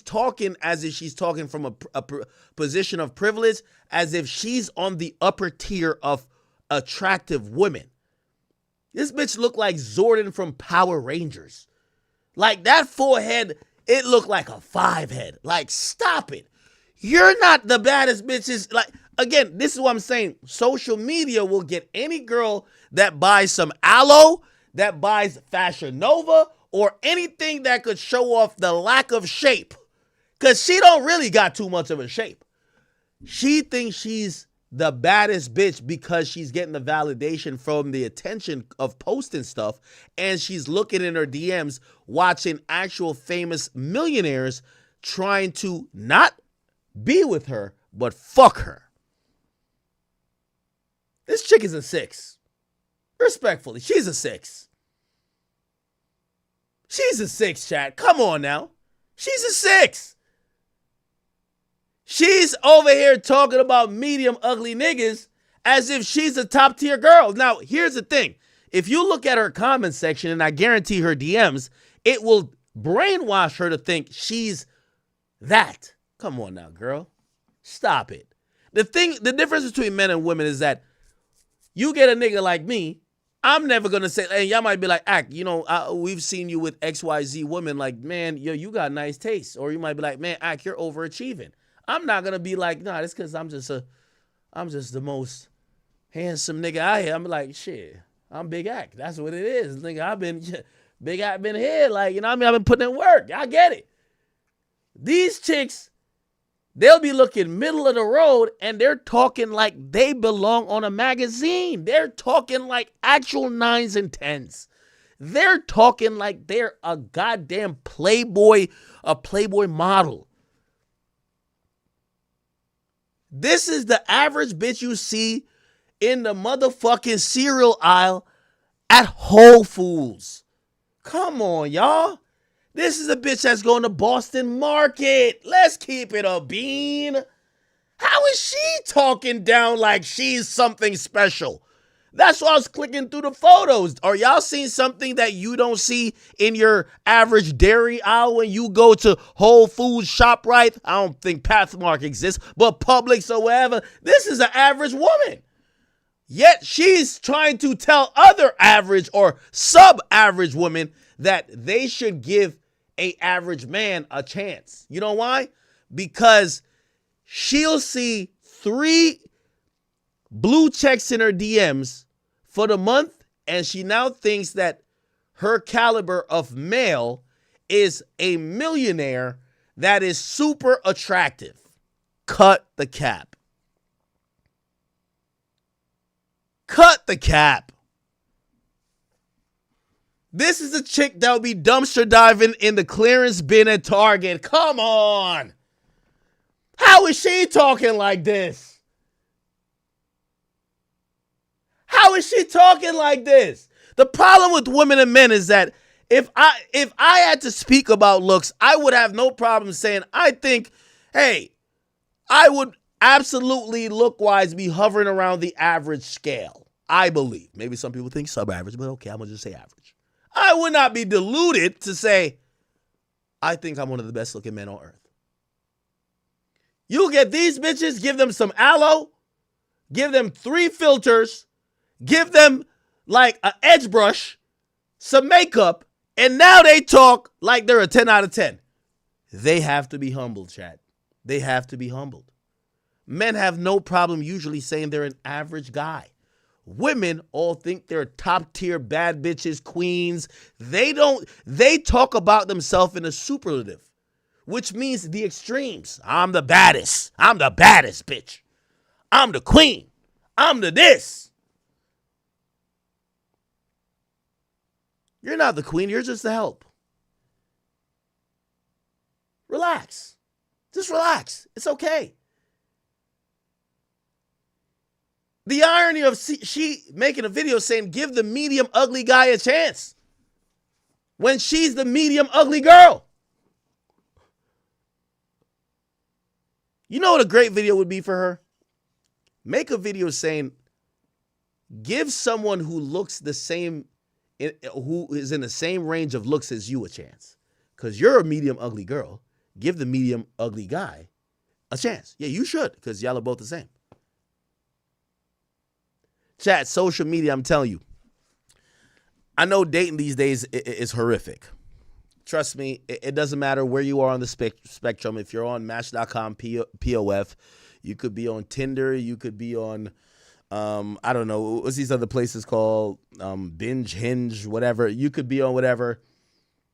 talking as if she's talking from a position of privilege, as if she's on the upper tier of attractive women. This bitch looked like Zordon from Power Rangers. Like that forehead, it looked like a 5 head. Like, stop it. You're not the baddest bitches. Like, again, this is what I'm saying. Social media will get any girl that buys some aloe, that buys Fashion Nova, or anything that could show off the lack of shape. Because she don't really got too much of a shape. She thinks she's the baddest bitch because she's getting the validation from the attention of posting stuff, and she's looking in her DMs watching actual famous millionaires trying to not be with her, but fuck her. This chick is a 6. Respectfully, she's a 6. She's a 6, chat. Come on now. She's a 6. She's over here talking about medium ugly niggas as if she's a top tier girl. Now, here's the thing. If you look at her comment section, and I guarantee her DMs, it will brainwash her to think she's that. Come on now, girl. Stop it. The difference between men and women is that you get a nigga like me, I'm never going to say, and y'all might be like, you know, we've seen you with XYZ women, like, man, yo, you got nice taste. Or you might be like, man, you're overachieving. I'm not going to be like, nah, that's because I'm just the most handsome nigga out here. I'm like, shit, I'm Big Act. That's what it is. Nigga, Big Act been here. Like, you know what I mean? I've been putting in work. I get it. These chicks, they'll be looking middle of the road and they're talking like they belong on a magazine. They're talking like actual 9s and 10s. They're talking like they're a goddamn Playboy model. This is the average bitch you see in the motherfucking cereal aisle at Whole Foods. Come on, y'all. This is a bitch that's going to Boston Market. Let's keep it a bean. How is she talking down like she's something special? That's why I was clicking through the photos. Are y'all seeing something that you don't see in your average dairy aisle when you go to Whole Foods, ShopRite? I don't think Pathmark exists, but Publix or wherever. This is an average woman. Yet she's trying to tell other average or sub-average women that they should give an average man a chance. You know why? Because she'll see 3 blue checks in her DMs for the month, and she now thinks that her caliber of male is a millionaire that is super attractive. Cut the cap. Cut the cap. This is a chick that will be dumpster diving in the clearance bin at Target. Come on. How is she talking like this? How is she talking like this? The problem with women and men is that if I had to speak about looks, I would have no problem saying, I think, hey, I would absolutely look-wise be hovering around the average scale. I believe. Maybe some people think sub-average, but okay, I'm going to just say average. I would not be deluded to say, I think I'm one of the best-looking men on earth. You get these bitches, give them some aloe, give them 3 filters, give them like an edge brush, some makeup, and now they talk like they're a 10 out of 10. They have to be humbled, chat. They have to be humbled. Men have no problem usually saying they're an average guy. Women all think they're top tier bad bitches, queens. They talk about themselves in a superlative. which means the extremes. I'm the baddest. I'm the baddest, bitch. I'm the queen. I'm the this. You're not the queen. You're just the help. Relax. Just relax. It's okay. The irony of she making a video saying, give the medium ugly guy a chance, when she's the medium ugly girl. You know what a great video would be for her? Make a video saying, give someone who looks the same, who is in the same range of looks as you a chance. Because you're a medium ugly girl. Give the medium ugly guy a chance. Yeah, you should, because y'all are both the same. Chat, social media, I'm telling you. I know dating these days is horrific. Trust me, it doesn't matter where you are on the spectrum. If you're on Match.com, POF, you could be on Tinder, you could be on, I don't know, what's these other places called? Binge, Hinge, whatever. You could be on whatever.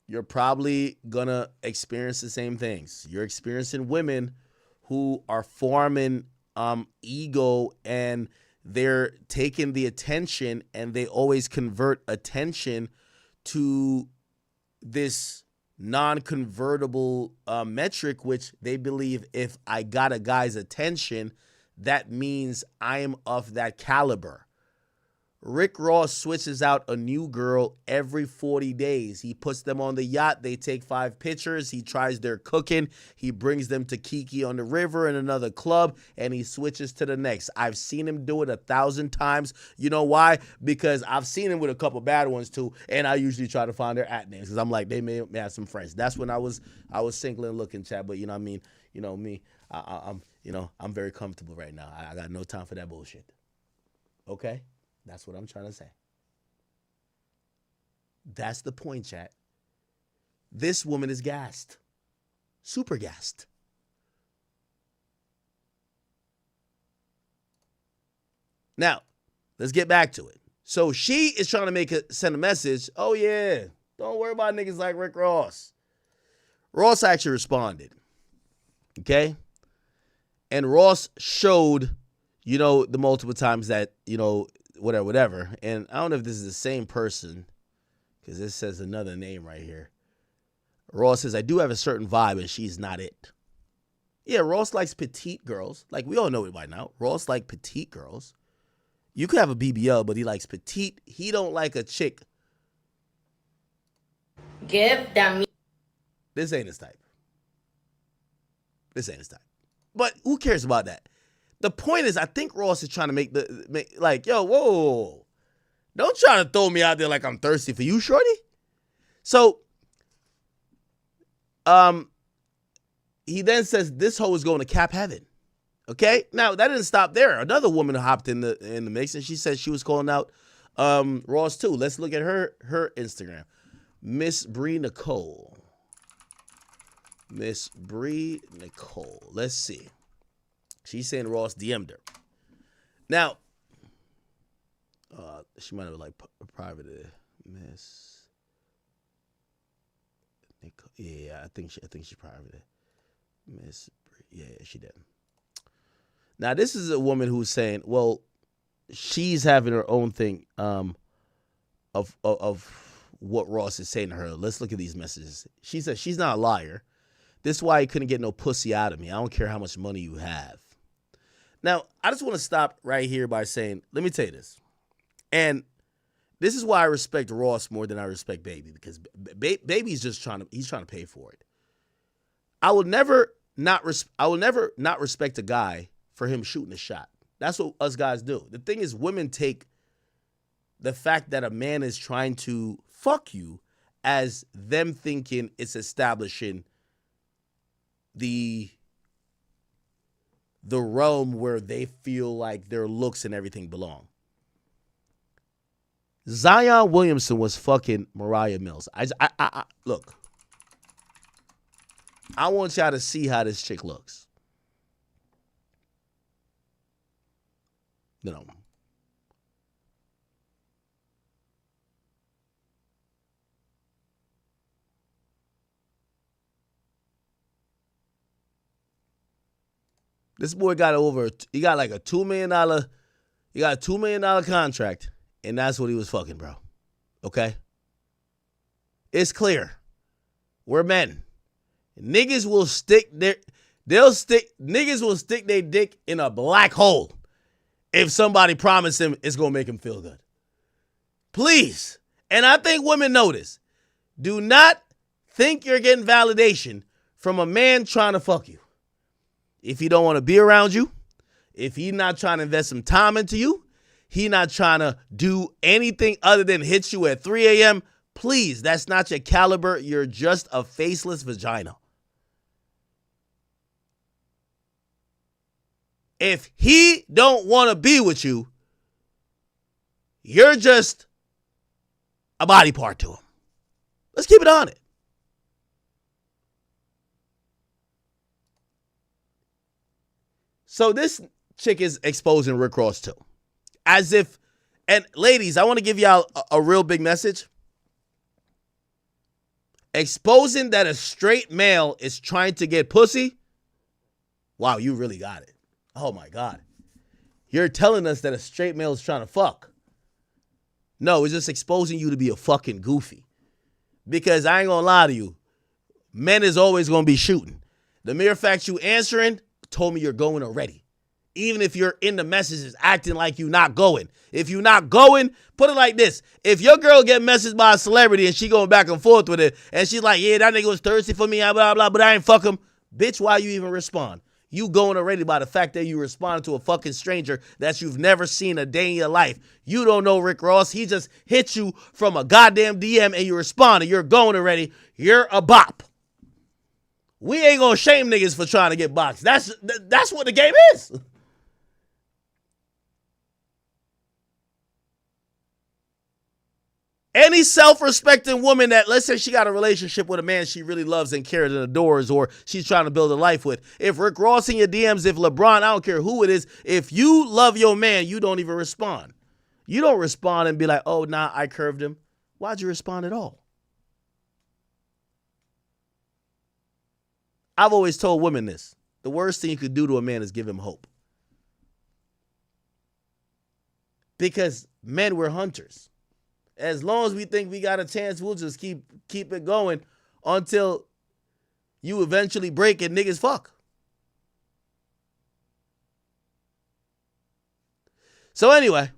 You're probably going to experience the same things. You're experiencing women who are forming ego, and they're taking the attention, and they always convert attention to this non-convertible metric, which they believe if I got a guy's attention, that means I am of that caliber. Rick Ross switches out a new girl every 40 days. He puts them on the yacht. They take 5 pictures. He tries their cooking. He brings them to Kiki on the river and another club, and he switches to the next. I've seen him do it 1,000 times. You know why? Because I've seen him with a couple bad ones too, and I usually try to find their at names because I'm like, they may have some friends. That's when I was single and looking, chat. But you know what I mean? You know me. I'm very comfortable right now. I got no time for that bullshit. Okay? That's what I'm trying to say. That's the point, chat. This woman is gassed. Super gassed. Now, let's get back to it. So she is trying to send a message. Oh, yeah, don't worry about niggas like Rick Ross. Ross actually responded. Okay? And Ross showed, the multiple times that, whatever. And I don't know if this is the same person, because this says another name right here. Ross says, I do have a certain vibe, and she's not it. Yeah, Ross likes petite girls. Like, we all know it by now. Ross likes petite girls. You could have a BBL, but he likes petite. He don't like a chick. Give them. This ain't his type. This ain't his type. But who cares about that? The point is, I think Ross is trying to make yo, whoa. Don't try to throw me out there like I'm thirsty for you, shorty. So, he then says this hoe is going to cap heaven. Okay? Now, that didn't stop there. Another woman hopped in the mix, and she said she was calling out Ross too. Let's look at her Instagram. Miss Bree Nicole. Miss Bree Nicole. Let's see. She's saying Ross DM'd her. Now, she might have private Miss Nicole. Yeah, I think she private Miss Bree. Yeah, she did. Now, this is a woman who's saying, well, she's having her own thing of what Ross is saying to her. Let's look at these messages. She says she's not a liar. This is why he couldn't get no pussy out of me. I don't care how much money you have. Now, I just want to stop right here by saying, let me tell you this. And this is why I respect Ross more than I respect Baby, because Baby's just trying to pay for it. I will never not respect a guy for him shooting a shot. That's what us guys do. The thing is, women take the fact that a man is trying to fuck you as them thinking it's establishing the realm where they feel like their looks and everything belong. Zion Williamson was fucking Mariah Mills. I look. I want y'all to see how this chick looks. No. This boy got he got like a $2 million, he got a $2 million contract, and that's what he was fucking, bro. Okay? It's clear. We're men. Niggas will stick their dick in a black hole if somebody promised him it's gonna make him feel good. Please. And I think women know this. Do not think you're getting validation from a man trying to fuck you. If he don't want to be around you, if he's not trying to invest some time into you, he not trying to do anything other than hit you at 3 a.m., please, that's not your caliber. You're just a faceless vagina. If he don't want to be with you, you're just a body part to him. Let's keep it on it. So this chick is exposing Rick Ross too. As if, and ladies, I want to give y'all a real big message. Exposing that a straight male is trying to get pussy. Wow, you really got it. Oh my God. You're telling us that a straight male is trying to fuck. No, it's just exposing you to be a fucking goofy. Because I ain't gonna lie to you. Men is always gonna be shooting. The mere fact you answering told me you're going already. Even if you're in the messages acting like you not going. If you not going, put it like this. If your girl get messaged by a celebrity and she going back and forth with it, and she's like, yeah, that nigga was thirsty for me, blah, blah, blah, but I ain't fuck him. Bitch, why you even respond? You going already by the fact that you responded to a fucking stranger that you've never seen a day in your life. You don't know Rick Ross. He just hit you from a goddamn DM and you responded. You're going already. You're a bop. We ain't gonna shame niggas for trying to get boxed. That's what the game is. Any self-respecting woman that, let's say she got a relationship with a man she really loves and cares and adores, or she's trying to build a life with. If Rick Ross in your DMs, if LeBron, I don't care who it is, if you love your man, you don't even respond. You don't respond and be like, oh, nah, I curved him. Why'd you respond at all? I've always told women this. The worst thing you could do to a man is give him hope. Because men, we're hunters. As long as we think we got a chance, we'll just keep it going until you eventually break and niggas fuck. So anyway,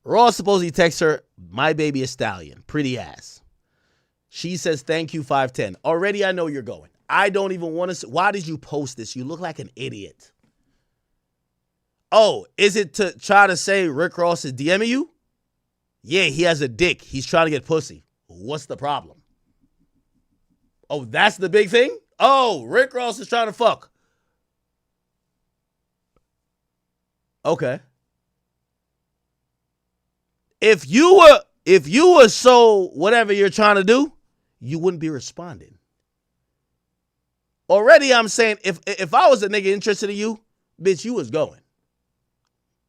Ross supposedly texts her, my baby is stallion, pretty ass. She says, thank you, 5'10". Already I know you're going. I don't even want to. Why did you post this? You look like an idiot. Oh, is it to try to say Rick Ross is DMing you? Yeah, he has a dick. He's trying to get pussy. What's the problem? Oh, that's the big thing? Oh, Rick Ross is trying to fuck. Okay. If you were so whatever you're trying to do, you wouldn't be responding. Already I'm saying if I was a nigga interested in you, bitch, you was going.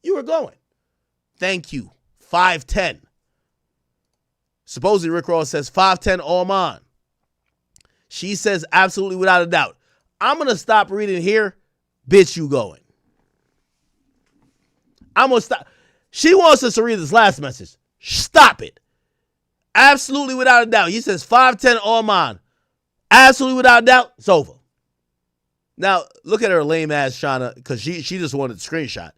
You were going. Thank you. 5'10". Supposedly Rick Ross says 5'10" all mine. She says absolutely without a doubt. I'm going to stop reading here. Bitch, you going. I'm going to stop. She wants us to read this last message. Stop it. Absolutely without a doubt. He says 5'10" all mine. Absolutely without a doubt. It's over. Now, look at her lame ass Shauna, because she just wanted the screenshot.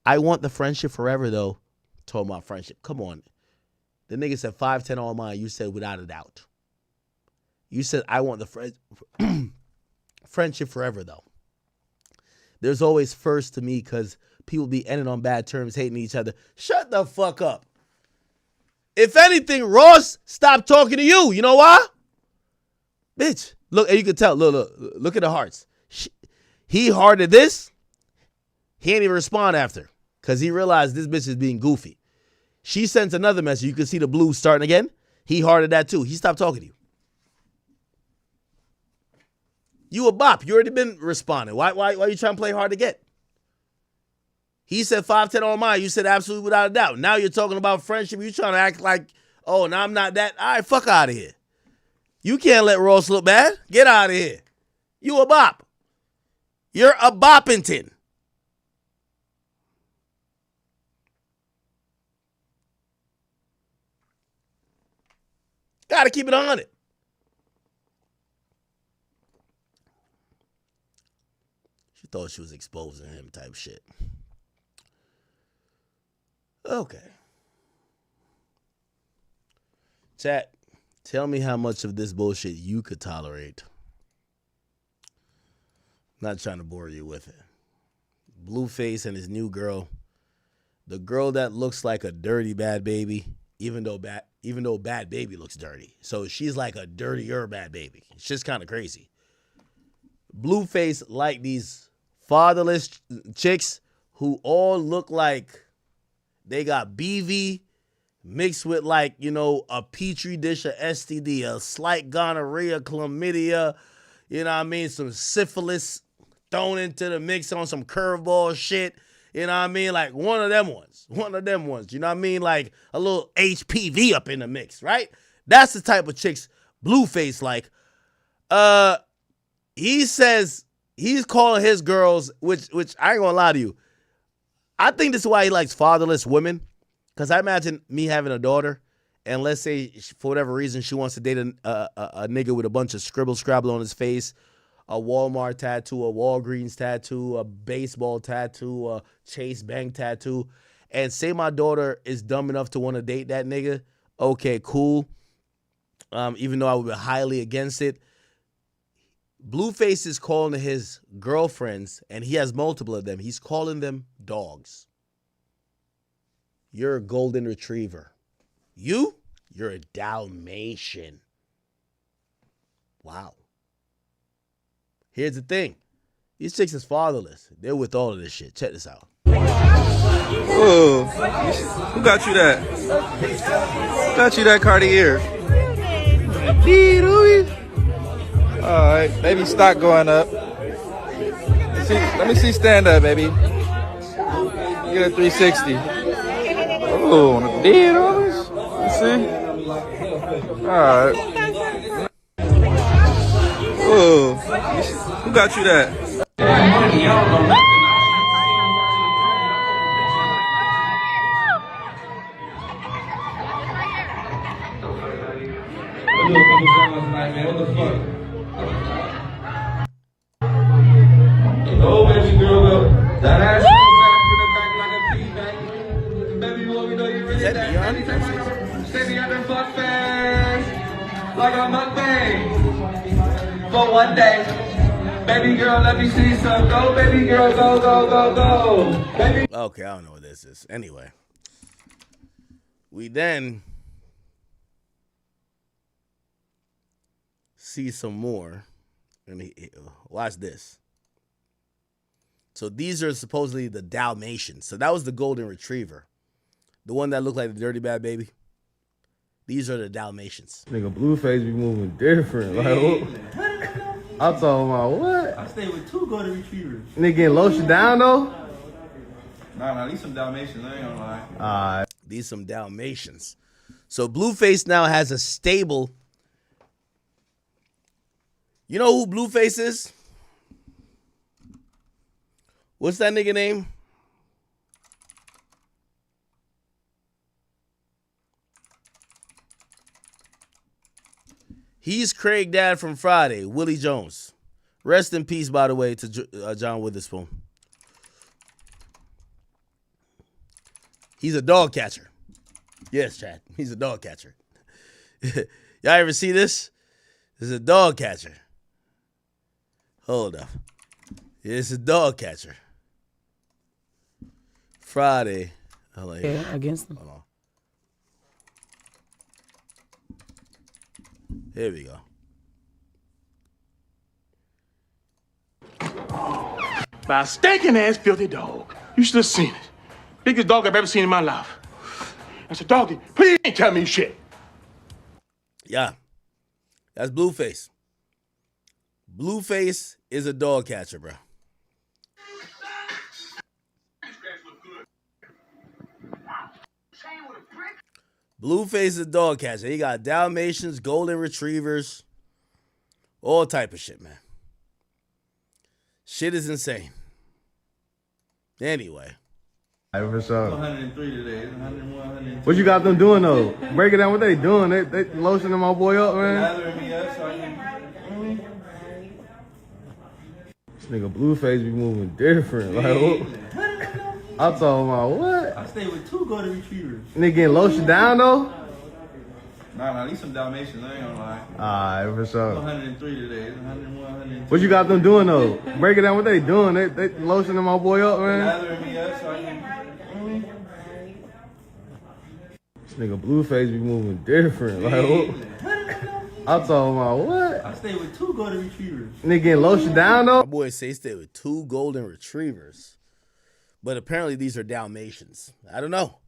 I want the friendship forever, though. Told my friendship. Come on. The nigga said 5'10" all mine. You said without a doubt. You said I want the friendship forever, though. There's always first to me because people be ending on bad terms, hating each other. Shut the fuck up. If anything, Ross stopped talking to you. You know why? Bitch. Look, and you can tell. Look at the hearts. He hearted this. He ain't even respond after because he realized this bitch is being goofy. She sends another message. You can see the blue starting again. He hearted that too. He stopped talking to you. You a bop. You already been responding. Why you trying to play hard to get? He said 5'10" on mine. You said absolutely without a doubt. Now you're talking about friendship. You trying to act like, oh, now I'm not that. All right, fuck out of here. You can't let Ross look bad. Get out of here. You a bop. You're a Boppington. Gotta keep it on it. She thought she was exposing him type shit. Okay. Chat, tell me how much of this bullshit you could tolerate. Not trying to bore you with it. Blueface and his new girl. The girl that looks like a dirty bad baby, even though bad baby looks dirty. So she's like a dirtier bad baby. It's just kind of crazy. Blueface like these fatherless chicks who all look like they got BV mixed with like, you know, a petri dish of STD, a slight gonorrhea, chlamydia, you know what I mean? Some syphilis thrown into the mix on some curveball shit. You know what I mean? Like one of them ones. You know what I mean? Like a little HPV up in the mix, right? That's the type of chicks Blueface like. He says he's calling his girls, which I ain't gonna lie to you. I think this is why he likes fatherless women. Because I imagine me having a daughter, and let's say for whatever reason she wants to date a nigga with a bunch of scrabble on his face, a Walmart tattoo, a Walgreens tattoo, a baseball tattoo, a Chase Bank tattoo, and say my daughter is dumb enough to want to date that nigga. Okay, cool. Even though I would be highly against it. Blueface is calling his girlfriends, and he has multiple of them. He's calling them dogs. You're a golden retriever. You're a Dalmatian. Wow. Here's the thing. These chicks is fatherless. They're with all of this shit. Check this out. Oh, who got you that? Who got you that Cartier? All right, baby stock going up. Let me see stand up, baby. Get a 360. Oh, on the dead always? Let's see. Alright. Oh, who got you that? What the fuck? Oh, baby girl, that ass so back from the back like a pea back. Baby, let me know you really that. Stay me under fuck fast, like a mukbang. For one day, baby girl, let me see some. Go, baby girl, go, go, go, go. Baby. Okay, I don't know what this is. Anyway, we then see some more, and watch this. So these are supposedly the Dalmatians. So that was the golden retriever. The one that looked like the dirty bad baby. These are the Dalmatians. Nigga, Blueface be moving different. Like, what? I'm talking about what? I stay with 2 golden retrievers. Nigga getting lotion down though? Nah, these some Dalmatians, I ain't gonna lie. These some Dalmatians. So Blueface now has a stable. You know who Blueface is? What's that nigga name? He's Craig Dad from Friday, Willie Jones. Rest in peace, by the way, to John Witherspoon. He's a dog catcher. Yes, Chad. He's a dog catcher. Y'all ever see this? This is a dog catcher. Hold up. It's a dog catcher. Friday. Yeah, against them. Hold on. Here we go. By a stinking ass filthy dog. You should have seen it. Biggest dog I've ever seen in my life. That's a doggy. Please ain't tell me shit. Yeah. That's Blueface. Blueface is a dog catcher, bro. Blueface is a dog catcher. He got Dalmatians, golden retrievers, all type of shit, man. Shit is insane. Anyway. For sure. 103 today. 101, 102. What you got them doing though? Break it down. What they doing? They lotioning my boy up, man. Lathering me up so I can. This nigga Blueface be moving different. Like, I'm talking about what? I stay with 2 golden retrievers. Nigga getting lotion down though? Nah, these some Dalmatians. I ain't gonna lie. Alright, for sure. 103 today. 101, 102. What you got them doing though? Break it down. What they doing? They lotioning my boy up, man. Lathering me up so I can. This nigga Blueface be moving different. Like, I'm talking about what? I stay with 2 golden retrievers. Nigga getting lotion down though? My boy say he stayed with 2 golden retrievers. But apparently these are Dalmatians. I don't know.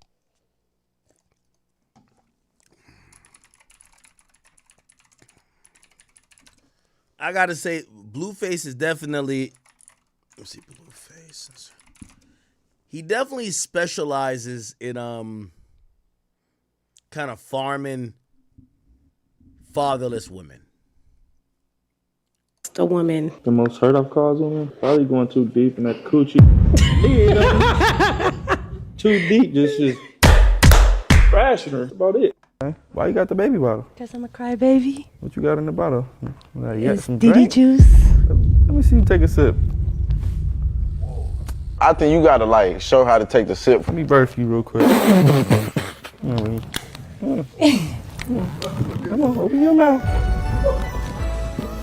I gotta say, Blueface is definitely. Let's see, Blueface. He definitely specializes in kind of farming fatherless women. The woman. The most hurt I've caused women? Probably going too deep in that coochie. Too deep, just thrashing her. That's about it. Why you got the baby bottle? Because I'm a crybaby. What you got in the bottle? Like, you got It's some Diddy drink? juice. Let me see you take a sip. I think you gotta like show how to take the sip. Let me birth you real quick. Come on, open your mouth.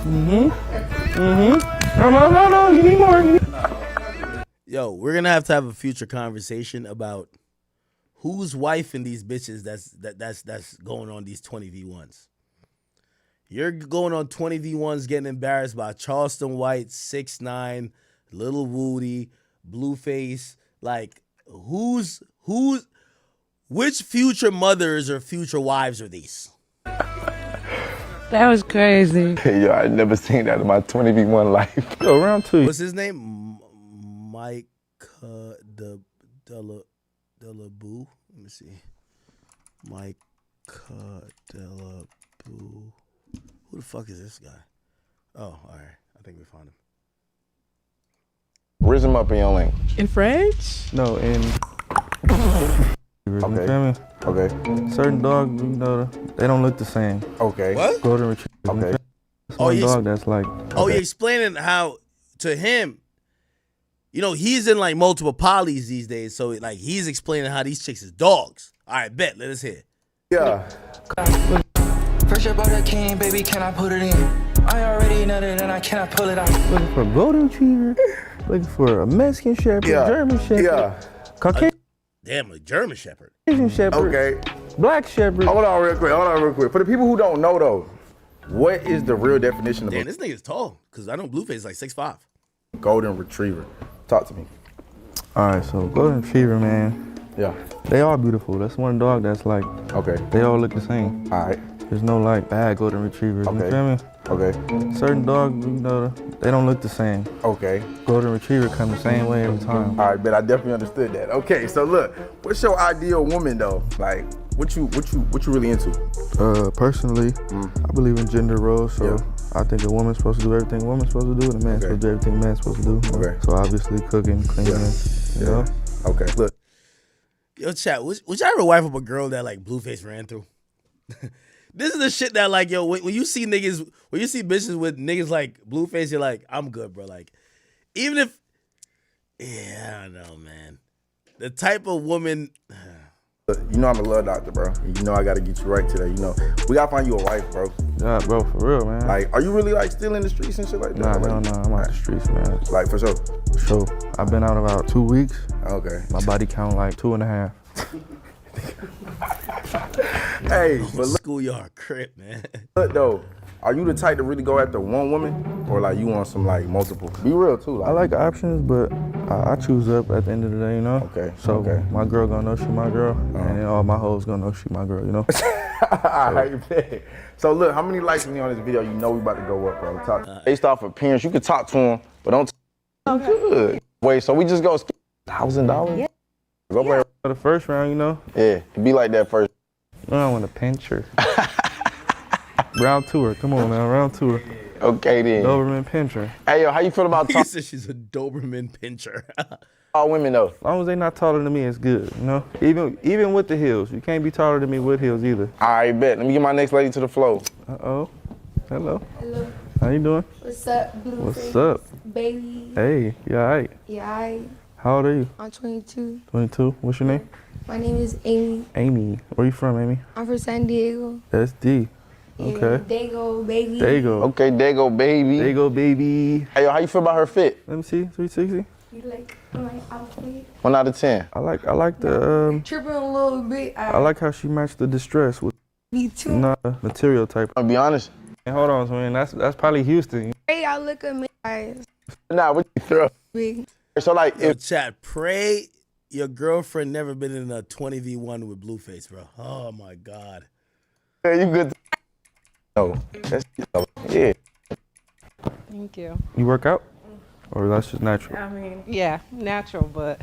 No, you need more. Yo, we're gonna have to have a future conversation about whose wife in these bitches that's going on these 20v1s. You're going on 20v1s getting embarrassed by Charleston White, 6ix9ine, Lil Woody, Blueface. Like, which future mothers or future wives are these? That was crazy. Yo, I never seen that in my 20v1 life. Yo, round 2. What's his name? Mike Delaboo. Let me see. Mike Delaboo. Who the fuck is this guy? Oh, all right. I think we found him. Raise him up in your language. In French? No, in. Okay. You feel me? Okay. Certain dogs, you know, they don't look the same. Okay. What? Golden retriever. Okay. One dog that's like. Oh, you're explaining how to him, you know, he's in like multiple polys these days. So like he's explaining how these chicks is dogs. All right, bet. Let us hear. Yeah. Fresh up out that cane, baby, can I put it in? I already know that and I cannot pull it out. Looking for a golden retriever. Looking for a Mexican shepherd, German shepherd. Yeah. Caucasian Damn, a German shepherd. shepherd. Okay. Black shepherd. Hold on real quick. For the people who don't know though, what is the real definition of Damn, this nigga's tall. Because I know Blueface is like 6'5". golden retriever? Talk to me. All right, so golden retriever, man. Yeah. They all beautiful. That's one dog that's like. Okay. They all look the same. All right. There's no like bad golden retrievers. Okay. You feel me? Okay. Certain dogs, you know, they don't look the same. Okay. Golden retriever come the same way every time. All right, but I definitely understood that. Okay, so look, what's your ideal woman though? Like, what you really into? Personally, I believe in gender roles, so I think a woman's supposed to do everything a woman's supposed to do, and a man's supposed to do everything a man's supposed to do. Okay. So obviously cooking, cleaning, you know? Okay, look. Yo, chat, would you ever wife up a girl that like Blueface ran through? This is the shit that like, yo, when you see niggas, when you see bitches with niggas like Blueface, you're like, I'm good, bro. Like, even if, yeah, I don't know, man. The type of woman. You know I'm a love doctor, bro. You know I gotta get you right today. You know, we gotta find you a wife, bro. Yeah, bro, for real, man. Like, are you really like still in the streets and shit like that? Nah, I'm out the streets, man. Like, for sure. For sure. I've been out about 2 weeks. Okay. My body count like 2.5. Hey, but look, schoolyard crip, man. Look though, are you the type to really go after one woman, or like you want some like multiple? Be real too. I like options, but I choose up at the end of the day, you know. Okay. So my girl gonna know she my girl, and then all my hoes gonna know she my girl, you know. Alright, so look, how many likes we on this video? You know we about to go up, bro. Talk based off appearance. You can talk to him, but don't. Good. Wait, so we just go $1,000? Yeah. Go play for the first round, you know. Yeah, it be like that first. I want to pinch her. Round 2, come on now, round 2. Okay then. Doberman Pinscher. Hey yo, how you feel about He said she's a Doberman Pinscher. all women though? As long as they not taller than me, it's good. You know, even with the heels, you can't be taller than me with heels either. All right, bet. Let me get my next lady to the floor. Uh-oh. Hello. Hello. How you doing? What's up, Blue What's Face? up? Baby. Hey, you all right? Yeah, I. How old are you? I'm 22. 22. What's your name? My name is Amy. Amy. Where you from, Amy? I'm from San Diego. SD. Okay. Dago, baby. Dago. Okay, Dago, baby. Dago, baby. Hey yo, how you feel about her fit? Let me see. 360. You like my outfit? 1 out of 10. I like the Tripping a little bit. I like how she matched the distress with Me too. not the material type. I'll be honest. And hold on, man. That's probably Houston. Hey, I look at me guys. Nah, what you throw? Big. So like, Yo, chat, pray your girlfriend never been in a 20v1 with Blueface, bro. Oh my God. Yeah, you good? No, that's yeah. Thank you. You work out, or that's just natural? I mean, yeah, natural, but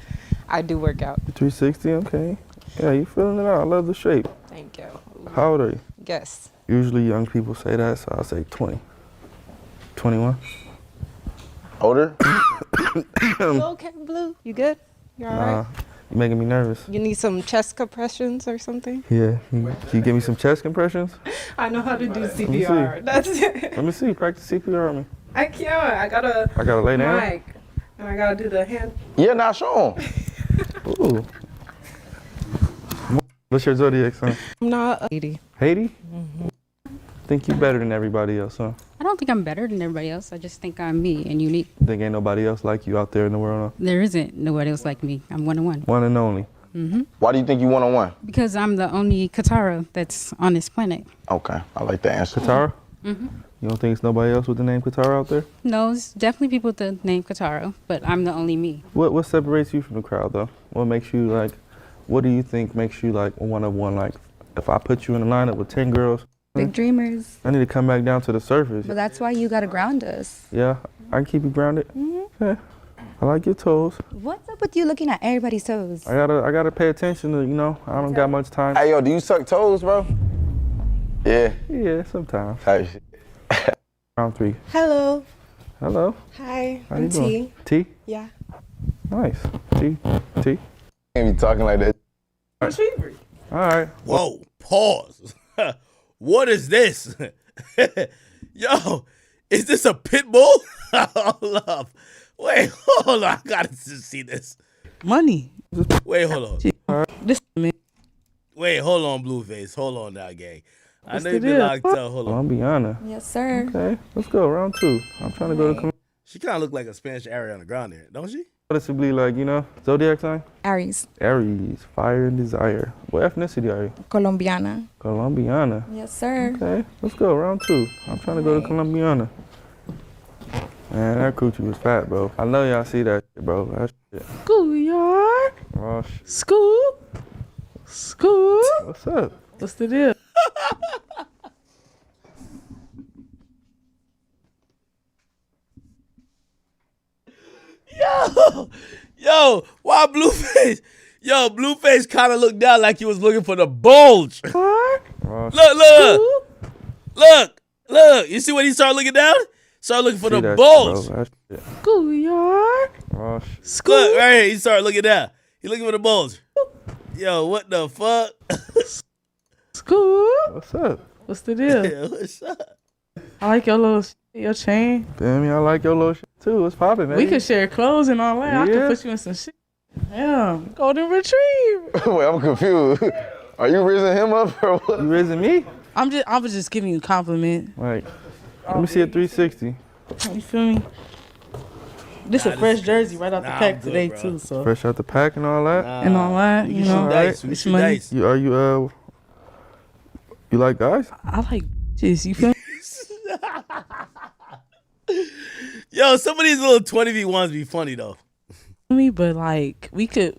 I do work out. 360. Okay. Yeah, you feeling it out. I love the shape. Thank you. How old are you? Guess. Usually young people say that, so I'll say 20. 21. Older? Okay, Blue. You good? You all right? You're making me nervous. You need some chest compressions or something? Yeah. Can you give me some chest compressions? I know how to do Let me CPR. see. That's it. Let me see. Practice CPR on me. I can't. I gotta lay down? mic, and I gotta do the hand. Yeah, now show 'em. Ooh. What's your zodiac sign? I'm not 80. Haiti? Think you better than everybody else, huh? I don't think I'm better than everybody else. I just think I'm me and unique. Think ain't nobody else like you out there in the world, huh? There isn't nobody else like me. I'm one on one. One and only. Why do you think you 1-on-1? Because I'm the only Katara that's on this planet. Okay, I like the answer. Katara? Mm-hmm. You don't think it's nobody else with the name Katara out there? No, it's definitely people with the name Katara, but I'm the only me. What separates you from the crowd, though? What makes you, like, what do you think makes you, like, one of one? Like, if I put you in a lineup with 10 girls, Big dreamers. I need to come back down to the surface. But that's why you gotta ground us. Yeah, I can keep you grounded. Yeah, I like your toes. What's up with you looking at everybody's toes? I gotta pay attention to, you know, I don't got much time. Hey yo, do you suck toes, bro? Yeah. Yeah, sometimes. Type shit. Round 3. Hello. Hello. Hi. How I'm you doing? T. T? Yeah. Nice. T. Can't be talking like that. All right. Whoa, pause. What is this? Yo, is this a pit bull? Hold up. Wait, hold on. I gotta see this. Money. Wait, hold on. This man. Wait, hold on, Blueface. Hold on now, gang. I What's know the you've been deal? locked up. Hold on. Colombiana. Yes, sir. Okay, let's go. Round 2. I'm trying to go to She kind of look like a Spanish Ariana Grande, don't she? noticeably, like, you know, zodiac sign? Aries. Aries, fire and desire. What ethnicity are you? Colombiana. Colombiana. Yes, sir. Okay, let's go. Round 2. I'm trying to go to Colombiana. Man, that coochie was fat, bro. I know y'all see that shit, bro. That shit. Schoolyard. Oh, School. School. What's up? What's the deal? Yo, why Blueface? Yo, Blueface kind of looked down like he was looking for the bulge. Look. You see when he started looking down? Started looking for the bulge. Schoolyard. Look, right here. He started looking down. He looking for the bulge. Yo, what the fuck? School. What's up? What's the deal? Yeah, what's up? I like your little your chain. Damn, I like your little shit too. What's poppin', man? We could share clothes and all that. I could put you in some shit. Yeah, golden retriever. Wait, I'm confused. Are you raising him up or what? You raising me? I was just giving you a compliment. Like, let me see a 360. You feel me? This a fresh jersey right out the pack today too. So Fresh out the pack and all that? and all that, you know. It's money. You like guys? I like bitches. You feel me? Yo, some of these little 20v1s be funny though. But like we could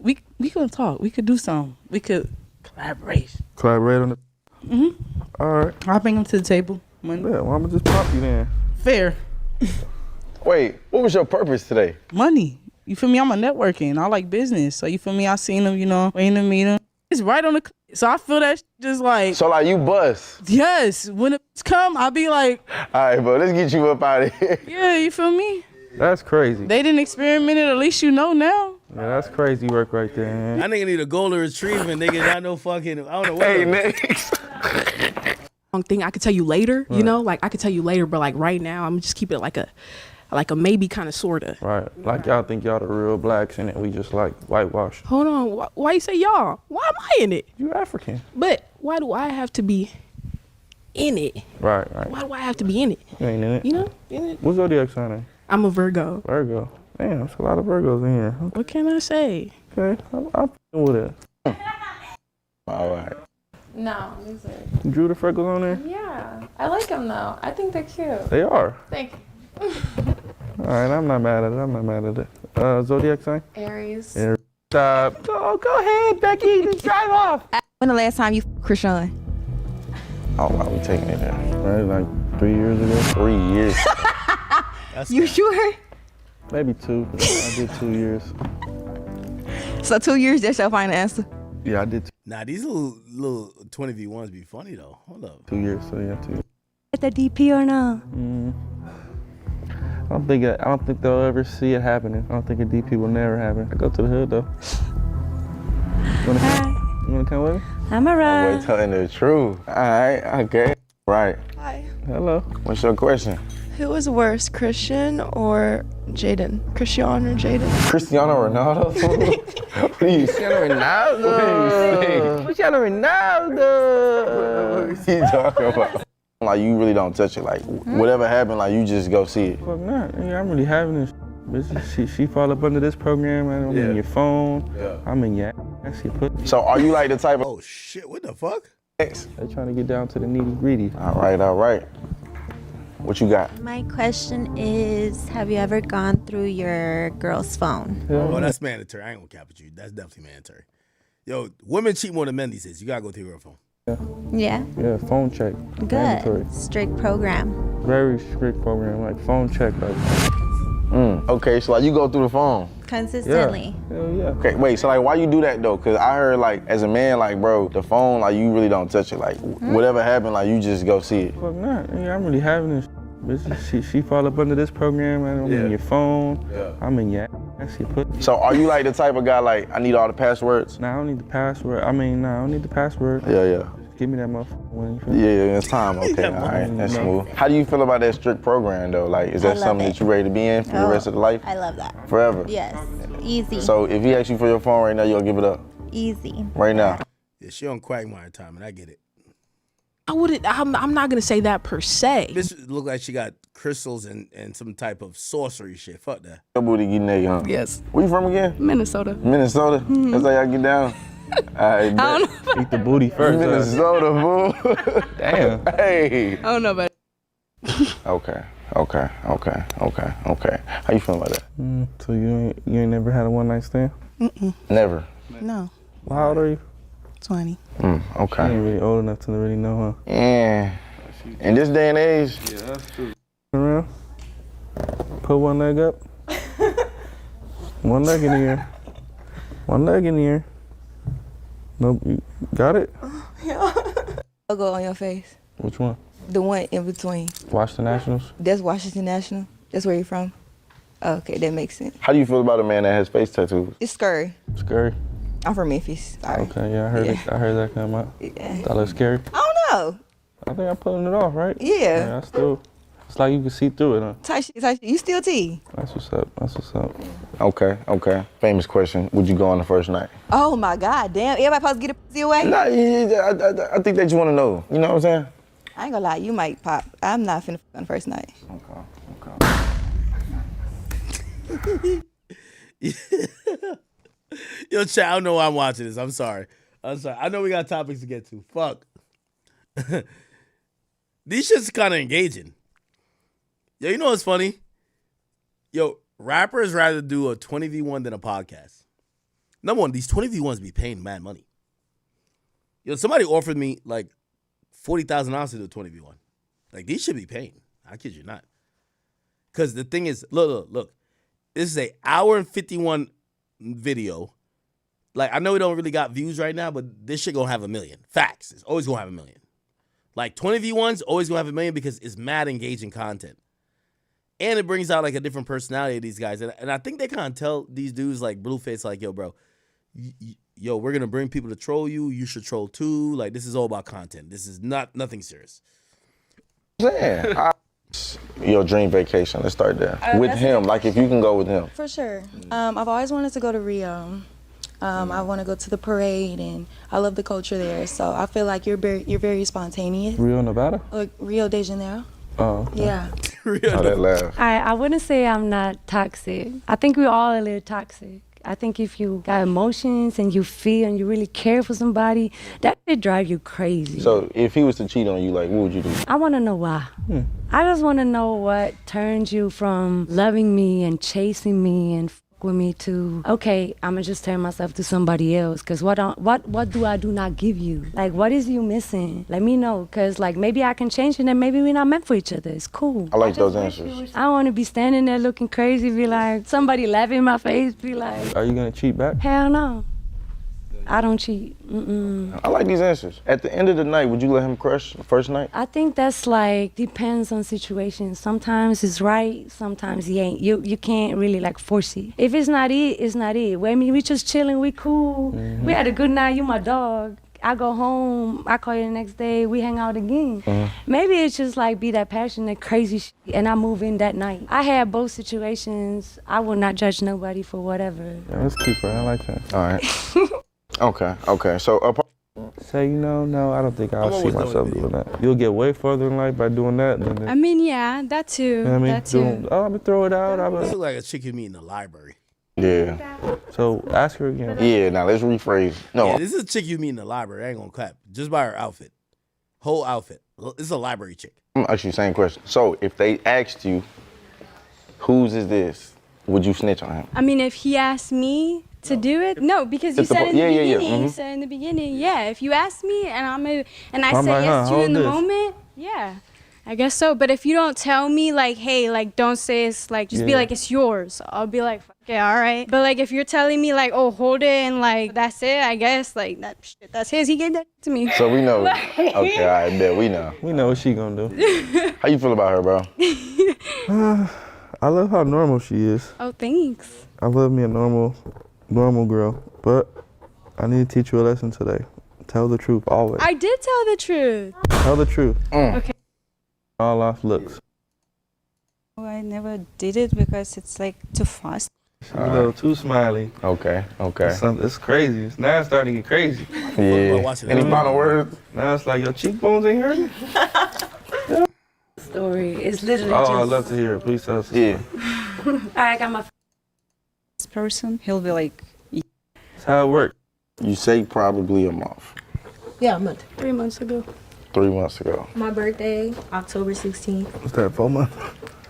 talk. We could do something. We could collaborate. Collaborate on it. All right. I'll bring them to the table. Money. Yeah, well, I'm gonna just pop you then. Fair. Wait, what was your purpose today? Money. You feel me? I'm a networking. I like business. So you feel me? I seen them, you know, waiting to meet them. It's right on the So I feel that just like. So like you bust. Yes, when it's come, I'll be like. All right, bro, let's get you up out of here. Yeah, you feel me? That's crazy. They didn't experiment it. At least you know now. Yeah, that's crazy work right there, man. That nigga need a golden retriever, nigga. Not no fucking. I don't know what. Hey, next. Thing I could tell you later, you know, like I could tell you later, but like right now, I'm just keeping it like a maybe kind of sorta. Right, like y'all think y'all the real blacks in it. We just like whitewashed. Hold on, why you say y'all? Why am I in it? You African. But why do I have to be in it? Right. Why do I have to be in it? You ain't in it. You know, in it. What's zodiac sign name? I'm a Virgo. Virgo. Damn, there's a lot of Virgos in here. What can I say? Okay, I'm with it. All right. No, these are. You drew the freckles on there? Yeah, I like them though. I think they're cute. They are. Thank you. All right, I'm not mad at it. Zodiac sign? Aries. Aries. Stop. Oh, go ahead, Becky. Just drive off. When the last time you Krishan? Oh, wow, we taking it there. Right, like 3 years ago. 3 years. You sure? Maybe 2. I did 2 years. So 2 years, that's your final answer? Yeah, I did 2. Nah, these little 20v1s be funny though. Hold up. 2 years, so yeah, 2 years. Get the DP or no? I don't think they'll ever see it happening. I don't think a DP will never happen. I go to the hood though. You wanna come with me? I'm around. We're telling the truth. All right, okay. Right. Hi. Hello. What's your question? Who is worse, Christian or Jaden? Christian or Jaden? Cristiano Ronaldo? What are you Cristiano Ronaldo. Cristiano Ronaldo. What are you talking about? Like you really don't touch it. Like whatever happened, like you just go see it. Fuck not. Yeah, I'm really having this. She fall up under this program. I'm in your phone. Yeah. I'm in your ass. So are you like the type of? Oh shit! What the fuck? They trying to get down to the nitty gritty. All right. What you got? My question is, have you ever gone through your girl's phone? Oh, that's mandatory. I ain't gonna cap with you. That's definitely mandatory. Yo, women cheat more than men these days. You gotta go through your phone. Yeah. Yeah, phone check. Good. Mandatory. Strict program. Very strict program, like phone check. Like. Okay, so like you go through the phone. Consistently. Yeah. Hell yeah. Okay, wait, so like why you do that though? Cause I heard like as a man, like bro, the phone, like you really don't touch it. Like whatever happened, like you just go see it. Fuck not. Yeah, I'm really having this. She fall up under this program. I'm in your phone. Yeah. I'm in your ass. So are you like the type of guy like I need all the passwords? Nah, I don't need the password. I don't need the password. Yeah. Just give me that motherfucker. Yeah, it's time. Okay, all right, that's smooth. How do you feel about that strict program though? Like, is that something that you ready to be in for the rest of the life? I love that. Forever? Yes. Easy. So if he asks you for your phone right now, you'll give it up? Easy. Right now? Yeah, she on Quagmire time, and I get it. I'm not gonna say that per se. This look like she got crystals and some type of sorcery shit. Fuck that. Your booty getting there, huh? Yes. Where you from again? Minnesota. Minnesota? That's how y'all get down? I don't know. Eat the booty first. Minnesota, boo. Damn. Hey. I don't know about it. Okay. How you feeling about that? So you ain't never had a one night stand? Never. No. Well, how old are you? 20. Okay. You ain't really old enough to really know, huh? Yeah. In this day and age. Yeah, that's true. Around. Put one leg up. One leg in the air. One leg in the air. Nope. You got it? Yeah. Logo on your face. Which one? The one in between. Washington Nationals? That's Washington National. That's where you're from. Okay, that makes sense. How do you feel about a man that has face tattoos? It's scary. Scary? I'm from Memphis. Sorry. Okay, yeah, I heard it. I heard that come out. Yeah. That looks scary. I don't know. I think I'm pulling it off, right? Yeah. I still. It's like you can see through it, huh? Tight shit. You still T. That's what's up. Okay. Famous question. Would you go on the first night? Oh my God, damn. Everybody supposed to get a pussy away? Nah, I think that you want to know. You know what I'm saying? I ain't gonna lie, you might pop. I'm not finna on the first night. Okay. Yo, chat, I don't know why I'm watching this. I'm sorry. I know we got topics to get to. Fuck. These shit's kind of engaging. Yo, you know what's funny? Yo, rappers rather do a 20v1 than a podcast. Number one, these 20v1s be paying mad money. Yo, somebody offered me like $40,000 to do a 20v1. Like, these should be paying. I kid you not. Because the thing is, look. This is an hour and 51 video, Like, I know we don't really got views right now, but this shit gonna have 1 million. Facts. It's always gonna have 1 million. Like, 20 view ones always gonna have 1 million because it's mad engaging content. And it brings out, like, a different personality of these guys. And I think they kind of tell these dudes, like, Blueface, like, yo, bro, yo, we're gonna bring people to troll you. You should troll too. Like, this is all about content. This is nothing serious. Yeah. Your dream vacation, let's start there. With him, like if you can go with him. For sure. I've always wanted to go to Rio. I want to go to the parade, and I love the culture there. So I feel like you're very spontaneous. Rio, Nevada? Like Rio de Janeiro. Oh. Okay. Yeah. Oh, that laugh. I wouldn't say I'm not toxic. I think we're all a little toxic. I think if you got emotions and you feel and you really care for somebody, that could drive you crazy. So if he was to cheat on you, like, what would you do? I want to know why. I just want to know what turns you from loving me and chasing me and with me to, okay, I'm gonna just turn myself to somebody else, because what do I do not give you? Like, what is you missing? Let me know, because like maybe I can change it and maybe we're not meant for each other. It's cool. I like those answers. I don't want to be standing there looking crazy, be like, somebody laughing in my face, be like, Are you gonna cheat back? hell no. I don't cheat. I like these answers. At the end of the night, would you let him crush the first night? I think that's like, depends on situations. Sometimes it's right, sometimes he ain't. You can't really like force it. If it's not it, it's not it. Well, I mean, we just chilling, we cool. We had a good night, you my dog. I go home, I call you the next day, we hang out again. Maybe it's just like be that passionate, crazy shit, and I move in that night. I had both situations. I will not judge nobody for whatever. Yeah, let's keep her. I like that. All right. Okay. So, say no, I don't think I'll see myself doing that. You'll get way further in life by doing that than I mean, yeah, that too. You know what I mean? That too. I'm gonna throw it out. This look like a chick you meet in the library. Yeah. So ask her again. Yeah, now let's rephrase. No. Yeah, this is a chick you meet in the library. I ain't gonna clap. Just by her outfit. Whole outfit. This is a library chick. I'm gonna ask you the same question. So if they asked you, whose is this? Would you snitch on him? I mean, if he asked me to do it, no, because you said in the beginning. You said in the beginning, yeah. If you ask me and I say yes to you in the moment, yeah, I guess so. But if you don't tell me like, hey, like don't say it's like, just be like it's yours. I'll be like, okay, all right. But like if you're telling me like, oh, hold it and like that's it, I guess like that's his. He gave that to me. So we know. Okay, I bet we know. We know what she gonna do. How you feel about her, bro? I love how normal she is. Oh, thanks. I love me a normal girl, but I need to teach you a lesson today. Tell the truth always. I did tell the truth. Tell the truth. Okay. All off looks. I never did it because it's like too fast. She's a little too smiley. Okay. It's crazy. Now it's starting to get crazy. Yeah. Any final words? Now it's like your cheekbones ain't hurting. Story. It's literally Oh, just... I'd love to hear it. Please tell us. Yeah. I got my... This person, he'll be like... That's how it works. You say probably a month. Yeah, a month. 3 months ago. 3 months ago. My birthday, October 16th. What's that, 4 months?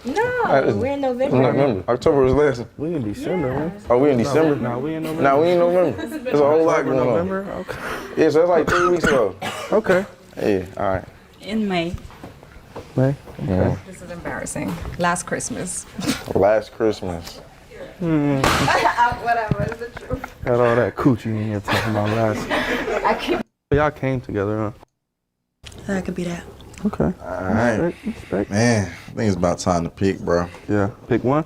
No, we're in November. October was last. We in December, man. Oh, we in December? No, we in November. No, we in November. There's a whole lot going on. November? Okay. Yeah, so that's like 3 weeks ago. Okay. Yeah, all right. In May. May? Okay. This is embarrassing. Last Christmas. Last Christmas. Whatever, it's the truth. Got all that coochie in here talking about last. I keep... Y'all came together, huh? That could be that. Okay. All right. Respect. Man, I think it's about time to pick, bro. Yeah, pick one.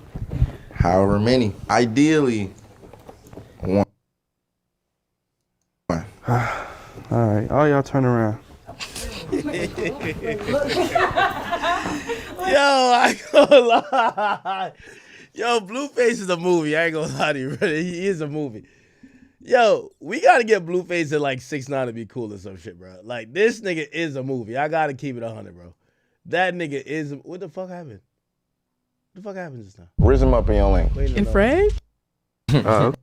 However many. Ideally, one. All right, all y'all turn around. Yo, I ain't gonna lie. Yo, Blueface is a movie. I ain't gonna lie to you, brother. He is a movie. Yo, we gotta get Blueface at like 6'9" to be cool or some shit, bro. Like, this nigga is a movie. I gotta keep it 100, bro. That nigga is... What the fuck happened? What the fuck happened just now? Raise him up in your lane. In French? That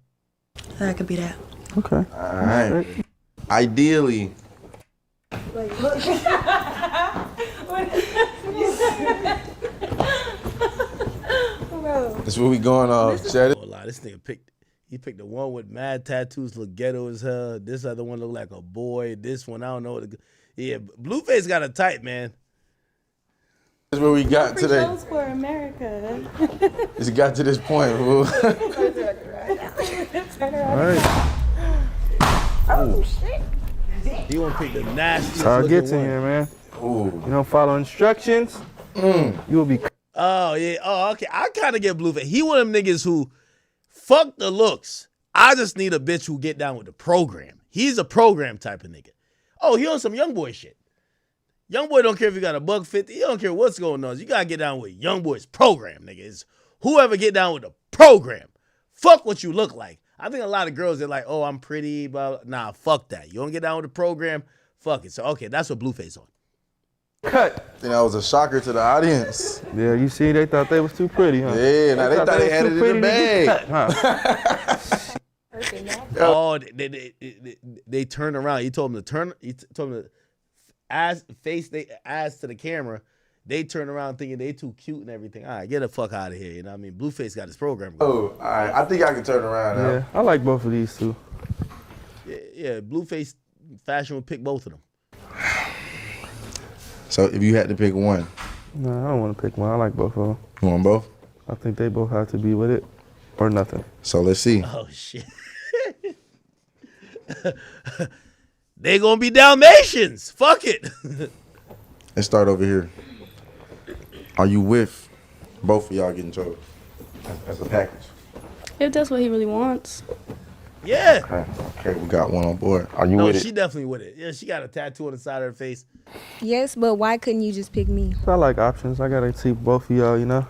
could be that. Okay. All right. Ideally... That's where we going off, Chet. Oh, lie. This nigga picked the one with mad tattoos, look ghetto as hell. This other one look like a boy. This one, I don't know. Yeah, Blueface got a type, man. That's where we got today. Shows for America. It's got to this point, boo. All right. Oh shit. He want to pick the nastiest That's how it looking gets in one. here, man. Ooh. You don't follow instructions, you will be. Oh, yeah. Oh, okay. I kind of get Blueface. He one of them niggas who fuck the looks. I just need a bitch who get down with the program. He's a program type of nigga. Oh, he on some young boy shit. Young boy don't care if you got a $150. He don't care what's going on. You got to get down with young boy's program, nigga. It's whoever get down with the program. Fuck what you look like. I think a lot of girls, they're like, oh, I'm pretty, but nah, fuck that. You don't get down with the program, fuck it. So, okay, that's what Blueface on. Cut. I think that was a shocker to the audience. Yeah, you see, they thought they was too pretty, huh? Yeah, now they thought they had it in the bag. Oh, they turn around. He told them to turn. He told them to face their ass to the camera. They turn around thinking they too cute and everything. All right, get the fuck out of here. You know what I mean? Blueface got his program going. Oh, all right. I think I can turn around now. Yeah, I like both of these two. Yeah, Blueface fashion would pick both of them. So if you had to pick one. No, I don't want to pick one. I like both of them. You want both? I think they both have to be with it or nothing. So let's see. Oh, shit. They gonna be Dalmatians. Fuck it. Let's start over here. Are you with both of y'all getting chose as a package? If that's what he really wants. Yeah. Okay, we got one on board. Are you No, with she it? definitely with it. Yeah, she got a tattoo on the side of her face. Yes, but why couldn't you just pick me? I like options. I gotta see both of y'all, you know.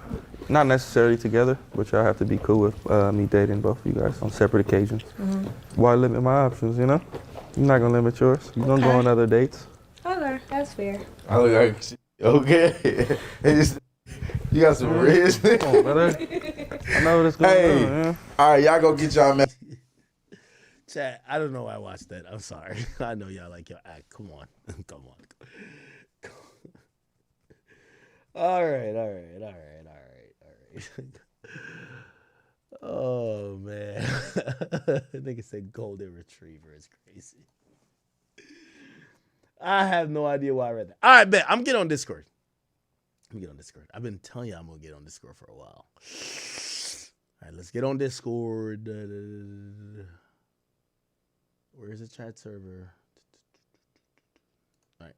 Not necessarily together, but y'all have to be cool with me dating both of you guys on separate occasions. Mhm. Why limit my options, you know? You're not gonna limit yours. You're gonna go on other dates. Okay, that's fair. I look like, okay. You got some rich. Come on, brother. I know what's going on, man. All right, y'all go get y'all man. Chat, I don't know why I watched that. I'm sorry. I know y'all like your act. Come on. Come on. All right. Oh, man. Nigga said golden retriever is crazy. I have no idea why I read that. All right, bet. I'm getting on Discord. I've been telling you I'm going to get on Discord for a while. All right, let's get on Discord. Where's the chat server? All right.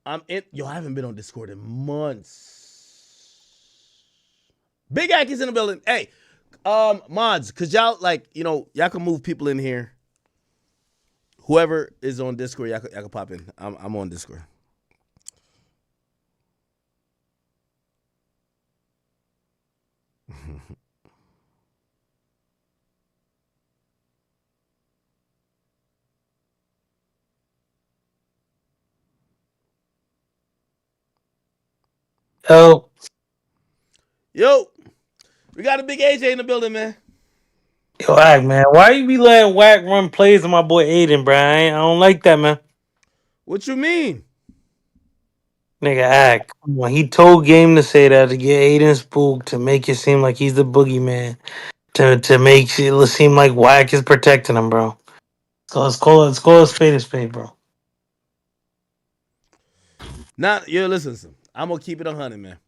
I'm in. Yo, I haven't been on Discord in months. Big Aki's in the building. Hey, mods, cause y'all y'all can move people in here. Whoever is on Discord, y'all can pop in. I'm on Discord. Yo, we got a big AJ in the building, man. Yo, Ack, man, why you be letting Wack run plays on my boy Aiden, bro? I don't like that, man. What you mean? Nigga, Ack, come on. He told Game to say that to get Aiden spooked, to make it seem like he's the boogeyman, to make it seem like Wack is protecting him, bro. So let's call a spade, bro. Now, listen. I'm gonna keep it 100, man.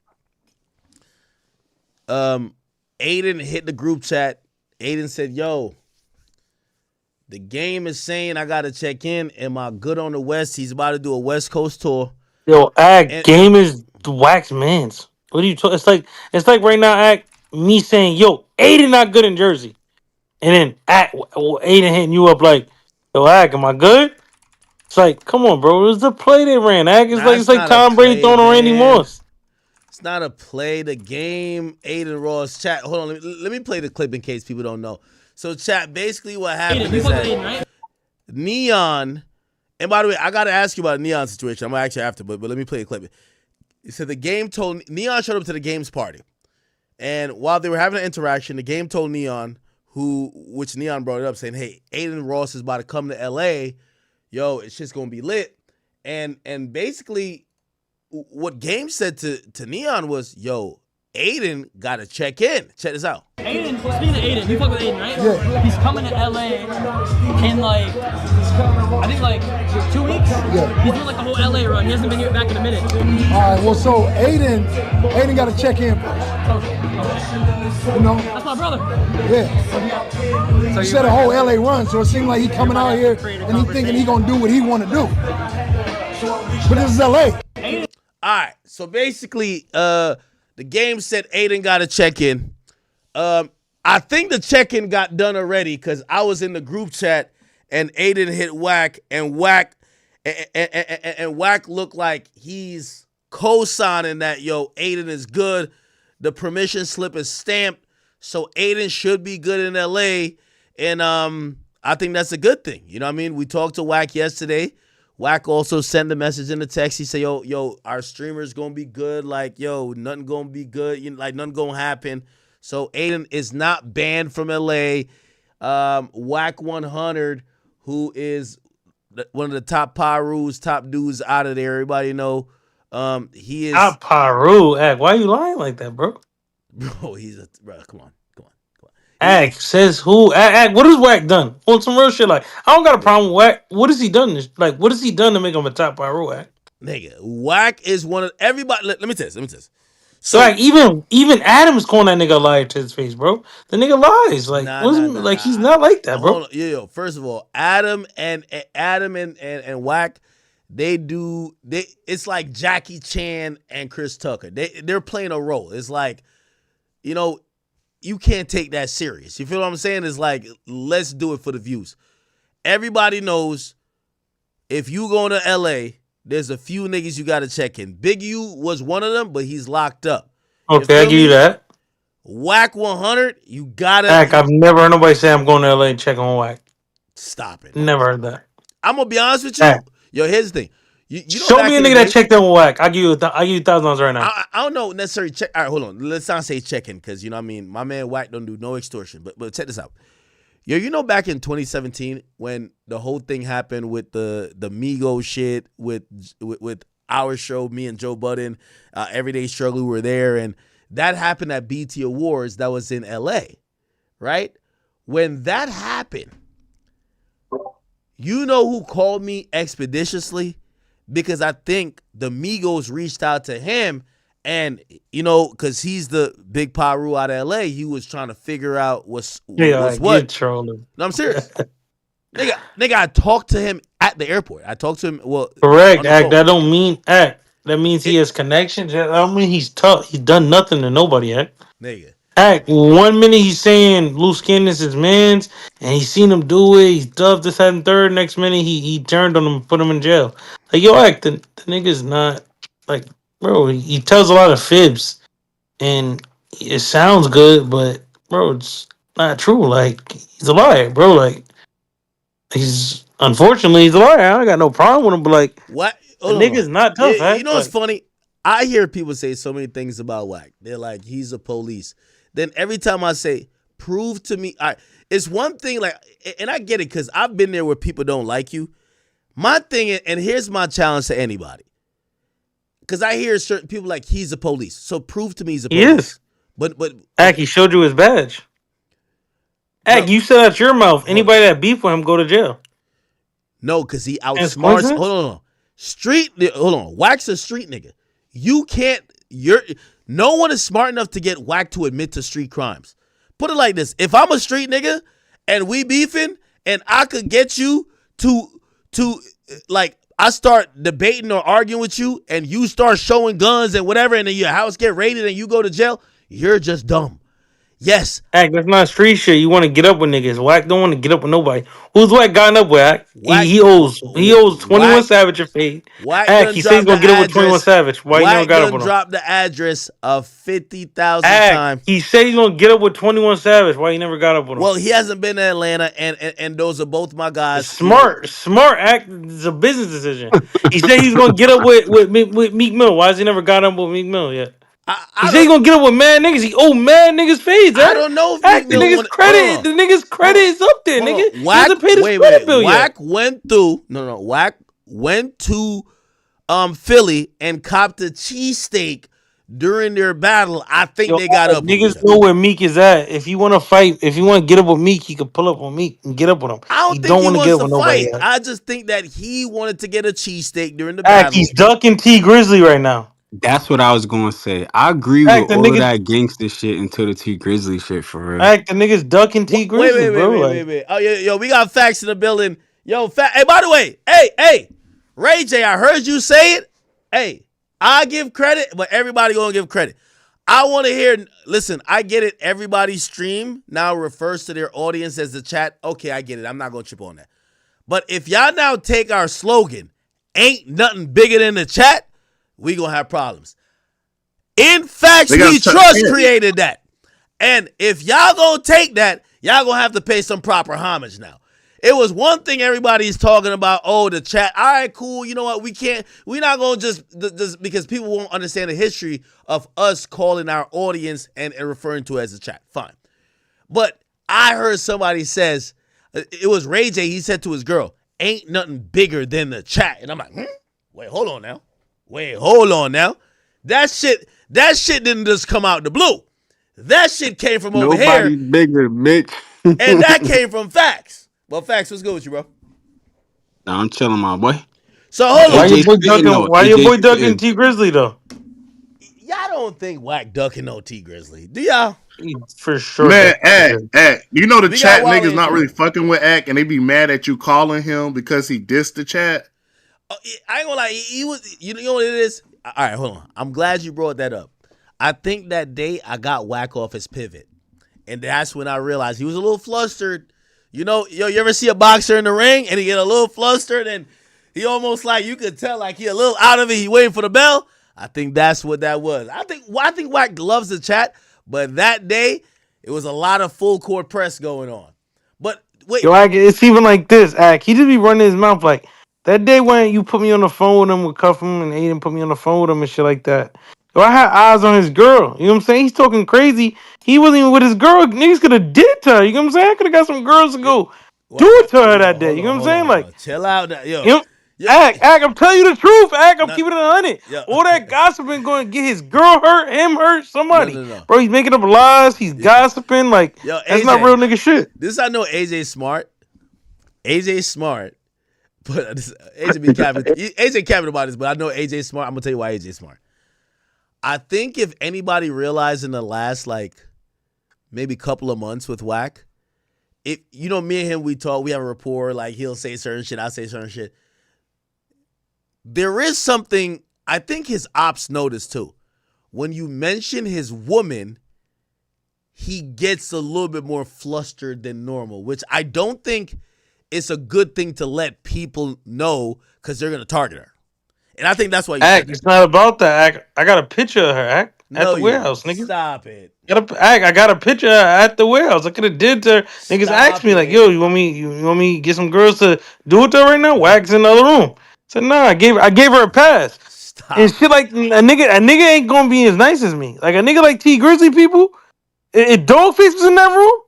Aiden hit the group chat. Aiden said, yo, the Game is saying I gotta check in. Am I good on the West? He's about to do a West Coast tour. Yo, Ack, Game is Wack's mans. What are you talking? It's like right now, Ack, me saying, yo, Aiden not good in Jersey. And then Aiden hitting you up like, yo, Ack, am I good? It's like, come on, bro. It was the play they ran. Ack, it's like Tom Brady throwing on Randy Moss. It's not a play. The Game, Aiden Ross. Chat, hold on. Let me play the clip in case people don't know. So, chat, basically what happened is that Neon, and by the way, I got to ask you about the Neon situation. I'm actually after, but let me play a clip. He said the Game told, Neon showed up to the Game's party. And while they were having an interaction, the Game told Neon, which Neon brought it up, saying, hey, Aiden Ross is about to come to LA. Yo, it's just going to be lit. And basically, what Game said to Neon was, yo, Aiden got to check in. Check this out. Aiden, speaking of Aiden, you fuck with Aiden, right? Yeah. He's coming to LA in like, I think like 2 weeks? Yeah. He's doing like the whole LA run. He hasn't been here back in a minute. All right, well, so Aiden got to check in first. You know? That's my brother. Yeah. So he said a whole LA run, so it seemed like he coming out here and he thinking he gonna do what he want to do. But this is LA. All right, so basically, the game said Aiden got to check in. I think the check-in got done already because I was in the group chat and Aiden hit Wack and Wack looked like he's co-signing that, yo, Aiden is good. The permission slip is stamped, so Aiden should be good in LA. And I think that's a good thing. You know what I mean? We talked to Wack yesterday. Wack also sent the message in the text. He said, yo, our streamer's going to be good. Like, yo, nothing going to be good. You know, like, nothing going to happen. So Aiden is not banned from LA. Wack 100, who is one of the top Pirus, top dudes out of there. Everybody know. He is Top Piru. Why are you lying like that, bro? Bro, bro. Come on. Says who? What has Wack done? On some real shit, like I don't got a problem with Wack. What has he done? Like, what has he done to make him a top Piru? Nigga, Wack is one of everybody. Let me test. So like even Adam's calling that nigga a liar to his face, bro. The nigga lies. Like he's not like that, bro. Hold on. Yo, first of all, Adam and Wack, it's like Jackie Chan and Chris Tucker. They're playing a role. It's like, you know, you can't take that serious. You feel what I'm saying? It's like, let's do it for the views. Everybody knows if you go to LA, there's a few niggas you got to check in. Big U was one of them, but he's locked up. Okay, I give you that. Wack 100, you got to. I've never heard nobody say I'm going to LA and check on Wack. Stop it. Never heard that. I'm going to be honest with you. Yo, here's the thing. You show me a nigga that checked in with Wack. I'll give you $1,000 right now. I don't know necessarily check. All right, hold on. Let's not say checking because, you know what I mean? My man Wack don't do no extortion. But check this out. Yo, you know back in 2017 when the whole thing happened with the Migo shit with our show, me and Joe Budden, Everyday Struggle, we were there. And that happened at BT Awards that was in LA, right? When that happened, you know who called me expeditiously? Because I think the Migos reached out to him and, you know, because he's the big Piru out of LA, he was trying to figure out what's what. Trolling. No, I'm serious. nigga, I talked to him at the airport. I talked to him. Well, correct. That don't mean That means he has connections. I don't mean he's tough. He's done nothing to nobody. Nigga. 1 minute he's saying loose skin is his man's, and he's seen him do it. He's tough, this, that, and third. Next minute he turned on him and put him in jail. Like, yo, the nigga's not like, bro. He tells a lot of fibs, and it sounds good, but bro, it's not true. Like, he's a liar, bro. Like, he's a liar. I got no problem with him, but like, what? The nigga's not tough. You know what's funny? I hear people say so many things about Wack. They're like, he's a police. Then every time I say, prove to me, it's one thing, like, and I get it because I've been there where people don't like you. My thing, and here's my challenge to anybody, because I hear certain people like, he's a police. So prove to me he's a police. He is. But he showed you his badge. You said out your mouth, anybody that beef with him go to jail. No, because he outsmarts. Hold on. Wack's a street nigga. No one is smart enough to get Wack to admit to street crimes. Put it like this. If I'm a street nigga and we beefing and I could get you to like, I start debating or arguing with you and you start showing guns and whatever and then your house get raided and you go to jail, you're just dumb. Yes. That's not street shit. You want to get up with niggas. Wack don't want to get up with nobody. Who's Wack gotten up with? He owes 21 Savage a fade. He said he's gonna get up with 21 Savage. Why you never got up with him? Drop the address of 50,000 times. He said he's gonna get up with 21 Savage. Why you never got up with him? Well, he hasn't been to Atlanta, and those are both my guys. Smart act is a business decision. He said he's gonna get up with Meek Mill. Why has he never got up with Meek Mill yet? He said he's gonna get up with mad niggas. He owe mad niggas fades. I don't know if the niggas credit. The niggas credit is up there, nigga. He hasn't paid his credit bill yet. Wack went to Philly and copped a cheesesteak during their battle, I think they got up. Niggas know where Meek is at. If you want to fight, if you want to get up with Meek, he can pull up on Meek and get up with him. I don't he think he want to get wants up to with fight. nobody. I just think that he wanted to get a cheesesteak during the battle. He's ducking T Grizzly right now. That's what I was gonna say. I agree with all of that gangster shit until the T Grizzly shit for real. The niggas ducking T Grizzly, Wait. Oh, yo, we got facts in the building. Yo, hey, by the way, hey, Ray J, I heard you say it. Hey, I give credit, but everybody gonna give credit. I want to hear, listen, I get it. Everybody's stream now refers to their audience as the chat. Okay, I get it. I'm not gonna trip on that. But if y'all now take our slogan, ain't nothing bigger than the chat, we gonna have problems. In fact, we trust created that. And if y'all gonna take that, y'all gonna have to pay some proper homage now. It was one thing everybody's talking about, oh, the chat. All right, cool. You know what? We're not gonna just because people won't understand the history of us calling our audience and referring to it as a chat. Fine. But I heard somebody says, it was Ray J, he said to his girl, ain't nothing bigger than the chat. And I'm like, wait, hold on now. That shit didn't just come out the blue. That shit came from over here. Nobody's bigger, bitch. And that came from Facts. Well, Facts, what's good with you, bro? Nah, I'm chilling, my boy. So hold on. Why your boy ducking T Grizzly though? Y'all don't think Wack ducking no T Grizzly, do y'all? For sure. Man, you know the chat niggas not really fucking with Ack, and they be mad at you calling him because he dissed the chat. I ain't gonna lie, he was. You know what it is? All right, hold on. I'm glad you brought that up. I think that day I got Wack off his pivot, and that's when I realized he was a little flustered. You know, you ever see a boxer in the ring and he get a little flustered and he almost like you could tell like he a little out of it. He waiting for the bell. I think that's what that was. I think Wack loves the chat, but that day it was a lot of full court press going on. But wait, yo, Ack, it's even like this. Ack, he just be running his mouth like that day when you put me on the phone with him with Cuff him and Aiden put me on the phone with him and shit like that. Yo, I had eyes on his girl. You know what I'm saying? He's talking crazy. He wasn't even with his girl. Niggas could have did it to her. You know what I'm saying? I could have got some girls to go do it to her that day. You know what I'm saying? Like, chill out. Yo. You know, Ack, I'm telling you the truth. Ack, I'm keeping it 100. All that gossiping going to get his girl hurt, him hurt, somebody. No. Bro, he's making up lies. He's gossiping. Like, yo, that's AJ, not real nigga shit. This I know AJ's smart. AJ's smart. But AJ be capping. AJ capping about this, but I know AJ's smart. I'm going to tell you why AJ's smart. I think if anybody realized in the last, like, maybe couple of months with Wack, if you know, me and him, we talk, we have a rapport, like, he'll say certain shit, I'll say certain shit. There is something, I think his ops noticed, too. When you mention his woman, he gets a little bit more flustered than normal, which I don't think it's a good thing to let people know because they're going to target her. And I think that's why you Ack, it's not about that, Ack. I got a picture of her, Ack, at No, the you warehouse, don't. nigga. Stop it. I got a picture of her at the warehouse. I could have did to her. Niggas asked me, like, yo, you want me to get some girls to do it to her right now? Wack's in the other room. I said, nah, I gave her a pass. Stop. And shit like, a nigga ain't gonna be as nice as me. Like, a nigga like T Grizzly people, if Dogface was in that room,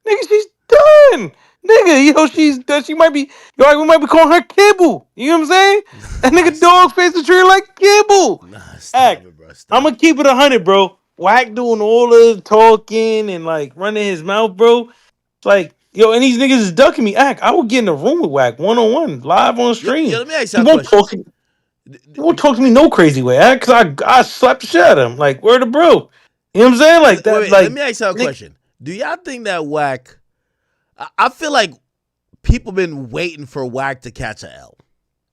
nigga, she's done. Nigga, she might be, we might be calling her Kibble. You know what I'm saying? That nigga Dogface is treated like Kibble. I'm gonna keep it 100, bro. Wack doing all the talking and like running his mouth, bro. It's like, yo, and these niggas is ducking me. I would get in the room with Wack 1-on-1, live on stream. Let me ask you a question. He won't talk to me no crazy way, because I slapped the shit out of him. Like, where the bro? You know what I'm saying? Like that. Wait, like, let me ask you a question. Do y'all think that Wack? I feel like people been waiting for Wack to catch a L.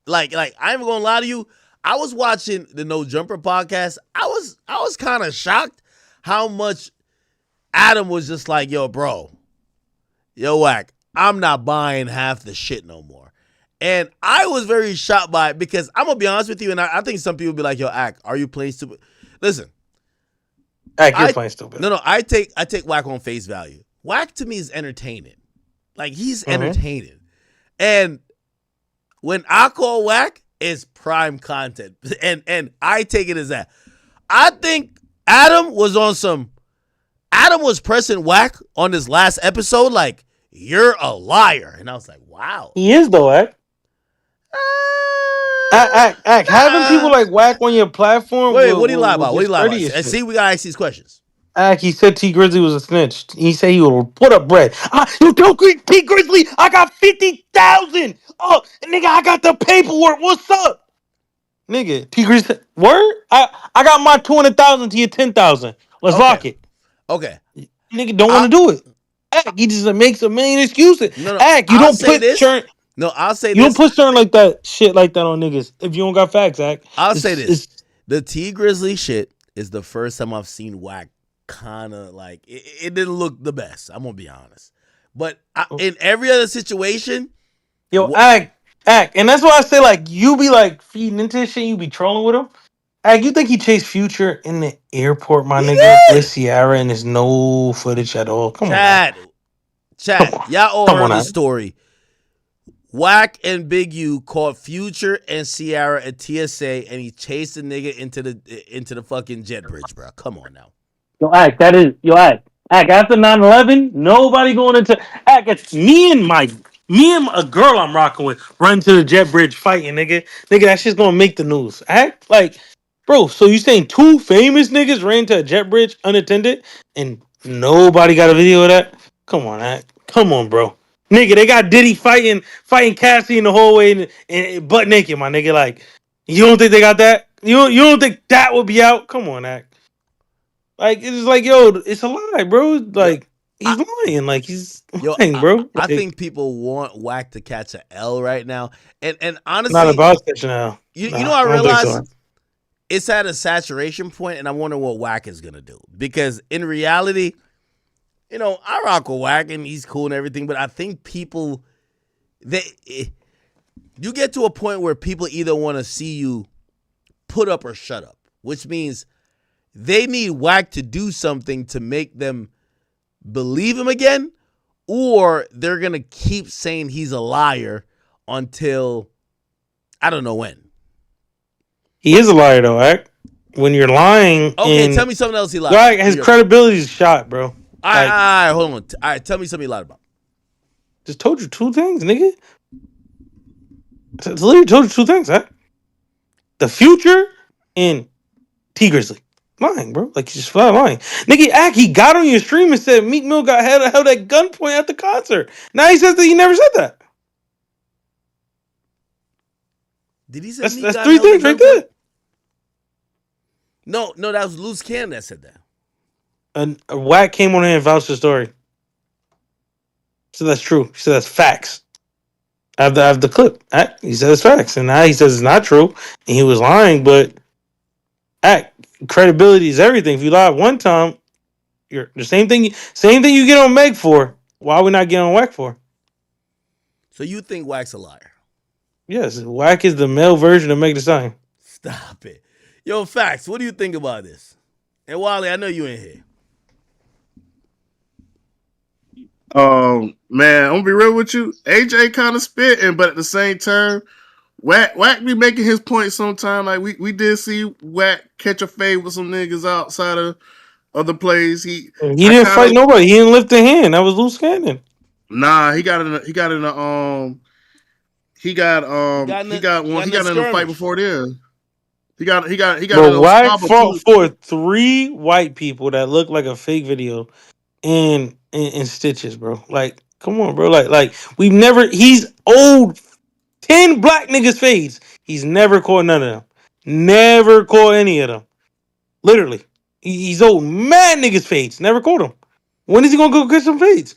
Like I ain't gonna lie to you. I was watching the No Jumper podcast. I was kind of shocked how much Adam was just like, yo, bro, yo, Wack, I'm not buying half the shit no more. And I was very shocked by it because I'm gonna be honest with you, and I think some people be like, yo, Ack, are you playing stupid? Listen. Ack, you're playing stupid. No, I take Wack on face value. Wack to me is entertaining. Like, he's entertaining. And when I call Wack, it's prime content. And I take it as that. I think Adam was pressing Wack on this last episode like, you're a liar. And I was like, wow. He is though, Ack. Act. Having people like Whack on your platform Wait, what do you lie will about? What do you lie discredit about? your And shit. see, we gotta ask these questions. Act, he said T Grizzly was a snitch. He said he will put up bread. You don't T Grizzly, I got 50,000. Oh, nigga, I got the paperwork. What's up? Nigga, T Grizzly, word? I got my 200,000 to your 10,000. Let's lock it. Okay. Nigga don't want to do it. Act, he just makes a million excuses. No, Act, you I'll don't say put this. certain. No, I'll say You this. don't put certain like that shit like that on niggas if you don't got facts, Act. I'll say this. The T Grizzly shit is the first time I've seen Whack kind of like it didn't look the best. I'm gonna be honest, but in every other situation, Act, and that's why I say like you be like feeding into this shit. You be trolling with him. Act, you think he chased Future in the airport, my nigga, with Ciara, and there's no footage at all? Come Chad, y'all all Come heard on, the Act. story. Whack and Big U caught Future and Ciara at TSA, and he chased the nigga into the fucking jet bridge, bro. Come on now. Act. Act. After 9/11, nobody going into Act. It's me and a girl I'm rocking with run to the jet bridge fighting, nigga. That shit's gonna make the news. Act like, bro. So you saying two famous niggas ran to a jet bridge unattended and nobody got a video of that? Come on, Act. Come on, bro. Nigga, they got Diddy fighting Cassie in the hallway and butt naked, my nigga. Like, you don't think they got that? You don't think that would be out? Come on, Act. Like it's like, yo, it's a lie, bro. Like he's lying. Like he's lying, bro. I Like, think people want Whack to catch a L right now, and honestly, not about catching now. You know, I realized it's at a saturation point, and I wonder what Whack is gonna do because in reality, you know, I rock with Whack and he's cool and everything, but I think people you get to a point where people either want to see you put up or shut up, which means they need Whack to do something to make them believe him again, or they're going to keep saying he's a liar until I don't know when. He is a liar, though, Act. When you're lying. Okay, tell me something else he lied about. about. His credibility is shot, bro. All right, hold on. All right, tell me something he lied about. Just told you two things, nigga. Literally told you two things, Act. The Future and T Grizzly. Lying, bro. Like, he's just flat lying. Nigga, Act, he got on your stream and said Meek Mill got held at gunpoint at the concert. Now he says that he never said that. Did he say that's three things right there. No, that was Loose Cannon that said that. And a Whack came on here and vouched the story. So that's true. He said that's facts. I have the clip. He said it's facts. And now he says it's not true. And he was lying, but credibility is everything. If you lie one time, you're the same thing you get on Meg for. Why are we not getting on Whack for? So you think Whack's a liar? Yes, Whack is the male version of Meg Thee Stallion. Stop it. Yo, Facts, what do you think about this? And Wally, I know you in here. Man, I'm gonna be real with you. AJ kind of spitting, but at the same time, Whack be making his point sometime. Like we did see Whack catch a fade with some niggas outside of other plays. He didn't fight nobody. He didn't lift a hand. That was Loose Cannon. Nah, he got in a fight before this. He got Bro, Whack fought for 3 white people that look like a fake video and stitches, bro. Like, come on, bro. Like he's old 10 black niggas fades. He's never caught none of them. Never caught any of them. Literally. He's old mad niggas fades. Never caught him. When is he gonna go get some fades?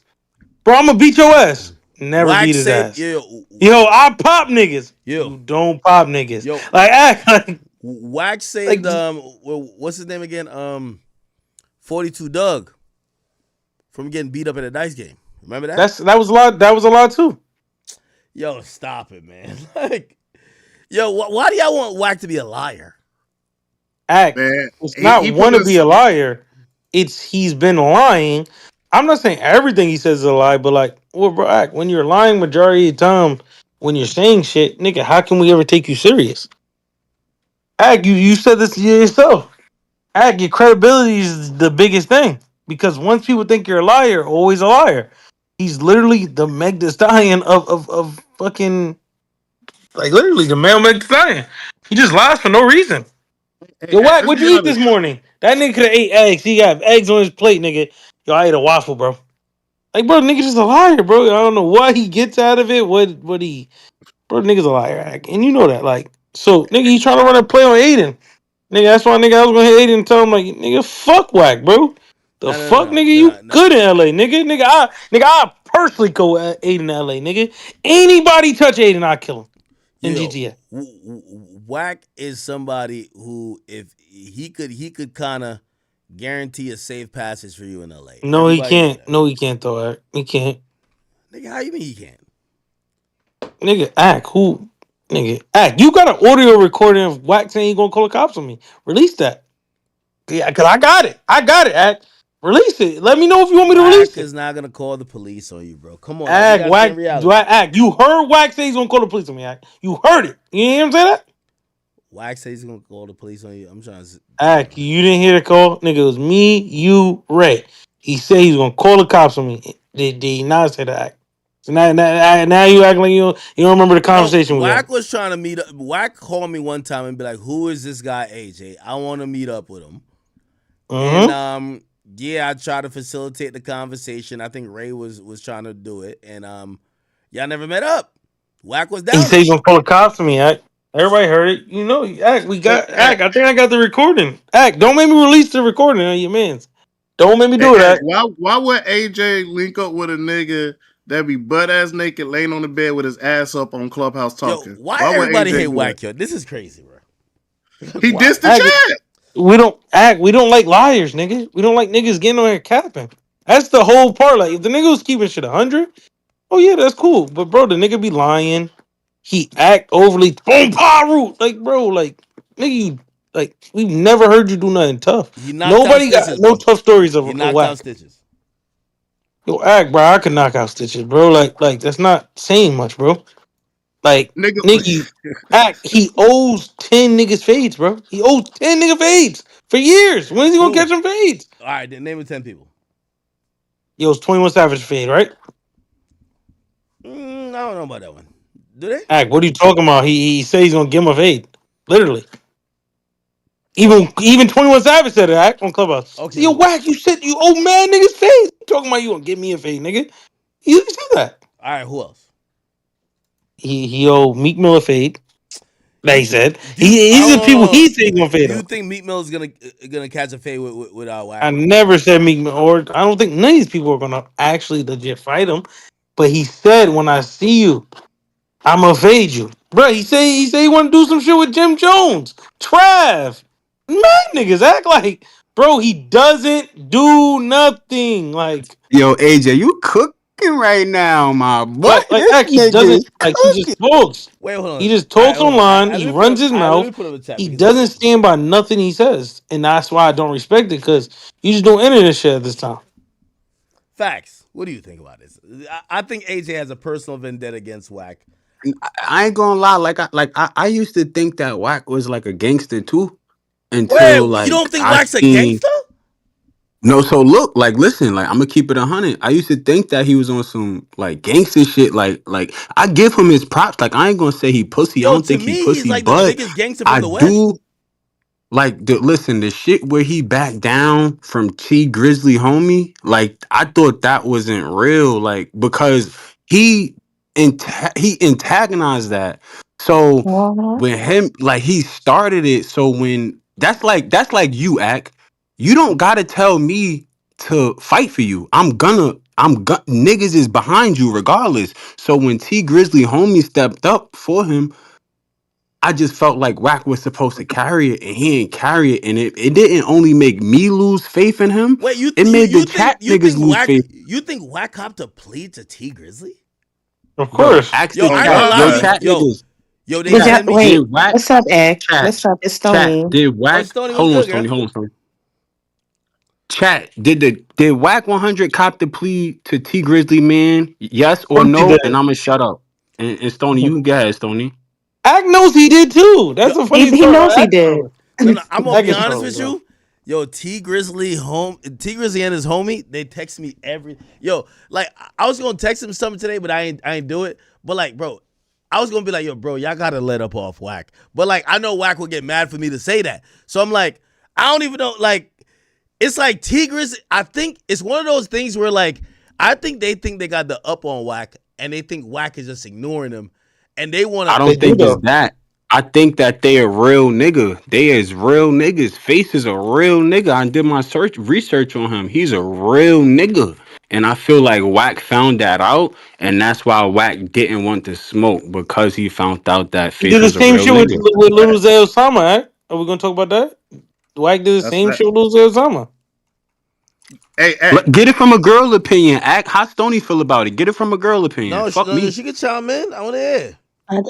Bro, I'm gonna beat your ass. Never Whack beat his ass. Yo, I pop niggas. Yo. You don't pop niggas. Yo. Like Whack saved what's his name again? 42 Doug from getting beat up at a dice game. Remember that? That was a lot. That was a lot too. Yo, stop it, man. Like, yo, why do y'all want Whack to be a liar? Man, it's not want to be a liar. It's he's been lying. I'm not saying everything he says is a lie, but like, well, bro, Act, when you're lying majority of the time, when you're saying shit, nigga, how can we ever take you serious? Act, you said this to yourself. Act, your credibility is the biggest thing because once people think you're a liar, always a liar. He's literally the Meg Thee Stallion of fucking Like literally, the male Meg Thee Stallion. He just lies for no reason. Yo, Wack, Let's what'd be you eat honest. this morning? That nigga could have ate eggs. He got eggs on his plate, nigga. Yo, I ate a waffle, bro. Like, bro, nigga just a liar, bro. I don't know what he gets out of it. What he, bro, nigga's a liar, and you know that. Like, so nigga, he trying to run a play on Aiden. Nigga, that's why nigga I was gonna hit Aiden and tell him like, nigga, fuck Wack, bro. The fuck, nigga, you good in LA, nigga. I personally go Aiden to LA, nigga. Anybody touch Aiden, I kill him in GTA. Wack is somebody who, if he could kind of guarantee a safe passage for you in LA. No, he can't. No, he can't though. Act. He can't. Nigga, how you mean he can't? Nigga, Act, who? Nigga, Act, you got an audio recording of Wack saying he gonna call the cops on me. Release that. Yeah, cause I got it. Act. Release it. Let me know if you want me to release it. Wack is not gonna call the police on you, bro. Come on, Act, Wack, Act. You heard Wack say he's gonna call the police on me, Act. You heard it. You hear him say that? Wack says he's gonna call the police on you. I'm trying to. Act, you didn't hear the call? Nigga, it was me, you, Ray. He said he's gonna call the cops on me. Did he not say that, Act? So now you act like you don't remember the conversation we had. Wack was trying to meet up. Wack called me one time and be like, "Who is this guy, AJ? I want to meet up with him." And yeah, I tried to facilitate the conversation. I think Ray was trying to do it, and y'all never met up. Wack was down. He said he's gonna call the cops on me, Act. Everybody heard it. You know, Act. We got Act. I think I got the recording. Act. Don't make me release the recording on your man's. Don't make me do that. Why would AJ link up with a nigga that be butt ass naked laying on the bed with his ass up on Clubhouse talking? Why everybody hate Wack, yo? This is crazy, bro. He dissed the chat. We don't like liars, nigga. We don't like niggas getting on here capping. That's the whole part. Like, if the nigga was keeping shit 100, oh yeah, that's cool. But bro, the nigga be lying. He act overly boom root. Like, bro, like nigga, you like we've never heard you do nothing tough. Nobody got no tough stories of Wack. Stitches. Yo, Act, bro, I could knock out Stitches, bro. Like that's not saying much, bro. Like, nigga, Act, he owes 10 niggas fades, bro. He owes 10 nigga fades for years. When is he gonna catch them fades? All right, then name of 10 people. Yo, it's 21 Savage fade, right? I don't know about that one. Do they? Act, what are you talking about? He said he's gonna give him a fade. Literally. Even 21 Savage said it, Act, on Clubhouse. Okay. Yo, Wack, you said you owe mad niggas fade. You talking about you gonna give me a fade, nigga? You didn't say that. All right, who else? He owed Meek Mill a fade. Like he said, these are people he said he's gonna fade. Do you think Meek Mill is gonna catch a fade with Wack? I never said Meek Mill, or I don't think none of these people are gonna actually legit fight him. But he said, "When I see you, I'm gonna fade you, bro." He said he want to do some shit with Jim Jones, Trav. Mad niggas act like, bro. He doesn't do nothing. Like, yo, AJ, you cooking right now, my boy. Like he doesn't. Like he just talks. Wait, hold on. He just talks online. He runs his mouth. He doesn't stand by nothing he says, and that's why I don't respect it. Because you just don't enter this shit at this time. Facts. What do you think about this? I think AJ has a personal vendetta against Wack. I ain't gonna lie. I used to think that Wack was like a gangster too. Until you don't think Wack's a gangster? No, so look, listen, I'm gonna keep it 100. I used to think that he was on some gangster shit. Like I give him his props. Like, I ain't gonna say he pussy. Yo, I don't think he pussy, he's like but the biggest gangster from the West. do listen, the shit where he backed down from T Grizzly homie. Like, I thought that wasn't real. Like, because he antagonized that. So when him he started it. So when that's like you Act. You don't gotta tell me to fight for you. Niggas is behind you regardless. So when T Grizzly homie stepped up for him, I just felt like Wack was supposed to carry it, and he didn't carry it, and it didn't only make me lose faith in him. Wait, it made the chat niggas lose faith. You think Wack copped a plea to T Grizzly? Of course. Yo, they sent me. Wait, what's up, X? What's up? It's Stoney. Did Wack? Hold on, Stoney. Chat, did Wack 100 cop the plea to T Grizzly, man? Yes or no? And I'm gonna shut up. And Stoney, you can go ahead, Stoney. Act knows he did too. That's a funny story. He knows he did. No, I'm gonna be honest with you. Yo, T Grizzly and his homie, they text me I was gonna text him something today, but I ain't do it. But bro, I was gonna be like, yo, bro, y'all gotta let up off Wack. But like, I know Wack would get mad for me to say that. So I'm like, I don't even know. Like, it's like Tigris. I think it's one of those things where like, I think they got the up on Wack, and they think Wack is just ignoring them, and they want to. I don't think it's that. I think that they a real nigga. They is real niggas. Face is a real nigga. I did my research on him. He's a real nigga. And I feel like Wack found that out, and that's why Wack didn't want to smoke, because he found out that He Face did the was a same real shit with nigga. Lil Zay Osama, eh? Are we gonna talk about that? Wack did the same shit with Lil Zay Osama. Hey, get it from a girl opinion. Act how Stoney feel about it. Get it from a girl opinion. No, Fuck me. she could chime in. I want to hear.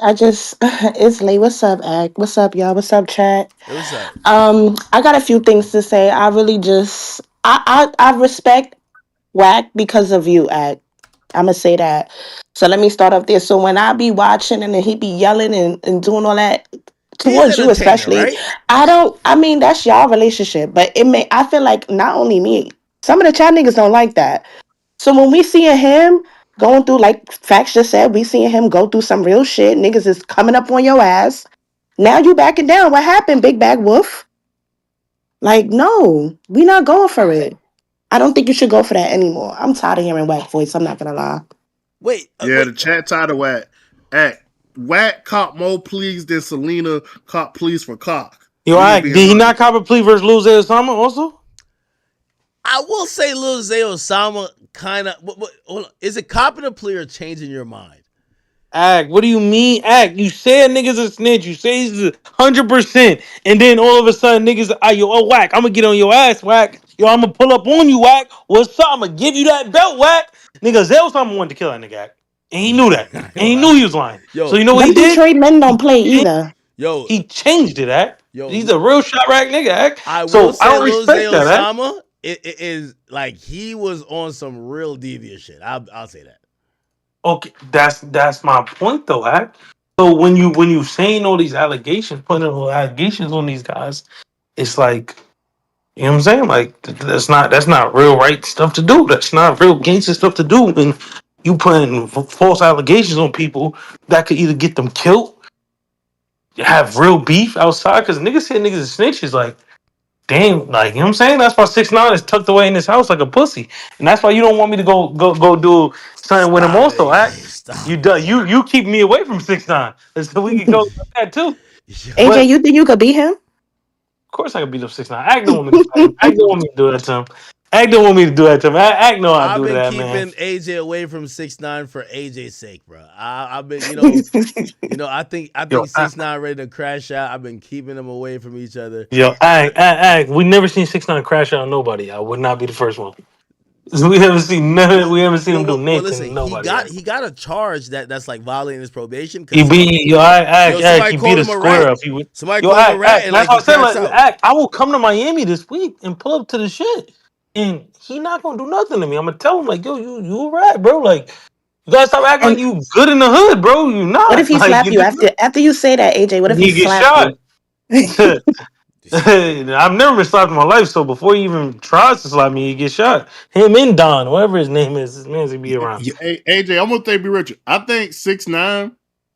I just, it's late. What's up, Ak? What's up, y'all? What's up, chat? Hey, what's up? I got a few things to say. I really just, I respect Wack because of you, Ak. I'm gonna say that. So let me start up there. So when I be watching and then he be yelling and doing all that towards you, especially, right? I mean, that's y'all relationship, but I feel like not only me, some of the chat niggas don't like that. So when we seeing him going through, like Facts just said, we seeing him go through some real shit. Niggas is coming up on your ass. Now you backing down. What happened, Big Bag Wolf? Like, no, we not going for it. I don't think you should go for that anymore. I'm tired of hearing Wack voice. I'm not gonna lie. Wait. The chat tired of Wack. Wack caught more pleas than Selena caught pleas for cock. Yo, Ak, did he not cop a plea versus Lil Zay Osama also? I will say Lil Zay Osama kind of. Hold on. Is it copping a plea or changing your mind? Ak, what do you mean, Ak? You say a nigga's a snitch. You say he's 100%, and then all of a sudden niggas, Wack, I'm gonna get on your ass, Wack. Yo, I'm gonna pull up on you, Wack. What's up? I'm gonna give you that belt, Wack. Nigga, Zay Osama wanted to kill that nigga, Ak. And he knew that. And he knew he was lying. So you know what he did? Detroit men don't play either. Yo, he changed it, Ak. Yo, he's a real shot rack nigga, Ak. I So will say I don't Lil Zay respect that, Ak. Osama. It is like he was on some real devious shit. I'll say that. Okay, that's my point though, Ak. So when you saying all these allegations, putting all allegations on these guys, it's like, you know what I'm saying? Like that's not real right stuff to do. That's not real gangster stuff to do. And you putting false allegations on people that could either get them killed, have real beef outside. Because niggas say niggas are snitches. Like, damn, like, you know what I'm saying? That's why 6ix9ine is tucked away in his house like a pussy, and that's why you don't want me to go do something with him. Also, you keep me away from 6ix9ine, so we can go with that too. AJ, you think you could beat him? Of course, I could beat up 6ix9ine. Act don't want me to fight him. Act don't want me to do that to him. Act don't want me to do that to him. Act know I do that, man. I've been keeping AJ away from 6ix9ine for AJ's sake, bro. I've been, I think 6ix9ine ready to crash out. I've been keeping them away from each other. Yo, Act. We never seen 6ix9ine crash out on nobody. I would not be the first one. We haven't seen none. We haven't seen him do anything. Listen, nobody. he got a charge that's like violating his probation. He beat he beat a square up. Somebody called him a rat. That's what I said. Act, I will come to Miami this week and pull up to the shit, and he not gonna do nothing to me. I'm gonna tell him like, yo, you a rat, bro. Like, you gotta stop acting like you good in the hood, bro. You not. What if he slap you after you say that, AJ? What if he get slap shot? I've never been slapped in my life, so before he even tries to slap me, he gets shot. Him and Don, whatever his name is, his man's gonna be around. Hey, AJ, I'm gonna be Richard. I think 6ix9ine.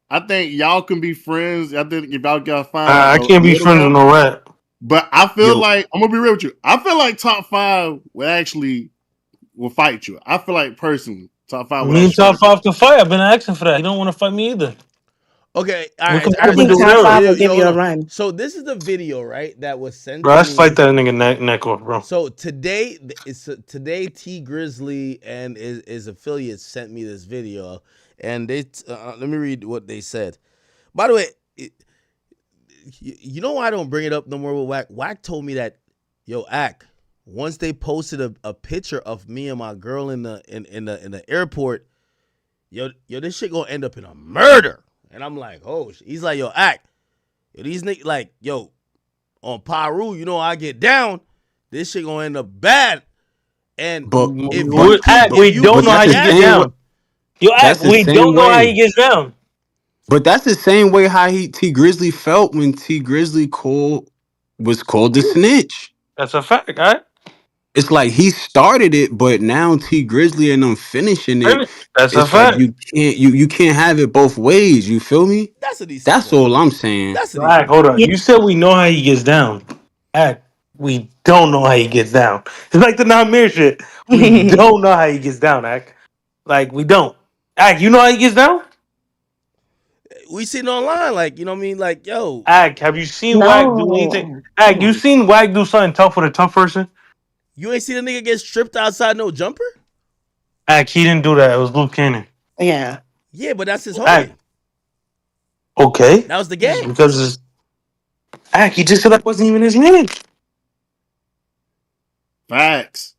I think y'all can be friends. I think if y'all got find, I can't be friends with no rat. But I feel like I'm gonna be real with you. I feel like top 5 will fight you. I feel like personally, top 5. Me and top 5 can fight. I've been asking for that. He don't want to fight me either. Okay, all right. I think top 5 will give you a run. So this is the video, right? That was sent. Bro, let's fight that nigga neck off, bro. So today, T Grizzly and his affiliates sent me this video, and they let me read what they said. By the way, you know why I don't bring it up no more with Wack? Wack told me that, yo, Ak, once they posted a picture of me and my girl in the airport, yo, this shit gonna end up in a murder. And I'm like, oh, he's like, yo, Ak, yo, these niggas, like, yo, on Paru, you know, I get down, this shit gonna end up bad. And we don't know how he gets down. Yo, Ak, we don't know how he gets down. But that's the same way how T Grizzly felt when T Grizzly was called the snitch. That's a fact, right? it's like he started it, but now T Grizzly and them finishing it. That's a It's like fact. you can't have it both ways. You feel me? That's a decent That's point. all I'm saying. That's a Right, decent hold point. on. You said we know how he gets down. Act, we don't know how he gets down. It's like the Namir shit. We don't know how he gets down, Act. Like, we don't. Act, you know how he gets down? We seen online, like, you know what I mean? Like, yo. Act, have you seen Wag do anything? No. Act, you seen Wag do something tough with a tough person? You ain't seen a nigga get stripped outside no jumper? Act, he didn't do that. It was Luke Cannon. Yeah. Yeah, but that's his Act, homie. okay. That was the game. Because it's, Act, he just said that wasn't even his name. Facts.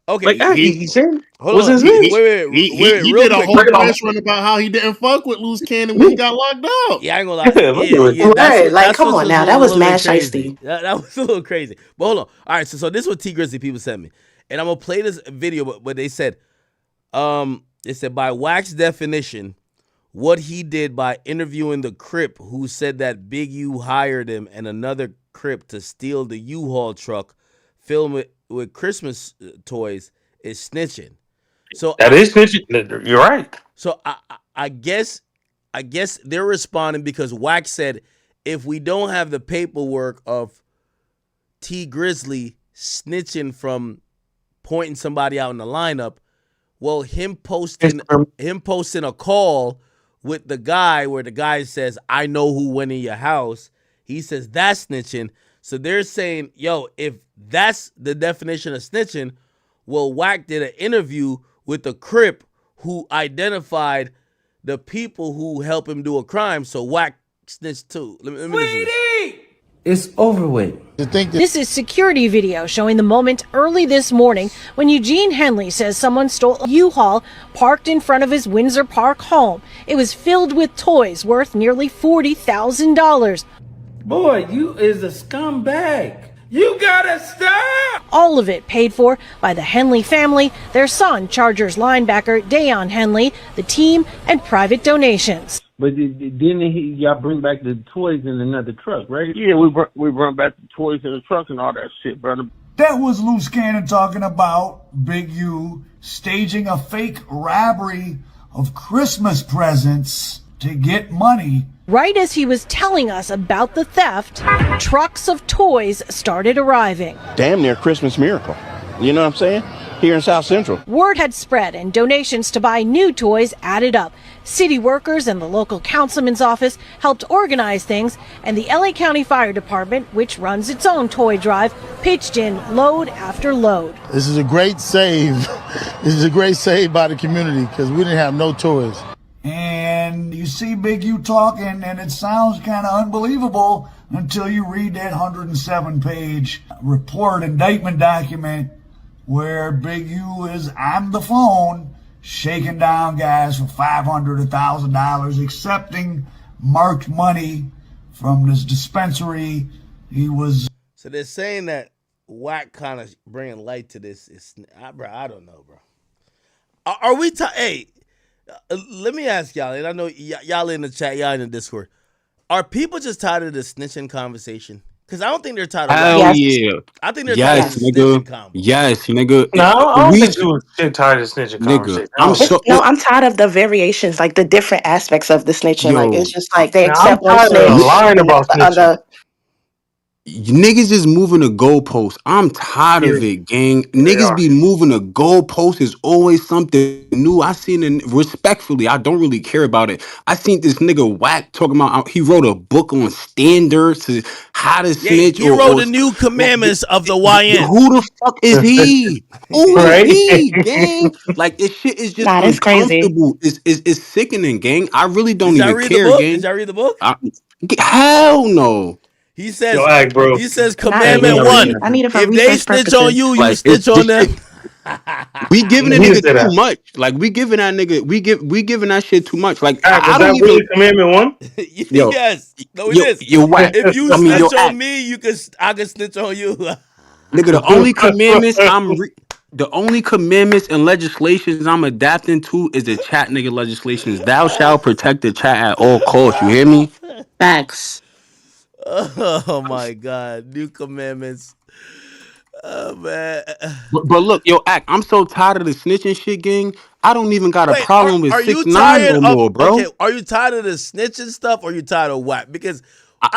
Okay, Like, Act, he said, hold on. his name? Wait, He real did a quick. whole press run about how he didn't fuck with Loose Cannon when he got locked up. Yeah, I ain't gonna lie. Yeah, Right, like, come on was now. a That was little bit mad crazy. shiesty. That was a little crazy. But hold on. All right, so this is what T Grizzly people sent me, and I'm gonna play this video. But they said, by Wax definition, what he did by interviewing the Crip who said that Big U hired him and another Crip to steal the U-Haul truck, film it with Christmas toys, is snitching. So that is snitching. You're right. So I guess they're responding because Wax said if we don't have the paperwork of T Grizzly snitching from pointing somebody out in the lineup, well, him posting a call with the guy where the guy says, I know who went in your house. He says that's snitching. So they're saying, yo, if that's the definition of snitching, well, Wack did an interview with the Crip who identified the people who help him do a crime. So Wack snitched too. Let me listen to this. It's over with. This is security video showing the moment early this morning when Eugene Henley says someone stole a U-Haul parked in front of his Windsor Park home. It was filled with toys worth nearly $40,000. Boy, you is a scumbag. You gotta stop! All of it paid for by the Henley family, their son, Chargers linebacker Dayon Henley, the team, and private donations. But didn't y'all bring back the toys in another truck, right? Yeah, we brought back the toys in the truck and all that shit, brother. That was Loose Cannon talking about Big U staging a fake robbery of Christmas presents to get money. Right as he was telling us about the theft, trucks of toys started arriving. Damn near Christmas miracle. You know what I'm saying? Here in South Central. Word had spread and donations to buy new toys added up. City workers and the local councilman's office helped organize things, and the LA County Fire Department, which runs its own toy drive, pitched in load after load. This is a great save. This is a great save by the community because we didn't have no toys. And you see Big U talking, and it sounds kind of unbelievable until you read that 107-page report indictment document where Big U is on the phone shaking down guys for $500, $1,000, accepting marked money from this dispensary. He was. So they're saying that Wack kind of bringing light to this. Bro, I don't know, bro. Are we? Hey, let me ask y'all, and I know y'all in the chat, y'all in the Discord. Are people just tired of the snitching conversation? Because I don't think they're tired of Hell yeah. I think they're tired of the snitching conversation. Yes, nigga. No, I don't think you were tired of snitching conversation. I'm tired of the variations, like the different aspects of the snitching. Like it's just like they Now, accept I'm one tired of snitch lying and about the snitching. other. Niggas is moving the goalposts. I'm tired of it, gang. Niggas be moving the goalposts. Is always something new. I seen it respectfully. I don't really care about it. I seen this nigga Wack talking about. He wrote a book on standards to how to snitch. He wrote the new commandments of the YN. Who the fuck is he? Who is he, gang? Like this shit is just Nah, that's crazy. uncomfortable. It's sickening, gang. I really don't Did y'all even read care, the book? gang. Did y'all read the book? Hell no. He says, Yo, Ag, bro. He says, commandment one. I need it for If they research snitch purposes. on you, you Like, snitch on them. We giving a He nigga said that. too much. Like we giving that nigga. We giving that shit too much. Like Ag, I was don't that even. really commandment one? Yo, Yes. No, it yo, is. yo, Wack. If you I mean, snitch yo, on Ag. me, I can snitch on you. Nigga, the only commandments the only commandments and legislations I'm adapting to is the chat nigga legislations. Thou shalt protect the chat at all costs. You hear me? Facts. Oh my God. New commandments. Oh man. But look, yo, Act, I'm so tired of the snitching shit, gang. I don't even got a Wait, problem with are you 6ix9ine tired no of more, bro. okay? Are you tired of the snitching stuff, or you tired of whack? Because I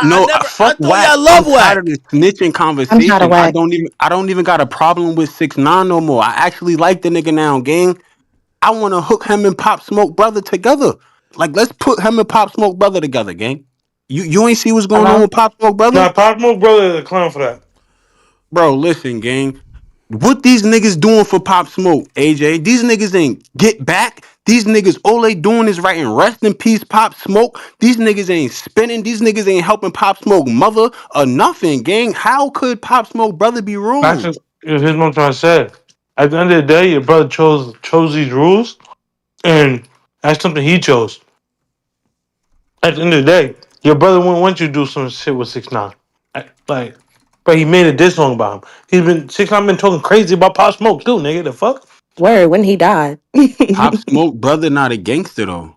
Fuck thought whack. y'all I'm love tired of whack. this snitching I'm tired of conversation. whack. I don't even got a problem with 6ix9ine no more. I actually like the nigga now, gang. I want to hook him and Pop Smoke brother together. Like, let's put him and Pop Smoke brother together, gang. You ain't see what's going on with Pop Smoke brother? Nah, Pop Smoke brother is a clown for that. Bro, listen, gang. What these niggas doing for Pop Smoke, AJ? These niggas ain't get back. These niggas, all they doing is writing rest in peace, Pop Smoke. These niggas ain't spinning. These niggas ain't helping Pop Smoke mother or nothing, gang. How could Pop Smoke brother be That's wrong? just here's what I'm trying to say. At the end of the day, your brother chose these rules, and that's something he chose. At the end of the day, your brother wouldn't want you to do some shit with 6ix9ine. Like, but he made a diss song about him. 6ix9ine been talking crazy about Pop Smoke too, nigga. The fuck? Word, when he died. Pop Smoke brother not a gangster though.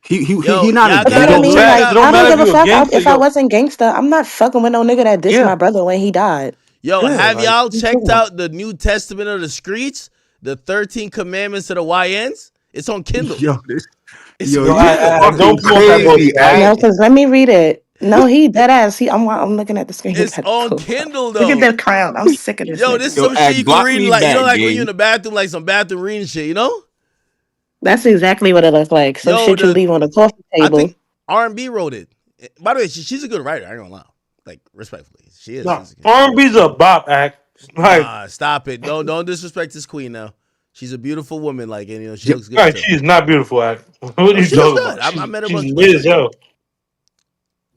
Yo, He not a y'all But gotta I check mean, gangster. like, It out. don't I don't matter if give a you a fuck. gangster, If I yo. wasn't gangster, I'm not fucking with no nigga that dissed Yeah, my brother when he died. Yo, yeah. have Like, y'all what you checked talking about? out the New Testament of the Streets? The 13 Commandments of the YNs? It's on Kindle. Yo, this It's yo, Yo, you good. don't fucking promote that crazy, bullshit. No, Act. because let me read it. No, he dead ass. I'm looking at the screen. He It's about to on pull up. Kindle Look at though. that crown. I'm sick of this Yo, this is nigga. Yo, some shit Act, you can block read in me like back, like when you're in gang. the bathroom, like some bathroom reading shit, That's exactly what it looks like. Some Yo, shit you leave on the coffee I table. think R&B wrote it. By the way, she's a good writer. I ain't gonna lie. Like respectfully, she is. No, She's R&B's a bop act. Like, nah, stop it. Don't disrespect this queen now. She's a beautiful woman. Like, and she Yo, looks good right, too. she's not beautiful act. What are No, you she looks talking good. about? I met her a She's bunch lit of as times. hell.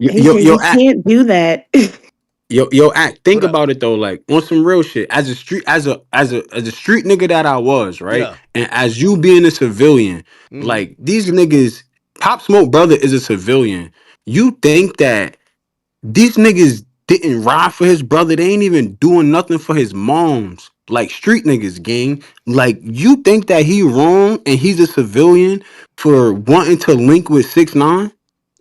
AJ, yo, we Act. can't do that. Yo, Act. Think What up? about it though, like on some real shit. As a street, as a street nigga that I was, right, Yeah. and as you being a civilian, Mm-hmm. like these niggas, Pop Smoke brother is a civilian. You think that these niggas didn't ride for his brother? They ain't even doing nothing for his moms. Like street niggas, gang. Like you think that he wrong and he's a civilian for wanting to link with 6ix9ine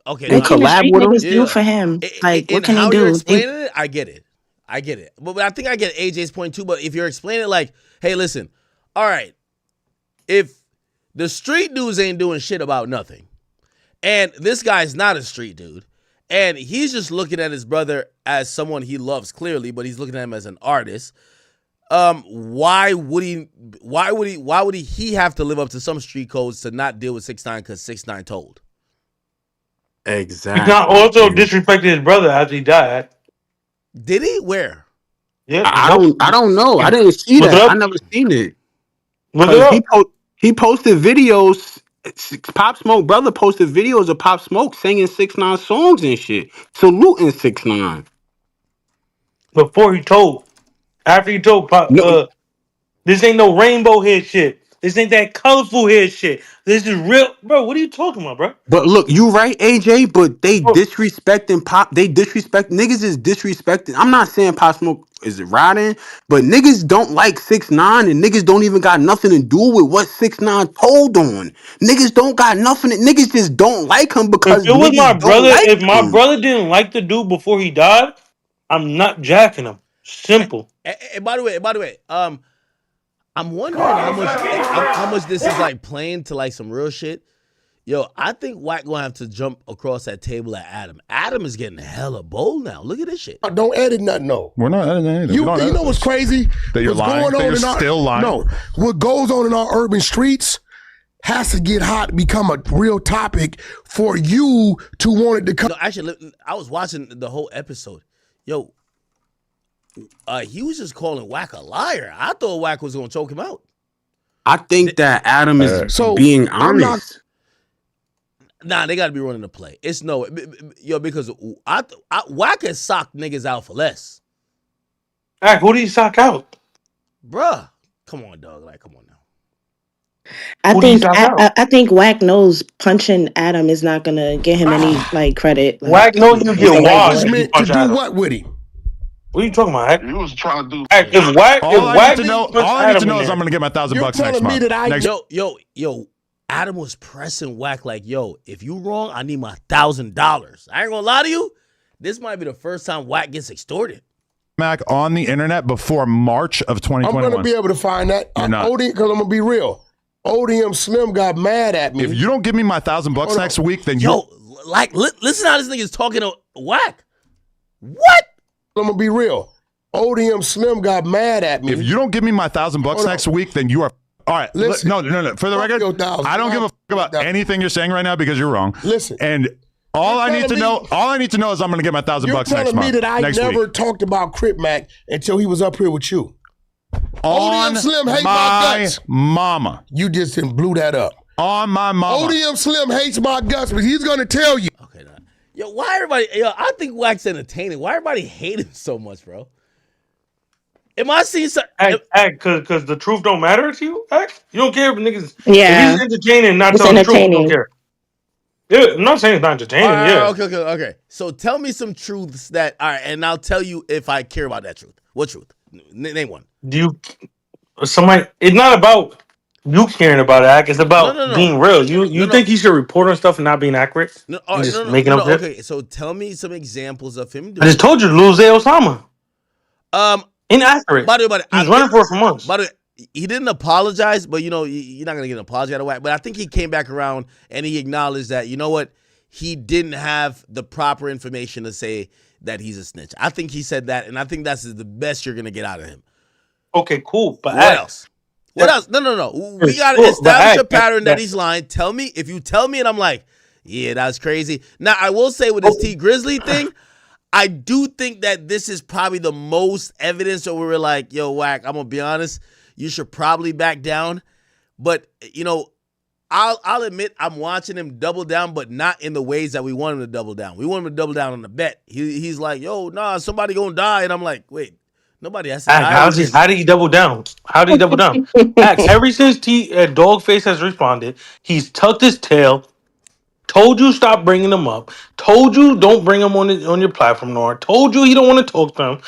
Okay, and What no, can the collab street with him? niggas do yeah. for him? Like, what In can they how you're do? explaining it, I get it. I get it. But I think I get AJ's point too. But if you're explaining it like, hey, listen, all right, if the street dudes ain't doing shit about nothing, and this guy's not a street dude, and he's just looking at his brother as someone he loves clearly, but he's looking at him as an artist. Why would he have to live up to some street codes to not deal with 6ix9ine because 6ix9ine told? He's not Exactly. also disrespecting his brother after he died. Did he? Where? Yeah, I don't know. I didn't see look it that. I up. never seen it. Look it Cause up. he posted videos. Pop Smoke brother posted videos of Pop Smoke singing 6ix9ine songs and shit, saluting 6ix9ine. Before he told. After he told Pop, No, this ain't no rainbow head shit. This ain't that colorful head shit. This is real, bro. What are you talking about, bro? but look, you right, AJ. But they Bro, disrespecting Pop. They disrespect niggas is disrespecting. I'm not saying Pop Smoke is riding, but niggas don't like 6ix9ine, and niggas don't even got nothing to do with what 6ix9ine told on. Niggas don't got nothing. Niggas just don't like him if because it was my niggas don't brother, like if my him. brother didn't like the dude before he died, I'm not jacking him. Simple. And by the way, I'm wondering how much this is like playing to like some real shit. Yo, I think Wack gonna have to jump across that table at Adam. Adam is getting hella bold now. Look at this shit. Don't edit nothing, no. We're not editing anything. You know what's crazy? That you're What's lying? going That on you're in our, still lying? No, what goes on in our urban streets has to get hot, become a real topic for you to want it to come. No, actually, I was watching the whole episode. Yo, he was just calling Wack a liar. I thought Wack was gonna choke him out. I think that Adam is So, being I'm not- honest. Nah, they got to be running the play. It's no, yo, because Wack has socked niggas out for less. Act, who did he sock out? Bruh, come on, dog. Like, come on now. I think Wack knows punching Adam is not gonna get him any like credit. Like, Wack knows you get washed. Meant to do what with him? What are you talking about, Act? You was trying to do. Act, if Wack, All I need to know, punch all I need Adam to know in is there, I'm going to get my $1,000 You're next telling me month. that I Next- Yo, Adam was pressing Wack like, yo, if you wrong, I need my $1,000. I ain't gonna lie to you. This might be the first time Wack gets extorted. Mac on the internet before March of 2021. I'm going to be able to find that. You're not. Because I'm going to be real. ODM Slim got mad at me. If you don't give me my $1,000 next week, then Yo, listen how this nigga's talking to Whack. What? I'm going to be real. ODM Slim got mad at me. If you don't give me my $1,000 next week, then you are. All right. Listen. No. For the record, I don't give a fuck about anything you're saying right now because you're wrong. Listen. And all I need to know is I'm going to get my $1,000 You're next telling month. me that I next never week. talked about Crip Mac until he was up here with you. On ODM Slim hates my my guts. mama. You just blew that up. On my mama. ODM Slim hates my guts, but he's going to tell you. Okay, nah. Yo, why everybody? Yo, I think Wack's entertaining. Why everybody hate him so much, bro? Am I seeing something? Because the truth don't matter to you? Act? You don't care if niggas. Yeah. If he's entertaining, not It's telling the truth, you don't entertaining. care. Yeah, I'm not saying it's not entertaining. Okay. So tell me some truths that. All right, and I'll tell you if I care about that truth. What truth? Name one. Do you? Somebody? It's not about you caring about it, Act. It's about being real. You think he should report on stuff and not being accurate? No, And just making up shit? Okay, so tell me some examples of him doing. I just told you, lose Osama. Inaccurate. By the way, he's running for it for months. By the way, he didn't apologize, but you know you're not gonna get an apology out of Wack. But I think he came back around and he acknowledged that you know what, he didn't have the proper information to say that he's a snitch. I think he said that, and I think that's the best you're gonna get out of him. Okay, cool. But what else? What else? No. We gotta establish a pattern that he's lying. Tell me if you tell me, and I'm like, yeah, that's crazy. Now I will say with this T Grizzly thing. I do think that this is probably the most evidence where we were like, yo, Wack, I'm going to be honest, you should probably back down. But, you know, I'll admit I'm watching him double down, but not in the ways that we want him to double down. We want him to double down on the bet. He's like, yo, nah, somebody going to die. And I'm like, wait, nobody has to die. How did he double down? How did he double down? Ever since Dogface has responded, he's tucked his tail, told you stop bringing him up, told you don't bring him on your platform, nor told you he don't want to talk to him.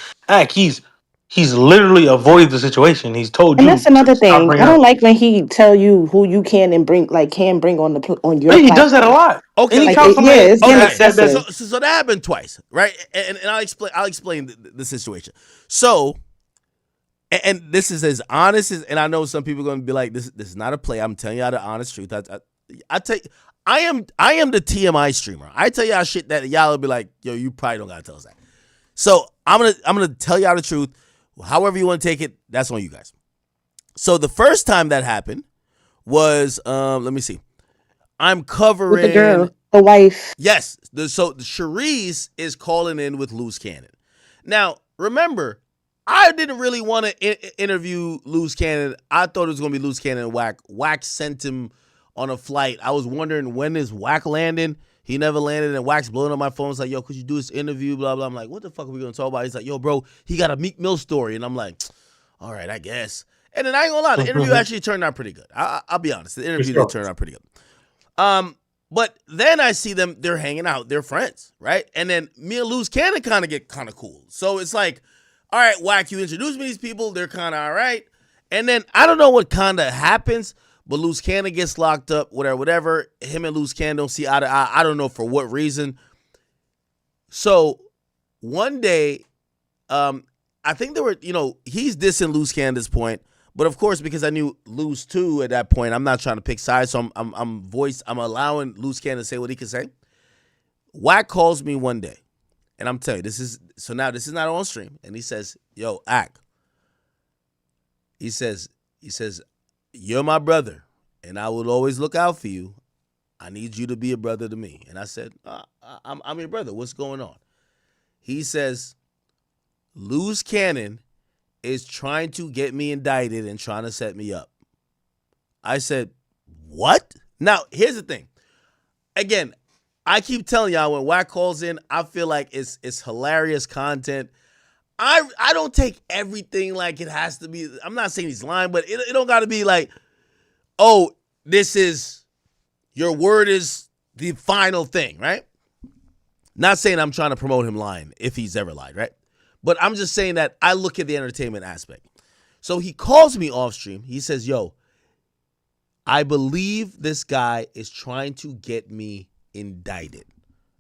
He's literally avoided the situation. He's told And you. that's another thing. I don't up. like when he tell you who you can and bring on the on your. He does that a lot. Okay, like, it's getting excessive. So that happened twice, right? And I'll explain the situation. So, and this is as honest as, and I know some people are going to be like, this is not a play. I'm telling y'all the honest truth. I tell you, I am the TMI streamer. I tell y'all shit that y'all will be like, yo, you probably don't gotta tell us that. So I'm gonna tell y'all the truth. However you want to take it, that's on you guys. So the first time that happened was let me see. I'm covering with the girl, the wife. Yes. So Cherise is calling in with Loose Cannon. Now, remember, I didn't really want to interview Loose Cannon. I thought it was gonna be Loose Cannon and Wack. Wack sent him on a flight. I was wondering when is Wack landing. He never landed, and Wack's blowing up my phone. It's like, yo, could you do this interview? Blah, blah. I'm like, what the fuck are we going to talk about? He's like, yo, bro, he got a Meek Mill story. And I'm like, all right, I guess. And then I ain't going to lie, the interview actually turned out pretty good. I'll be honest. The interview did turn out pretty good. But then I see them, they're hanging out. They're friends, right? And then me and Loose Cannon kind of get kind of cool. So it's like, all right, Wack, you introduced me to these people. They're kind of all right. And then I don't know what kind of happens, but Loose Cannon gets locked up, whatever. Him and Loose Cannon don't see eye to eye. I don't know for what reason. So one day, I think there were, he's dissing Loose Cannon at this point. But of course, because I knew Loose too at that point, I'm not trying to pick sides. So I'm allowing Loose Cannon to say what he can say. Wack calls me one day, and I'm telling you, this is not on stream. And he says, yo, Ack. He says, you're my brother, and I will always look out for you. I need you to be a brother to me. And I said, I'm your brother. What's going on? He says, Loose Cannon is trying to get me indicted and trying to set me up. I said, what? Now, here's the thing. Again, I keep telling y'all when Wack calls in, I feel like it's hilarious content. I don't take everything like it has to be. I'm not saying he's lying, but it don't got to be like, oh, this is, your word is the final thing, right? Not saying I'm trying to promote him lying if he's ever lied, right? But I'm just saying that I look at the entertainment aspect. So he calls me off stream. He says, yo, I believe this guy is trying to get me indicted.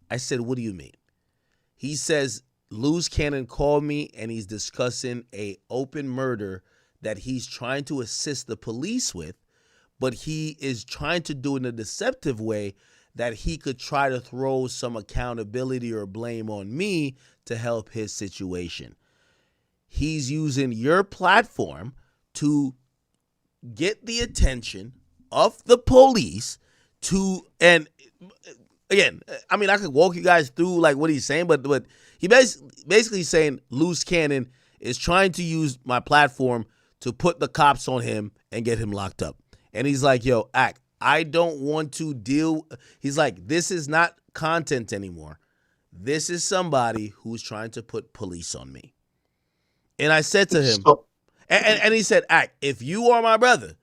I said, what do you mean? He says, Luz Cannon called me and he's discussing a open murder that he's trying to assist the police with, but he is trying to do it in a deceptive way that he could try to throw some accountability or blame on me to help his situation. He's using your platform to get the attention of the police and again, I mean, I could walk you guys through like what he's saying, but he basically saying Luz Cannon is trying to use my platform to put the cops on him and get him locked up. And he's like, yo, Ack, I don't want to deal. He's like, this is not content anymore. This is somebody who's trying to put police on me. And I said to him, and he said, Ack, if you are my brother,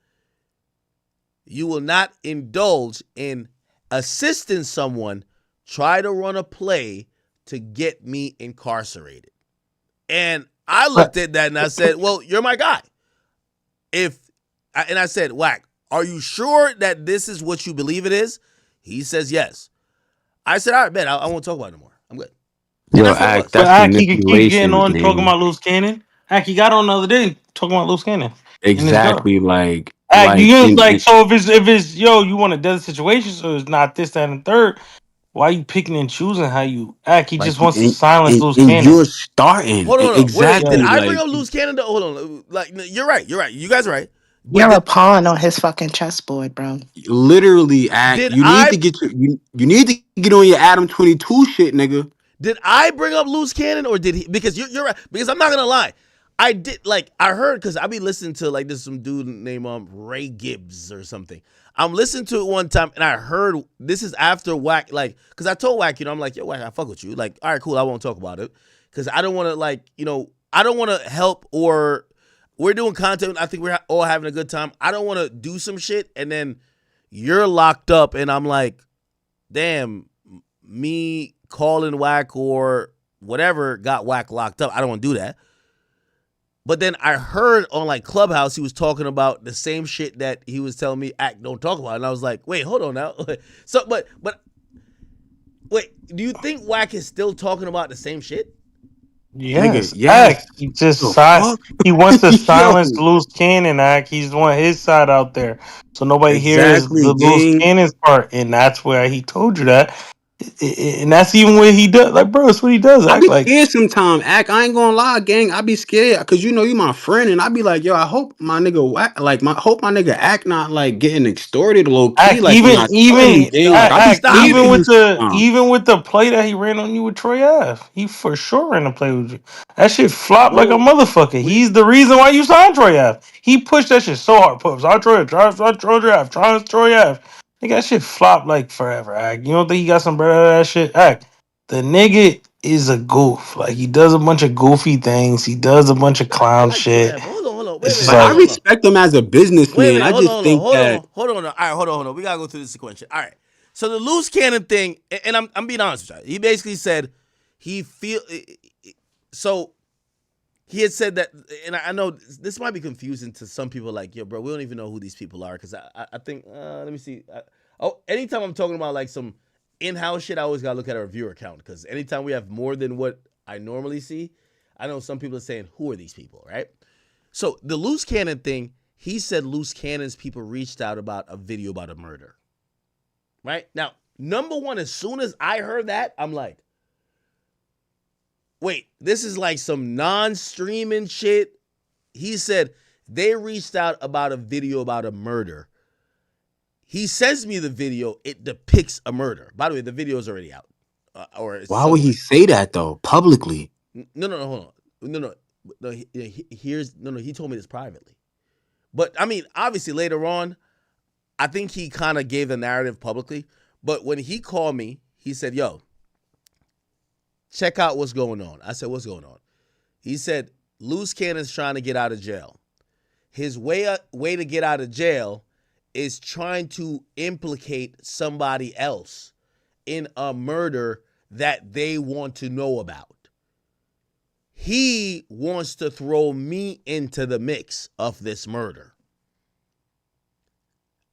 you will not indulge in assisting someone try to run a play to get me incarcerated. And I looked at that and I said, well, you're my guy. And I said, Wack, are you sure that this is what you believe it is? He says yes. I said, all right, man, I won't talk about it no more. I'm good. Yo, Ack, that's Ack, he could keep getting manipulation, on gang. talking about Luz Cannon. Ack, he got on the other day talking about Luz Cannon. Exactly, like Ack, so if it's you want a desert situation, so it's not this, that, and third. Why are you picking and choosing how you act? He just wants to silence Luz and Cannon. you're starting. Hold on. Exactly. Wait, did I bring up Luz Cannon? Hold on. Like, you're right. You guys are right. You're a pawn on his fucking chessboard, bro. Literally, Ack, you need to get you need to get on your Adam 22 shit, nigga. Did I bring up Luz Cannon or did he? Because you're right. Because I'm not gonna lie, I did. Like, I heard, because I be listening to like this some dude named Ray Gibbs or something. I'm listening to it one time and I heard this is after Wack, like, because I told Wack, I'm like, yo, Wack, I fuck with you. Like, all right, cool, I won't talk about it because I don't want to, like, I don't want to help, or we're doing content. I think we're all having a good time. I don't want to do some shit and then you're locked up and I'm like, damn, me calling Wack or whatever got Wack locked up. I don't want to do that. But then I heard on like Clubhouse, he was talking about the same shit that he was telling me, Act, don't talk about it. And I was like, wait, hold on now. So, but wait, do you think Wack is still talking about the same shit? Yes, Ack. He just he wants to silence Luz Cannon. Ack, he's want his side out there, so nobody hears the Luz Cannon's part, and that's where he told you that. And that's even what he does. Like, bro, that's what he does. I be Like, scared sometimes, Ack. I ain't gonna lie, gang. I be scared because you my friend, and I be like, yo, I hope my nigga Wack, hope my nigga Ack not like getting extorted low key. Ack, Like even with the play that he ran on you with Troy Ave, he for sure ran a play with you. That shit flopped like a motherfucker. He's the reason why you signed Troy Ave. He pushed that shit so hard. Put Troy Ave. Nigga, that shit flopped like forever, Ack. You don't think he got some bread out of that shit? Ack, the nigga is a goof. Like, he does a bunch of goofy things. He does a bunch of clown shit. Hold on. I respect him as a businessman. I just think that. Hold on. All right, hold on. We gotta go through this sequence. All right. So the Luz Cannon thing, and I'm being honest with you. He basically said so he had said that, and I know this might be confusing to some people. Like, yo, bro, we don't even know who these people are, because I think let me see. Anytime I'm talking about like some in-house shit, I always gotta look at our viewer account, because anytime we have more than what I normally see, I know some people are saying, who are these people, right? So the Luz Cannon thing, he said Luz Cannon's people reached out about a video about a murder. Right? Now, number one, as soon as I heard that, I'm like, wait, this is like some non-streaming shit. He said they reached out about a video about a murder. He sends me the video. It depicts a murder. By the way, the video is already out. Why would he say that though publicly? No, hold on. No, he told me this privately. But I mean, obviously later on, I think he kind of gave the narrative publicly. But when he called me, he said, yo, check out what's going on. I said, what's going on? He said, Luz Cannon's trying to get out of jail. His way to get out of jail is trying to implicate somebody else in a murder that they want to know about. He wants to throw me into the mix of this murder.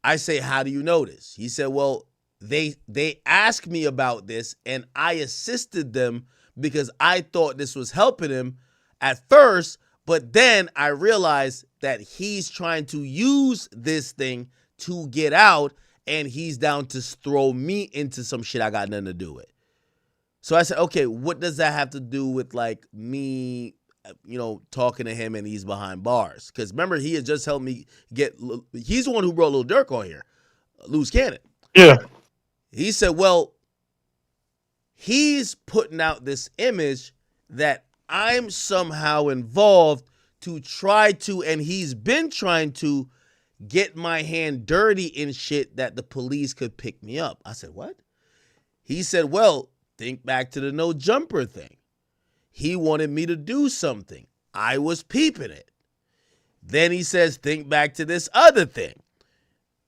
I say, how do you know this? He said, well, they asked me about this and I assisted them because I thought this was helping him at first, but then I realized that he's trying to use this thing to get out, and he's down to throw me into some shit I got nothing to do with. So I said, okay, what does that have to do with like me, talking to him and he's behind bars? Because remember, he had just helped me he's the one who brought Lil Durk on here, Loose Cannon. Yeah. He said, well, he's putting out this image that I'm somehow involved to try to, and he's been trying to get my hand dirty in shit that the police could pick me up. I said, what? He said, well, think back to the no jumper thing. He wanted me to do something. I was peeping it. Then he says, think back to this other thing.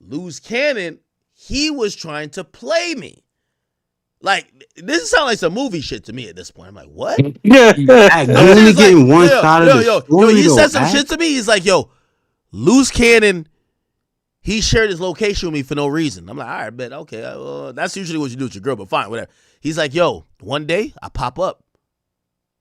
Loose Cannon, he was trying to play me. Like, this sounds like some movie shit to me at this point. I'm like, what? Yeah. You're only getting one side of the story. He said some shit to me. He's like, yo, Loose Cannon, he shared his location with me for no reason. I'm like, all right, bet, okay. That's usually what you do with your girl, but fine, whatever. He's like, yo, one day I pop up.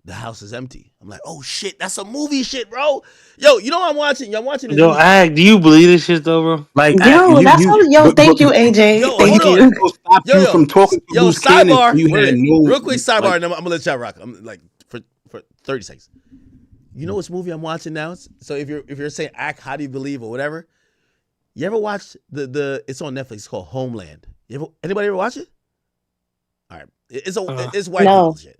The house is empty. I'm like, oh shit, that's some movie shit, bro. Yo, you know what I'm watching? I'm watching this. Yo, Ag, do you believe this shit though, bro? Like, thank you, AJ. Thank you. Stop you from talking to Loose Cannon. Sidebar. Real quick sidebar, and I'm gonna let y'all rock. I'm like for 30 seconds. You know which movie I'm watching now? So if you're saying act, how do you believe or whatever? You ever watch the? It's on Netflix. It's called Homeland. Anybody ever watch it? All right, it's white people shit.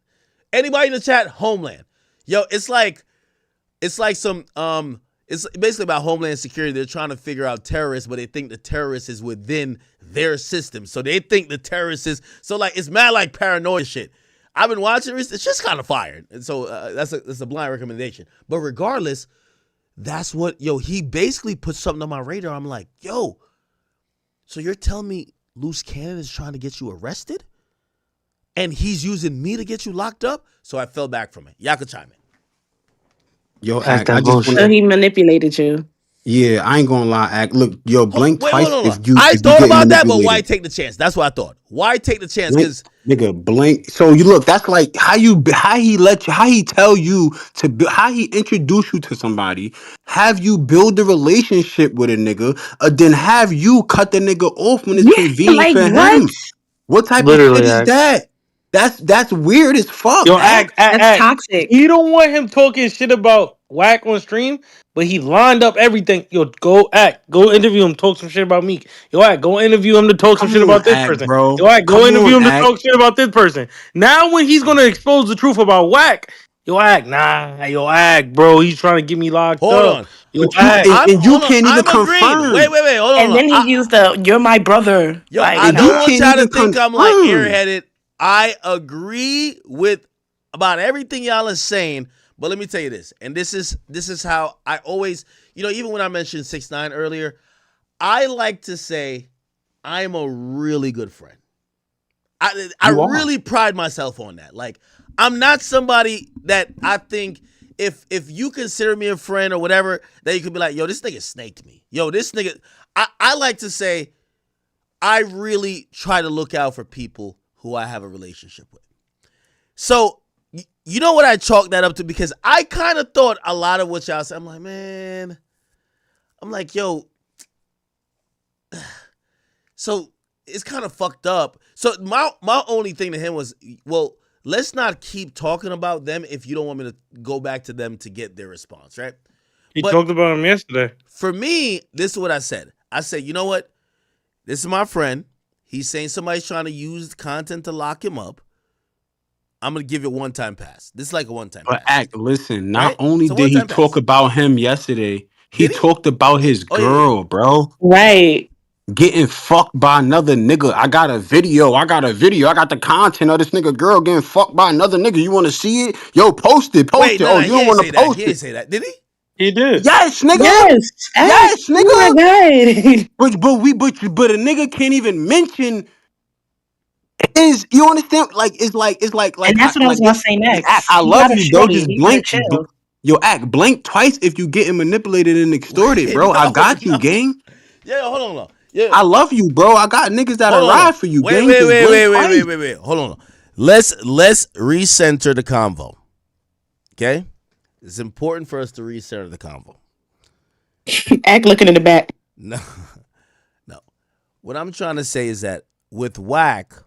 Anybody in the chat? Homeland. Yo, it's like some it's basically about Homeland Security. They're trying to figure out terrorists, but they think the terrorist is within their system. So they think the terrorist is like it's mad like paranoia shit. I've been watching it. It's just kind of fired. And so that's a blind recommendation. But regardless, that's what he basically put something on my radar. I'm like, yo, so you're telling me Loose Cannon is trying to get you arrested? And he's using me to get you locked up? So I fell back from it. Y'all can chime in. Yo, Act, I just So he manipulated you. Yeah, I ain't gonna lie, Act. Look, yo, blink twice if you. I thought about that, but why take the chance? That's what I thought. Why take the chance? Because nigga, blink. So you look. That's like how he tell you to, how he introduce you to somebody, have you build a relationship with a nigga, then have you cut the nigga off when it's convenient for him. What type of shit is that? That's weird as fuck. Yo, That's toxic. You don't want him talking shit about Whack on stream, but he lined up everything. Yo, go interview him, talk some shit about me. Yo, Act, go interview him to talk some shit about this person. Bro. Yo, Act, go interview him to talk shit about this person. Now when he's gonna expose the truth about Whack, yo, Act, bro, he's trying to get me locked up. Hold on. Yo, and you can't even confirm. Wait, hold on. And then he used you're my brother. Yo, I don't want y'all to think I'm like airheaded. I agree with about everything y'all are saying, but let me tell you this, and this is how I always, even when I mentioned 6ix9ine earlier, I like to say I'm a really good friend. I really pride myself on that. Like, I'm not somebody that I think if you consider me a friend or whatever, that you could be like, yo, this nigga snaked me. Yo, this nigga. I like to say I really try to look out for people who I have a relationship with. So, you know what I chalk that up to? Because I kind of thought a lot of what y'all said. I'm like, man. I'm like, yo. So, it's kind of fucked up. So, my only thing to him was, well, let's not keep talking about them if you don't want me to go back to them to get their response, right? He talked about him yesterday. For me, this is what I said. I said, you know what? This is my friend. He's saying somebody's trying to use content to lock him up. I'm going to give you a one-time pass. This is like a one-time pass. But Act, listen, not only did he talk about him yesterday, he talked about his girl, bro. Right. Getting fucked by another nigga. I got a video. I got the content of this nigga girl getting fucked by another nigga. You want to see it? Yo, post it. You don't want to post it. He didn't say that. Did he? He did. Yes, nigga. Yes, nigga. Oh my God. But a nigga can't even mention is, you understand? Like it's like and that's what I was gonna say next. I love you, bro. Just blink. Yo, Act, blink twice if you getting manipulated and extorted, bro. I got you, gang. Yeah, hold on. Yeah. I love you, bro. I got niggas that ride for you, gang. Wait. Hold on. let's recenter the convo. Okay, it's important for us to recenter the convo. Act looking in the back. No, no. What I'm trying to say is that with Wack,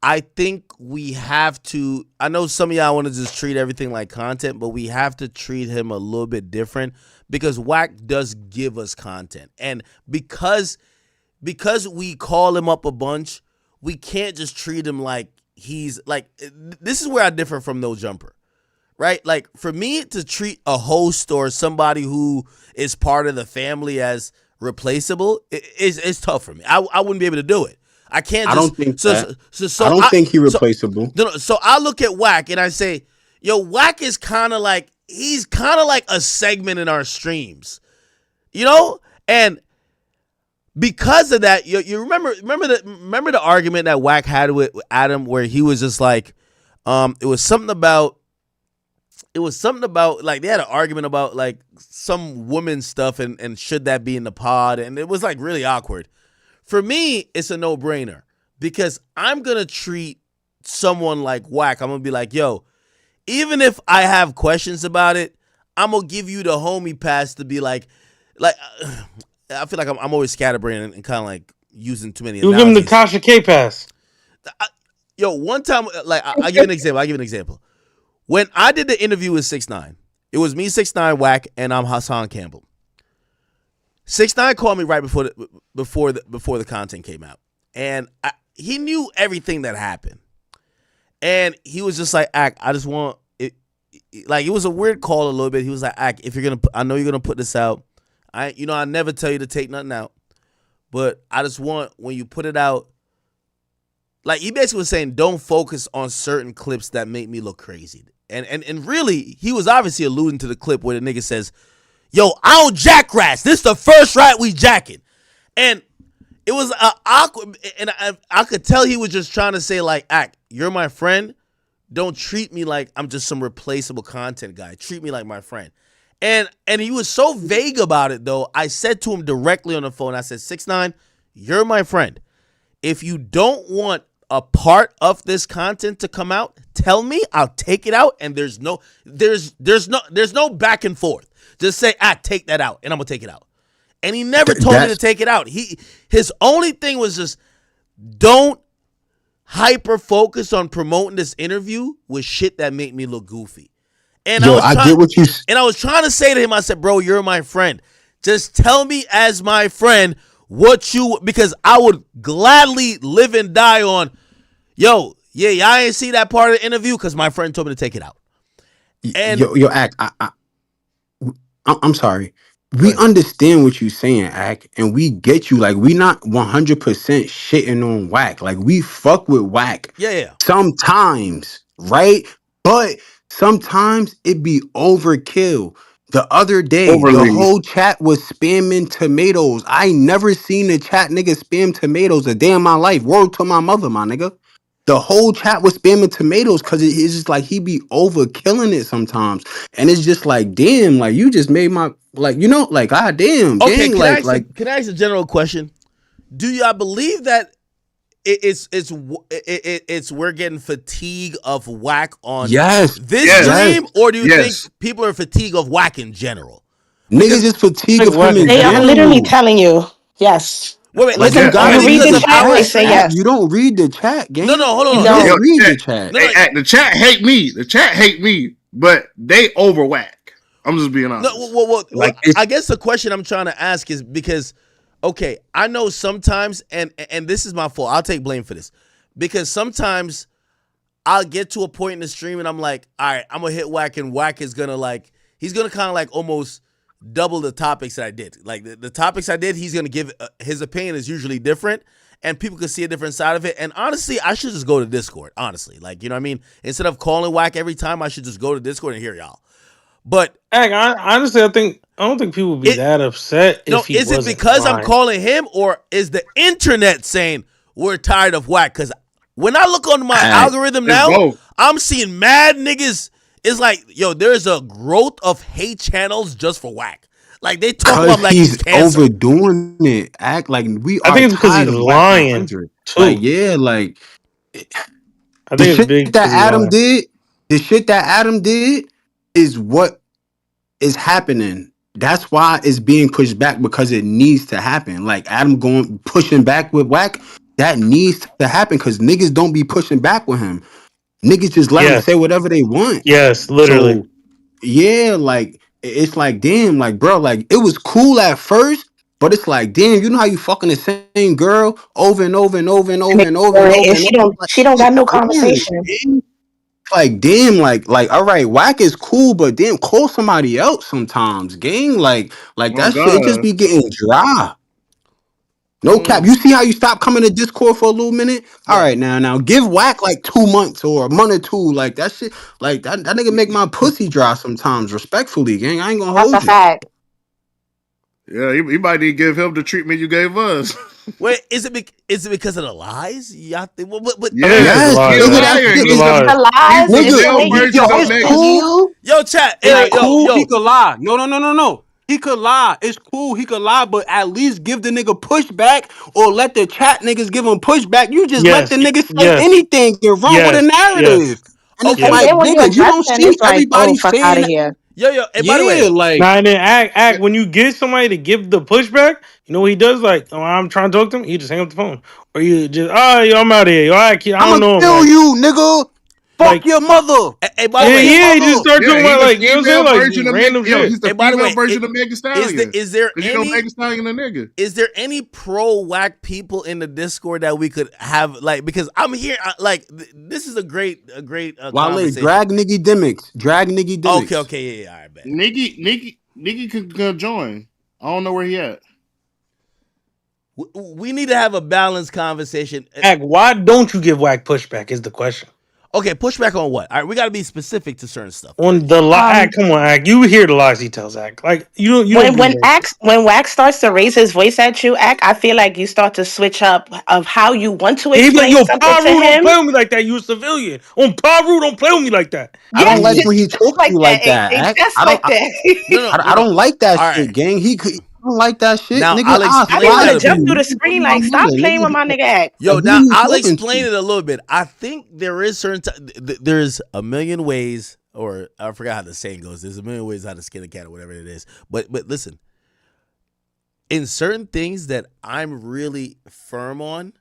I think we have to. I know some of y'all want to just treat everything like content, but we have to treat him a little bit different because Wack does give us content, and because we call him up a bunch, we can't just treat him like he's like. This is where I differ from No Jumper, right? Like for me to treat a host or somebody who is part of the family as replaceable, it's tough for me. I wouldn't be able to do it. I can't. I don't think he's replaceable. So I look at Wack and I say, yo, Wack is kind of like a segment in our streams, you know, and because of that, you remember the argument that Wack had with Adam where he was just like, it was something about like they had an argument about like some woman stuff and should that be in the pod, and it was like really awkward. For me, it's a no-brainer because I'm going to treat someone like Wack. I'm going to be like, yo, even if I have questions about it, I'm going to give you the homie pass to be like I feel like I'm always scatterbrained and kind of like using too many analogies. You give him the Kasha K pass. Yo, one time, like I'll give an example. When I did the interview with 6ix9ine, it was me, 6ix9ine, Wack, and I'm Hassan Campbell. 6ix9ine called me right before the content came out, and he knew everything that happened, and he was just like, "Ack, I just want it." Like it was a weird call a little bit. He was like, "Ack, if you're gonna, I know you're gonna put this out. I never tell you to take nothing out, but I just want when you put it out." Like he basically was saying, "Don't focus on certain clips that make me look crazy," and really, he was obviously alluding to the clip where the nigga says, yo, I don't jack rats. This the first rat we jacking. And it was awkward. And I could tell he was just trying to say, like, Ack, you're my friend. Don't treat me like I'm just some replaceable content guy. Treat me like my friend. And he was so vague about it, though. I said to him directly on the phone, I said, 6ix9ine, you're my friend. If you don't want a part of this content to come out, tell me. I'll take it out. And there's no back and forth. Just say, take that out, and I'm gonna take it out. And he never told me to take it out. His only thing was just don't hyper focus on promoting this interview with shit that make me look goofy. And I was trying to say to him, I said, bro, you're my friend. Just tell me as my friend because I would gladly live and die on, yo, yeah, y'all ain't see that part of the interview because my friend told me to take it out. And Ack, I'm sorry. We understand what you're saying, Ack, and we get you. Like, we not 100% shitting on Wack. Like, we fuck with Wack. Yeah. Sometimes, right? But sometimes it be overkill. The other day, the whole chat was spamming tomatoes. I never seen a chat nigga spam tomatoes a day in my life. Word to my mother, my nigga. The whole chat was spamming tomatoes because it's just like he be overkilling it sometimes. And it's just like, damn, like you just made my, like, you know, like, god damn. Okay, dang, can I ask a general question? Do y'all believe that it's we're getting fatigue of Wack on this stream, or do you think people are fatigue of Wack in general? Niggas is fatigue of him in They general. are literally telling you, yes. Wait, listen, you read the chat, they say yes. You don't read the chat, gang. No, hold on. You don't read the chat. The chat hate me. The chat hate me, but they over Wack. I'm just being honest. Well, I guess the question I'm trying to ask is because, okay, I know sometimes, and this is my fault. I'll take blame for this. Because sometimes I'll get to a point in the stream and I'm like, all right, I'm going to hit Wack, and Wack is going to he's going to kind of like almost double the topics that I did. Like the topics I did, he's going to give his opinion is usually different, and people can see a different side of it. And honestly, I should just go to Discord, honestly. Like, you know what I mean? Instead of calling Wack every time, I should just go to Discord and hear y'all. But honestly, I don't think people would be that upset. Is it because I'm calling him, or is the internet saying we're tired of Wack? Because when I look on my algorithm now, I'm seeing mad niggas. It's like, yo, there's a growth of hate channels just for Wack. Like they talk about like he's overdoing it. Act like we. I think it's because he's lying. Like, yeah, like I The think it's shit big that because Adam did is what is happening. That's why it's being pushed back because it needs to happen. Like Adam pushing back with Wack, that needs to happen because niggas don't be pushing back with him. Niggas just let him Yes. say whatever they want. Yes, literally. So yeah, like it's like damn, like bro, like it was cool at first, but it's like damn, you know how you fucking the same girl over and over and over and over and over and over And and she over. don't Like, she don't got no damn, conversation. like damn, like all right, Whack is cool, but damn, call somebody else sometimes, gang. Like Oh that shit just God. be getting dry. No cap. You see how you stop coming to Discord for a little minute? All right, now give Whack like 2 months or a month or two. Like that shit, like that nigga make my pussy dry sometimes. Respectfully, gang. I ain't gonna That's a hold you. fact. Yeah, you might need to give him the treatment you gave us. Wait, is it because of the lies? Yeah, what, Yes, Yes, he a nigga, that liar. shit He's is the, The lies he's and the the male way he version yo, of it's talking Meg. to cool. you. Yo, chat. It's cool. He Yo. could lie. No. He could lie. It's cool. He could lie, but at least give the nigga pushback or let the chat niggas give him pushback. You just let the Yes. nigga say Yes. anything and run with a Yes. Yes. narrative. And it's And Yes. like, then when you nigga, you address don't them, see it's like, oh, everybody fuck out saying of that. here. Yo. Hey, by the Yeah, way, like, Now and then act when you get somebody to give the pushback, you know what he does? Like, oh, I'm trying to talk to him, he just hang up the phone. Or you just, oh, yo, I'm out of here. Yo, all right, kid, I I'ma don't know him. kill Like, you, nigga. Fuck like your mother. Hey, by the yeah, way, yeah, he just start talking Yeah, he's about the like, you know what I'm saying? female Like version just of Meg. random Yo, shit. he's the hey, by the female way, version of Meg Thee Stallion. is there Cause you know any Meg Thee Stallion a nigga. is there any pro Whack people in the Discord that we could have, like, because I'm here, this is a great Wale, conversation. drag nigga Dimmicks. Okay, yeah, all right, bet. Nikki could join. I don't know where he at. We need to have a balanced conversation. Act, why don't you give Whack pushback is the question. Okay, pushback on what? All right, we got to be specific to certain stuff. On the Act, come on, Act. You hear the lies he tells, Act. Like you don't When give when Wax starts to raise his voice at you, Act, I feel like you start to switch up of how you want to he be like, explain yo, something to Paru, don't him. play with me like that. You a civilian. On Paru, don't play with me like that. I don't Yes, like just when he talks to like you that, like that. AJ, Act. just like that. I don't like that All shit, right. gang. I don't like that shit, Now nigga. I'll I'll I explain be want that to a slide bit. jump through you. the Nigga, screen my like, stop mother, playing with nigga. my nigga Act. Yo, Like, now who you I'll talking explain to? it a little bit. I think there is there's a million ways, or I forgot how the saying goes. There's a million ways how to skin a cat or whatever it is. But listen, in certain things that I'm really firm on,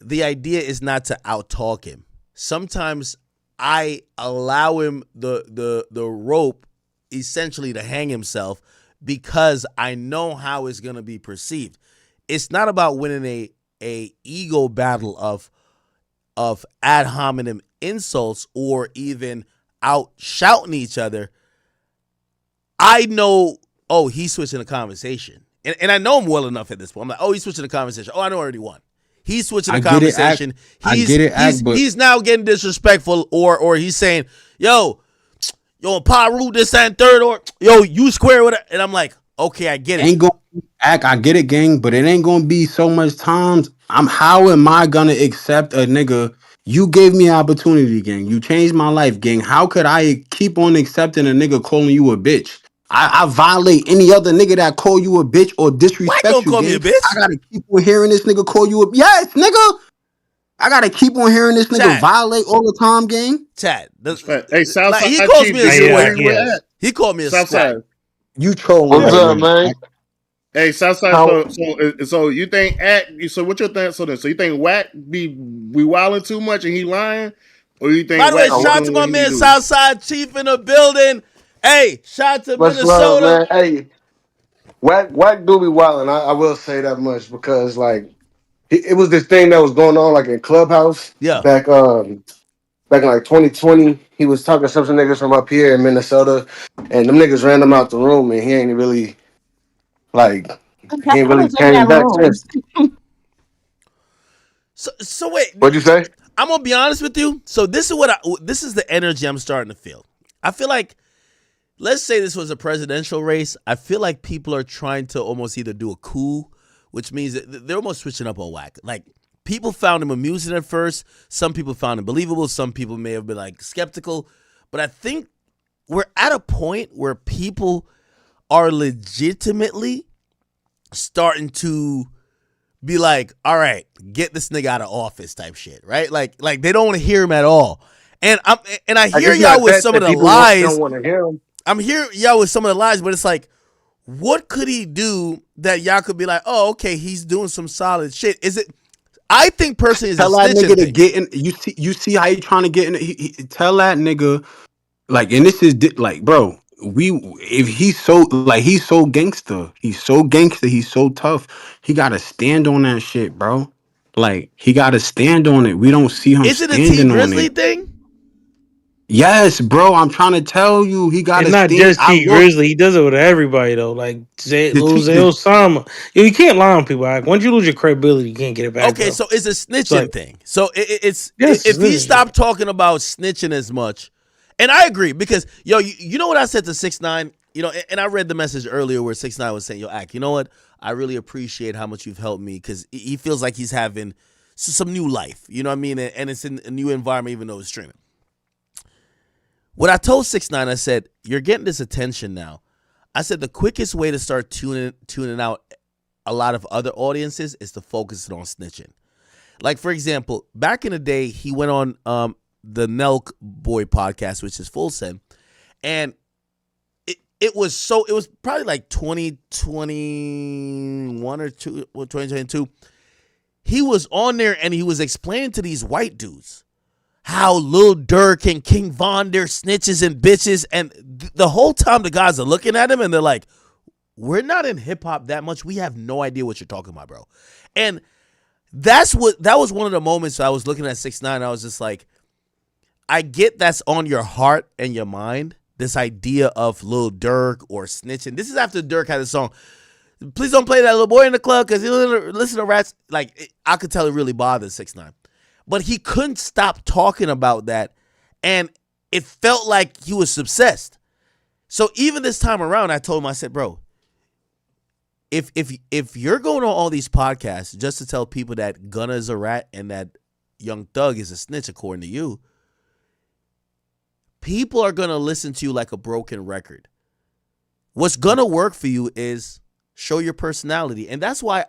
the idea is not to outtalk him. Sometimes I allow him the rope essentially to hang himself because I know how it's gonna be perceived. It's not about winning a ego battle of ad hominem insults or even out shouting each other. I know, oh, he's switching the conversation. And I know him well enough at this point. I'm like, oh, he's switching the conversation. Oh, I know I already won. He's switching the conversation. But He's now getting disrespectful, or he's saying, yo, Paru, this and third, or yo, you square with it. And I'm like, okay, I get it. Ain't gonna act. I get it, gang, but it ain't gonna be so much times. How am I gonna accept a nigga? You gave me an opportunity, gang. You changed my life, gang. How could I keep on accepting a nigga calling you a bitch? I violate any other nigga that call you a bitch or Why disrespect don't you, call me gang. a bitch? I gotta keep on hearing this nigga call you a yes, nigga. I gotta keep on hearing this nigga Chad. violate all the time, gang. Chad, Hey, Southside he calls Chief, me do a you square. agree with that? He called me a Southside. square. You trolling What's right up, now. man? Hey, Southside. How? So you think So what you think? So you think Wack be wilding too much and he lying, or you By think the way, Wack be shout out to doing my what he man do? Southside Chief in the building. Hey, shout out to Much love, Minnesota. man. Hey, Wack do be wilding. I will say that much because like it was this thing that was going on like in Clubhouse Yeah. back in like 2020. He was talking to some niggas from up here in Minnesota, and them niggas ran him out the room, and he ain't really like he ain't I really was in that came back room. since. So wait, What'd you say? I'm gonna be honest with you. So this is the energy I'm starting to feel. I feel like, let's say this was a presidential race. I feel like people are trying to almost either do a coup, which means that they're almost switching up on Wack. Like, people found him amusing at first. Some people found him believable. Some people may have been like skeptical. But I think we're at a point where people are legitimately starting to be like, all right, get this nigga out of office type shit, right? Like they don't want to hear him at all. And I Like hear it's y'all not with that some of that the people don't lies. want to hear him. I'm hearing y'all with some of the lies, but it's like, what could he do that y'all could be like, oh, okay, he's doing some solid shit? Is it? I think personally is a Tell that snitching nigga to thing. get in. You see how he trying to get in. Tell that nigga like, and this is like, bro. If he's so like he's so gangster, he's so tough. He gotta stand on that shit, bro. Like he gotta stand on it. We don't see him Is it a T standing on Grizzly it. thing? Yes, bro. I'm trying to tell you, he And gotta not stand. just T Grizzly, he does it with everybody though. Like The Lil T, Zay the, Osama. You can't lie on people. Like, once you lose your credibility, you can't get it back, Okay, bro. so it's a It's snitching like, thing. So it's yes, if he snitching. stopped talking about snitching as much, and I agree because you know what I said to 6ix9ine, and I read the message earlier where 6ix9ine was saying, yo, Ack, you know what? I really appreciate how much you've helped me because he feels like he's having some new life. You know what I mean? And it's in a new environment, even though it's streaming. What I told 6ix9ine, I said, you're getting this attention now. I said the quickest way to start tuning out a lot of other audiences is to focus on snitching. Like, for example, back in the day, he went on the Nelk Boy podcast, which is Full Send, and it was probably like 2021 or 2022. He was on there and he was explaining to these white dudes how Lil Durk and King Von, they're snitches and bitches, and the whole time the guys are looking at him and they're like, we're not in hip hop that much. We have no idea what you're talking about, bro. And that was one of the moments I was looking at 6ix9ine. I was just like, I get that's on your heart and your mind, this idea of Lil Durk or snitching. This is after Durk had a song, please don't play that little boy in the club because he listen to rats. Like, I could tell it really bothered 6ix9ine. But he couldn't stop talking about that, and it felt like he was obsessed. So even this time around, I told him, I said, bro, if you're going on all these podcasts just to tell people that Gunna is a rat and that Young Thug is a snitch, according to you, people are going to listen to you like a broken record. What's going to work for you is show your personality. And that's why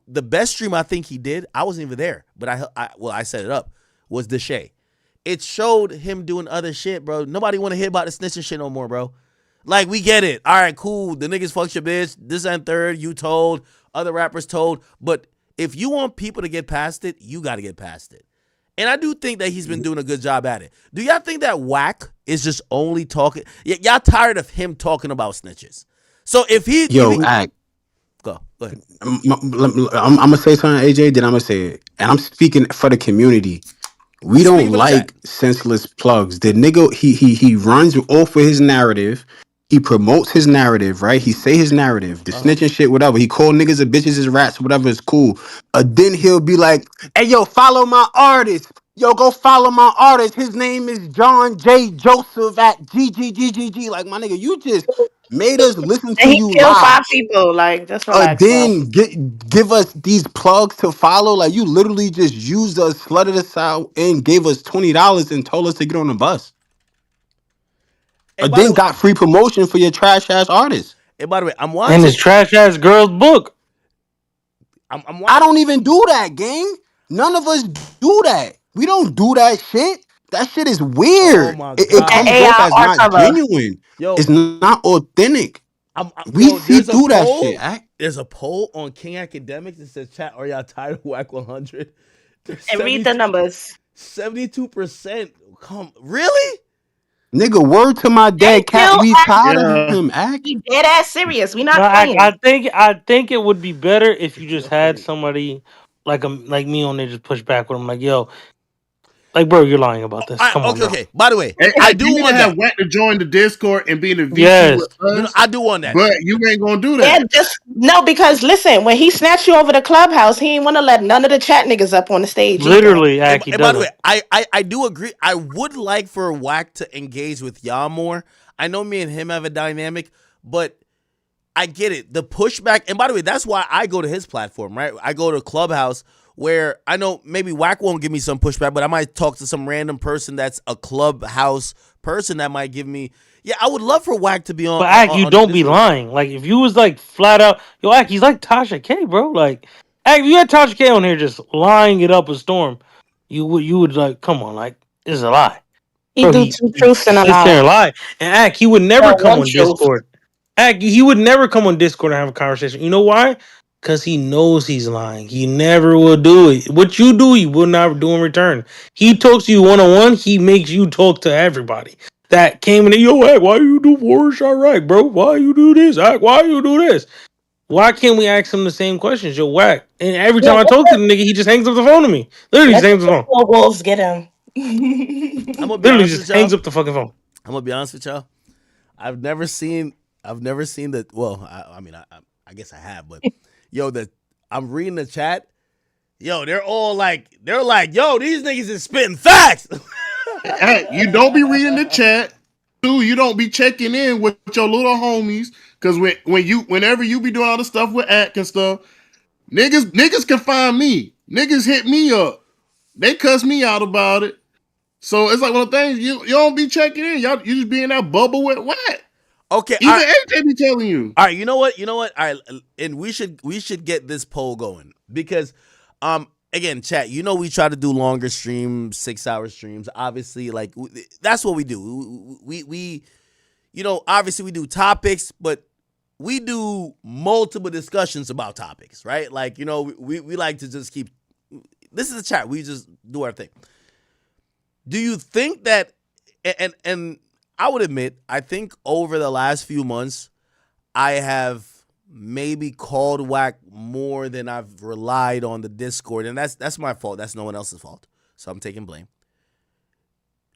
the best stream I think he did, I wasn't even there, but I set it up, was the Shay. It showed him doing other shit, bro. Nobody want to hear about the snitching shit no more, bro. Like, we get it. All right, cool. The niggas fucked your bitch. This and third, you told. Other rappers told. But if you want people to get past it, you got to get past it. And I do think that he's been doing a good job at it. Do y'all think that Wack is just only talking? Y'all tired of him talking about snitches? So if he... Act. Go ahead. I'm going to say something, AJ, then I'm going to say it. And I'm speaking for the community. We don't like senseless plugs. The nigga, he runs off of his narrative. He promotes his narrative, right? He say his narrative, the snitching shit, whatever. He call niggas and bitches as rats, whatever is cool. Then he'll be like, hey, yo, follow my artist. Yo, go follow my artist. His name is John J. Joseph at GGGGG. Like, my nigga, you just made us listen And to he you killed live. 5 people. Like, just relax, bro. Then give us these plugs to follow. Like, you literally just used us, slutted us out, and gave us $20 and told us to get on the bus. And then got free promotion for your trash ass artists. And by the way, I'm watching. And his trash ass girl's book. I don't even do that, gang. None of us do that. We don't do that shit. That shit is weird. Oh my It God. comes off as not genuine. Yo, it's not authentic. Yo, see through that shit. There's a poll on King Academics that says, chat, are y'all tired of Wack 100? And read the numbers. 72%. Really? Nigga, word to my dad, cat. We tired of him. Act. He dead ass serious. We not No, playing. I think it would be better if you just had somebody like me on there just push back with him, like, yo, like, bro, you're lying about this. Come on, okay. By the way, and I do want that. Wack to join the Discord and be in the VC Yes. with us. I do want that. But you ain't gonna do that. No, because listen, when he snatched you over the clubhouse, he ain't want to let none of the chat niggas up on the stage. Literally, and by the way, I do agree. I would like for Wack to engage with y'all more. I know me and him have a dynamic, but I get it. The pushback, and by the way, that's why I go to his platform, right? I go to Clubhouse, where I know maybe Wack won't give me some pushback, but I might talk to some random person that's a Clubhouse person that might give me. Yeah, I would love for Wack to be on. But Ack, you don't be lying. Like, if you was like flat out, yo, Ack, he's like Tasha K, bro. Like, If you had Tasha K on here just lying it up a storm, you would like, come on, like, this is a lie. He Bro, do he two truths and a sits there lie. and lie. And he would never No, come one on truth. Discord. He would never come on Discord and have a conversation. You know why? Because he knows he's lying. He never will do it. What you do, he will not do in return. He talks to you one-on-one. He makes you talk to everybody. That came in, yo, Ack, why you do four shot right, bro? Why you do this? Ack, why you do this? Why can't we ask him the same questions? Yo, whack. And every Yeah, time I talk to the nigga, he just hangs up the phone to me. Literally just let the hangs up the phone. football wolves get him. I'm gonna be Literally honest just with y'all. hangs up the fucking phone. I'm gonna be honest with y'all. I've never seen the. Well, I guess I have, but yo, I'm reading the chat. Yo, they're like, yo, these niggas is spitting facts. Hey, you don't be reading the chat. Two, you don't be checking in with your little homies. Cause whenever you be doing all the stuff with Ack and stuff, niggas can find me. Niggas hit me up. They cuss me out about it. So it's like one of the things you don't be checking in. You just be in that bubble with what? Okay, even AJ be telling you. All right, you know what? All right, and we should get this poll going because, again, chat. We try to do longer streams, 6-hour streams. Obviously, like that's what we do. We obviously we do topics, but we do multiple discussions about topics, right? Like we like to just keep. This is a chat. We just do our thing. Do you think that, and I would admit, I think over the last few months, I have maybe called whack more than I've relied on the Discord, and that's my fault. That's no one else's fault, so I'm taking blame.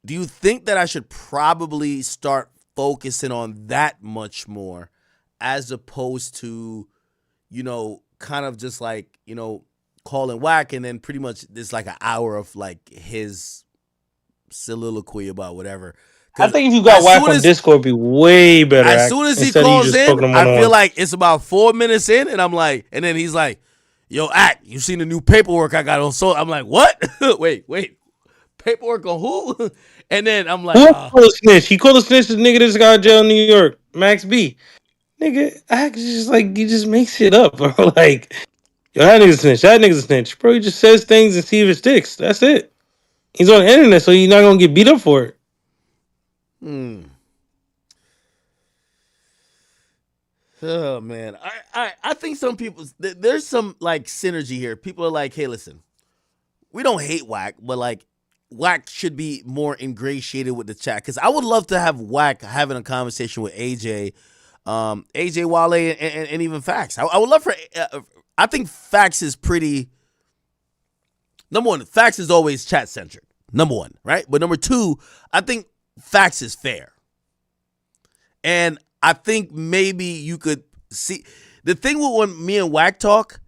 Do you think that I should probably start focusing on that much more as opposed to, kind of just like, calling whack and then pretty much there's like an hour of like his soliloquy about whatever. I think if you got whack on Discord, it'd be way better. As soon as he calls in, I feel like it's about 4 minutes in, and I'm like, and then he's like, "Yo, Ack, you seen the new paperwork I got on?" So I'm like, "What? wait, paperwork on who?" And then I'm like, "Who called a snitch? He called a snitch. The nigga that's got jail in New York, Max B. Nigga, Ack just like he just makes shit up, bro. Like, yo, that nigga's a snitch. That nigga's a snitch, bro. He just says things and see if it sticks. That's it. He's on the internet, so you're not gonna get beat up for it. Oh man, I think some people there's some like synergy here. People are like, hey, listen, we don't hate whack, but like whack should be more ingratiated with the chat because I would love to have whack having a conversation with AJ, Wale, and even Fax. I would love for. I think Fax is pretty. Number one, Fax is always chat centric. Number one, right? But number two, I think Fax is fair. And I think maybe you could see the thing with when me and Wack talk,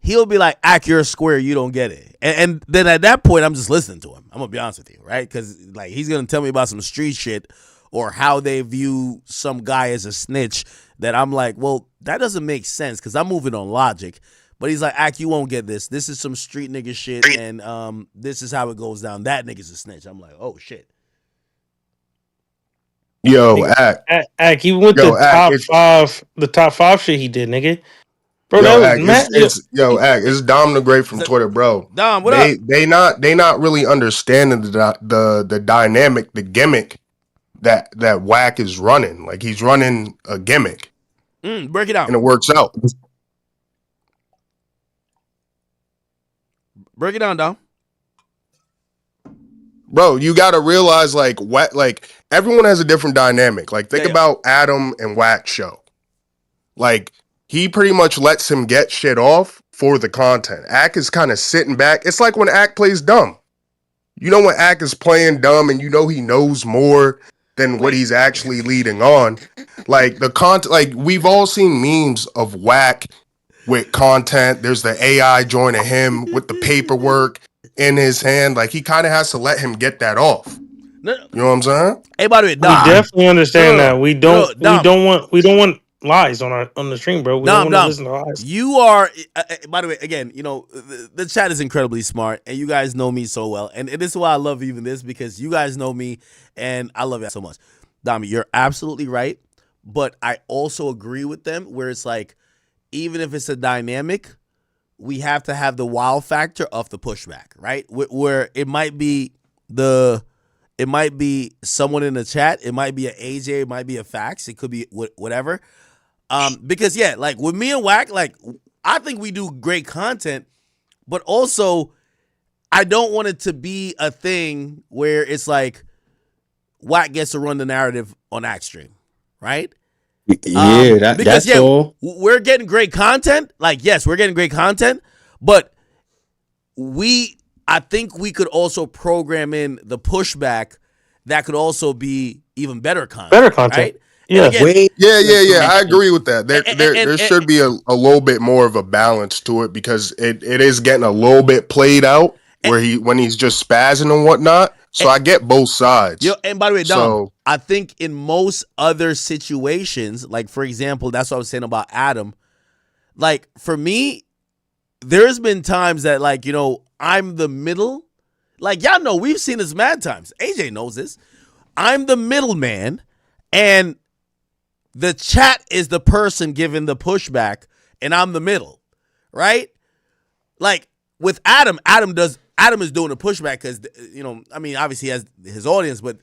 he'll be like, Ack, you're a square, you don't get it. And then at that point, I'm just listening to him. I'm gonna be honest with you, right? Because like he's gonna tell me about some street shit or how they view some guy as a snitch that I'm like, well, that doesn't make sense because I'm moving on logic. But he's like, Ack, you won't get this. This is some street nigga shit, and this is how it goes down. That nigga's a snitch. I'm like, oh shit. Yo, Ack, even with the top five shit he did, nigga. Bro, yo, that was Ack, it's Dom the Great from Twitter, bro. Dom, what up? They not really understanding the dynamic, the gimmick that Wack is running. Like he's running a gimmick. Break it down. And it works out. Break it down, Dom. Bro, you gotta realize like everyone has a different dynamic. Like think about Adam and Wack show. Like he pretty much lets him get shit off for the content. Ack is kind of sitting back. It's like when Ack plays dumb. You know when Ack is playing dumb and you know he knows more than what he's actually leading on. Like the content, like we've all seen memes of Wack with content. There's the AI joining him with the paperwork in his hand. Like he kind of has to let him get that off. You know what I'm saying? Hey, by the way, Dom, we definitely understand that. We don't want lies on the stream, bro. We don't want to listen to lies. You are, by the way, again, the chat is incredibly smart, and you guys know me so well, and this is why I love even this because you guys know me, and I love it so much. Dom, you're absolutely right, but I also agree with them where it's like, even if it's a dynamic, we have to have the wow factor of the pushback, right? Where it might be someone in the chat, it might be an AJ, it might be a Fax, it could be whatever. Because yeah, like with me and Wack, like I think we do great content, but also I don't want it to be a thing where it's like Wack gets to run the narrative on Ackstream, right? Yeah, that's all. We're getting great content. Like, yes, we're getting great content, but I think we could also program in the pushback that could also be even better content. Better content. Right? Yeah. Again, Yeah. I agree with that. There should be a little bit more of a balance to it because it is getting a little bit played out when he's just spazzing and whatnot. So I get both sides. And by the way, Dom, I think in most other situations, like for example, that's what I was saying about Adam. Like for me, there's been times that like, you know, I'm the middle. Like y'all know, we've seen this mad times. AJ knows this. I'm the middleman and the chat is the person giving the pushback and I'm the middle, right? Like with Adam is doing the pushback because, you know, I mean, obviously he has his audience, but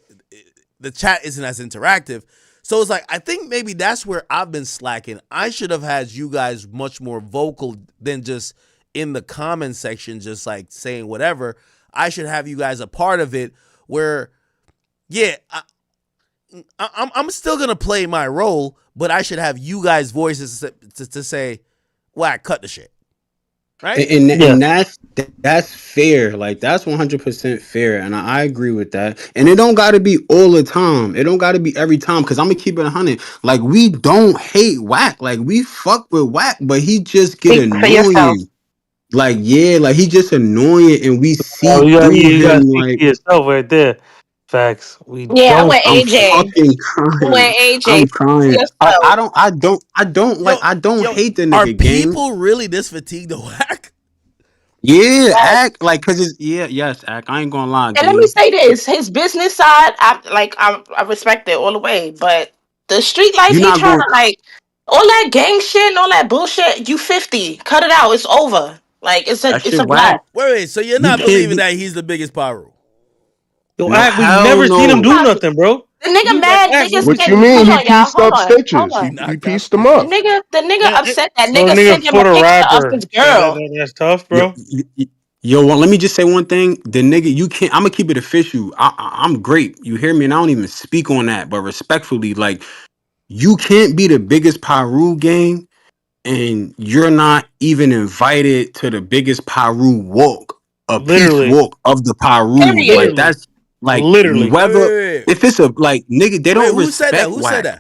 the chat isn't as interactive. So it's like, I think maybe that's where I've been slacking. I should have had you guys much more vocal than just in the comment section, just like saying whatever. I should have you guys a part of it where, yeah, I'm still going to play my role, but I should have you guys' voices to say, Wack, cut the shit. Right? And that's fair. Like that's 100% fair, and I agree with that. And it don't got to be all the time. It don't got to be every time. Because I'm gonna keep it 100. Like we don't hate Wack. Like we fuck with Wack, but he just get annoying. Like yeah, like he just annoying, and we see through you gotta him. speak Like for yourself right there. Facts. We Yeah, I don't. went I'm AJ. fucking I crying. went AJ. I'm crying. I don't Yo, hate the are nigga game. people really this fatigued to Wack? Yeah, Act like cause it's yes, Act. I ain't gonna lie. And let me say this: his business side, I respect it all the way. But the street life, You're he not trying going. to like all that gang shit and all that bullshit. You 50, cut it out. It's over. Like it's That a shit block. whack. Wait, so you're You not can't believing do. that he's the biggest Paru? Yo, No, Act, we hell never seen him no. do nothing, bro. The nigga mad niggas What you getting. mean? Hold He on, y'all. pieced Hold up on. Hold stitches. on. He pieced them The up. nigga upset that Bro, nigga nigga sent him a fought a picture of rapper. his girl. That's tough, bro. Yo, well, let me just say one thing. The nigga, you can't. I'm gonna keep it official. I'm great. You hear me? And I don't even speak on that. But respectfully, like you can't be the biggest Paru gang, and you're not even invited to the biggest Paru walk, a peace Literally. walk of the Paru. Period. Like that's like Literally. whether Wait. if it's a like nigga, they don't Who said that? respect Who Wack. said that?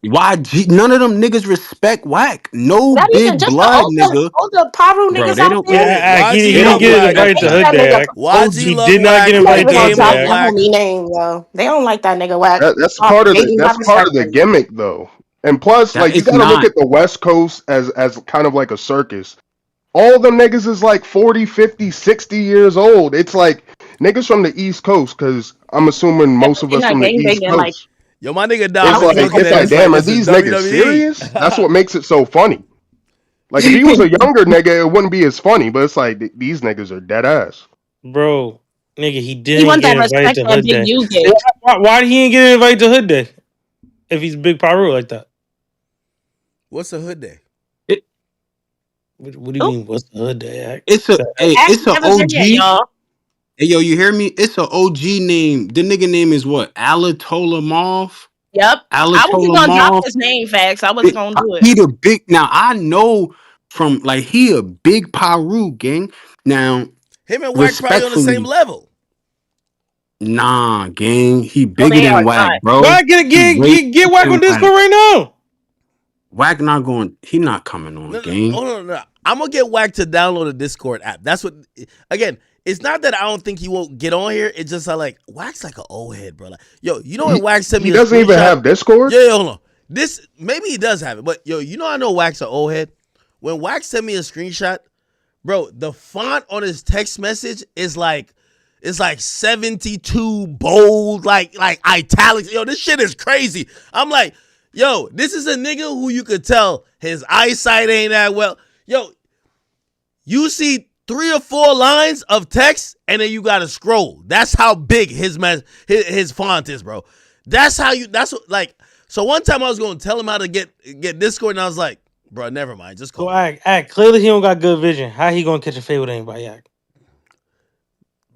YG, none of them niggas respect Wack. No Not even big just the blood nigga, older Paru bro. niggas They out don't. there. Act, he YG didn't love get Wack. invited to Hood That Day, nigga. Act. YG love Did not Wack. get You invited ain't to gonna Hood Game drop Day, love that Act. Wack. homie name, yo. They don't like that nigga Wack. That's part of the Respect. gimmick though. And plus, That like you it's got to look not. at the West Coast as kind of like a circus. All them niggas is like 40, 50, 60 years old. It's like niggas from the East Coast, because I'm assuming most of You're us not from the gang East banging like Coast. Yo, my nigga I Dom don't is think looking It's at like, this like damn, are this is these niggas WWE. serious? That's what makes it so funny. Like if he was a younger nigga, it wouldn't be as funny. But it's like these niggas are dead ass. Bro, nigga, he he didn't want get that invited respect to that Hood Big Day. U Yeah, get. why he ain't get invited to Hood Day if he's big Paru like that? What's a Hood Day? What do you mean? What's the Hood Day, Act? It's a hey, Act it's a never been there, OG. y'all. Hey yo, you hear me? It's a OG name. The nigga name is what? Alatola Marv. Yep. I wasn't Alatola gonna drop Marv. his name facts. I wasn't gonna do it. He the big. Now I know from like he a big Paru gang. Now Him and Wack probably on the same respectfully, level. nah, gang. He No, bigger they than are Wack, not. bro. Why He way get Wack bigger on than Wack. Discord right now? Wack not going. He not coming on, No, gang. no. I'm gonna get Wack to download a Discord app. That's what. Again, it's not that I don't think he won't get on here. It's just like Wack's like an old head, bro. Like, yo, you know when Wack sent me He a doesn't even screenshot? have Discord. Yeah, hold on. This maybe he does have it, but yo, you know I know Wack's an old head. When Wack sent me a screenshot, bro, the font on his text message is like. It's like 72 bold, like italics. Yo, this shit is crazy. I'm like, yo, this is a nigga who you could tell his eyesight ain't that well. Yo, You see 3 or 4 lines of text, and then you gotta scroll. That's how big his font is, bro. That's what, like. So one time I was gonna tell him how to get Discord, and I was like, bro, never mind, just call. So act. Clearly he don't got good vision. How he gonna catch a fade with anybody? Act.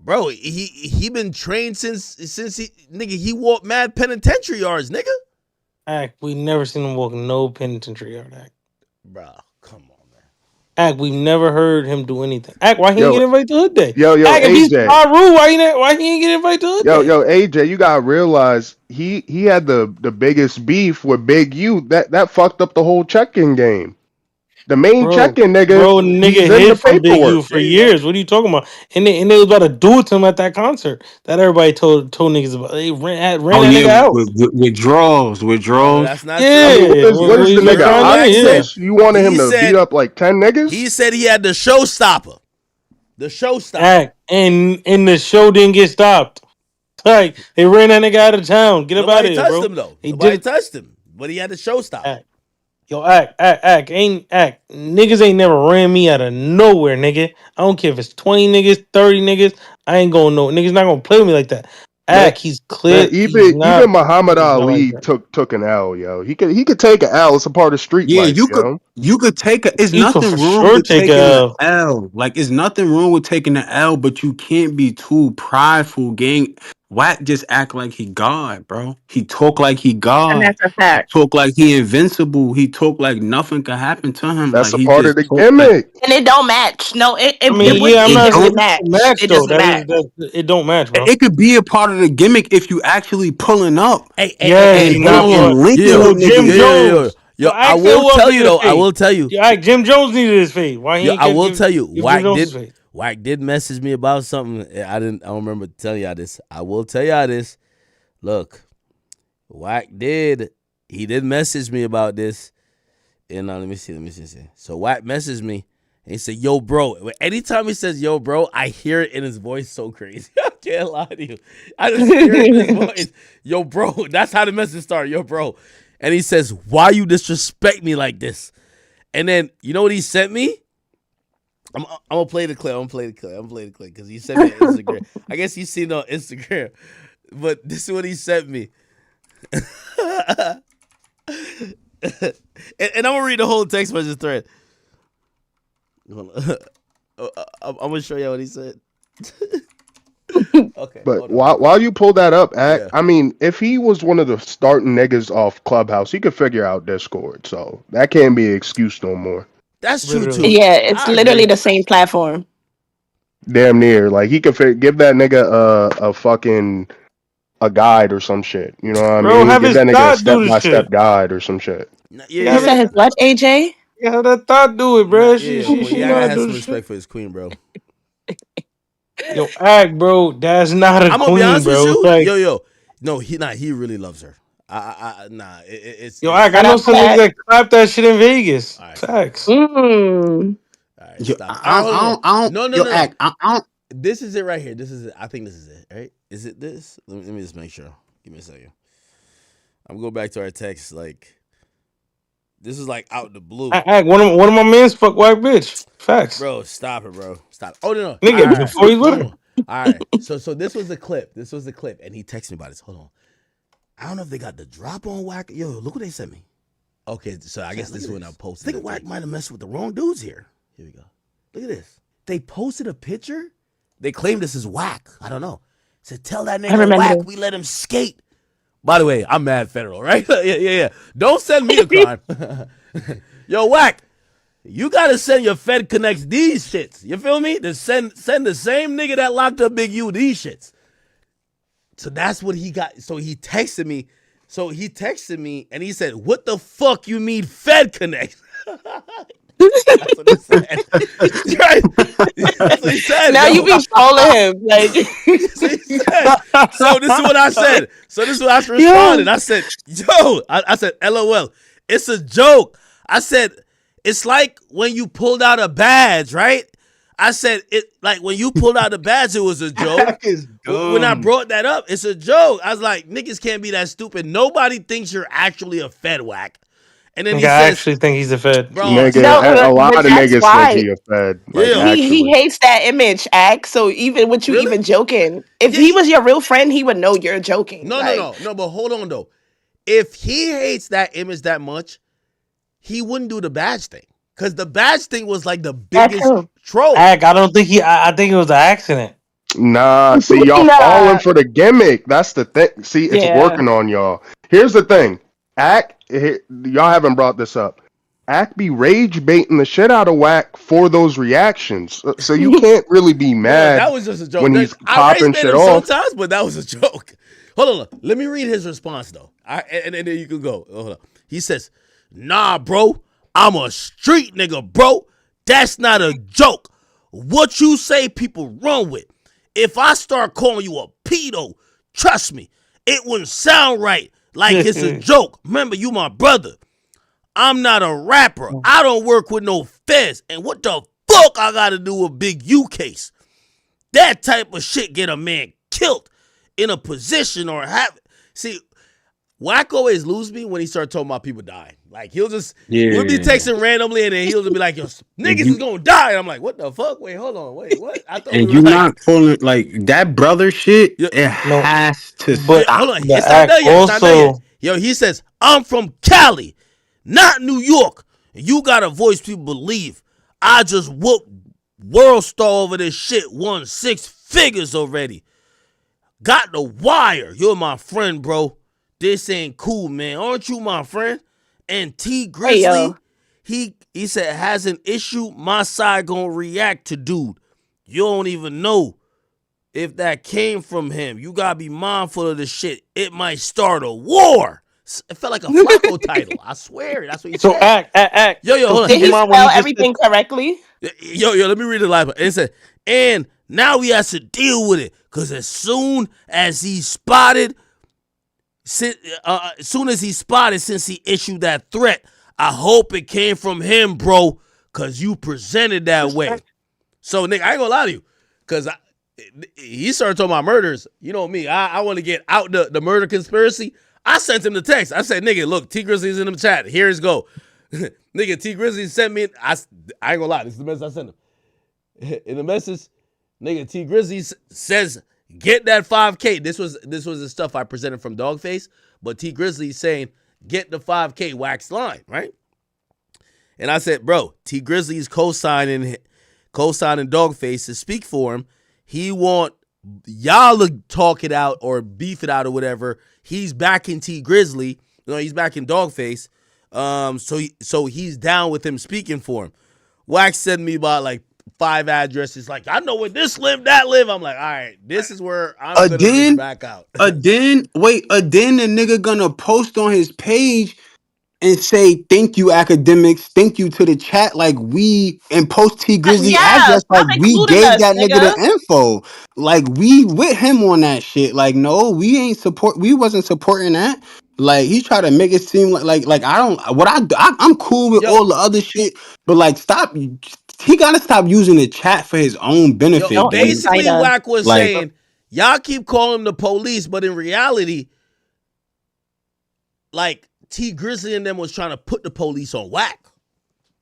Bro, he been trained since he walked mad penitentiary yards, nigga. Act. We never seen him walk no penitentiary yard. Act. Bro, come on. Act, we've never heard him do anything. Act, why he ain't get invited to Hood Day? Yo, Act, if he's AJ. Paru, why he ain't get invited to Hood Day? Yo, AJ, you gotta realize he had the biggest beef with Big U. That fucked up the whole check-in game. The main check-in nigga, Nigga hid from Big U for years. What are you talking about? And they was about to do it to him at that concert that everybody told niggas about. They ran that nigga out. Withdrawals. That's not true. I mean, what is the nigga ISIS? You wanted him to beat up like 10 niggas? He said he had the showstopper. The showstopper. Act, and the show didn't get stopped. Like, they ran that nigga out of town. Get up out of here, bro. Nobody touched him, though. Nobody touched him. But he had the showstopper. Yo, act. Niggas ain't never ran me out of nowhere, nigga. I don't care if it's 20 niggas, 30 niggas. I ain't gonna know. Niggas not gonna play with me like that. Act, he's clear. Man, even Muhammad Ali took an L, yo. He could take an L. It's a part of street life, you could take a. It's You could nothing for wrong sure with take taking a an L. Like, it's nothing wrong with taking an L, but you can't be too prideful, gang. Wack just act like he God, bro. He talk like he God. And that's a fact. He talk like he invincible. He talk like nothing can happen to him. That's like, a he part just of the talk gimmick. And it don't match. No, it I'm not doesn't match. match It though. doesn't match. It don't match, bro. It could be a part of the gimmick if you actually pulling up. Linking Yo, with Jim Jones. Yo, I will tell you though. I will tell you. Yo, Jim Jones needed his fade. Why he? Yo, I will tell you. Wack Wack did message me about something. I don't remember telling y'all this. I will tell y'all this. Look, Wack did. He did message me about this. And let me see. So Wack messaged me and he said, "Yo, bro." Anytime he says "Yo, bro," I hear it in his voice so crazy. I can't lie to you. I just hear it in his voice. Yo, bro. That's how the message started. Yo, bro. And he says, "Why you disrespect me like this?" And then you know what he sent me? I'm gonna play the clip. I'm gonna play the clip because he sent me on Instagram. I guess you seen it on Instagram, but this is what he sent me. and I'm gonna read the whole text message thread. I'm gonna show you what he said. Okay. But while you pull that up, I mean, if he was one of the starting niggas off Clubhouse, he could figure out Discord. So that can't be an excuse no more. That's true too. Yeah, it's literally the same platform. Damn near. Like, he could give that nigga a fucking guide or some shit. You know what I mean? Bro, have Give his that nigga a thought do this step-by-step shit. guide or some shit. You said his what, AJ? Yeah, have that thought do it, bro. She gotta gotta have do some the respect shit. for his queen, bro. Yo, act, bro. That's not a I'm queen, gonna be honest bro. with you. Like, Yo. No, he really loves her. It's yo, act. I know some niggas that clap that shit in Vegas. Facts. Mm. All right, Yo, stop. I don't. No. Yo, act. I don't. This is it right here. This is it. I think this is it. Right? Is it this? Let me just make sure. Give me a second. I'm going back to our text. Like, this is like out the blue. Act. One of my mans fuck white bitch. Facts. Bro, stop it, bro. Stop. Oh no. Nigga, All right. before he's with her. All right. So this was the clip. And he texted me about this. Hold on. I don't know if they got the drop on Wack. Yo, look what they sent me. Okay, so I guess this is when I posted. I think Wack might have messed with the wrong dudes here. Here we go. Look at this. They posted a picture. They claimed this is Wack. I don't know. Said, tell that nigga Wack we let him skate. By the way, I'm mad federal, right? Yeah. Don't send me a crime. Yo, Wack, you gotta send your Fed Connects these shits. You feel me? To send the same nigga that locked up Big U these shits. So that's what he got. So he texted me. And he said, "What the fuck you mean Fed Connect?" That's what he said. Right? That's what he said. Now you be trolling him. Like, so this is what I said. So this is what I responded. I said, "Yo," I said, "LOL. It's a joke." I said, "It's like when you pulled out a badge, right?" I said, "It like when you pulled out the badge, it was a joke." When I brought that up, it's a joke. I was like, niggas can't be that stupid. Nobody thinks you're actually a Fed Wack. And then Nigga, he I says, actually think he's a Fed. bro, Nigga, a lot but of that's niggas think why he a Fed. Like, yeah, he actually. hates that image, act. So even with you really? even joking, if Yeah, he was your real friend, he would know you're joking. no. But hold on though. If he hates that image that much, he wouldn't do the badge thing. Because the badge thing was like the biggest troll. I don't think I think it was an accident. Nah, see, y'all falling for the gimmick. That's the thing. See, it's Yeah. working on y'all. Here's the thing. Y'all haven't brought this up. Ack be rage baiting the shit out of Wack for those reactions. So you can't really be mad that was just a joke. when he's I race popping bait shit him off. sometimes, but that was a joke. Hold on. Let me read his response though. And then you can go. Hold on. He says, nah, bro. I'm a street nigga, bro. That's not a joke. What you say people run with. If I start calling you a pedo, trust me, it wouldn't sound right like it's a joke. Remember, you my brother. I'm not a rapper. I don't work with no feds. And what the fuck I gotta do with Big U case? That type of shit get a man killed in a position or have. See, Wack always lose me when he start talking about people dying. Like we'll be texting randomly and then he'll just be like, yo, niggas is gonna die. And I'm like, what the fuck? Wait, hold on, wait, what? I thought And we were you like, not pulling like that brother shit. It has to But stop. hold on, the it's not done act yet. It's not done yet. also Yo, he says, I'm from Cali, not New York. You got a voice people believe. I just whooped World Star over this shit, won 6 figures already. Got the wire. You're my friend, bro. This ain't cool, man. Aren't you my friend? And T Grizzly, he said, has an issue. My side gonna react to dude. You don't even know if that came from him. You gotta be mindful of the shit. It might start a war. It felt like a Flacco title. I swear. That's what he so said. act. Yo, hold on. Did he spell everything correctly? Yo, let me read it live. It said, and now he has to deal with it. Cause as soon as he spotted, since he issued that threat, I hope it came from him, bro. Cause you presented that way. So, nigga, I ain't gonna lie to you. Cause he started talking about murders. You know me. I want to get out the murder conspiracy. I sent him the text. I said, nigga, look, T Grizzly's in the chat. Here's go. Nigga, T Grizzly sent me. I ain't gonna lie. This is the message I sent him. In the message, nigga, T Grizzly says, get that 5K. This was the stuff I presented from Dogface. But T Grizzly saying, get the 5K wax line, right? And I said, bro, T Grizzly's co-signing Dogface to speak for him. He want y'all to talk it out or beef it out or whatever. He's backing T Grizzly. He's backing Dogface. So he's down with him speaking for him. Wax sent me about like 5 addresses. Like, I know where this live, that live. I'm like, all right, this is where I'm gonna just back out. Then the nigga gonna post on his page and say thank you academics, thank you to the chat, like we and post T Grizzly address, like we gave that nigga the info, like we with him on that shit. Like no, we wasn't supporting that. Like he tried to make it seem like I don't I'm cool with all the other shit, but like stop. He gotta stop using the chat for his own benefit. Yo, basically, Wack was saying, y'all keep calling him the police, but in reality, like T Grizzly and them was trying to put the police on Wack.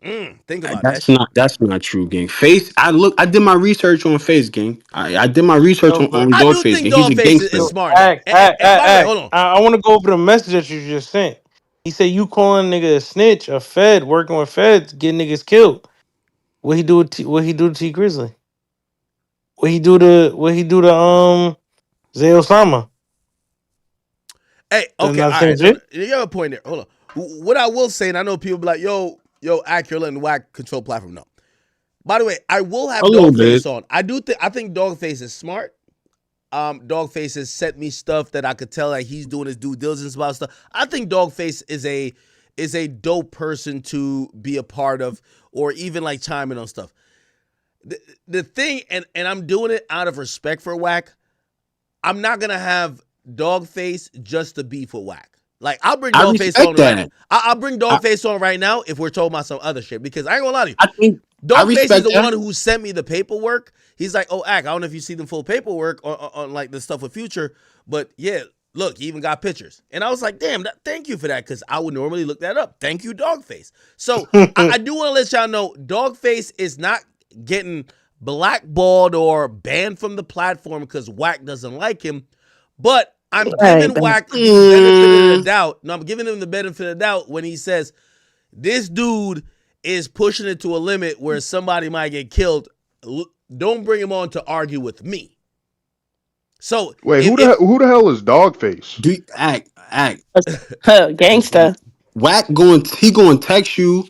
Think about that. That's not true, gang. Face. I did my research on Face, gang. I did my research on Dogface. He's a gangster. Is smart. Hold on. I want to go over the message that you just sent. He said you calling nigga a snitch, a fed, working with feds, getting niggas killed. What he do to T Grizzly? What he do to Zay Osama? Hey, okay, all right. So you have a point there. Hold on. What I will say, and I know people be like, yo, Ack, you're letting Wack control platform. No. By the way, I will have Dogface on. I think Dogface is smart. Dogface has sent me stuff that I could tell that he's doing his due diligence about stuff. I think Dogface is a dope person to be a part of, or even like chime in on stuff. The thing, and I'm doing it out of respect for Wack. I'm not gonna have Dogface just to beef with Wack. Like I'll bring Dogface on right now. I'll bring Dogface on right now if we're talking about some other shit, because I ain't gonna lie to you. I think Dogface is the one who sent me the paperwork. He's like, oh, Ack, I don't know if you see the full paperwork on like the stuff with Future, but yeah, look, he even got pictures. And I was like, damn, thank you for that, because I would normally look that up. Thank you, Dogface. So I do want to let y'all know, Dogface is not getting blackballed or banned from the platform because Wack doesn't like him. But I'm giving Wack the benefit of the doubt. No, I'm giving him the benefit of the doubt when he says, this dude is pushing it to a limit where somebody might get killed. Don't bring him on to argue with me. So wait, who the hell is Dogface? Act. Gangsta. Wack going to text you.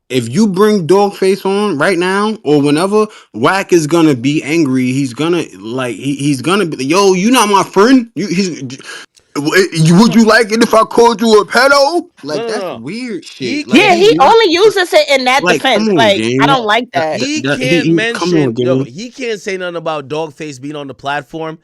If you bring Dogface on right now or whenever, Wack is gonna be angry. He's gonna he's gonna be, yo, you not my friend. Would you like it if I called you a pedo? Like, that's weird shit. He only uses it in that like, defense. come on, Like, gang. I don't like that. He can't come on, mention, gang. he can't say nothing about Dogface being on the platform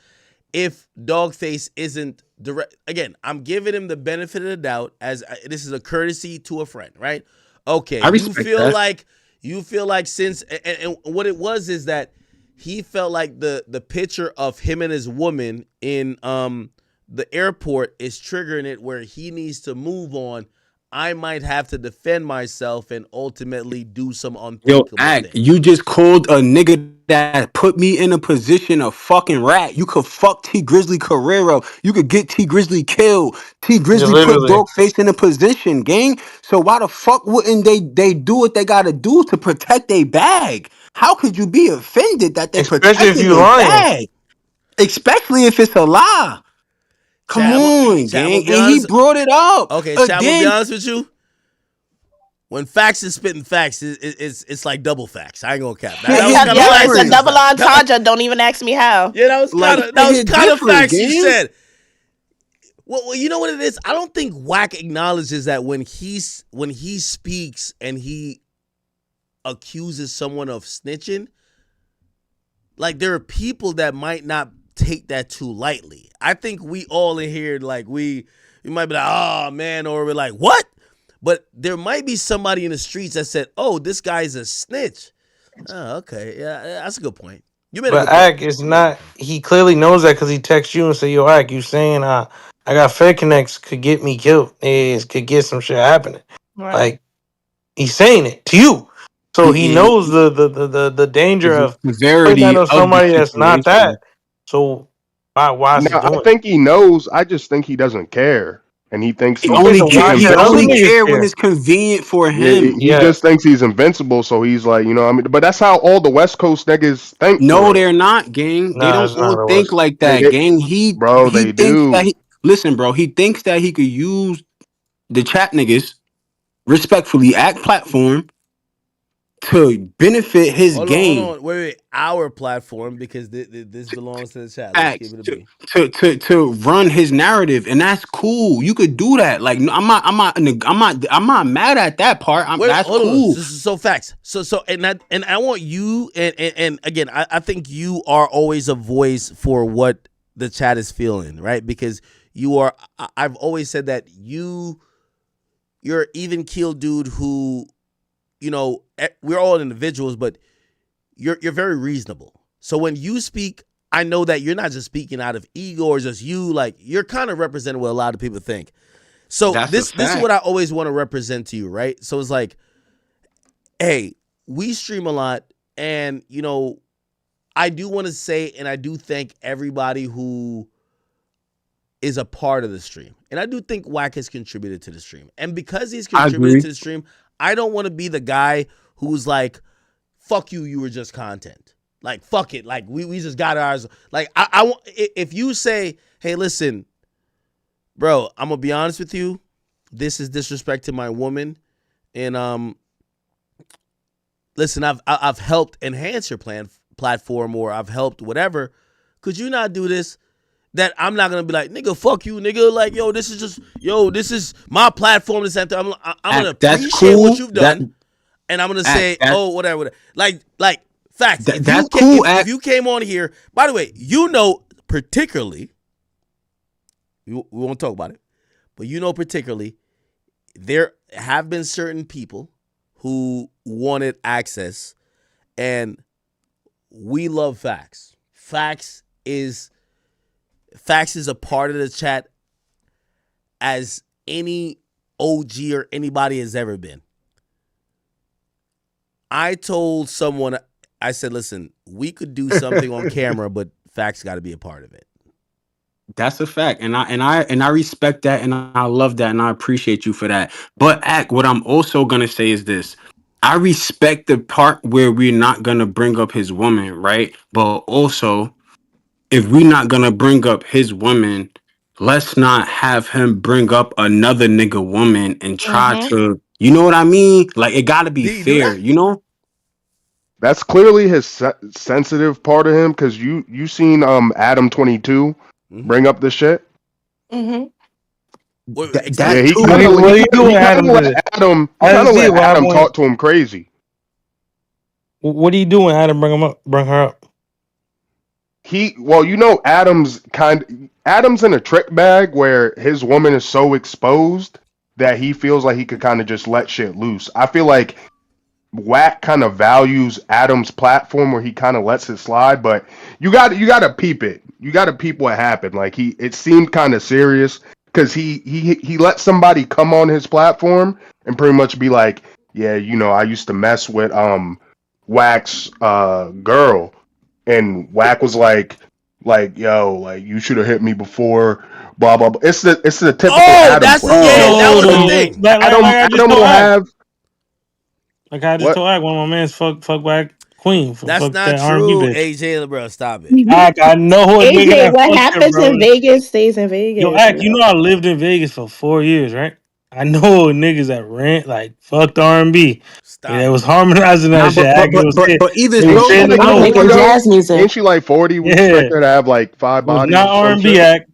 if Dogface isn't direct. Again, I'm giving him the benefit of the doubt as this is a courtesy to a friend, right? Okay, I respect that. You feel like since and what it was is that he felt like the picture of him and his woman in the airport is triggering it where he needs to move on. I might have to defend myself and ultimately do some unthinkable things. You just called a nigga that put me in a position of fucking rat. You could fuck T Grizzly Carrero. You could get T Grizzly killed. T Grizzly put literally. Dogface in a position, gang. So why the fuck wouldn't they do what they gotta do to protect their bag? How could you be offended that they Especially if protecting you their lying. bag? Especially if it's a lie. Come on, gang. And he brought it up. Okay, Chad, I'm gonna be Again, honest with you. When facts is spitting facts, it's like double facts. I ain't gonna cap. It's a double entendre. Don't even ask me how. Yeah, that was kind of facts gang. you said. Well, you know what it is? I don't think Wack acknowledges that when he speaks and he accuses someone of snitching, like there are people that might not take that too lightly. I think we all in here, like we might be like, oh man, or we're like, what? But there might be somebody in the streets that said, oh, this guy's a snitch. Oh, okay. Yeah, that's a good point. But Ack is not. He clearly knows that because he texts you and say, "Yo, Ack, you saying I got Fed Connects could get me killed. It could get some shit happening." Right. Like he's saying it to you, so he knows the danger of putting that on somebody that's not that. So why is he doing? I think he knows. I just think he doesn't care, and he thinks He he's only invincible. care when it's convenient for him. He just thinks he's invincible, so he's like, you know what I mean? But that's how all the West Coast niggas think. No, they're not, gang. They don't all think like that, gang. He they thinks do. that listen, bro. He thinks that he could use the chat niggas respectfully Act platform to benefit his game. Hold on. Wait. Our platform, because this belongs to the chat. Let's give it a B. To run his narrative, and that's cool. You could do that. Like, I'm not mad at that part. That's cool. So facts. So and I want you and again, I think you are always a voice for what the chat is feeling, right? Because you are. I've always said that you're an even keel dude who, you know, we're all individuals, but you're very reasonable. So when you speak, I know that you're not just speaking out of ego or just you, like you're kind of representing what a lot of people think. So this is what I always want to represent to you, right? So it's like, hey, we stream a lot, and you know, I do want to say, and I do thank everybody who is a part of the stream. And I do think Wack has contributed to the stream. And because he's contributed to the stream, I don't want to be the guy who's like, fuck you, you were just content. Like, fuck it. Like, we just got ours. Like, I want, if you say, hey, listen, bro, I'm going to be honest with you. This is disrespect to my woman. And, listen, I've helped enhance your platform, or I've helped whatever. Could you not do this? That I'm not going to be like, nigga, fuck you, nigga. Like, this is my platform. I'm going to appreciate what you've done. And I'm going to say, whatever. Like, facts. That's cool. If you came on here, by the way, you know, particularly, we won't talk about it, but you know, particularly, there have been certain people who wanted access, and we love facts. Facts is a part of the chat as any OG or anybody has ever been. I told someone, I said, listen, we could do something on camera, but facts got to be a part of it. That's a fact, and I respect that, and I love that, and I appreciate you for that. But what I'm also gonna say is this: I respect the part where we're not gonna bring up his woman, right? But also, if we're not gonna bring up his woman, let's not have him bring up another nigga woman and try to, you know what I mean? Like it gotta be fair, you know? That's clearly his sensitive part of him, because you seen Adam 22 bring up the shit. Exactly. Yeah, he What are you doing, Adam? He kind of let Adam talk to him crazy. What are you doing, Adam? Bring her up. Adam's in a trick bag where his woman is so exposed that he feels like he could kind of just let shit loose. I feel like Wack kind of values Adam's platform where he kind of lets it slide, but you got to peep it. You got to peep what happened. Like it seemed kind of serious because he let somebody come on his platform and pretty much be like, yeah, I used to mess with Wack's girl, and Wack was like yo, like you should have hit me before. Blah blah blah. It's the typical Adam play. That was the thing. Adam will have. Like I just told Ack, one of my mans fuck Wack Queen. That's fuck not that true, R&B bitch. AJ, bro. Stop it. Ack, I know who a nigga AJ, that what fucked her, happens bro. in Vegas stays in Vegas. Yo, Ack, you know I lived in Vegas for 4 years, right? I know niggas that rent fucked R&B. Yeah, it was harmonizing that shit. But even it was so, saying I'm no. jazz music. Ain't she like 40? We expect her to have like 5 bodies. Not R&B Act.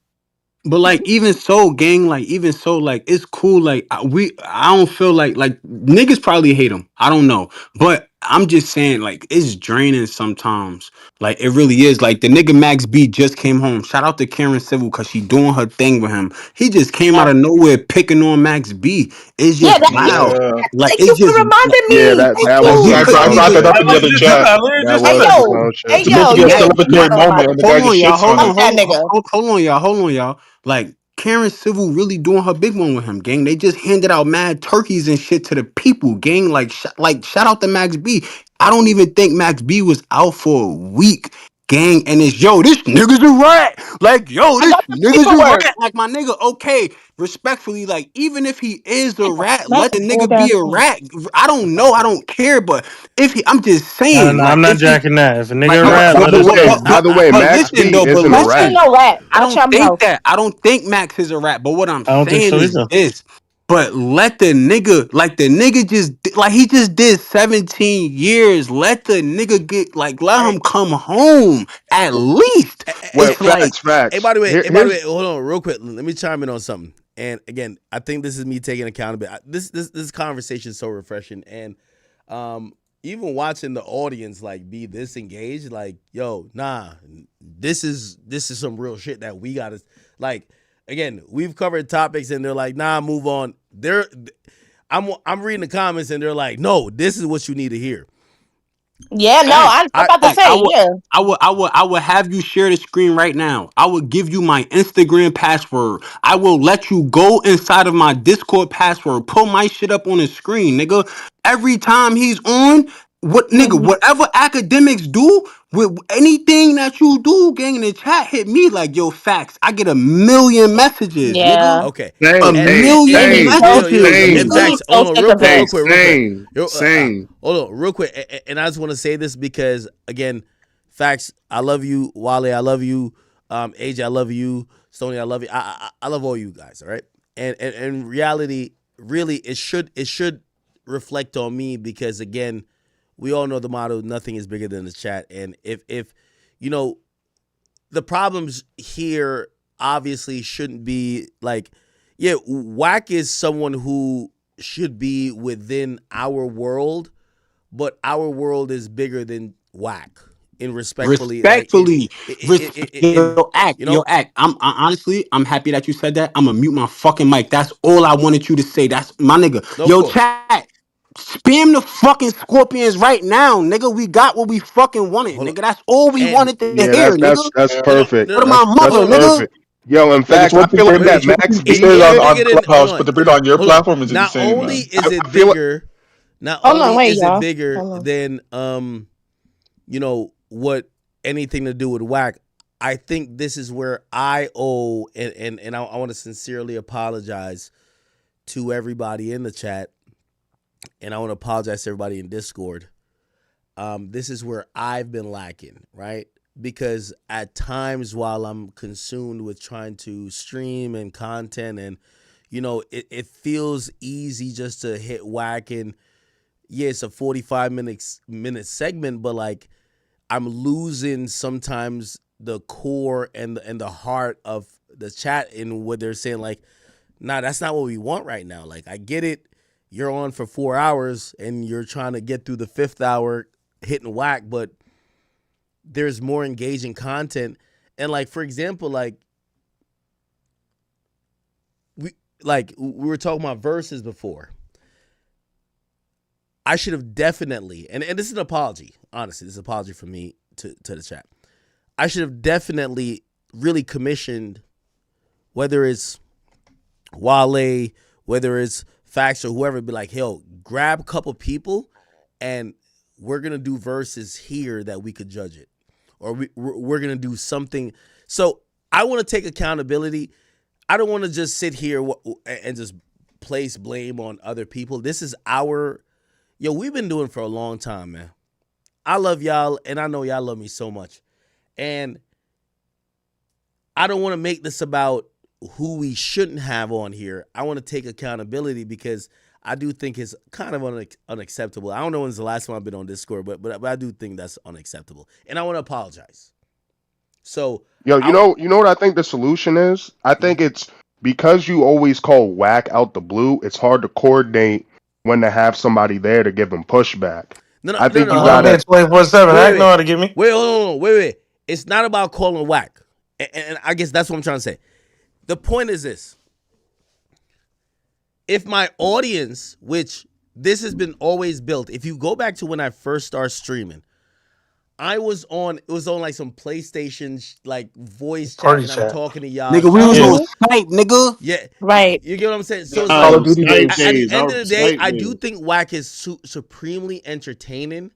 But even so, gang, it's cool. I don't feel like niggas probably hate him. I don't know, but I'm just saying it's draining sometimes. Like it really is. Like the nigga Max B just came home. Shout out to Karen Civil because she doing her thing with him. He just came out of nowhere picking on Max B. It's just wild. Like Thank you for reminding me. Yeah, that was. I brought that up in the other chat. That was the clown shit. Hey, To make it a celebratory moment, and the guy just shits on it. Hold on, y'all. Like Karen Civil really doing her big one with him, gang. They just handed out mad turkeys and shit to the people, gang. Shout out to Max B. I don't even think Max B was out for a week, gang. And it's this nigga's a rat. This nigga's a rat. Like my nigga, okay, respectfully, even if he is a rat, let the nigga be a rat. I don't know, I don't care, but I'm just saying, I'm not jacking that. If a nigga like, rap, let us know. Either way, Max B isn't a rat. I don't think that. I don't think Max is a rat. But what I'm saying is this. But let the nigga, he just did 17 years. Let the nigga let him come home at least. Well, facts. Hey, by the way, hold on, real quick. Let me chime in on something. And again, I think this is me taking accountability. This conversation is so refreshing, and even watching the audience be this engaged, yo, nah, this is some real shit that we gotta again, we've covered topics and they're like, nah, move on. I'm reading the comments and they're like, no, this is what you need to hear. Yeah, no, I'm about to say, I would have you share the screen right now. I would give you my Instagram password. I will let you go inside of my Discord password. Pull my shit up on the screen, nigga. Every time he's on, whatever academics do, with anything that you do, gang, in the chat, hit me yo, facts. I get a million messages, nigga. Okay. A million messages. In fact, hold on, real quick. Hold on, real quick. And I just want to say this because, again, facts, I love you. Wale, I love you. AJ, I love you. Stoney, I love you. I love all you guys, all right? And in reality, really, it should reflect on me because, again, we all know the motto, nothing is bigger than the chat. And if the problems here obviously shouldn't be Wack is someone who should be within our world, but our world is bigger than Wack. Respectfully. Yo, Act. I'm honestly, I'm happy that you said that. I'm gonna mute my fucking mic. That's all I wanted you to say. That's my nigga. No, chat. Spam the fucking Scorpions right now, nigga. We got what we fucking wanted, nigga. That's all we wanted to hear, nigga. That's perfect. What my mother, nigga? Perfect. Yo, in fact, I feel like that Max B It's shit. bigger than hold on. put the beat on your Hold on. platform is Not insane, only man. is it I feel like bigger, not Hold on, only wait, is it y'all. bigger Hold on. than you know, what anything to do with whack. I think this is where I owe, and I want to sincerely apologize to everybody in the chat, and I want to apologize to everybody in Discord. This is where I've been lacking, right? Because at times while I'm consumed with trying to stream and content, and you know, it feels easy just to hit whack, and yeah, it's a 45 minute segment, but like I'm losing sometimes the core and the heart of the chat in what they're saying. Like, nah, that's not what we want right now. Like, I get it. You're on for 4 hours and you're trying to get through the 5th hour hitting whack, but there's more engaging content. And like, for example, like we were talking about verses before. I should have definitely, and this is an apology, honestly, this is an apology from me to the chat. I should have definitely really commissioned, whether it's Wale, whether it's Fax or whoever, be like, yo, grab a couple people and we're going to do verses here that we could judge it. Or we're going to do something. So I want to take accountability. I don't want to just sit here and just place blame on other people. This is we've been doing it for a long time, man. I love y'all, and I know y'all love me so much. And I don't want to make this about who we shouldn't have on here. I want to take accountability because I do think it's kind of unacceptable. I don't know when's the last time I've been on Discord, but I do think that's unacceptable. And I want to apologize. So, yo, you know what I think the solution is? I think it's because you always call whack out the blue, it's hard to coordinate when to have somebody there to give them pushback. I think you gotta 24/7. I know how to get me. Wait, hold on, wait. It's not about calling whack. And I guess that's what I'm trying to say. The point is this. If my audience, which this has been always built, if you go back to when I first started streaming, it was on like some PlayStation like voice chat, and I'm talking to y'all. Nigga, we was on Skype, nigga. Yeah, right. You get what I'm saying? So it's Call like, of Duty at days. the end of the day, Skype I days. do think whack is supremely entertaining,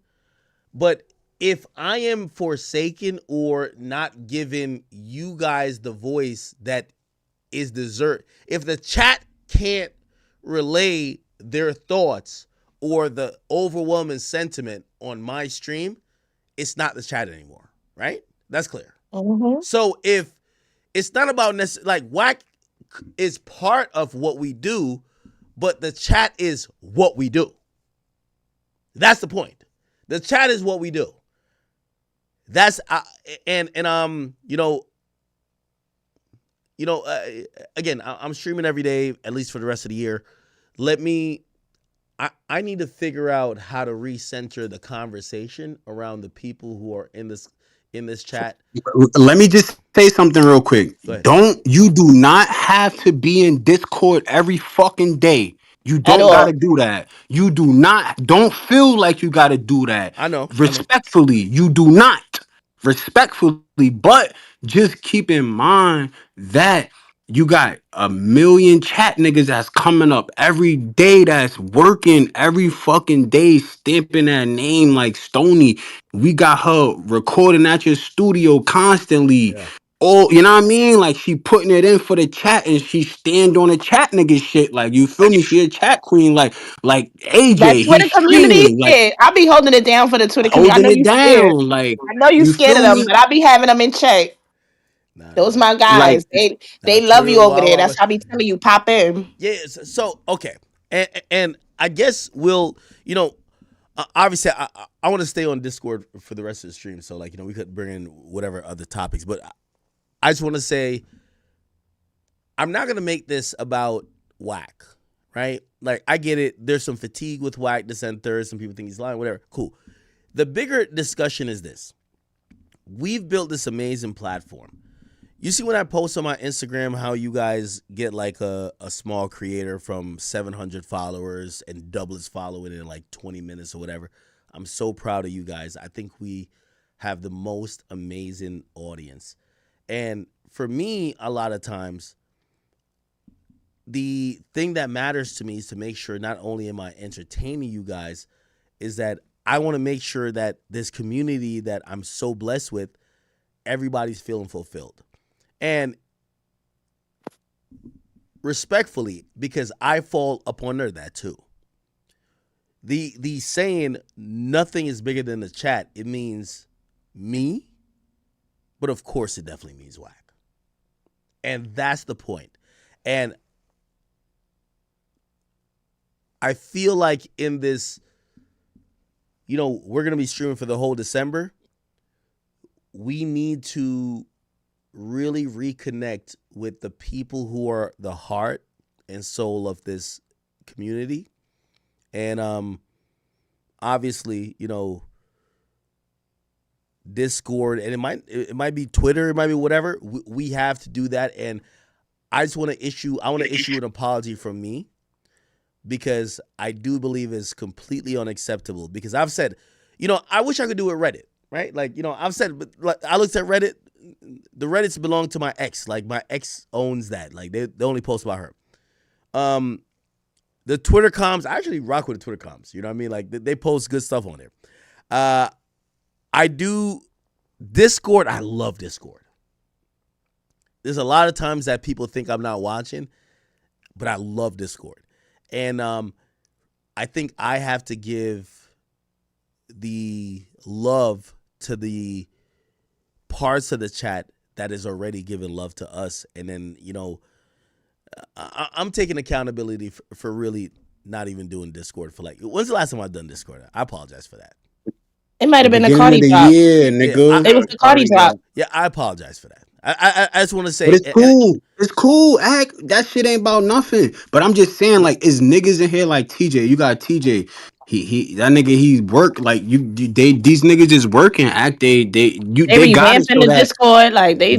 but if I am forsaken or not giving you guys the voice that is deserved, if the chat can't relay their thoughts or the overwhelming sentiment on my stream, it's not the chat anymore, right? That's clear. Mm-hmm. So if it's not about like whack is part of what we do, but the chat is what we do. That's the point. The chat is what we do. That's again, I'm streaming every day, at least for the rest of the year. I need to figure out how to recenter the conversation around the people who are in this chat. Let me just say something real quick. You do not have to be in Discord every fucking day. You don't gotta do that. Don't feel like you gotta do that. I know. Respectfully, you do not. Respectfully, but just keep in mind that you got a million chat niggas that's coming up every day, that's working every fucking day, stamping that name like Stony. We got her recording at your studio constantly. Yeah. Oh, you know what I mean? Like, she putting it in for the chat, and she stand on the chat nigga shit. Like, you feel me? She a chat queen. Like AJ, That Twitter he's community streaming. Like, shit. I be holding it down for the Twitter community. I know holding it you scared. down. Like, I know you you scared of feel them, me? but I be having them in check. Those my Like, guys. They love you over there. That's why I be telling you, pop in. Yeah. So okay, and I guess we'll, obviously I want to stay on Discord for the rest of the stream. So like, we could bring in whatever other topics, but I just want to say I'm not gonna make this about whack, right? Like, I get it. There's some fatigue with whack dissenters. Some people think he's lying. Whatever. Cool. The bigger discussion is this: we've built this amazing platform. You see when I post on my Instagram how you guys get like a small creator from 700 followers and double his following in like 20 minutes or whatever. I'm so proud of you guys. I think we have the most amazing audience. And for me, a lot of times, the thing that matters to me is to make sure not only am I entertaining you guys, is that I want to make sure that this community that I'm so blessed with, everybody's feeling fulfilled. And respectfully, because I fall up under that too. The saying nothing is bigger than the chat, it means me, but of course it definitely means Whack. And that's the point. And I feel like in this, we're going to be streaming for the whole December. We need to really reconnect with the people who are the heart and soul of this community. And obviously, Discord, and it might be Twitter, it might be whatever. We have to do that. And I want to issue an apology from me, because I do believe it's completely unacceptable. Because I've said, I wish I could do it Reddit, right? Like, I've said, but like, I looked at Reddit. The Reddits belong to my ex. Like, my ex owns that. Like, they only post about her. The Twitter comms, I actually rock with the Twitter comms. You know what I mean? Like, they post good stuff on there. I do Discord. I love Discord. There's a lot of times that people think I'm not watching, but I love Discord. And I think I have to give the love to the parts of the chat that is already giving love to us. And then, I'm taking accountability for really not even doing Discord for like, when's the last time I've done Discord? I apologize for that. It might have been the Beginning Cardi of the drop. year, nigga. It was the Cardi drop. Yeah, I apologize for that. I just want to say, But it's cool. It's cool. That shit ain't about nothing. But I'm just saying, like, it's niggas in here like TJ. You got TJ. That nigga, he work like these niggas just working. They gotta revamping show the that. Discord, like they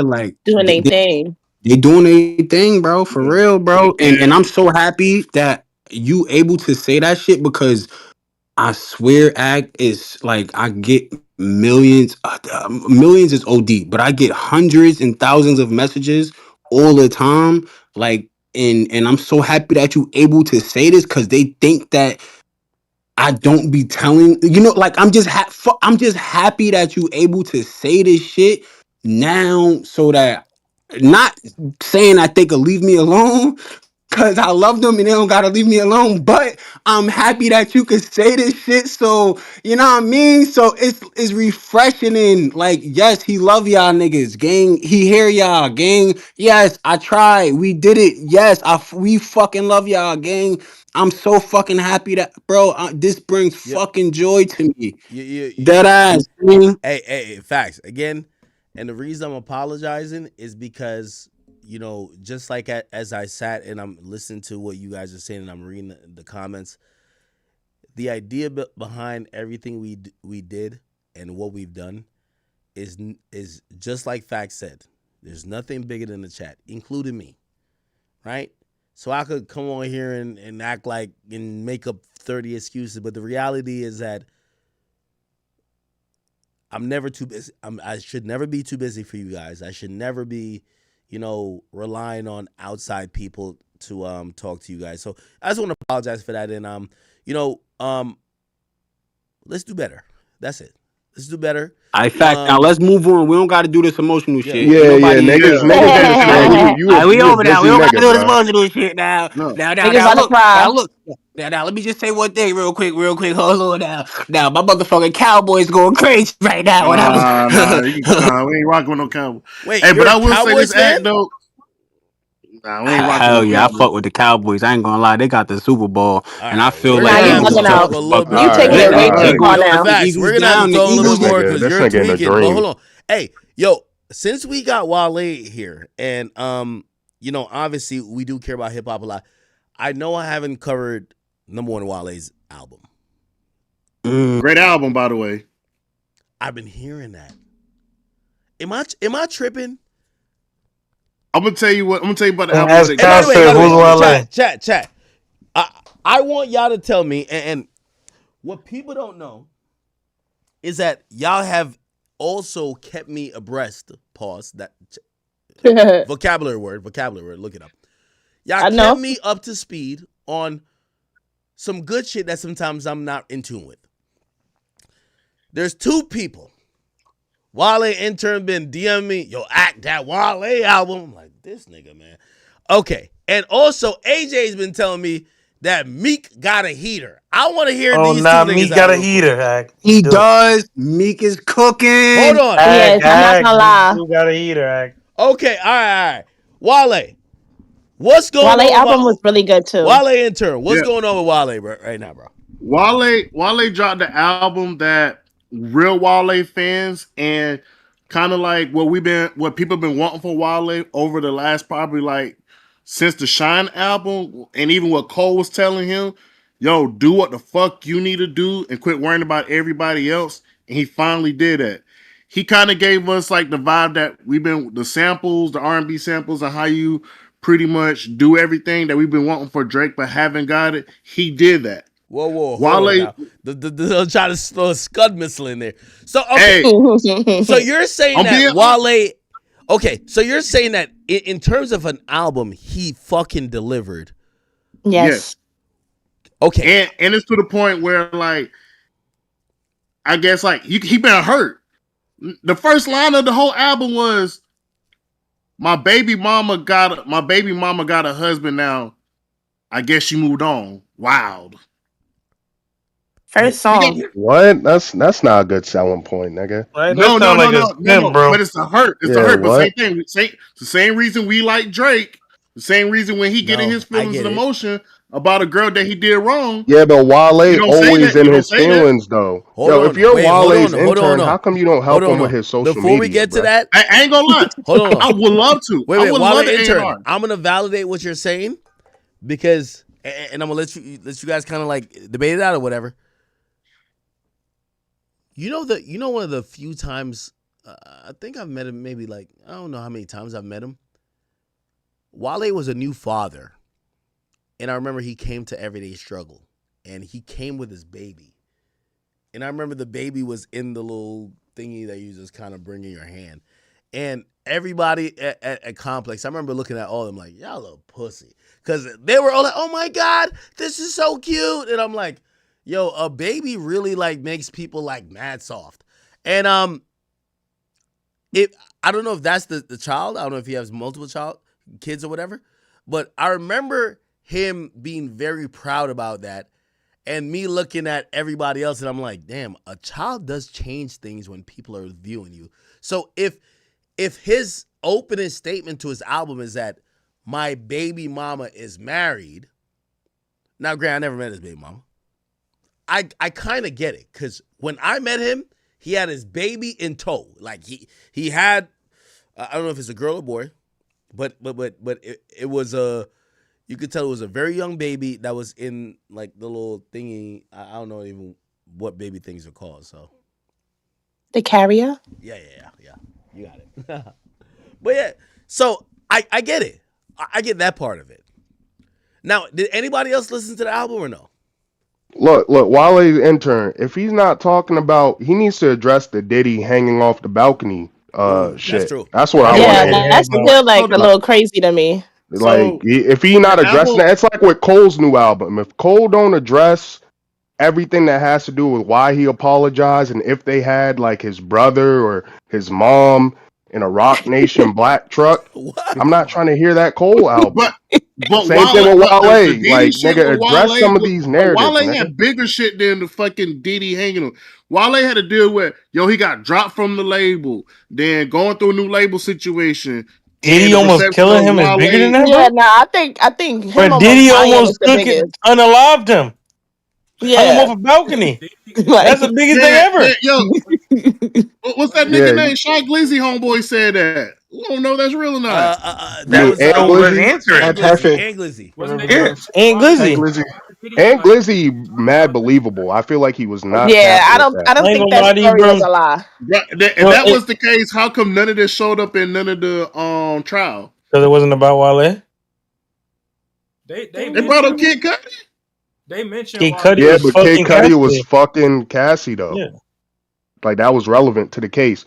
Like doing their thing. they doing their thing, bro. For real, bro. And I'm so happy that you able to say that shit, because I swear, is like, I get millions is OD, but I get hundreds and thousands of messages all the time. Like, and I'm so happy that you able to say this, because they think that I don't be telling, like, I'm just happy that you able to say this shit now, so that, not saying that they could leave me alone, because I love them and they don't gotta leave me alone. But I'm happy that you could say this shit. So, you know what I mean? So it's refreshing, and like, yes, he love y'all niggas. Gang, he hear y'all. Gang, yes, I tried. We did it. Yes, we fucking love y'all, gang. I'm so fucking happy that, bro, this brings fucking joy to me. Dead ass, man. Hey, facts. Again, and the reason I'm apologizing is because, just like as I sat and I'm listening to what you guys are saying and I'm reading the comments, the idea behind everything we did and what we've done is just like Fact said. There's nothing bigger than the chat, including me, right? So I could come on here and act like and make up 30 excuses, but the reality is that I'm never too busy. I should never be too busy for you guys. I should never be, relying on outside people to talk to you guys. So I just want to apologize for that. And let's do better. That's it. Let's do better. Now let's move on. We don't got to do this emotional shit. Niggas understand. You we over there. now. We don't got to do this emotional shit now. Now, look. Now, let me just say one thing real quick. Hold on now. Now, my motherfucking Cowboys going crazy right now. Nah, we ain't rocking with no Cowboys. Wait, hey, you're but I a will say Cowboys this fan? act though. Nah, we ain't rocking Hell with yeah, I Cowboys. fuck with the Cowboys. I ain't gonna lie, they got the Super Bowl, and I feel We're like gonna you have to bugging talk out. a little bit. You taking it way too far now. Facts. We're gonna have to talk a little bit more because you're This nigga in a tweaking. But dream. hold on. Hey, yo, since we got Wale here, and obviously we do care about hip hop a lot. I know I haven't covered number one Wale's album. Great album, by the way. I've been hearing that. Am I tripping? I'm gonna tell you what. I'm gonna tell you about the album. As concert, who's Wale? Chat. I want y'all to tell me, and what people don't know is that y'all have also kept me abreast. Pause. vocabulary word. Look it up. Y'all I know. kept me up to speed on some good shit that sometimes I'm not in tune with. There's two people. Wale intern been DMing me, yo, act that Wale album. I'm like, this nigga, man. Okay. And also, AJ's been telling me that Meek got a heater. I want to hear these two niggas Meek out got a real quick. heater, Act. He does. Meek is cooking. Hold on. Yes, I'm not gonna lie. Meek got a heater, Act. Okay, all right. Wale, what's going Wale on? album was really good too. Wale intern, what's going on with Wale right now, bro? Wale dropped the album that real Wale fans and kind of like what people been wanting for Wale over the last probably like since the Shine album, and even what Cole was telling him, yo, do what the fuck you need to do and quit worrying about everybody else. And he finally did that. He kind of gave us like the vibe that the samples, the R&B samples, and how you pretty much do everything that we've been wanting for Drake but haven't got it. He did that. Whoa, hold on now. They'll try to throw a Scud missile in there. So, okay. So you're saying that Wale... Okay, so you're saying that in terms of an album, he fucking delivered. Yes. Okay. And it's to the point where, like, I guess, like, he been hurt. The first line of the whole album was, my baby mama got a husband now. I guess she moved on. Wild. First song. What? That's not a good selling point, nigga. Right? No. Bro. But it's a hurt. It's a hurt. But same thing. It's the same reason we like Drake. The same reason when he getting his feelings and emotion about a girl that he did wrong. Yeah, but Wale always in his feelings though. If you're Wale's intern, how come you don't help him with his social media? Before we get to that, I ain't gonna lie. Hold on. I would love to. Wait, Wale intern. I'm gonna validate what you're saying because, and I'm gonna let you guys kind of like debate it out or whatever. You know one of the few times I think I've met him, maybe like I don't know how many times I've met him. Wale was a new father, and I remember he came to Everyday Struggle, and he came with his baby, and I remember the baby was in the little thingy that you just kind of bring in your hand, and everybody at Complex, I remember looking at all of them like, y'all little pussy, because they were all like, oh my God, this is so cute, and I'm like, yo, a baby really like makes people like mad soft. And I don't know if that's the child. I don't know if he has multiple kids or whatever. But I remember him being very proud about that. And me looking at everybody else and I'm like, damn, a child does change things when people are viewing you. So if his opening statement to his album is that my baby mama is married. Now, granted, I never met his baby mama. I kind of get it because when I met him, he had his baby in tow. Like he had, I don't know if it's a girl or boy, but it was you could tell it was a very young baby that was in like the little thingy. I don't know even what baby things are called. So the carrier. Yeah. You got it. But yeah, so I get it. I get that part of it. Now, did anybody else listen to the album or no? Look, Wale's intern, if he's not talking about, he needs to address the Diddy hanging off the balcony shit. That's true. That's what I want to hear. That's still like a little crazy to me. Like, if he not addressing that, it's like with Cole's new album. If Cole don't address everything that has to do with why he apologized and if they had like his brother or his mom in a Rock Nation black truck, I'm not trying to hear that Cole album. But same thing with Wale. Like, nigga, address Wale, some of these narratives. Wale nigga. had bigger shit than the fucking Diddy hanging on. Wale had to deal with, he got dropped from the label, then going through a new label situation. Diddy almost killing him is bigger than that, bro? Yeah, I think him but almost Diddy dying almost is the biggest. unalived him. Yeah. Hung him off a balcony. That's the biggest thing ever. What's that nigga name? Sean Glizzy homeboy said that. We don't know if that's real or not. That was Glizzy. And Glizzy, mad believable. I feel like he was not. Yeah, I don't think that story was a lie. If that was the case, how come none of this showed up in none of the trial? Because it wasn't about Wale. They brought up Kid Cudi. They mentioned Kid Cudi, but Kid Cudi was fucking Cassie though. Yeah. Like that was relevant to the case.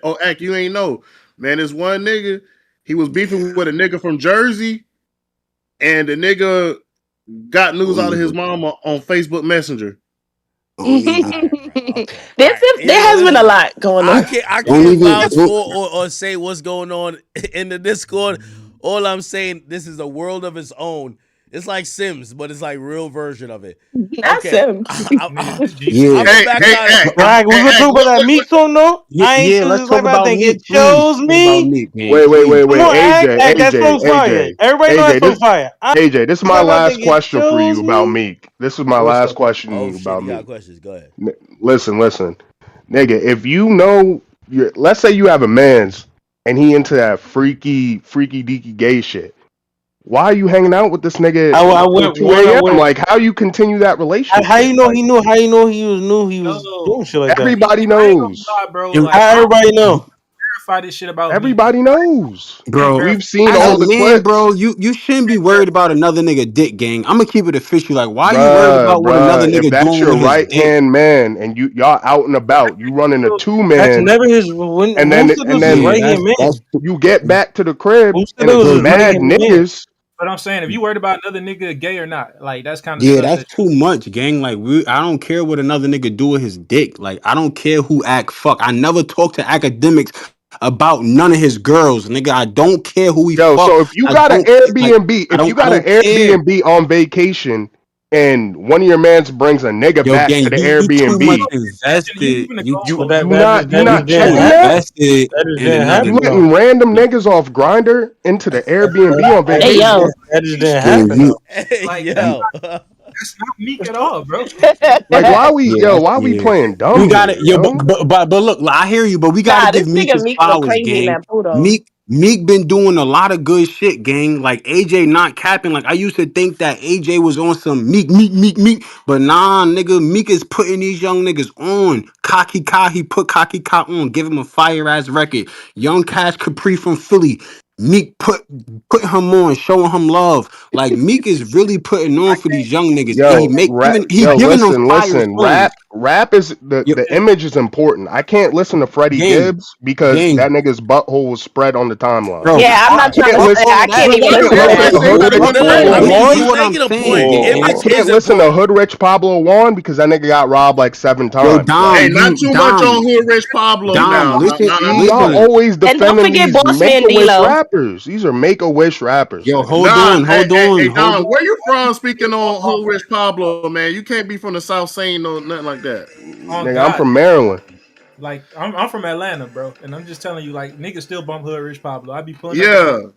Oh, Ack, you ain't know. Man, this one nigga, he was beefing with a nigga from Jersey, and the nigga got news out of his mama on Facebook Messenger. There has been a lot going on. I can't vouch for or say what's going on in the Discord. All I'm saying, this is a world of its own. It's like Sims, but it's like real version of it. Not Okay, Sims. I'm gonna Yeah. back out. Right, we gonna talk about that Meek song though? I ain't Yeah, feel let's this talk like I about think Meek, it please. chose Talk about me. Meek, man, Wait, please. Come on, act that AJ, song's fire. Everybody know that AJ. song's fire. I AJ, this is my like I last think it question for you chose about me. Meek. This is my What's last up? Oh question shit, about he got Meek. questions. Go ahead. Listen, nigga. If you know, let's say you have a man's and he into that freaky deaky gay shit. Why are you hanging out with this nigga I till went 2 one. I a.m.? went. Like, how you continue that How relationship? you know Like, he knew? How you know he was doing shit like that? everybody I ain't gonna knows. lie, bro. How Like, I don't everybody know? verify this shit about Meek. Everybody knows. Can't Bro, verify. We've seen as a all the man, clips. bro, you shouldn't be worried about another nigga dick, gang. I'm gonna keep it official. Like, why are you worried about what another Bruh, if nigga that's doing your with his right dick? hand man and y'all out and about, you running a two That's man, never his. When and who then said this and was his then Yeah, right hand that's man? you get back to the crib Who said and it was it's his right mad hand man? niggas. But I'm saying, if you worried about another nigga gay or not, like that's kind of yeah, stuff that's that. too much, gang. Like, I don't care what another nigga do with his dick. Like, I don't care who act fuck. I never talk to academics about none of his girls, nigga. I don't care who he Yo, fuck. so if you I got an don't like. Airbnb, I if you don't. I got an don't care. Airbnb on vacation and one of your mans brings a nigga Yo, back gang, to the you too much Airbnb, You invested. even You go you But for you that not you just not didn't too checking that? happen. invested That just in didn't another You happen letting though. random niggas off Grinder into the Airbnb on That Hey just vacation? yo. didn't, that just didn't gang. happen You, though. Hey like you yo, that's not Meek at all, bro. Like yeah, why we yeah. playing We dumb got it, here, yo. yo? But look, I hear you, but we got to Nah, this give Meek nigga his Meek look flowers, crazy in gang. that photo. Meek been doing a lot of good shit, gang. Like AJ not capping. Like I used to think that AJ was on some Meek, but nah, nigga, Meek is putting these young niggas on. Cocky Kai, he put Cocky Kai on, give him a fire ass record. Young Cash Capri from Philly. Meek put him on, showing him love. Like Meek is really putting on for these young niggas, and he giving them fire songs. Rap is Yo, the image is important. I can't listen to Freddie gang, Gibbs because gang, that nigga's butthole was spread on the timeline. bro. Yeah, I'm I not trying can't to. listen. All I of that, can't even I listen can't to listen that. to Hood Rich no, no. Pablo I mean, One. he's what I'm making a point. saying, I gang. Image can't is listen to important. Hood Rich Pablo One because that nigga got robbed like 7 Yo, times. Like, Hey, Dom, not too much on Hood Rich Pablo Dom, now. listen, see, y'all listen. always And don't defending forget these Boss Man Make-A-Wish D-Lo. rappers. These are Make-A-Wish rappers, Yo, nigga. Nah, hold Don, on. where you from? Speaking on Hood Rich Pablo, man, you can't be from the South saying no nothing like that. On Nigga, I'm God, from Maryland. like I'm from Atlanta, bro, and I'm just telling you, like niggas still bump Hood Rich Pablo. I be pulling up to Yeah, shit,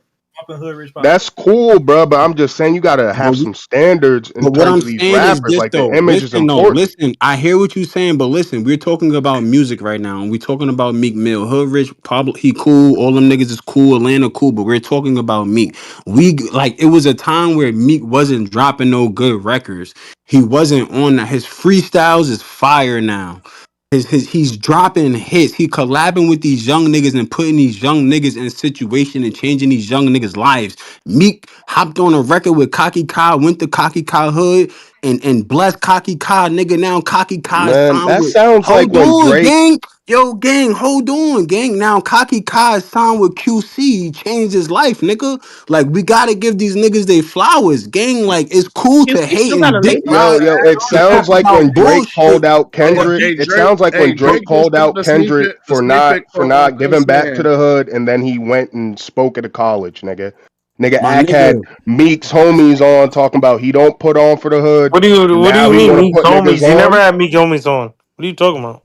bumping Hood Rich Pablo. That's cool, bro, but I'm just saying you gotta have some standards in But what terms I'm of these saying is rappers. this Like the though. image is Listen, though. important. Listen, I hear what you're saying, but listen, we're talking about music right now, and we're talking about Meek Mill. Hood Rich, Pablo, he cool. All them niggas is cool. Atlanta cool, but we're talking about Meek. Like it was a time where Meek wasn't dropping no good records. He wasn't on that. His freestyles is fire now. He's dropping hits. He collabing with these young niggas and putting these young niggas in situation and changing these young niggas' lives. Meek hopped on a record with Cocky Kai, went to Cocky Kai Hood and blessed Cocky Kai, nigga. Now Cocky Kai is Man, signed that with sounds like hold when on, Drake. gang. Yo, gang, hold on, gang. Now Cocky Kai is signed with QC. He changed his life, nigga. Like we gotta give these niggas their flowers, gang. Like it's cool You to hate still got a and dick label? ride It to talk sounds like about when Drake called bullshit. out But Kendrick. hey It Drake, sounds like when Drake just called dropped out Kendrick the for snippet not for giving back to Iceman. the hood, and then he went and spoke at a college, nigga. Nigga, my Ack had nigga. Meek's homies on talking about he don't put on for the hood, and What do now you he mean want to Meek put niggas homies? He never on. had Meek homies on. What are you talking about?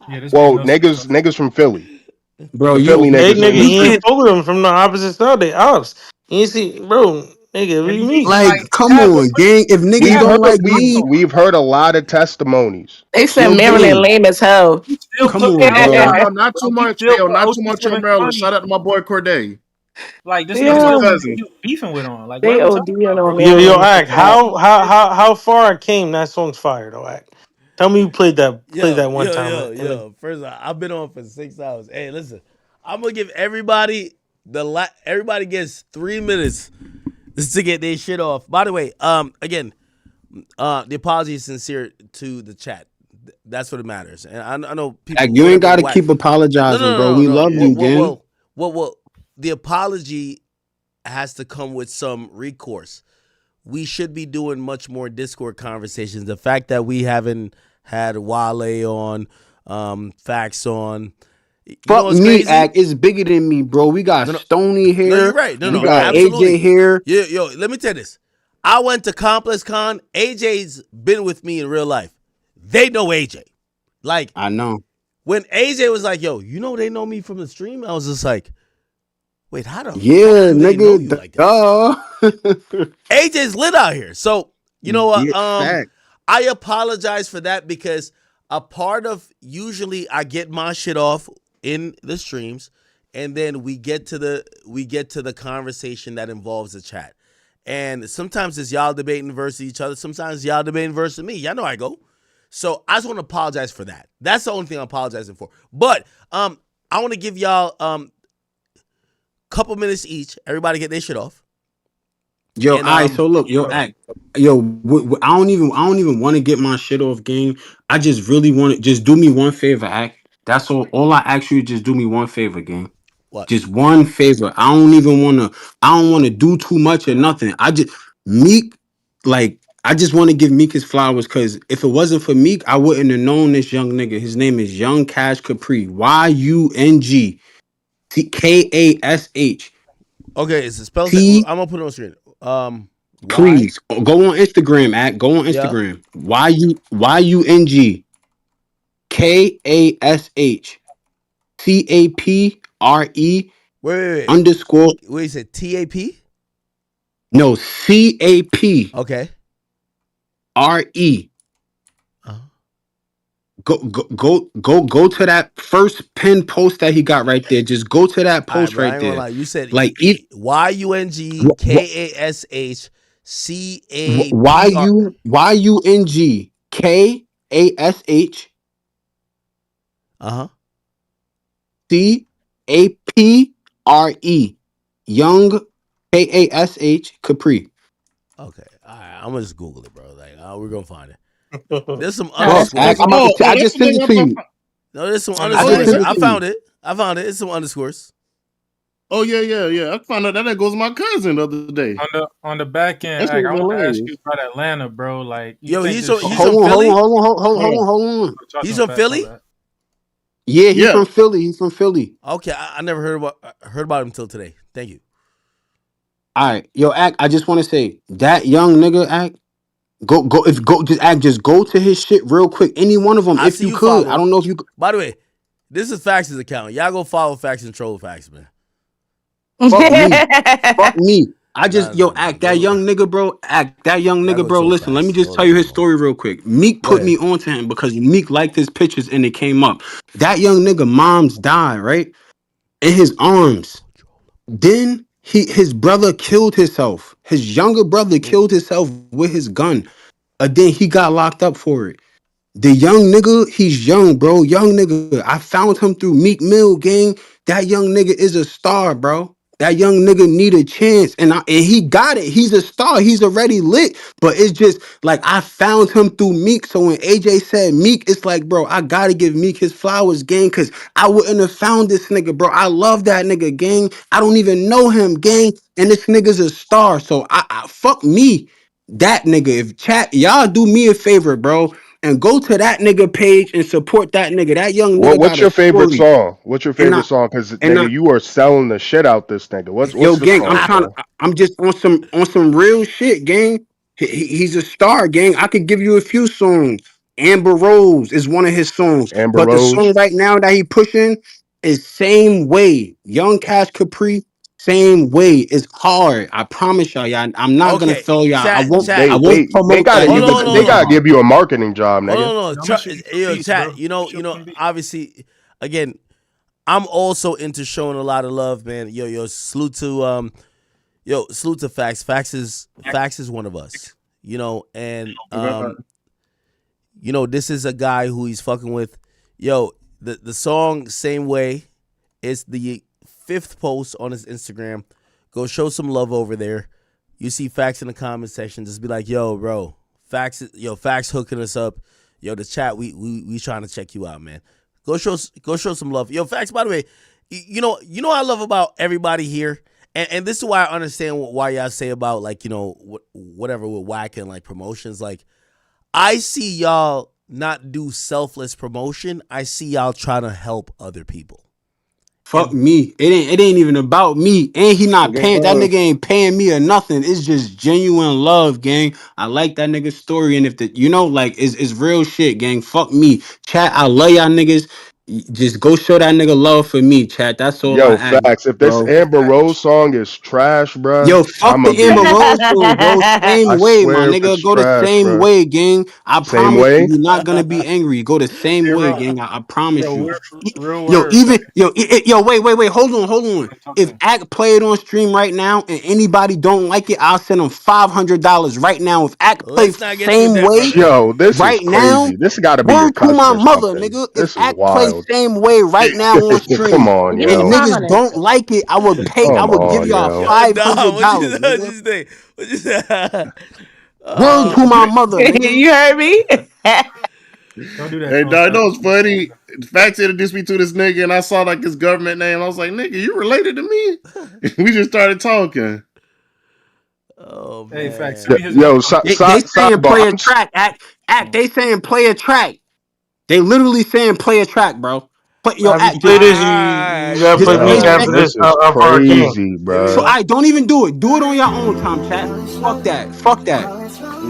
Yeah, this makes Well, no sense. niggas from Philly, Bro, the you Philly Okay, niggas nigga, in the we he ain't street. can't spoke to him from the opposite side. They ops. You ain't see, bro, nigga. What do And you he mean? like like come have but on, gang. If he niggas We've have heard don't like Bucks me, on. we've heard a lot of testimonies. They said yo, Maryland gang, lame as hell. He still come put on, County Hey, bro. out, yo, not bro. too He much. Hey, still yo, put not too OT much on Maryland. 720. Shout out to my boy Corday. Like this That's nigga my still Yeah, cousin. he was beefing with on. Like what they are we talking OD about, on bro? Yo, Maryland like act. that. How far I came? That song's fire though, act. Tell me you played Yo, that one yo, time. yo, yo. First, of all, I've been on for 6 hours. Hey, listen, I'm gonna give everybody everybody gets 3 minutes just to get their shit off. By the way, again, the apology is sincere to the chat. That's what it matters. And I know Like, people, you ain't whatever, gotta whack. keep No, apologizing, no, bro. no, We no, no. love you, gang. Well, the apology has to come with some recourse. We should be doing much more Discord conversations. The fact that we haven't had Wale on, Facts on, you know Fuck what's me, crazy? act. It's bigger than me, bro. We got No, no, Stony no, you're here. right. No, We no, got Facts. AJ absolutely. here. Yo, let me tell you this. I went to Complex Con. AJ's been with me in real life. They know AJ. Like, I know. When AJ was like, yo, you know they know me from the stream? I was just like, wait, how the fuck Yeah, do they know nigga. you like that? Duh. AJ's lit out here. So, you know what? Yeah, fact. I apologize for that because a part of usually I get my shit off in the streams, and then we get to the conversation that involves the chat. And sometimes it's y'all debating versus each other. Sometimes y'all debating versus me. Y'all know how I go. So I just want to apologize for that. That's the only thing I'm apologizing for. But I want to give y'all couple minutes each. Everybody get their shit off. Yo, And, all right. So look, yo, act, yo. I don't even want to get my shit off, gang. I just really want to just do me one favor, act. That's all. All I ask you is just do me one favor, gang. What? Just one favor. I don't even want to. I don't want to do too much or nothing. I just Meek, like I just want to give Meek his flowers because if it wasn't for Meek, I wouldn't have known this young nigga. His name is Young Cash Capri. YUNGKASH. Okay, it's spelled. T. I'm gonna put it on screen. Please go on Instagram. Go on Instagram. YUNGKASHCAPRE Wait. underscore. Wait, you said TAP? No, CAP. Okay. RE. Go to that first pin post that he got right there. Just go to that post Right, right bro, I ain't gonna there. lie. You said Like YUNGKASHCAPR. CAPRE. Young KASH Capri. Okay. All right. I'm gonna just Google it, bro. Like, we're gonna find it. There's some I underscores. just sent it to you. No, there's some underscores. I found it. It's some underscores. Oh yeah. I found out that goes my cousin the other day. On the back end, That's like, I want to hilarious. ask you about Atlanta, bro. Like, He's from Philly. Hold on. He's from Philly. Yeah, he's from Philly. He's from Philly. Okay, I never heard about him until today. Thank you. All right, yo, act. I just want to say that young nigga, act. Just go to his shit real quick. Any one of them, I if see you you could. follow. I don't know if you. By the way, this is Fax's account. Y'all go follow Fax and troll Fax, man. Fuck me. I just act that young nigga, bro. Listen, let me just tell you his story real quick. Meek put me onto him because Meek liked his pictures and it came up. That young nigga, mom's died, right? In his arms. Then his brother killed himself. His younger brother killed himself with his gun. Then he got locked up for it. The young nigga, he's young, bro. Young nigga. I found him through Meek Mill, gang. That young nigga is a star, bro. That young nigga need a chance. And he got it. He's a star. He's already lit. But it's just like I found him through Meek. So when AJ said Meek, it's like, bro, I gotta give Meek his flowers, gang. Cause I wouldn't have found this nigga, bro. I love that nigga, gang. I don't even know him, gang. And this nigga's a star. So I fuck me. That nigga. If chat, y'all do me a favor, bro. And go to that nigga page and support that nigga. That young nigga What's got your a favorite story. song? What's your favorite song? Because nigga, you are selling the shit out this nigga. What's Yo, the gang, song? I'm just on some real shit, gang. He's a star, gang. I could give you a few songs. Amber Rose is one of his songs. Amber But the Rose. song right now that he pushing is Same Way. Young Cash Capri, Same Way. It's hard. I promise y'all. I'm not gonna fail y'all. I won't promote They that. gotta give you a marketing job, nigga. Hold on. Yo, chat. You know. Obviously, again, I'm also into showing a lot of love, man. Yo, salute to Fax. Fax is one of us. You know, and this is a guy who he's fucking with. Yo, the song Same Way is the 5th post on his Instagram. Go show some love over there. You see Fax in the comment section, just be like, yo, bro, Fax hooking us up. Yo, the chat, we trying to check you out, man. Go show some love. Yo, Fax, by the way, you know what I love about everybody here? And this is why I understand why y'all say about, like, whatever with whack and, like, promotions. Like, I see y'all not do selfless promotion. I see y'all trying to help other people. Fuck me. It ain't even about me. And he not paying. That nigga ain't paying me or nothing. It's just genuine love, gang. I like that nigga's story. And if the like it's real shit, gang. Fuck me. Chat, I love y'all niggas. Just go show that nigga love for me, chat. That's all I Yo, ask, facts. If this bro. Amber Rose song is trash, bruh, Yo, fuck I'ma the Amber be. Rose song, bro. Same I way, my swear if nigga. it's Go the trash, same bruh. way, gang. I Same promise you, way. you're not gonna be angry. Go the same Hey, way, bro, gang. I promise you. real Yo, word, even fact. yo, wait. Hold on. If Act play it on stream right now and anybody don't like it, I'll send them $500 right now. If Act play Let's not get too same deep, way brother. Yo, this is right now, crazy. This got to be your word to cousin my or mother, something. nigga. If This is Act play wild. same way right now on Come stream, on, Give and me yo. niggas 500. don't like it, I would pay. I Come would give on, y'all yo. Dog, $500, what nigga. you say? What you say? Word to my mother, nigga. You heard me? Don't do that Hey, to him, dog, you fact. know what's funny? Facts introduced me to this nigga, and I saw like his government name. I was like, nigga, you related to me? We just started talking. Oh Hey, fact. man. Send me his Yo, info. They saying sidebar. play a track. Act. They saying play a track. They literally saying play a track, bro. But yo, After you Act play just this, you gotta just play play Meek a Yo, after segment. this this is of our king. crazy, Here we bruh. So go. I don't even do it. Do it on your own time, chat. Fuck that. Fuck that.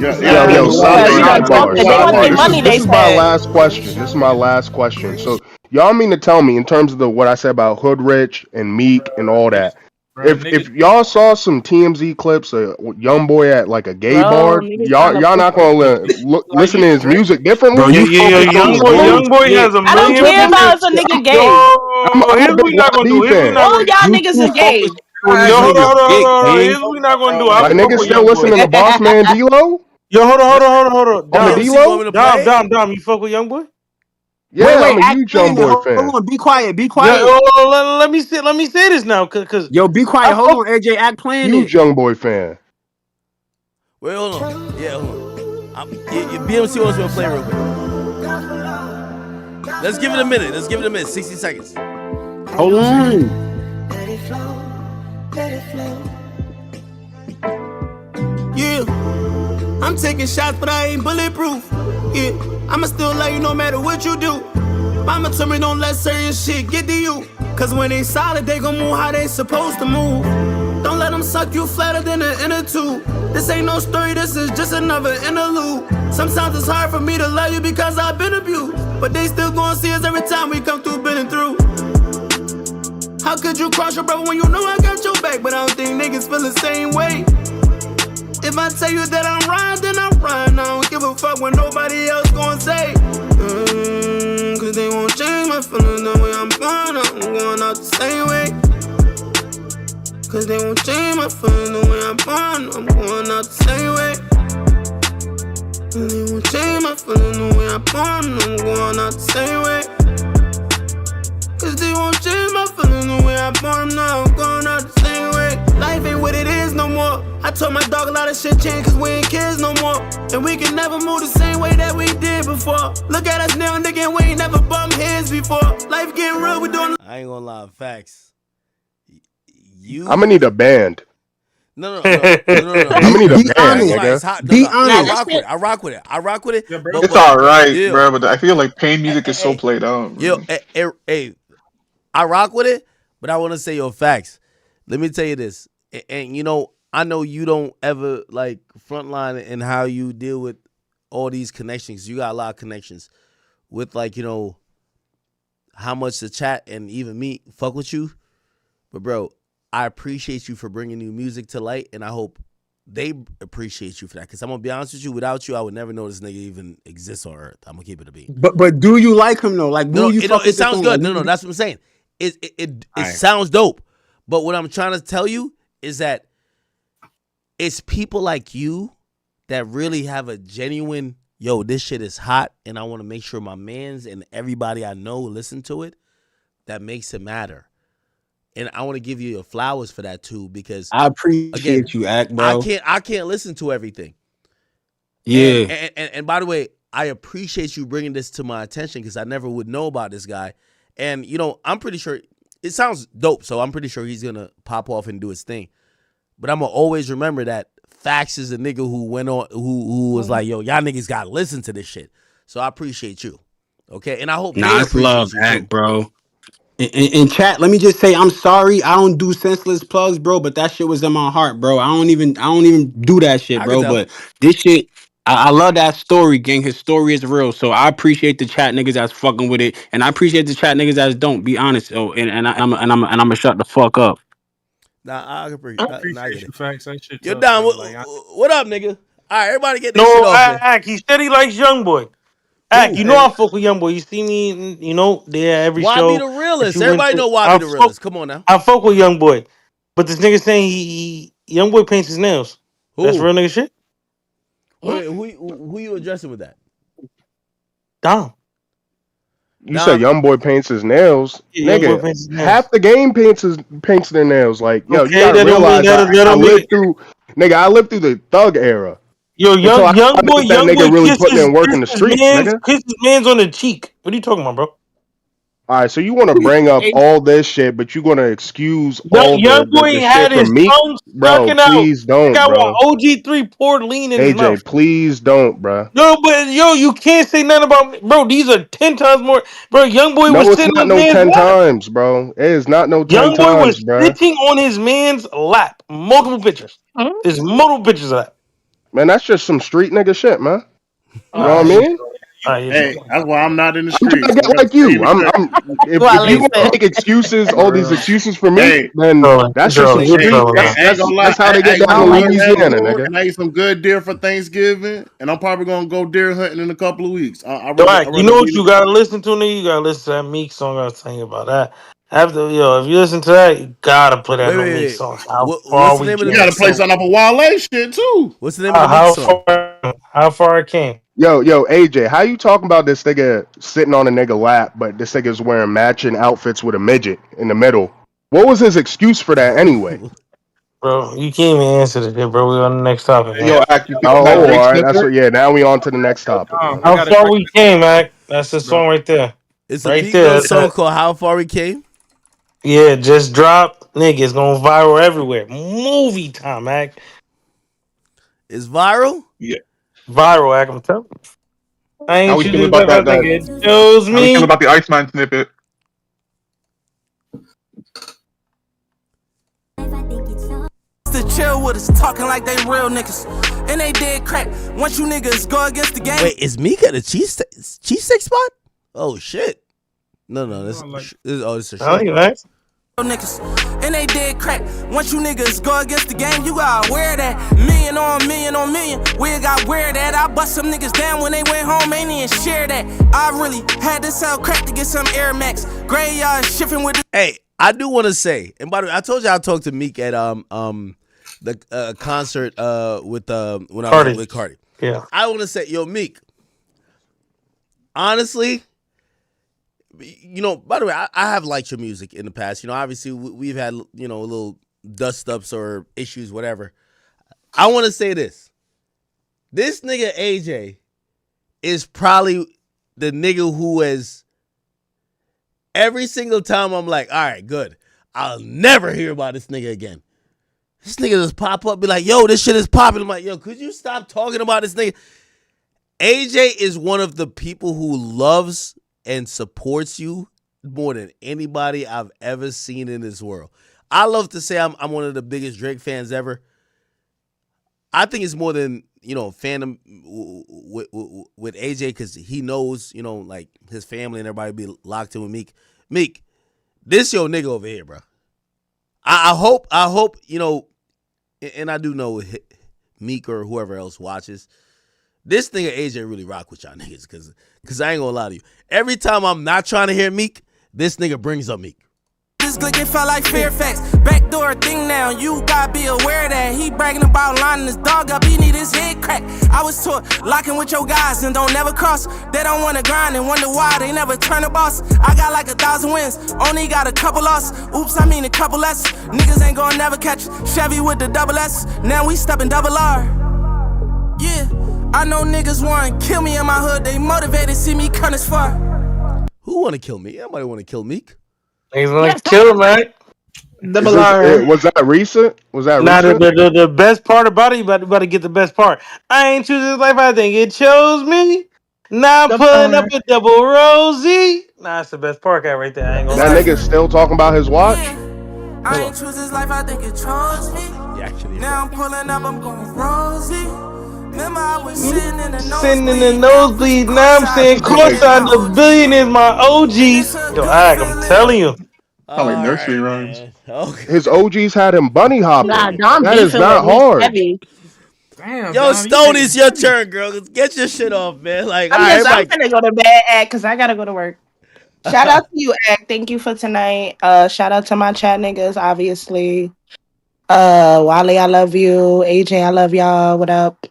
Yo, Nah, yo, you Yeah, gotta you ride know, it talk sidebar, out. that they want sidebar. their This is money, this they is my said. last question. This is my last question. So y'all mean to tell me in terms of what I said about Hood Rich and Meek and all that? Bro, If niggas. y'all saw some TMZ clips of young boy at like a gay Bro, bar, niggas trying to y'all push not it. gonna Like listen you to his crazy. music Bro, differently? you Yeah, focused on the young news. boy Yeah. has a I don't million care Tripping? about views. if a nigga gay. Yo, I'm here's a what big we not gonna do. YB Here's what we not fan. All gonna do. y'all You niggas too is gay. focused on Yo, these hold on, niggas hold on, hold dick, on, hold on. gang. Here's what we not gonna do. I My Bro, fuck nigga with still young boy. listening to Boss Man D-Lo? Yo, hold on. I'm a Yo, Dom, so you want D-Lo? me to play it? Dom. You fuck with young boy? Yeah, I'm Wait, a Act huge young playing it. boy Hold fan. on. Be quiet. Be Yeah. quiet. Let me say this now, cause Yo, be I quiet. Hold fuck. on, AJ. Act playing Huge it. young boy fan. Wait, hold on. Yeah, hold on. Your BMC wants me to play real quick. Let's give it a minute. 60 seconds. Hold on. Yeah, I'm taking shots, but I ain't bulletproof. Yeah, I'ma still love you no matter what you do. Mama told me don't let certain shit get to you. Cause when they solid, they gon' move how they supposed to move. Don't let them suck you flatter than an inner tube. This ain't no story, this is just another interlude. Sometimes it's hard for me to love you because I've been abused. But they still gon' see us every time we come through, been through. How could you cross your brother when you know I got your back? But I don't think niggas feel the same way. If I tell you that I'm riding, then I'm riding. I don't give a fuck what nobody else gon' say. Cause they won't change my feelings the way I'm going out the same way. Cause they won't change my feelings the way I'm going out the same way. And they won't change my feelings the way I'm going out the same way. Cause they won't change my feelings the way I'm going out the same way. Life ain't what it is no more. I told my dog a lot of shit changed cause we ain't kids no more. And we can never move the same way that we did before. Look at us now, nigga, we ain't never bumped heads before. Life getting real, we doing. I ain't gonna lie, facts. I'm gonna need a band. No. I'm gonna need a Be I ain't band, gonna honest. lie, nigga. it's hot. Be No. I honest. rock with it. Yeah, bro. It's But all right, yeah, bro, but I feel like pain music is so played out, yo, bro. hey, I rock with it, but I want to say your facts. Let me tell you this, and I know you don't ever like frontline in how you deal with all these connections. You got a lot of connections with how much the chat and even me fuck with you. But bro, I appreciate you for bringing new music to light, and I hope they appreciate you for that. Cause I'm gonna be honest with you, without you, I would never know this nigga even exists on Earth. I'm gonna keep it a beat. But do you like him though? Like, do you fuck It with the sounds song? good. Like, No, that's what I'm saying. It sounds dope. But what I'm trying to tell you is that it's people like you that really have a genuine, this shit is hot, and I want to make sure my mans and everybody I know listen to it. That makes it matter. And I want to give you your flowers for that too, because I again, appreciate you, Act, bro. I can't listen to everything. Yeah. And by the way, I appreciate you bringing this to my attention because I never would know about this guy. And I'm pretty sure it sounds dope, so I'm pretty sure he's gonna pop off and do his thing. But I'm gonna always remember that Fax is a nigga who went on, who was like, yo, y'all niggas gotta listen to this shit. So I appreciate you, okay? And I hope they Nah, it's appreciate love, you Act, too, bro. In chat, let me just say I'm sorry. I don't do senseless plugs, bro. But that shit was in my heart, bro. I don't even do that shit, I can bro. tell. But this shit, I love that story, gang. His story is real. So I appreciate the chat niggas that's fucking with it, and I appreciate the chat niggas that don't. Be honest. Oh, I'm gonna shut the fuck up. Nah, I nah, I get appreciate it. you, facts. That shit You're tough, down. bro. Like, What up, nigga? All right, everybody get this shit No, off here. Ack, he said he likes YoungBoy. Ack, Who? you know I fuck with YoungBoy. You see me, you know, there every Why be show the that realist? you went Everybody to. know why be the realist. Come on now. I fuck with YoungBoy. But this nigga saying YoungBoy paints his nails. That's Who? real nigga shit? Wait, who you addressing with that? Dom. You said Dom. young boy paints his nails, Yeah, YoungBoy nigga. paints his nails. Half the game paints their nails. Like, yo, you Okay, gotta that don't mean realize that I don't mean lived through, nigga. I lived through the thug era yo until I young boy understood that nigga really putting in work in the streets, nigga. kisses man's on the cheek. What are you talking about, bro? All right, so you want to bring up all this shit, but you gonna excuse all Young boy the shit had his from Meek, tongue bro? sucking out. Please I don't, got what bro. OG3 poured lean in his mouth. AJ, please don't, bro. No, but you can't say nothing about me. Bro, these are 10 times more. Bro, young boy was No, it's sitting not on his no man's 10 lap. times, bro. It is not no 10 Young boy was times, bro. sitting on his man's lap. Multiple pictures. There's multiple pictures of that. Man, that's just some street nigga shit, man. You know what I Alright, mean? Hey, that's why I'm not in the I'm trying to streets. I get gotta like stay in you. the cut. If you gonna make excuses, all these excuses for me, Hey, then that's just some street. hey, I ain't gonna lie. That's how they get I ate down some in good ass Louisiana, food nigga. and I ate some good deer for Thanksgiving, and I'm probably gonna go deer hunting in a couple of weeks. I Alright, you rather know be what in the you gotta listen to, nigga? You gotta listen to that Meek song I was telling you about that. After if you listen to that, you gotta play that new Meek Wait. song. How What's far the we name of the You came. gotta Meek play song? something up a Wale shit too. What's the name of the Meek song? How far I came. Yo, AJ, how you talking about this nigga sitting on a nigga lap, but this nigga's wearing matching outfits with a midget in the middle? What was his excuse for that anyway? Bro, you can't even answer this shit, bro. We on the next topic, Yo, man. Ack, you feeling that Oh, Drake all right. That's snippet? what. Yeah, now we on to the next topic, man. I How got a far great we came, man. That's the bro. song right there. It's a Right Meek Mill there. song called "How Far We Came." Yeah, just dropped. Nigga, it's going viral everywhere. Movie time, Act. It's viral. Yeah. Viral, Act. I'm telling you. I How ain't we choose feeling this about life. I that? think it chose How we feeling me. about the Iceman snippet? To chill with us, talking like they real niggas. And they dead crack. Once you niggas go against the game. Wait, is Meek at a cheesesteak spot? Oh shit! No, this is a show. Niggas, and they dead crack. Once you niggas go against the game, you gotta wear that. Million on million. We got wear that. I bust some niggas down when they went home, ain't even share that. I really had to sell crack to get some Air Max. Graveyard shifting with the. Hey, I do want to say, and by the way, I told you I talked to Meek at the concert with when I was with Cardi. Yeah, I want to say, yo, Meek. Honestly, you know, by the way, I have liked your music in the past. You know, obviously we've had, you know, little dust ups or issues, whatever. I want to say this. This nigga AJ is probably the nigga who has every single time I'm like, all right, good. I'll never hear about this nigga again. This nigga just pop up, be like, yo, this shit is popping. I'm like, yo, could you stop talking about this nigga? AJ is one of the people who loves and supports you more than anybody I've ever seen in this world. I love to say I'm one of the biggest Drake fans ever. I think it's more than, you know, fandom with AJ because he knows, you know, like his family and everybody be locked in with Meek. Meek, this your nigga over here, bro. I hope, you know, and I do know Meek or whoever else watches. This nigga AJ really rock with y'all niggas because I ain't gonna lie to you. Every time I'm not trying to hear Meek, this nigga brings up Meek. This Glick felt like Fairfax. Backdoor thing now, you gotta be aware that he bragging about lining his dog up, he need his head cracked. I was taught locking with your guys and don't never cross. They don't wanna grind and wonder why they never turn a boss. I got like 1,000 wins, only got a couple loss. Oops, I mean a couple less. Niggas ain't gonna never catch Chevy with the double S. Now we stepping double R. Yeah, I know niggas wanna kill me in my hood. They motivated, see me come this far. Who wanna kill me? Everybody wanna kill Meek. He's gonna kill him, man. Was that recent? Was that Now recent? the best part about it, you about to get the best part. I ain't choose this life. I think it chose me. Now I'm pulling up a double rosy. Nah, that's the best park out right there. I ain't gonna That lie to nigga you. still talking about his watch. I ain't choose this life, I think it chose me. Now I'm pulling up, I'm going rosy. Remember I was sitting in the Sitting in nosebleed. the nosebleed. Now I'm saying courtside the billionaires, my OGs. Yo, I'm telling you. Sound like All nursery right, rhymes. man. Okay. His OGs had him bunny Nah, hopping. Dom That is beefing with not me hard. heavy. Damn, Yo, Dom, you Stone, taking it's your turn, girl. Get your shit off, man. Like, all right, I'm everybody. gonna go to bed, Act, because I gotta go to work. Shout out to you, Act. Thank you for tonight. Shout out to my chat niggas, obviously. Wale, I love you. AJ, I love y'all. What up?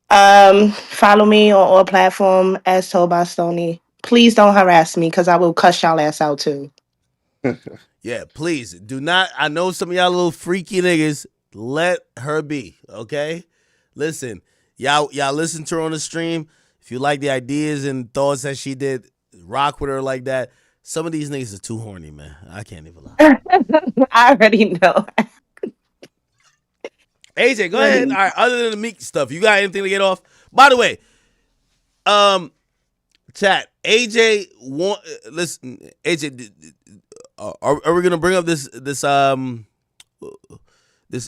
Follow me on all platform as told by Stony. Please don't harass me because I will cuss y'all ass out too. Yeah, please do not. I know some of y'all little freaky niggas. Let her be, okay? Listen, y'all listen to her on the stream. If you like the ideas and thoughts that she did, rock with her like that. Some of these niggas are too horny, man. I can't even lie. I already know. AJ, go ahead. All right, other than the Meek stuff, you got anything to get off? By the way, chat, AJ, listen, AJ, are we gonna bring up this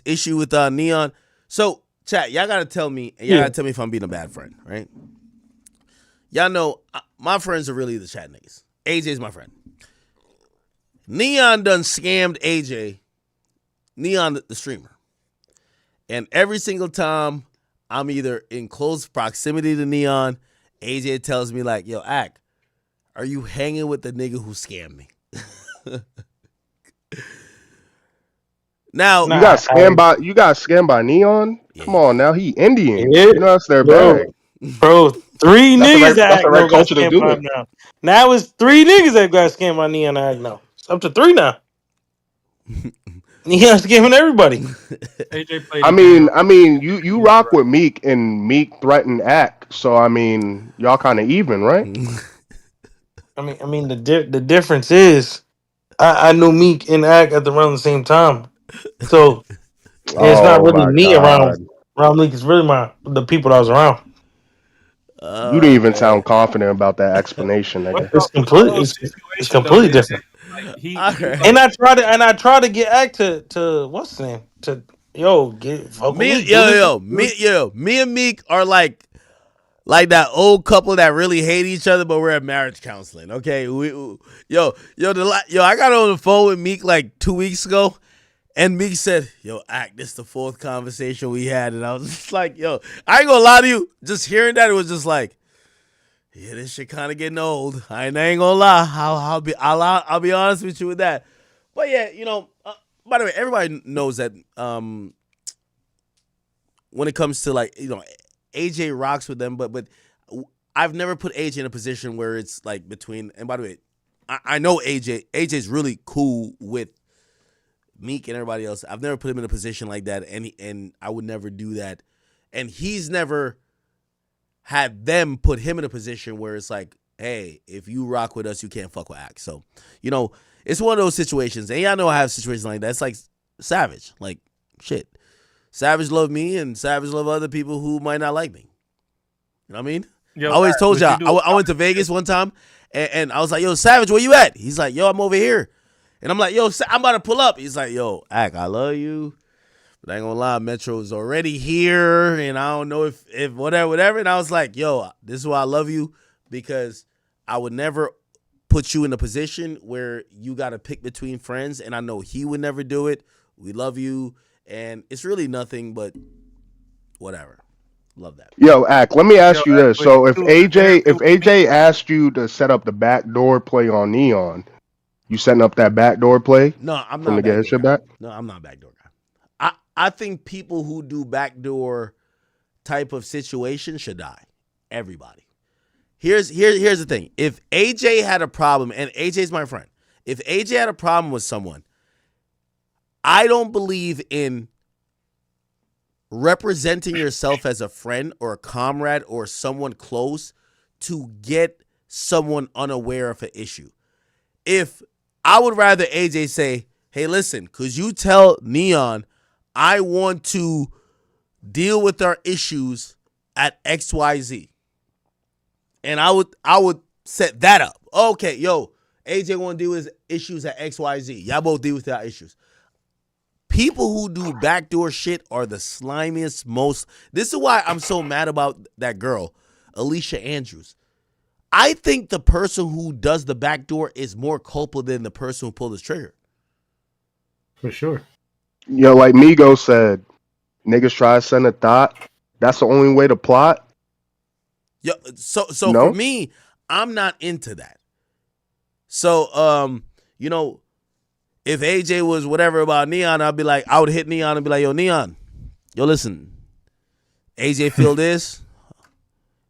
issue with Neon? So, chat, y'all gotta tell me, and y'all gotta tell me if I'm being a bad friend, right? Y'all know my friends are really the chat niggas. AJ's my friend. Neon done scammed AJ, Neon the streamer. And every single time I'm either in close proximity to Neon, AJ tells me like, yo, Ack, are you hanging with the nigga who scammed me? Now you got scammed by Neon. Come on now, he Indian. Yeah, You know that's their bro. bag. Bro, three That's the niggas right. That's that the act right no got culture to scammed do by it. him now. Now it's three niggas that got scammed by Neon act now. It's up to three now. Neon's scamming everybody. AJ played I the game. mean, you rock with Meek and Meek threatened Act. So I mean, y'all kind of even, right? I mean the difference is I knew Meek and Act at around the same time. So it's not Oh really my me god, around Meek, it's really the people that was around. you didn't Oh even man. sound confident about that explanation, nigga. It's What's the whole it's situation though? completely Is different. that like All he right. like And I tried to get Act to what's his name? To get fuck with me, do this. Me and Meek are like that old couple that really hate each other, but we're at marriage counseling. Okay, I got on the phone with Meek like 2 weeks ago, and Meek said, "Yo, Act, this is the fourth conversation we had," and I was just like, "Yo, I ain't gonna lie to you. Just hearing that, it was just like, yeah, this shit kind of getting old. I ain't gonna lie. I'll be honest with you with that. But yeah, by the way, everybody knows that when it comes to like AJ rocks with them, but I've never put AJ in a position where it's like between. And by the way, I know AJ's really cool with Meek and everybody else. I've never put him in a position like that, and I would never do that. And he's never had them put him in a position where it's like, hey, if you rock with us, you can't fuck with Act. So, it's one of those situations. And y'all know I have situations like that. It's like Savage. Like, shit. Savage love me and Savage love other people who might not like me. You know what I mean? Yo, I always told what y'all, I went to Vegas one time and I was like, yo, Savage, where you at? He's like, yo, I'm over here. And I'm like, yo, I'm about to pull up. He's like, yo, Ack, I love you. But I ain't gonna lie, Metro's already here, and I don't know if whatever. And I was like, yo, this is why I love you, because I would never put you in a position where you got to pick between friends, and I know he would never do it. We love you, and it's really nothing but whatever. Love that. Yo, Ack, let me ask you this. but So if you AJ asked you to set up the backdoor play on Neon, you setting up that backdoor play? No, I'm for him not to get his backdoor shit guy. back? No, I'm not backdoor guy. I think people who do backdoor type of situation should die. Everybody. Here's the thing. If AJ had a problem, and AJ's my friend, if AJ had a problem with someone, I don't believe in representing yourself as a friend or a comrade or someone close to get someone unaware of an issue. If I would rather AJ say, hey, listen, could you tell Neon I want to deal with our issues at XYZ? And I would set that up. Okay, yo, AJ want to deal with his issues at XYZ. Y'all both deal with that issues. People who do backdoor shit are the slimiest, most. This is why I'm so mad about that girl, Alicia Andrews. I think the person who does the backdoor is more culpable than the person who pulled the trigger. For sure. Yo, like Migo said, niggas try to send a thought. That's the only way to plot. Yo, so No? for me, I'm not into that. So, you know, if AJ was whatever about Neon, I'd be like, I would hit Neon and be like, yo, Neon, yo, listen, AJ feel this.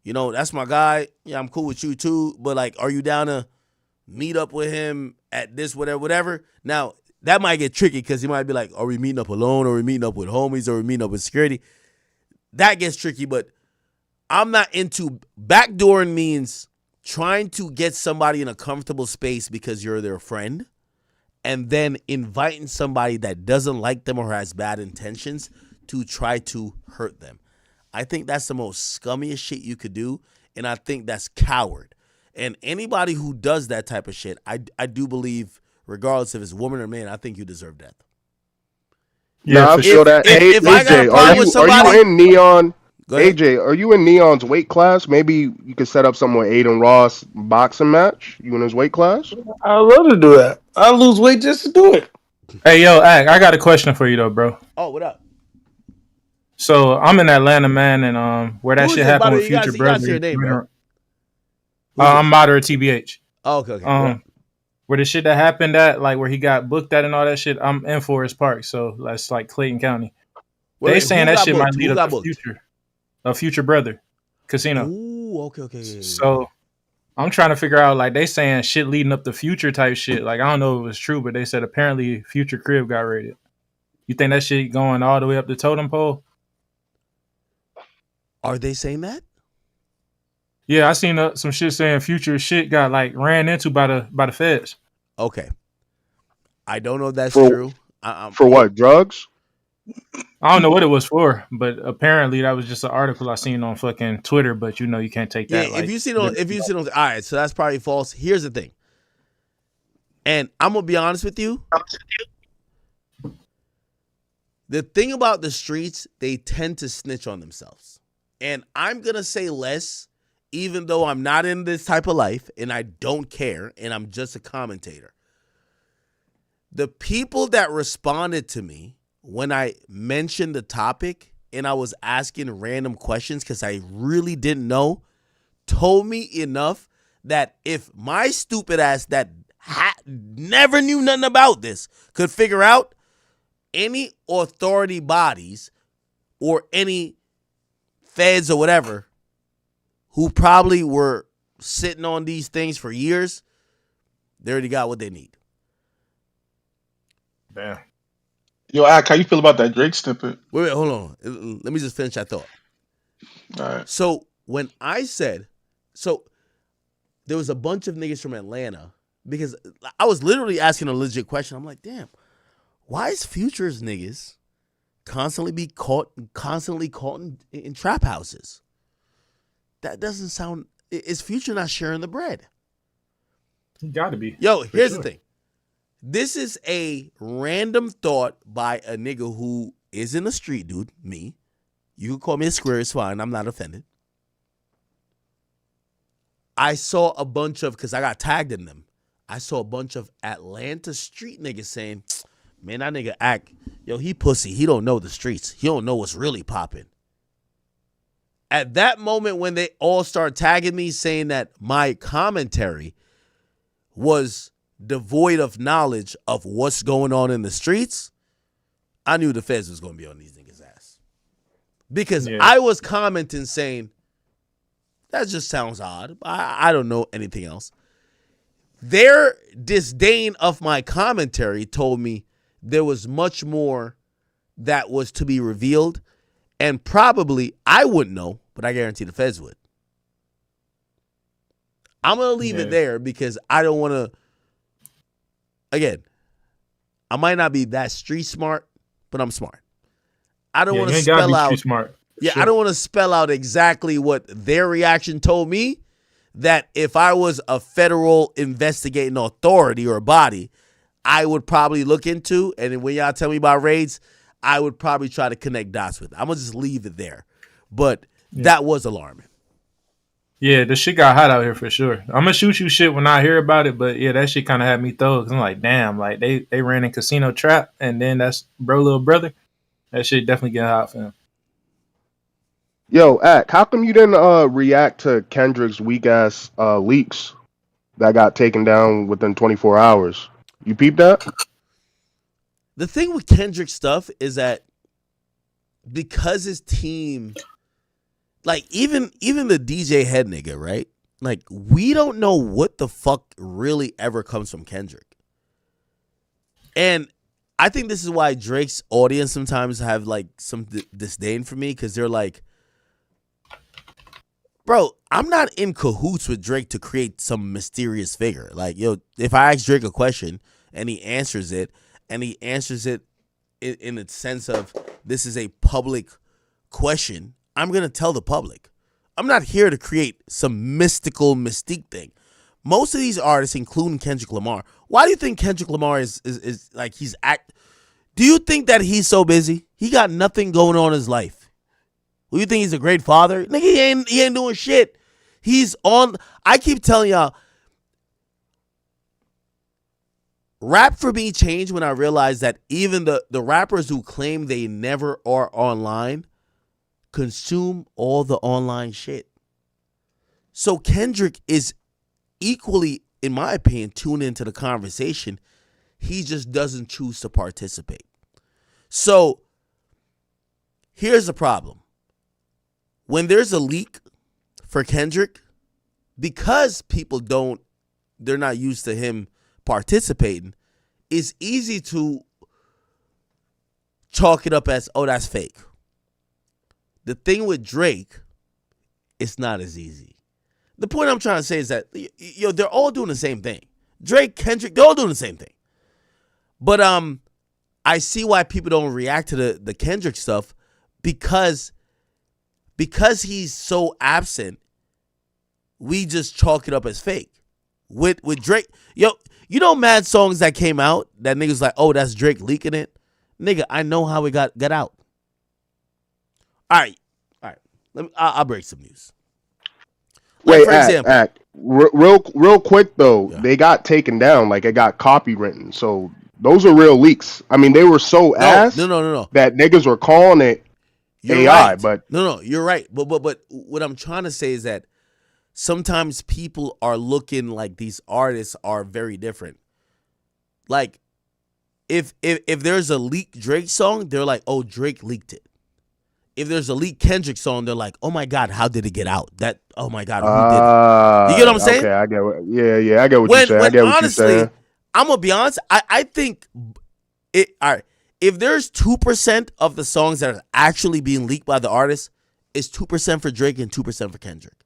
You know, that's my guy. Yeah, I'm cool with you too. But like, are you down to meet up with him at this, whatever? Now, that might get tricky because he might be like, are we meeting up alone? Or are we meeting up with homies? Or are we meeting up with security? That gets tricky, but I'm not into backdooring means trying to get somebody in a comfortable space because you're their friend and then inviting somebody that doesn't like them or has bad intentions to try to hurt them. I think that's the most scummiest shit you could do, and I think that's coward. And anybody who does that type of shit, I do believe, regardless if it's woman or man, I think you deserve death. Yeah, I feel that. Hey, If I got a AJ, problem with somebody, are you in Neon? Go ahead. AJ, are you in Neon's weight class? Maybe you could set up some with Aiden Ross boxing match. You in his weight class? I love to do that. I lose weight just to do it. Hey, yo, Ak, I got a question for you though, bro. Oh, what up? So I'm in Atlanta, man, and where that Who is shit this, happened buddy? with You Future gotta Brother. say your name, bro. I'm Moderate TBH. Oh, okay. Where the shit that happened at, like where he got booked at and all that shit, I'm in Forest Park, so that's like Clayton County. They saying that shit might lead up to Future. A Future Brother casino. Ooh, okay. So I'm trying to figure out, like, they saying shit leading up to Future type shit. Like, I don't know if it was true, but they said apparently Future crib got raided. You think that shit going all the way up the totem pole? Are they saying that? Yeah, I seen some shit saying Future shit got like ran into by the feds. Okay, I don't know if that's For- true. For what? Drugs? I don't know what it was for, but apparently that was just an article I seen on fucking Twitter. But you know you can't take that. Yeah, like, if you see on, all right, so that's probably false. Here's the thing, and I'm gonna be honest with you. The thing about the streets, they tend to snitch on themselves, and I'm gonna say less, even though I'm not in this type of life and I don't care, and I'm just a commentator. The people that responded to me when I mentioned the topic and I was asking random questions because I really didn't know, told me enough that if my stupid ass that never knew nothing about this could figure out, any authority bodies or any feds or whatever who probably were sitting on these things for years, they already got what they need. Damn. Yo, Ak, how you feel about that Drake snippet? Wait, hold on. Let me just finish that thought. All right. So when I said, there was a bunch of niggas from Atlanta, because I was literally asking a legit question. I'm like, damn, why is Future's niggas constantly caught in trap houses? That doesn't sound. Is Future not sharing the bread? You gotta be. Yo, here's the thing. This is a random thought by a nigga who isn't a street dude, me. You can call me a square, it's fine. I'm not offended. I saw a bunch of, because I got tagged in them, I saw a bunch of Atlanta street niggas saying, man, that nigga act, yo, he pussy. He don't know the streets. He don't know what's really popping. At that moment when they all start tagging me saying that my commentary was devoid of knowledge of what's going on in the streets, I knew the feds was going to be on these niggas' ass. Because I was commenting saying, that just sounds odd. I don't know anything else. Their disdain of my commentary told me there was much more that was to be revealed, and probably I wouldn't know, but I guarantee the feds would. I'm going to leave it there because I don't want to. Again, I might not be that street smart, but I'm smart. I don't want to spell out. Smart, I don't want to spell out exactly what their reaction told me, that if I was a federal investigating authority or body, I would probably look into. And then when y'all tell me about raids, I would probably try to connect dots with it. I'm going to just leave it there. But that was alarming. Yeah, the shit got hot out here for sure. I'm gonna shoot you shit when I hear about it, but yeah, that shit kind of had me throw. Cause I'm like, damn, like they ran in Casino Trap, and then that's little brother. That shit definitely get hot for him. Yo, Ack, how come you didn't react to Kendrick's weak ass leaks that got taken down within 24 hours? You peeped that? The thing with Kendrick stuff is that because his team, like even the DJ head nigga, right? Like we don't know what the fuck really ever comes from Kendrick. And I think this is why Drake's audience sometimes have like some disdain for me, because they're like, bro, I'm not in cahoots with Drake to create some mysterious figure. Like, yo, if I ask Drake a question and he answers it, and he answers it in the sense of this is a public question, I'm going to tell the public. I'm not here to create some mystical mystique thing. Most of these artists, including Kendrick Lamar, why do you think Kendrick Lamar is like he's do you think that he's so busy? He got nothing going on in his life. Do you think he's a great father? Nigga, he ain't doing shit. He's on. I keep telling y'all, rap for me changed when I realized that even the rappers who claim they never are online consume all the online shit. So Kendrick is equally, in my opinion, tuned into the conversation. He just doesn't choose to participate. So here's the problem. When there's a leak for Kendrick, because people they're not used to him participating, it's easy to chalk it up as, oh, that's fake. The thing with Drake, it's not as easy. The point I'm trying to say is that, yo, they're all doing the same thing. Drake, Kendrick, they're all doing the same thing. But I see why people don't react to the Kendrick stuff, because he's so absent, we just chalk it up as fake. With Drake, yo, you know mad songs that came out that niggas like, oh, that's Drake leaking it? Nigga, I know how it got out. All right. I'll break some news. Like, Wait, for example, real quick though, they got taken down. Like it got copywritten. So those are real leaks. I mean, they were so ass no. that niggas were calling it You're AI. right. But no, you're right. But what I'm trying to say is that sometimes people are looking like these artists are very different. Like if there's a leaked Drake song, they're like, oh, Drake leaked it. If there's a leaked Kendrick song, they're like, oh my God, how did it get out? That, oh my God, who did it? You get what I'm saying? Okay, I get what. Yeah, I get what you're saying. I get what honestly, you're saying. I'm gonna be honest. I think it. All right, if there's 2% of the songs that are actually being leaked by the artist, it's 2% for Drake and 2% for Kendrick.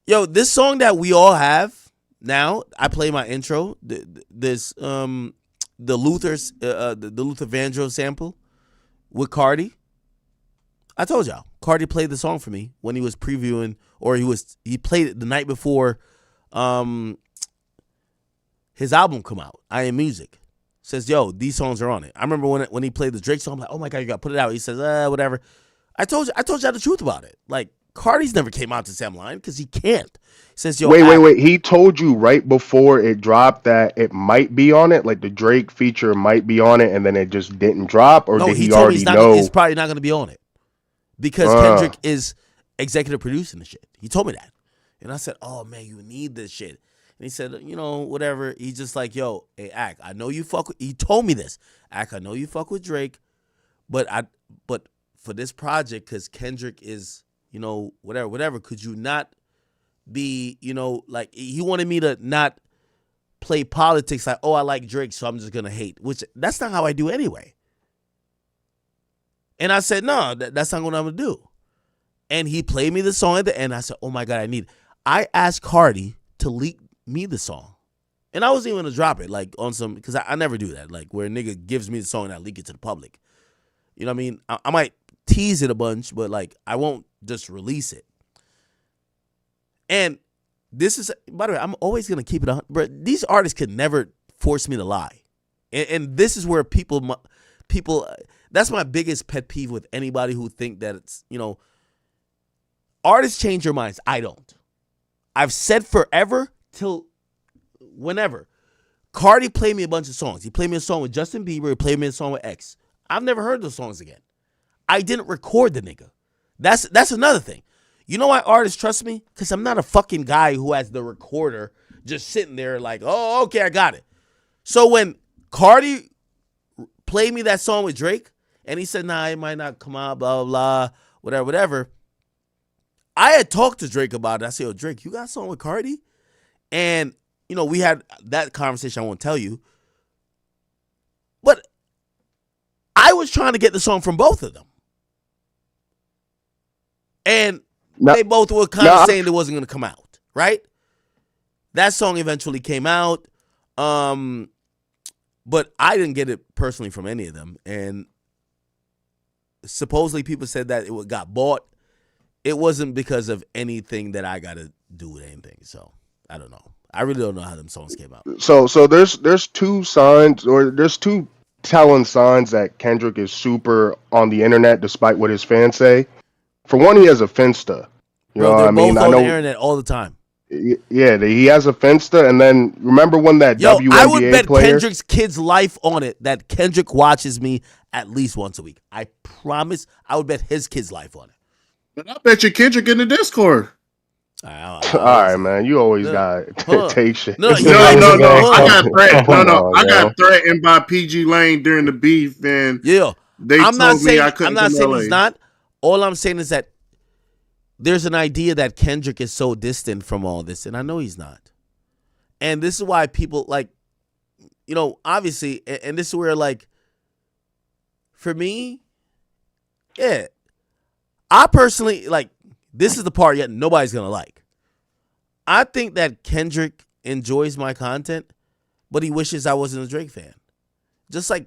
Yo, this song that we all have now, I play my intro. The Luther Vandross sample with Cardi. I told y'all, Cardi played the song for me when he was previewing, or he played it the night before his album come out, I Am Music. Says, yo, these songs are on it. I remember when he played the Drake song, I'm like, oh my God, you got to put it out. He says, whatever. I told y'all the truth about it. Like, Cardi's never came out to Sam Line because he can't. He says, yo, wait. He told you right before it dropped that it might be on it, like the Drake feature might be on it, and then it just didn't drop, or did he already know? It's probably not going to be on it. Because Kendrick is executive producing the shit. He told me that. And I said, oh, man, you need this shit. And he said, you know, whatever. He's just like, yo, hey, Ack, I know you fuck with... He told me this. Ack, I know you fuck with Drake, but for this project, because Kendrick is, you know, whatever, could you not be, you know, like, he wanted me to not play politics like, oh, I like Drake, so I'm just going to hate, which that's not how I do anyway. And I said, no, that's not what I'm going to do. And he played me the song at the end. I said, oh, my God, I asked Cardi to leak me the song. And I wasn't even going to drop it, like, on some, because I never do that, like, where a nigga gives me the song and I leak it to the public. You know what I mean? I might tease it a bunch, but, like, I won't just release it. And this is, by the way, I'm always gonna keep it on. But these artists could never force me to lie, and this is where people. That's my biggest pet peeve with anybody who think that it's, artists change your minds. I don't. I've said forever till whenever. Cardi played me a bunch of songs. He played me a song with Justin Bieber. He played me a song with X. I've never heard those songs again. I didn't record the nigga. That's another thing. You know why artists trust me? Because I'm not a fucking guy who has the recorder just sitting there like, oh, okay, I got it. So when Cardi played me that song with Drake, and he said, nah, it might not come out, blah, blah, blah, whatever. I had talked to Drake about it. I said, yo, Drake, you got a song with Cardi? And, we had that conversation I won't tell you. But I was trying to get the song from both of them. And they both were kind of saying it wasn't going to come out, right? That song eventually came out. But I didn't get it personally from any of them. And supposedly people said that it got bought. It wasn't because of anything that I got to do with anything. So I don't know. I really don't know how them songs came out. So there's two signs, or there's two telling signs that Kendrick is super on the internet, despite what his fans say. For one, he has a Finsta. Bro, they're both on the internet all the time. Yeah, he has a Finsta, and then remember when that WNBA I would bet player, Kendrick's kid's life on it that Kendrick watches me at least once a week. I promise. I would bet his kid's life on it. But I bet you Kendrick in the Discord. all right, man. You always got take shit. No. I got threatened by PG Lane during the beef, and they told me I couldn't. I'm not saying he's not. All I'm saying is that there's an idea that Kendrick is so distant from all this, and I know he's not. And this is why people obviously, and this is where for me, yeah, I personally this is the part yet nobody's gonna like. I think that Kendrick enjoys my content, but he wishes I wasn't a Drake fan. Just like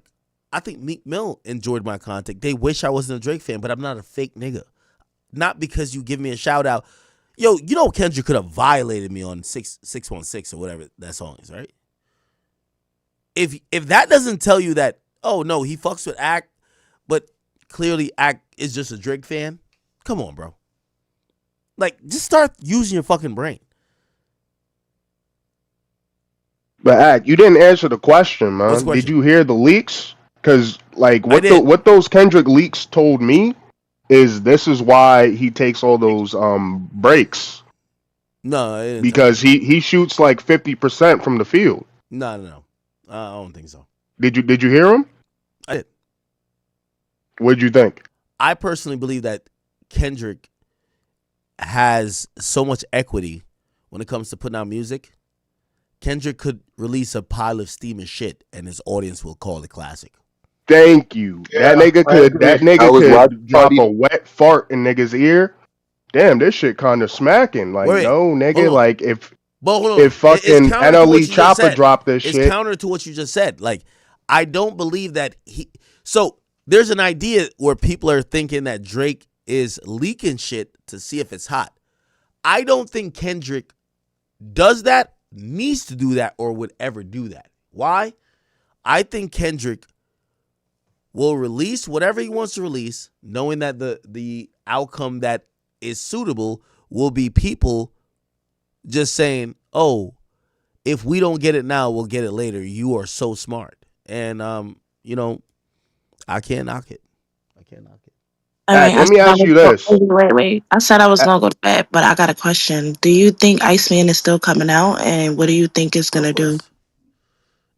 I think Meek Mill enjoyed my content. They wish I wasn't a Drake fan, but I'm not a fake nigga. Not because you give me a shout out. Yo, Kendrick could have violated me on 616 or whatever that song is, right? If that doesn't tell you that, oh no, he fucks with Act, but clearly Act is just a Drake fan, come on, bro. Just start using your fucking brain. But Act, you didn't answer the question, man. Did you hear the leaks? Because what those Kendrick leaks told me is this is why he takes all those breaks. No, because he shoots 50% from the field. No. I don't think so. Did you hear him? I did. What did you think? I personally believe that Kendrick has so much equity when it comes to putting out music. Kendrick could release a pile of steaming shit and his audience will call it classic. Thank you. Yeah, that nigga could drop a wet fart in nigga's ear. Damn, this shit kind of smacking. If fucking NLE Chopper dropped this shit. It's counter to what you just said. I don't believe that so there's an idea where people are thinking that Drake is leaking shit to see if it's hot. I don't think Kendrick does that, needs to do that, or would ever do that. Why? I think Kendrick will release whatever he wants to release, knowing that the outcome that is suitable will be people just saying, oh, if we don't get it now, we'll get it later. You are so smart. And, I can't knock it. Let me ask you this. Wait. I said I was going to go to bed, but I got a question. Do you think Iceman is still coming out? And what do you think it's going to do?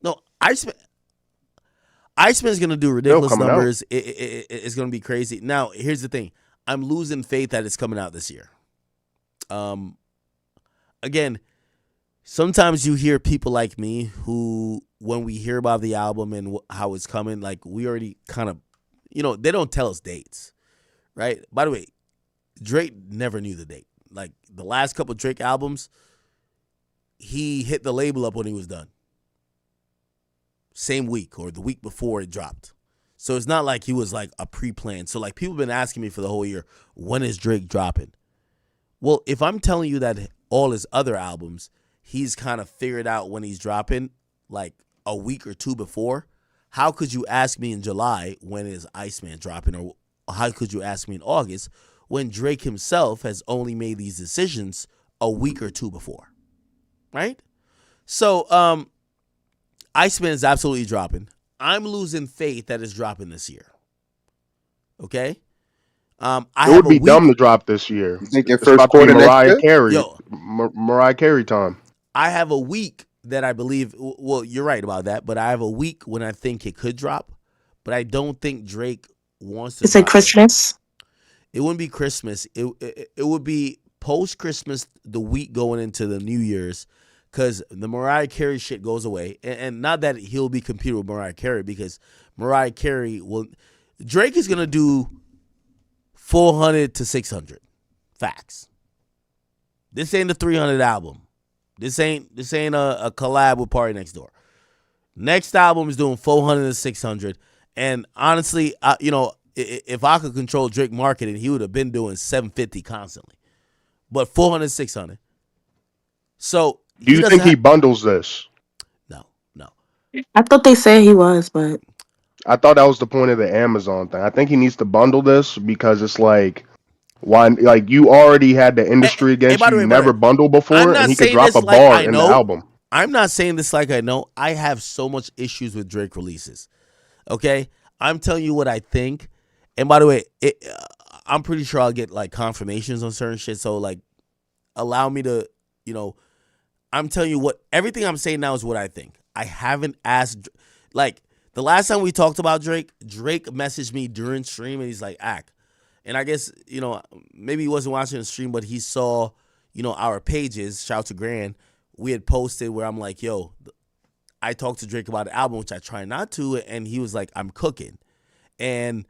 No, Iceman's going to do ridiculous numbers. It's going to be crazy. Now, here's the thing. I'm losing faith that it's coming out this year. Again, sometimes you hear people like me who, when we hear about the album and how it's coming, we already kind of, they don't tell us dates, right? By the way, Drake never knew the date. The last couple Drake albums, he hit the label up when he was done. Same week or the week before it dropped. So it's not like he was a pre-plan. So people been asking me for the whole year, when is Drake dropping? Well, if I'm telling you that all his other albums, he's kind of figured out when he's dropping like a week or two before. How could you ask me in July when is Iceman dropping, or how could you ask me in August when Drake himself has only made these decisions a week or two before, right? So Iceman is absolutely dropping. I'm losing faith that it's dropping this year. Okay? It would be dumb to drop this year. You think your It's first about to be quarter next Mariah year? Carey. Yo. Mariah Carey time. I have a week that I believe, well, you're right about that, but I have a week when I think it could drop, but I don't think Drake wants to It's like drop Christmas. It wouldn't be Christmas. It would be post-Christmas, the week going into the New Year's, because the Mariah Carey shit goes away. And not that he'll be competing with Mariah Carey, because Mariah Carey will... Drake is going to do 400 to 600. Facts. This ain't the 300 album. This ain't a collab with Party Next Door. Next album is doing 400 to 600. And honestly, if I could control Drake marketing, he would have been doing 750 constantly. But 400, 600. So do you think he bundles this? No. I thought they said he was, but I thought that was the point of the Amazon thing. I think he needs to bundle this because it's like, why? Like, you already had the industry against you. You never bundled before, and he could drop a bar in the album. I'm not saying this like I know. I have so much issues with Drake releases. Okay? I'm telling you what I think. And by the way, I'm pretty sure I'll get like confirmations on certain shit. So like, allow me to, I'm telling you everything I'm saying now is what I think. I haven't asked, like the last time we talked about Drake messaged me during stream and he's like, Ack. And I guess, maybe he wasn't watching the stream, but he saw, our pages, shout out to Grand, we had posted where I'm like, yo, I talked to Drake about the album, which I try not to. And he was like, I'm cooking. And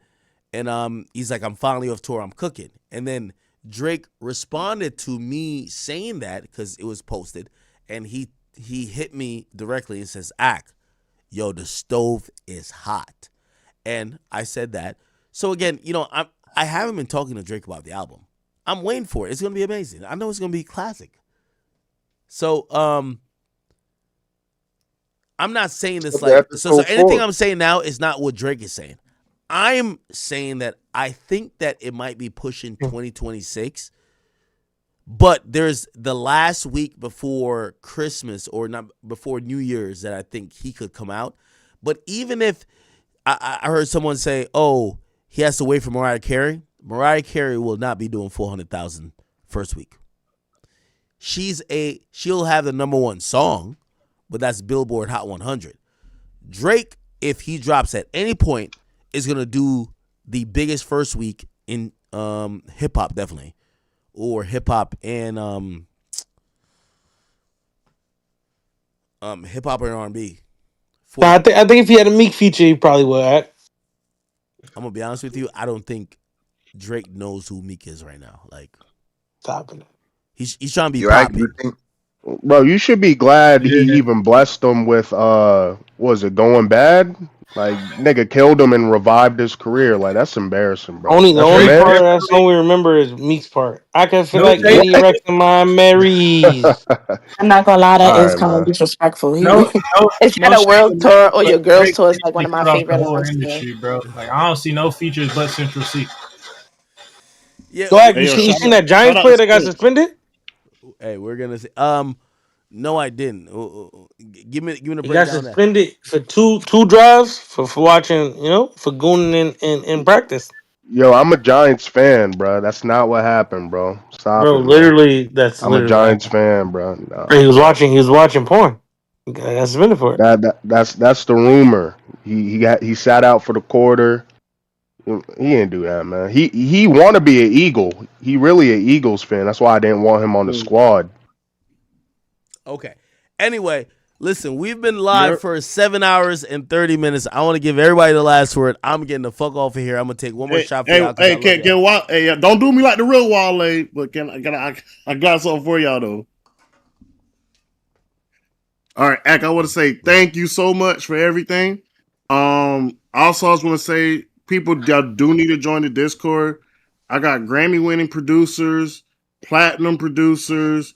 he's like, I'm finally off tour, I'm cooking. And then Drake responded to me saying that because it was posted, and he hit me directly and says, Ack, yo, the stove is hot. And I said that. So again, I haven't been talking to Drake about the album. I'm waiting for it. It's gonna be amazing. I know it's gonna be classic. So I'm not saying this like so anything I'm saying now is not what Drake is saying. I'm saying that I think that it might be pushing 2026, but there's the last week before Christmas or not before New Year's that I think he could come out. But even if I heard someone say, oh, he has to wait for Mariah Carey. Mariah Carey will not be doing 400,000 first week. She'll have the number one song, but that's Billboard Hot 100. Drake, if he drops at any point, is going to do the biggest first week in hip hop, definitely, or hip hop and hip hop and R&B. I think if he had a Meek feature, he probably would. Right? I'm gonna be honest with you. I don't think Drake knows who Meek is right now. Like, stop it. He's trying to be poppy. Bro, you should be glad he even blessed him with was it Going Bad? Like, nigga killed him and revived his career. Like, that's embarrassing, bro. The only part of that song we remember is Meek's part. I can feel like any wrecks in my Marys. I'm not gonna lie, that is right, kind of man. disrespectful. If you had a world tour or your girls tour is like one of my favorite The whole lines. industry, bro. Like, I don't see no features but Central C. Yeah, Go ahead. You seen that Giants player that got suspended? Hey, we're gonna say no, I didn't. Give me the breakdown. He got suspended for two drives for watching, for gooning in practice. Yo, I'm a Giants fan, bro. That's not what happened, bro. Stop Bro, it, literally, man. that's I'm literally a Giants fan, bro. No. He was watching porn. He got suspended for it. That's the rumor. He sat out for the quarter. He didn't do that, man. He want to be an Eagle. He really an Eagles fan. That's why I didn't want him on the squad. Okay. Anyway, listen, we've been live for 7 hours and 30 minutes. I want to give everybody the last word. I'm getting the fuck off of here. I'm gonna take one more shot for y'all. Don't do me like the real Wale, but I got something for y'all though. All right, Ack, I want to say thank you so much for everything. Also, I was going to say people do need to join the Discord. I got Grammy-winning producers, platinum producers,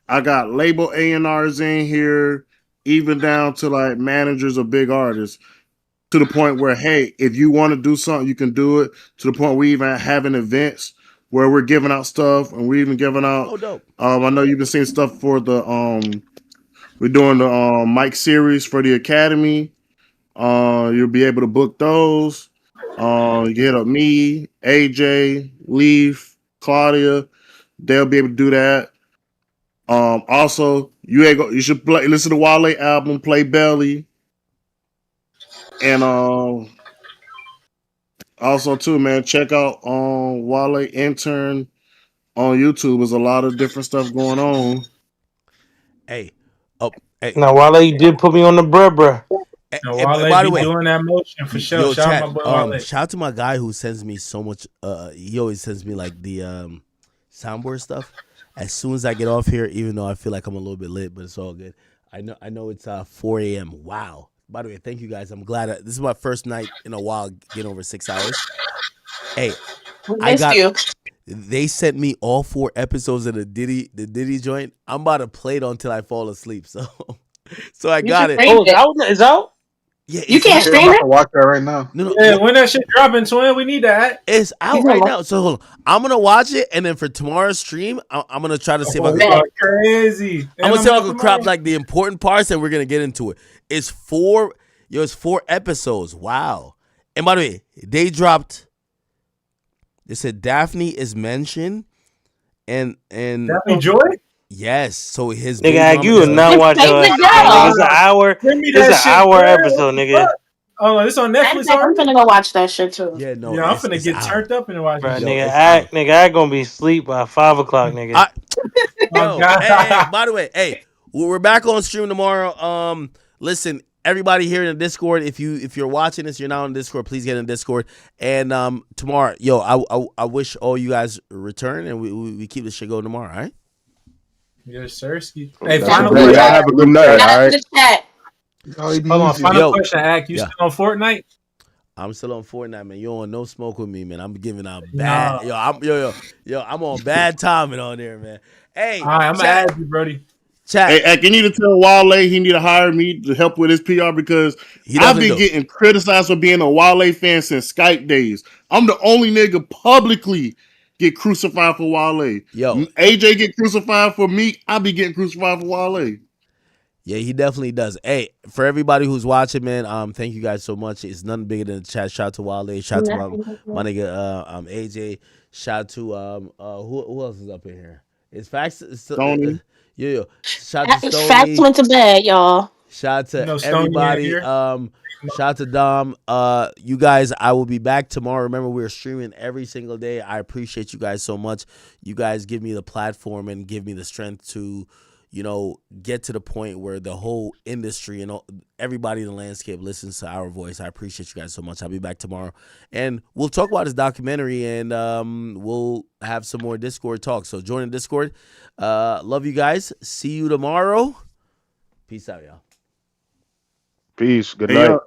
I got label A&Rs in here, even down to like managers of big artists, to the point where, hey, if you want to do something, you can do it. To the point we even having events where we're giving out stuff, and we're even giving out. Oh, dope. I know you've been seeing stuff for the we're doing the mic series for the Academy. You'll be able to book those. You can hit up me, AJ, Leaf, Claudia. They'll be able to do that. Also, you should listen to Wale album, Play Belly, and also too, man, check out Wale Intern on YouTube. There's a lot of different stuff going on. Hey, Now, Wale did put me on the bruh. No, Hey, Wale by the be way, doing that motion for sure. yo, Shout chat. out my boy Wale. Shout out to my guy who sends me so much. He always sends me like the soundboard stuff. As soon as I get off here, even though I feel like I'm a little bit lit, but it's all good. I know it's 4 a.m. Wow. By the way, thank you guys. I'm glad this is my first night in a while getting over 6 hours. Hey, You. They sent me all 4 episodes of the Diddy joint. I'm about to play it until I fall asleep. So I got it. Oh, it's out? Yeah, you can't stream it. Watch that right now. No, Yeah, when that shit dropping, twin, we need that. It's out right now. So hold on. I'm gonna watch it, and then for tomorrow's stream, I'm gonna try to see if I can. Crazy. I'm gonna see if I can crop like the important parts, and we're gonna get into it. It's 4 episodes. Wow. And by the way, they dropped. They said Daphne is mentioned, and Daphne Joy. Yes. So his Nigga, you would not watch it. It's an hour. It's an hour episode, nigga. Oh, it's on Netflix. I'm finna go watch that shit too. Yeah, no. Yeah, I'm finna get turned up and watch Bruh, it. nigga, I gonna be asleep by 5 o'clock, nigga. Yo, hey, by the way, hey, we're back on stream tomorrow. Listen, everybody here in the Discord, if you're watching this, you're not on Discord, please get in Discord. And tomorrow, yo, I wish all you guys return, and we keep this shit going tomorrow. All right. Yes, Sirski. Hey, final question. Have a good night. All right. Hold on, final question, Ak. You still on Fortnite? I'm still on Fortnite, man. You don't want no smoke with me, man. I'm giving out bad. Yo, I'm on bad timing on there, man. Hey, all right, I'm gonna add you, Brody. Chat. Hey, Ak, you need to tell Wale he need to hire me to help with his PR because I've been getting criticized for being a Wale fan since Skype days. I'm the only nigga publicly get crucified for Wale. Yo, AJ get crucified for me. I be getting crucified for Wale. Yeah, he definitely does. Hey, for everybody who's watching, man, thank you guys so much. It's nothing bigger than the chat. Shout out to Wale. Shout out to my nigga AJ. Shout out to who else is up in here? It's Facts. Stoney. Yo. Shout out to Stoney. Facts went to bed, y'all. Shout out to everybody. Shout out to Dom. You guys, I will be back tomorrow. Remember, we're streaming every single day. I appreciate you guys so much. You guys give me the platform and give me the strength to, get to the point where the whole industry and everybody in the landscape listens to our voice. I appreciate you guys so much. I'll be back tomorrow, and we'll talk about this documentary, and we'll have some more Discord talk. So join the Discord. Love you guys. See you tomorrow. Peace out, y'all. Peace. Good night.